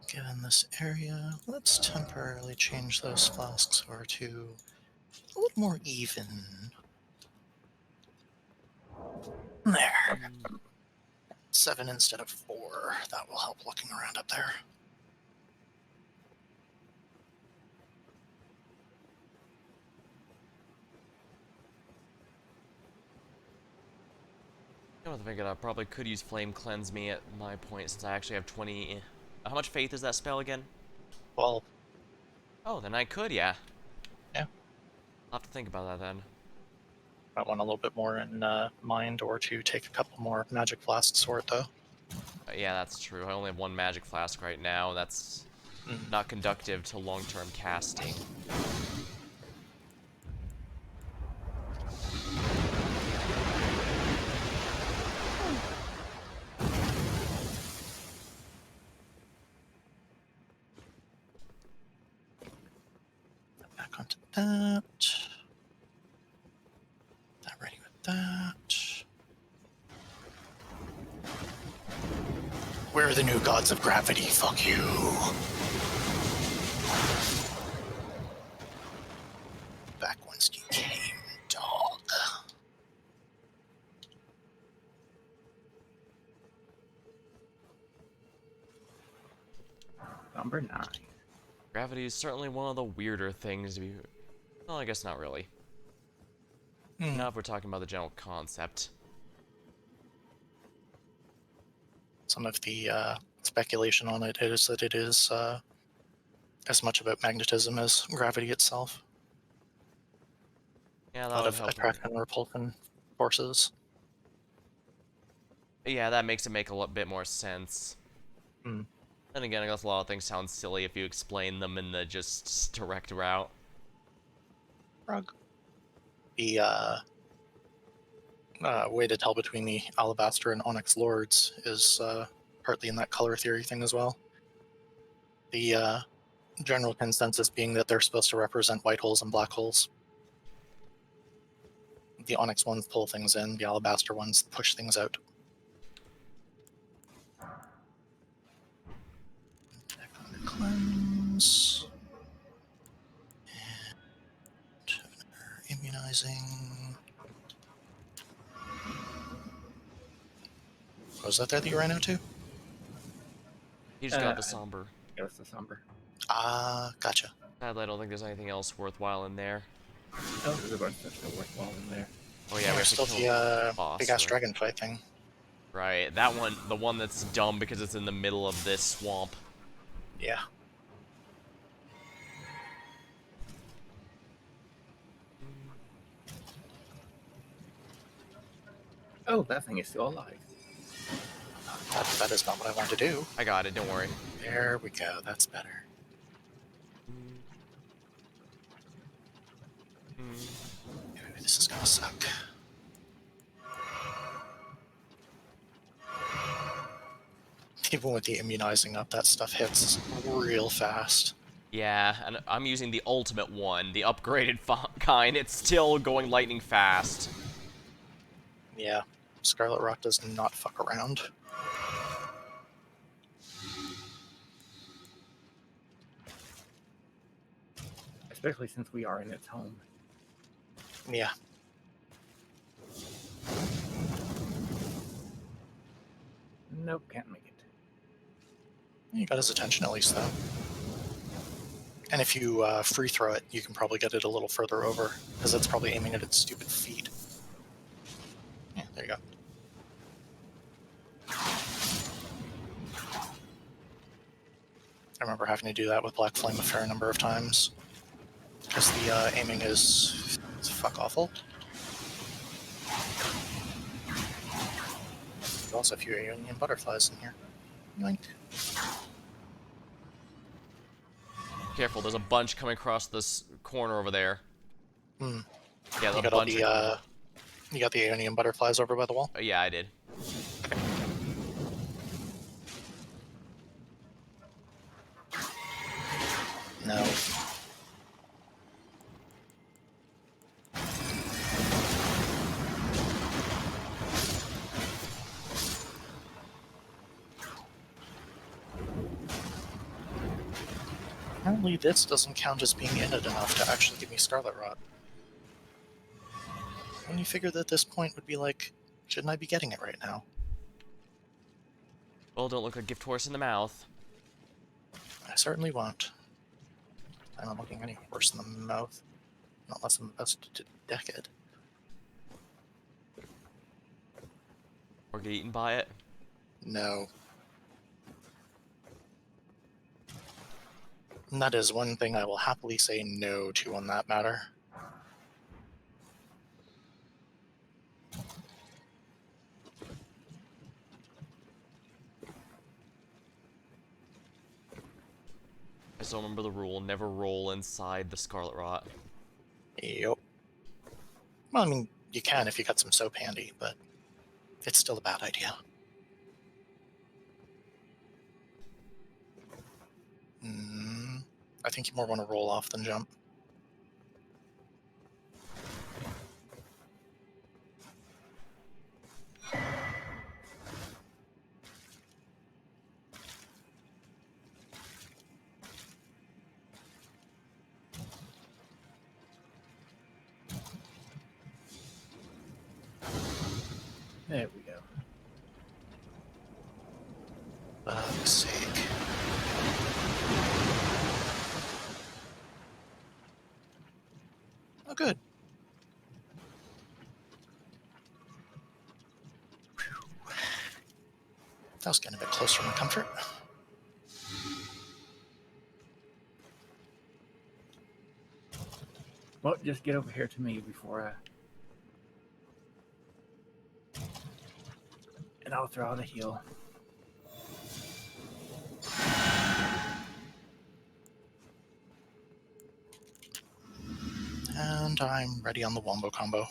Given this area, let's temporarily change those flasks over to a little more even. There. 7 instead of 4. That will help looking around up there. I don't think I probably could use Flame Cleanse me at my point since I actually have 20. How much faith is that spell again? 12. Oh, then I could, yeah. Yeah. I'll have to think about that then. I want a little bit more in mind, or to take a couple more magic flasks for it, though. Yeah, that's true. I only have 1 magic flask right now. That's not conductive to long-term casting. Back onto that. That ready with that. Where are the new gods of gravity? Fuck you. Back once you came, dog. Number 9. Gravity is certainly one of the weirder things to be... Well, I guess not really. Not if we're talking about the general concept. Some of the speculation on it is that it is as much about magnetism as gravity itself. Yeah, A that lot would of help. attraction and repulsion forces. Yeah, that makes it make a bit more sense. Hmm. Then again, I guess a lot of things sound silly if you explain them in the just direct route. Rug. The way to tell between the Alabaster and Onyx Lords is partly in that color theory thing as well. The general consensus being that they're supposed to represent white holes and black holes. The Onyx ones pull things in, the Alabaster ones push things out. Back on the cleanse. And immunizing. Was that there that you ran out to? You just got the somber. It was the somber. Ah, gotcha. Sadly, I don't think there's anything else worthwhile in there. Oh, there's a bunch of stuff worthwhile in there. Oh yeah, we have to still kill the boss, big ass right? dragon fight thing. Right, that one, the one that's dumb because it's in the middle of this swamp. Yeah. Oh, that thing is still alive. That is not what I wanted to do. I got it, don't worry. There we go. That's better. Ooh, this is gonna suck. Even with the immunizing up, that stuff hits real fast. Yeah, and I'm using the ultimate one, the upgraded kind. It's still going lightning fast. Yeah, Scarlet Rock does not fuck around. Especially since we are in its home. Yeah. Nope, can't make it. You got his attention at least, though. And if you free throw it, you can probably get it a little further over, because it's probably aiming at its stupid feet. Yeah, there you go. I remember having to do that with Black Flame a fair number of times, because the aiming is fuck awful. There's also a few alien butterflies in here. Yoink. Careful, there's a bunch coming across this corner over there. Hmm. Yeah, You a got all bunch. the you got the Aeonian butterflies over by the wall? Yeah, I did. No. Apparently this doesn't count as being in it enough to actually give me Scarlet Rot. When you figure that at this point would be like, shouldn't I be getting it right now? Well, don't look a gift horse in the mouth. I certainly won't. I'm not looking any worse in the mouth. Not less than the best decade. Or get eaten by it. No. And that is one thing I will happily say no to on that matter. I still remember the rule, never roll inside the Scarlet Rot. Yep. Well, I mean, you can if you got some soap handy, but it's still a bad idea. I think you more want to roll off than jump. There we go. Fuck's sake. Oh, good. Whew. That was getting a bit closer to my comfort. Well, just get over here to me before and I'll throw out a heal. And I'm ready on the wombo combo.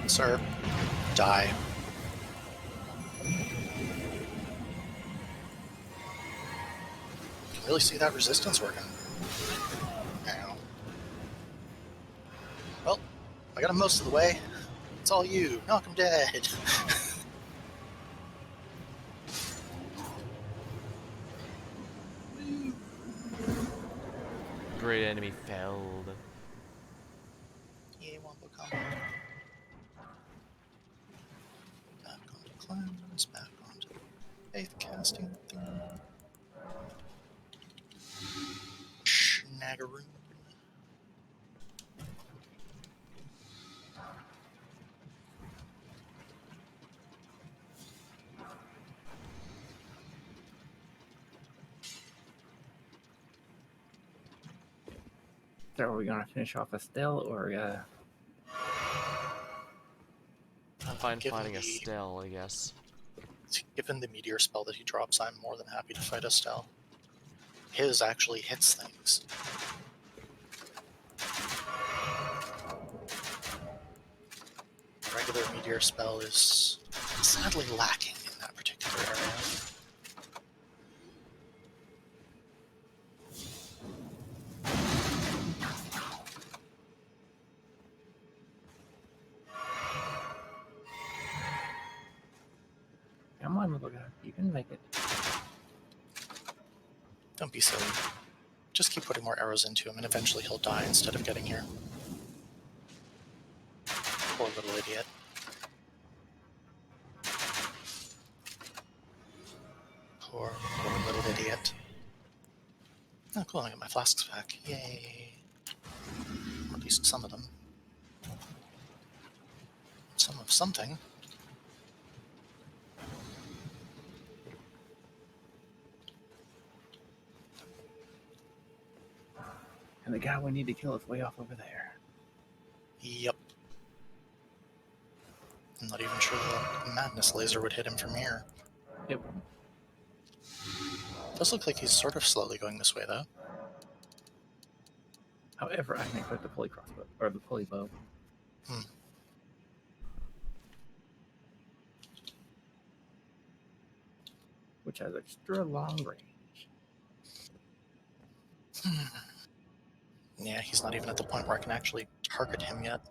Sir, die. You can really see that resistance working. Ow. Well, I got him most of the way. It's all you. Knock him dead. Great enemy felled. Yeah, wombo combo. Back onto cleanse, back onto faith casting thing. Snaggaroon. So are we gonna finish off Estelle or I'm fine Given fighting the- Estelle, I guess. Given the meteor spell that he drops, I'm more than happy to fight Estelle. His actually hits things. Regular meteor spell is sadly lacking in that particular area. come on, little guy, you can make it. Don't be silly. Just keep putting more arrows into him, and eventually he'll die instead of getting here. Poor little idiot. Poor little idiot. Oh, cool, I got my flasks back. Yay. Or at least some of them. Some of something. And the guy we need to kill is way off over there. Yep. I'm not even sure the madness laser would hit him from here. Yep. Does look like he's sort of slowly going this way, though. However, I can equip the pulley crossbow or the pulley bow. Which has extra long range. Yeah, he's not even at the point where I can actually target him yet.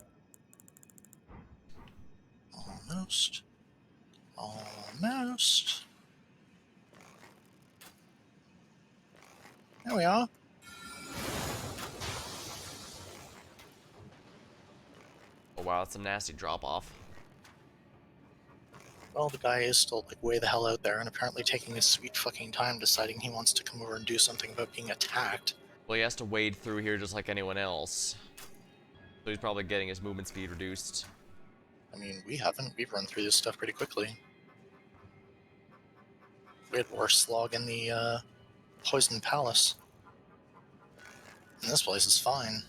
Almost. Almost. There we are. Oh wow, that's a nasty drop off. Well, the guy is still like way the hell out there and apparently taking his sweet fucking time deciding he wants to come over and do something about being attacked. Well, he has to wade through here just like anyone else. So he's probably getting his movement speed reduced. I mean, we haven't. We've run through this stuff pretty quickly. We had worse slog in the Poison Palace. And this place is fine.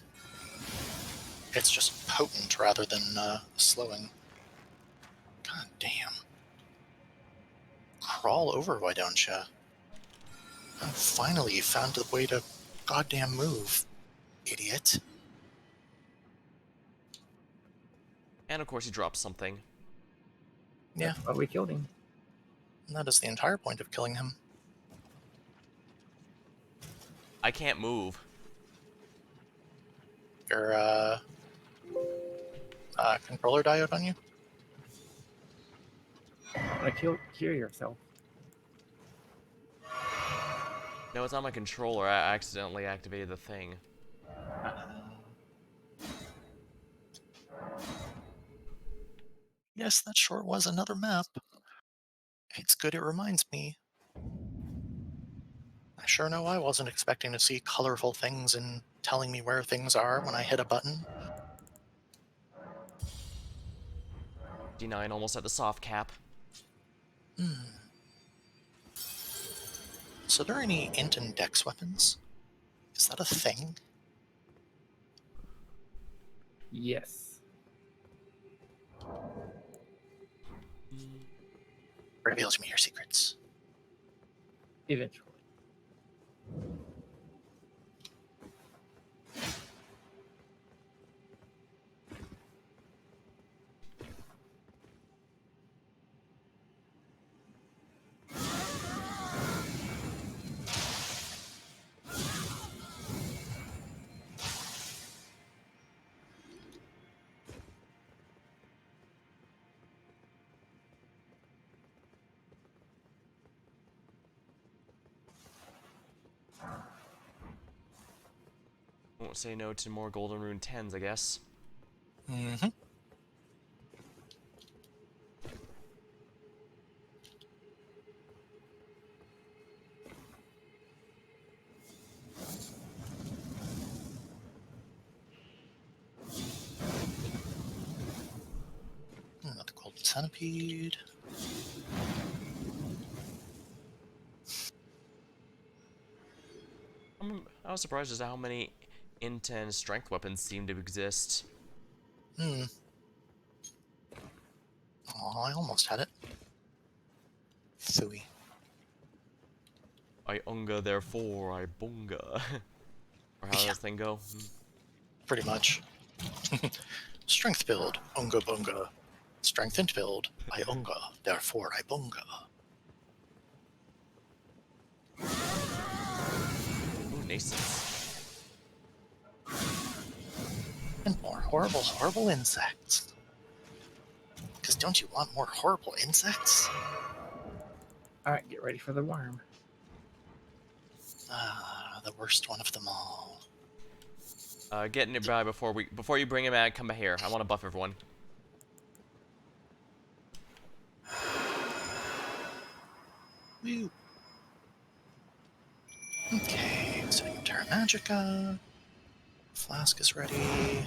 It's just potent rather than slowing. God damn. Crawl over, why don't ya? And finally, you found the way to goddamn move, idiot. And of course he drops something. Yeah. That's why we killed him. And that is the entire point of killing him. I can't move. Your controller diode on you? Wanna cure yourself. No, it's not my controller. I accidentally activated the thing. Yes, that sure was another map. It's good it reminds me. I sure know I wasn't expecting to see colorful things and telling me where things are when I hit a button. D9 almost at the soft cap. So are there any int and dex weapons? Is that a thing? Yes. Reveal to me your secrets. Eventually. Won't say no to more Golden Rune 10s, I guess. Mm-hmm. Another golden centipede. I was surprised as to how many int and strength weapons seem to exist. Oh, I almost had it. Phooey. I unga, therefore I bunga. Or how does Yeah. this thing go? Pretty much. Strength build, unga bunga. Strength int build, I unga, therefore I bunga. Ooh, nascents. And more horrible, horrible insects. Because don't you want more horrible Alright, Alright, get ready for the worm. Ah, the worst one of them all. Get nearby before you bring him out. Come here. I want to buff everyone. Woo. Okay, setting Terra Magica. Flask is ready. Hear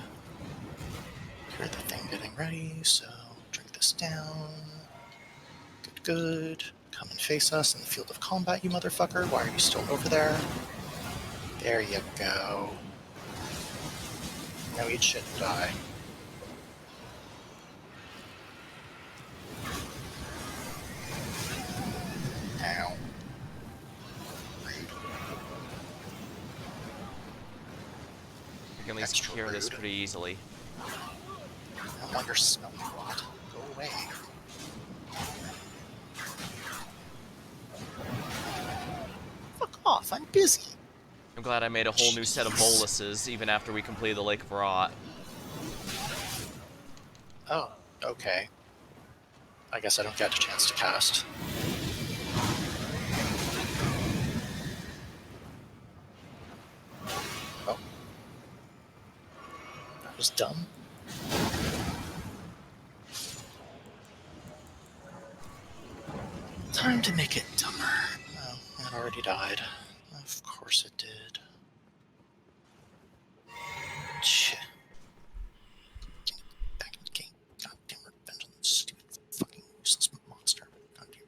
the thing getting ready, so drink this down. Good, good. Come and face us in the field of combat, you motherfucker. Why are you still over there? There you go. Now eat shit and die. Ow. We can at least Extra cure this rude. pretty easily. I don't want your smelly rot. Go away. Fuck off, I'm busy. I'm glad I made a whole new set of boluses even after we completed the Lake of Rot. Oh, okay. I guess I don't get a chance to cast. Oh. That was dumb. Time to make it dumber. Oh, it already died. Of course it did. Shit. Back in the game. Goddamn revenge on that stupid fucking useless monster. Goddamn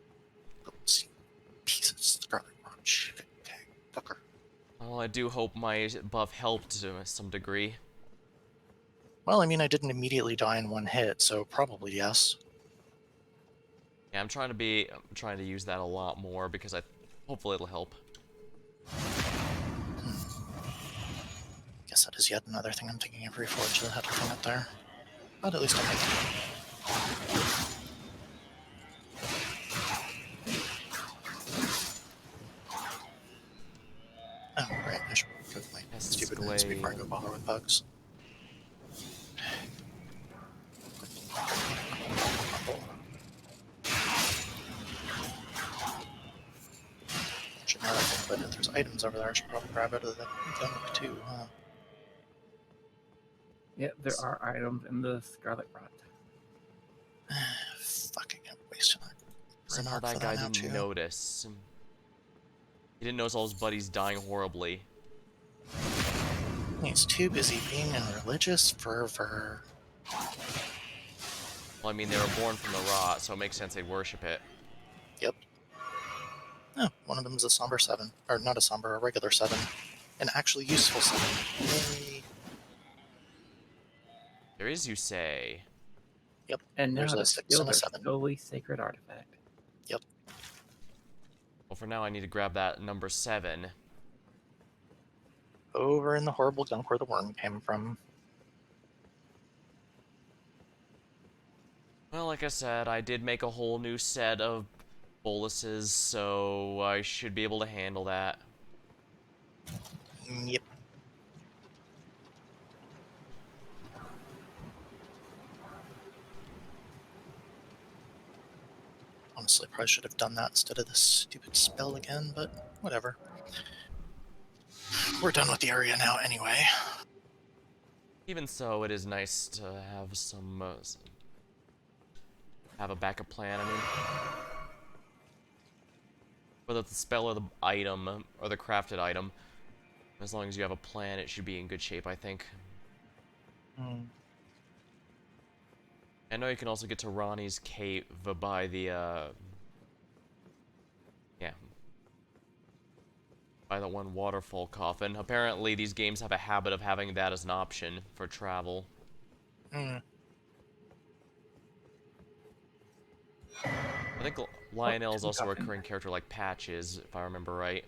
little piece of scarlet rot shit. Okay, fucker. Well, I do hope my buff helped to some degree. Well, I mean, I didn't immediately die in one hit, so probably yes. Yeah, I'm trying to use that a lot more because hopefully it'll help. Guess that is yet another thing I'm thinking of reforged that had to come up there. But at least I'm making it. Oh, right, I should go with my Yes, stupid moves before I Slade. go bother with bugs. Should know that thing, but if there's items over there, I should probably grab out of the dump too, huh? Yeah, there are items in the Scarlet Rot. Fucking wasting that. Somehow Remark for that guy now, didn't too. notice. He didn't notice all his buddies dying horribly. He's too busy being in religious fervor. Well, I mean, they were born from the rot, so it makes sense they'd worship it. Yep. Oh, one of them is a somber 7. Or not a somber, a regular 7. An actually useful 7. Yay. There is, you say. Yep. And now There's a to 6 steal and a their 7. solely sacred artifact. Yep. Well, for now, I need to grab that number 7. Over in the horrible gunk where the worm came from. Well, like I said, I did make a whole new set of boluses, so I should be able to handle that. Yep. Honestly, probably should have done that instead of this stupid spell again, but whatever. We're done with the area now anyway. Even so, it is nice to have have a backup plan, I mean. Whether it's the spell or the item, or the crafted item, as long as you have a plan, it should be in good shape, I think. I know you can also get to Ronnie's cave by the, by the one waterfall coffin. Apparently, these games have a habit of having that as an option for travel. Hmm. I think Lionel is also a recurring character like Patches, if I remember right.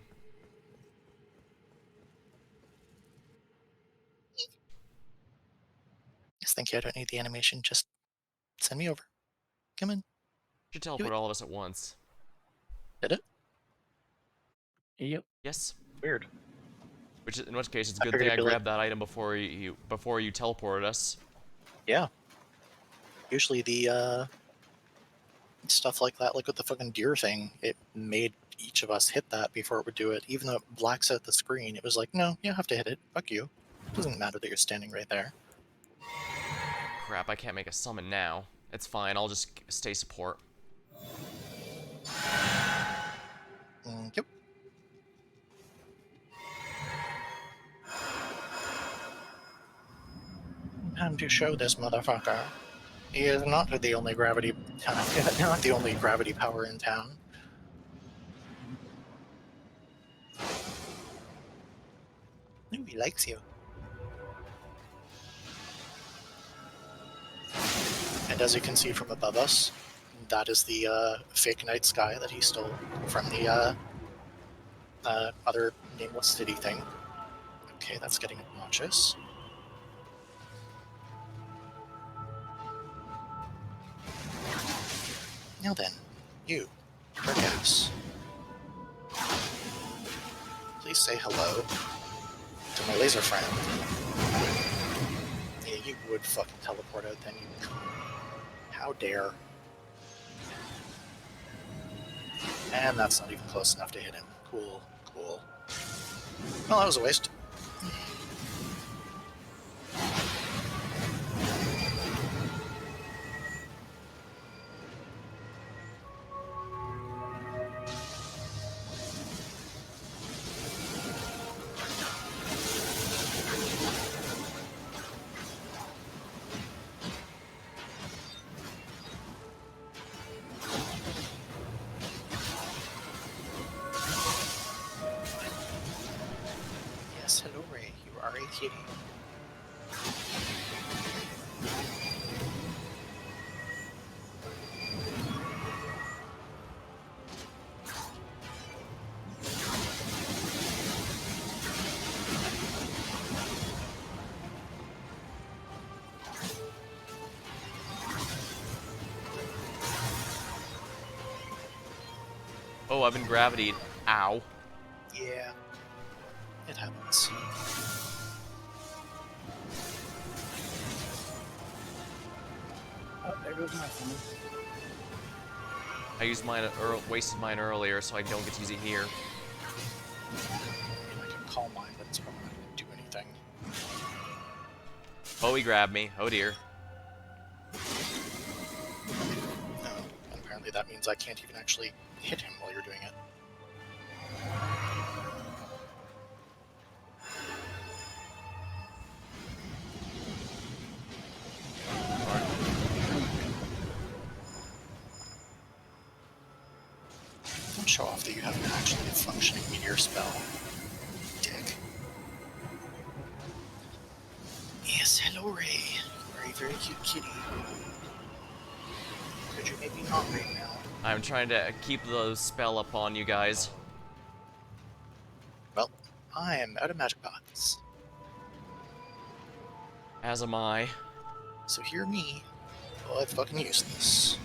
Just think I don't need the animation, just send me over. Come in. Should teleport all of us at once. Did it? Yep. Yes. Weird. In which case, it's a I good figured thing I it'd be like- grabbed that item before you teleported us. Yeah. Usually the stuff like that, like with the fucking deer thing, it made each of us hit that before it would do it. Even though it blacks out the screen, it was like, no, you have to hit it. Fuck you. It doesn't matter that you're standing right there. Crap, I can't make a summon now. It's fine, I'll just stay support. Yep. Time to show this motherfucker. He is not the only not the only gravity power in town. Ooh, he likes you. And as you can see from above us, that is the fake night sky that he stole from the other nameless city thing. Okay, that's getting obnoxious. Now then, you, Gas. Please say hello to my laser friend. Yeah, you would fucking teleport out then, you. How dare. And that's not even close enough to hit him. Cool, cool. Well, that was a waste. Yes, hello Ray, you are a kitty. Oh, I've been gravitied. Ow. Yeah, it happens. Oh, there goes my summon. I used mine, wasted mine earlier, so I don't get to use it here. I can call mine, but it's probably not going to do anything. Oh, he grabbed me. Oh dear. No, and apparently that means I can't even actually hit him while you're doing it. Don't show off that you have an actually functioning meteor spell. Dick. Yes, hello Ray. You are a very cute kitty. Could you maybe not right now? I'm trying to keep the spell up on you guys. Well, I am out of magic pots. As am I. So hear me. Well, I fucking use this.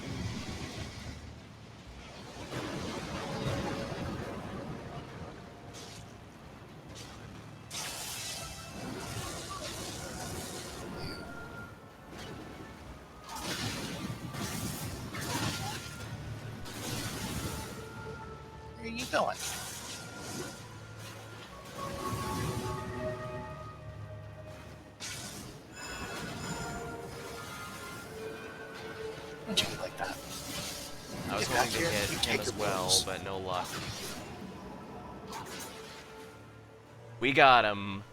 Where are you going? Don't you be like that? I was Get back hoping to here, hit you him take as your well, blows. but no luck. We got him.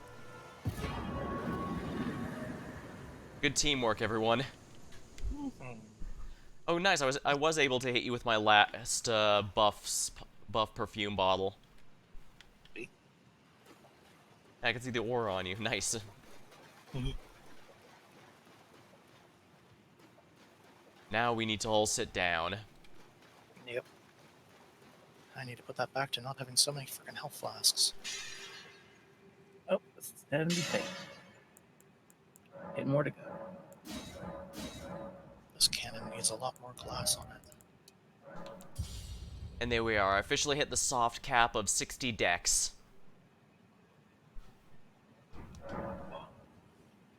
Good teamwork, everyone. Mhm. Oh, nice. I was able to hit you with my last buff perfume bottle. See? I can see the aura on you. Nice. Now we need to all sit down. Yep. I need to put that back to not having so many freaking health flasks. Oh, 76. 8 more to go. This cannon needs a lot more glass on it. And there we are. I officially hit the soft cap of 60 dex.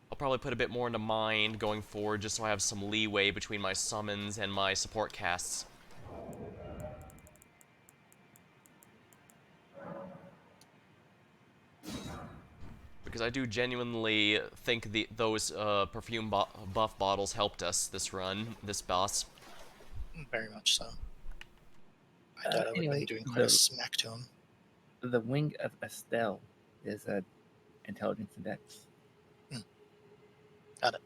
I'll probably put a bit more into mind going forward just so I have some leeway between my summons and my support casts. because I do genuinely think those perfume buff bottles helped us this run, this boss. Very much so. I doubt I would have Anyway, been doing quite a smack to him. The wing of Estelle is a intelligence index. Got it.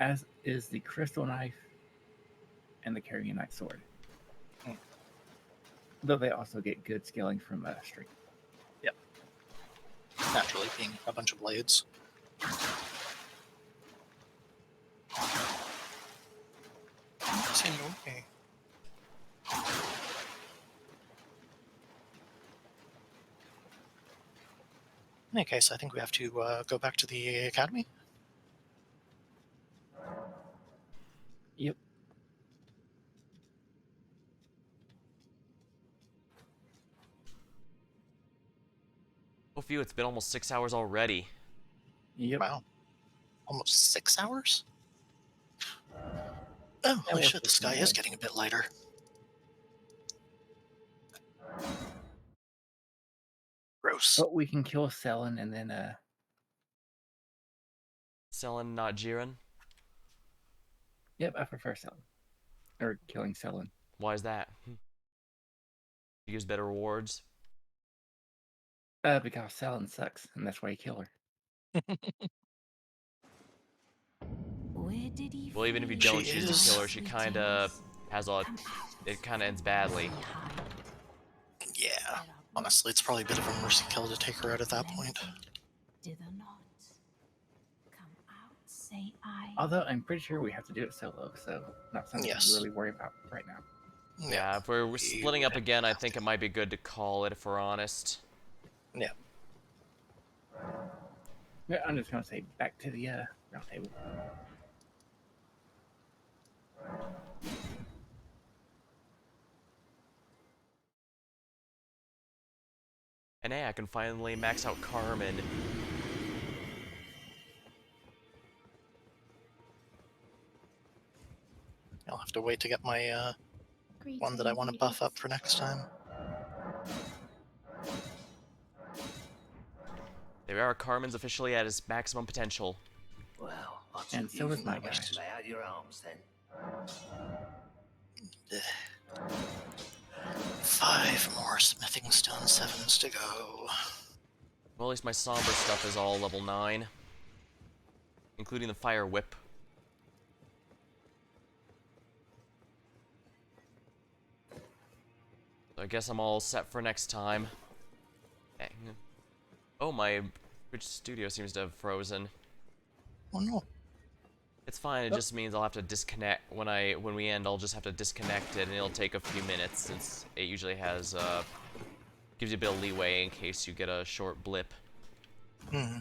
As is the crystal knife and the carrying knife sword. Though they also get good scaling from strength. Yep. Naturally, being a bunch of blades. Okay. In any case, I think we have to go back to the academy. Yep. Oh, phew, it's been almost 6 hours already. Yep. Wow. Almost 6 hours? Oh, holy shit, the sky is getting a bit lighter. Gross. But we can kill Selen and then Selen, not Jiren? Yep, I prefer Selen. Or killing Selen. Why is that? Use better rewards? Because Selen sucks, and that's why you kill her. Where did he Well, even if you flee? don't choose to kill her, she kinda has a... It kinda ends badly. Yeah. Honestly, it's probably a bit of a mercy kill to take her out at that point. Did they not? Come out, say I. Although I'm pretty sure we have to do it solo, so not something Yes. to really worry about right now. Yeah, if we're splitting up again, I think it might be good to call it, if we're honest. Yeah. Yeah, I'm just gonna say back to the round table. And hey, I can finally max out Carmen. I'll have to wait to get my one that I want to buff up for next time. There are, Carmen's officially at his maximum potential. Well, I And took so you is from my the guy. rest to lay out your arms then. 5 more smithing stone 7s to go. Well, at least my somber stuff is all level 9. Including the fire whip. So I guess I'm all set for next time. Dang. Oh, my Twitch studio seems to have frozen. Oh no. It's fine, it just means I'll have to disconnect when we end. I'll just have to disconnect it, and it'll take a few minutes since it usually has gives you a bit of leeway in case you get a short blip. Hmm.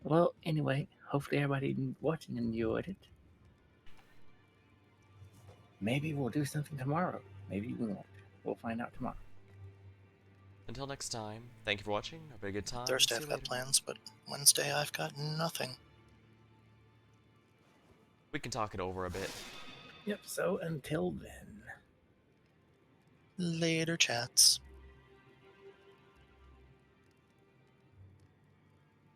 Well, anyway, hopefully everybody watching enjoyed it. Maybe we'll do something tomorrow. Maybe we won't. We'll find out tomorrow. Until next time, thank you for watching. Have a good time. Thursday See you I've got later. plans, but Wednesday I've got nothing. We can talk it over a bit. Yep, so until then. Later, chats.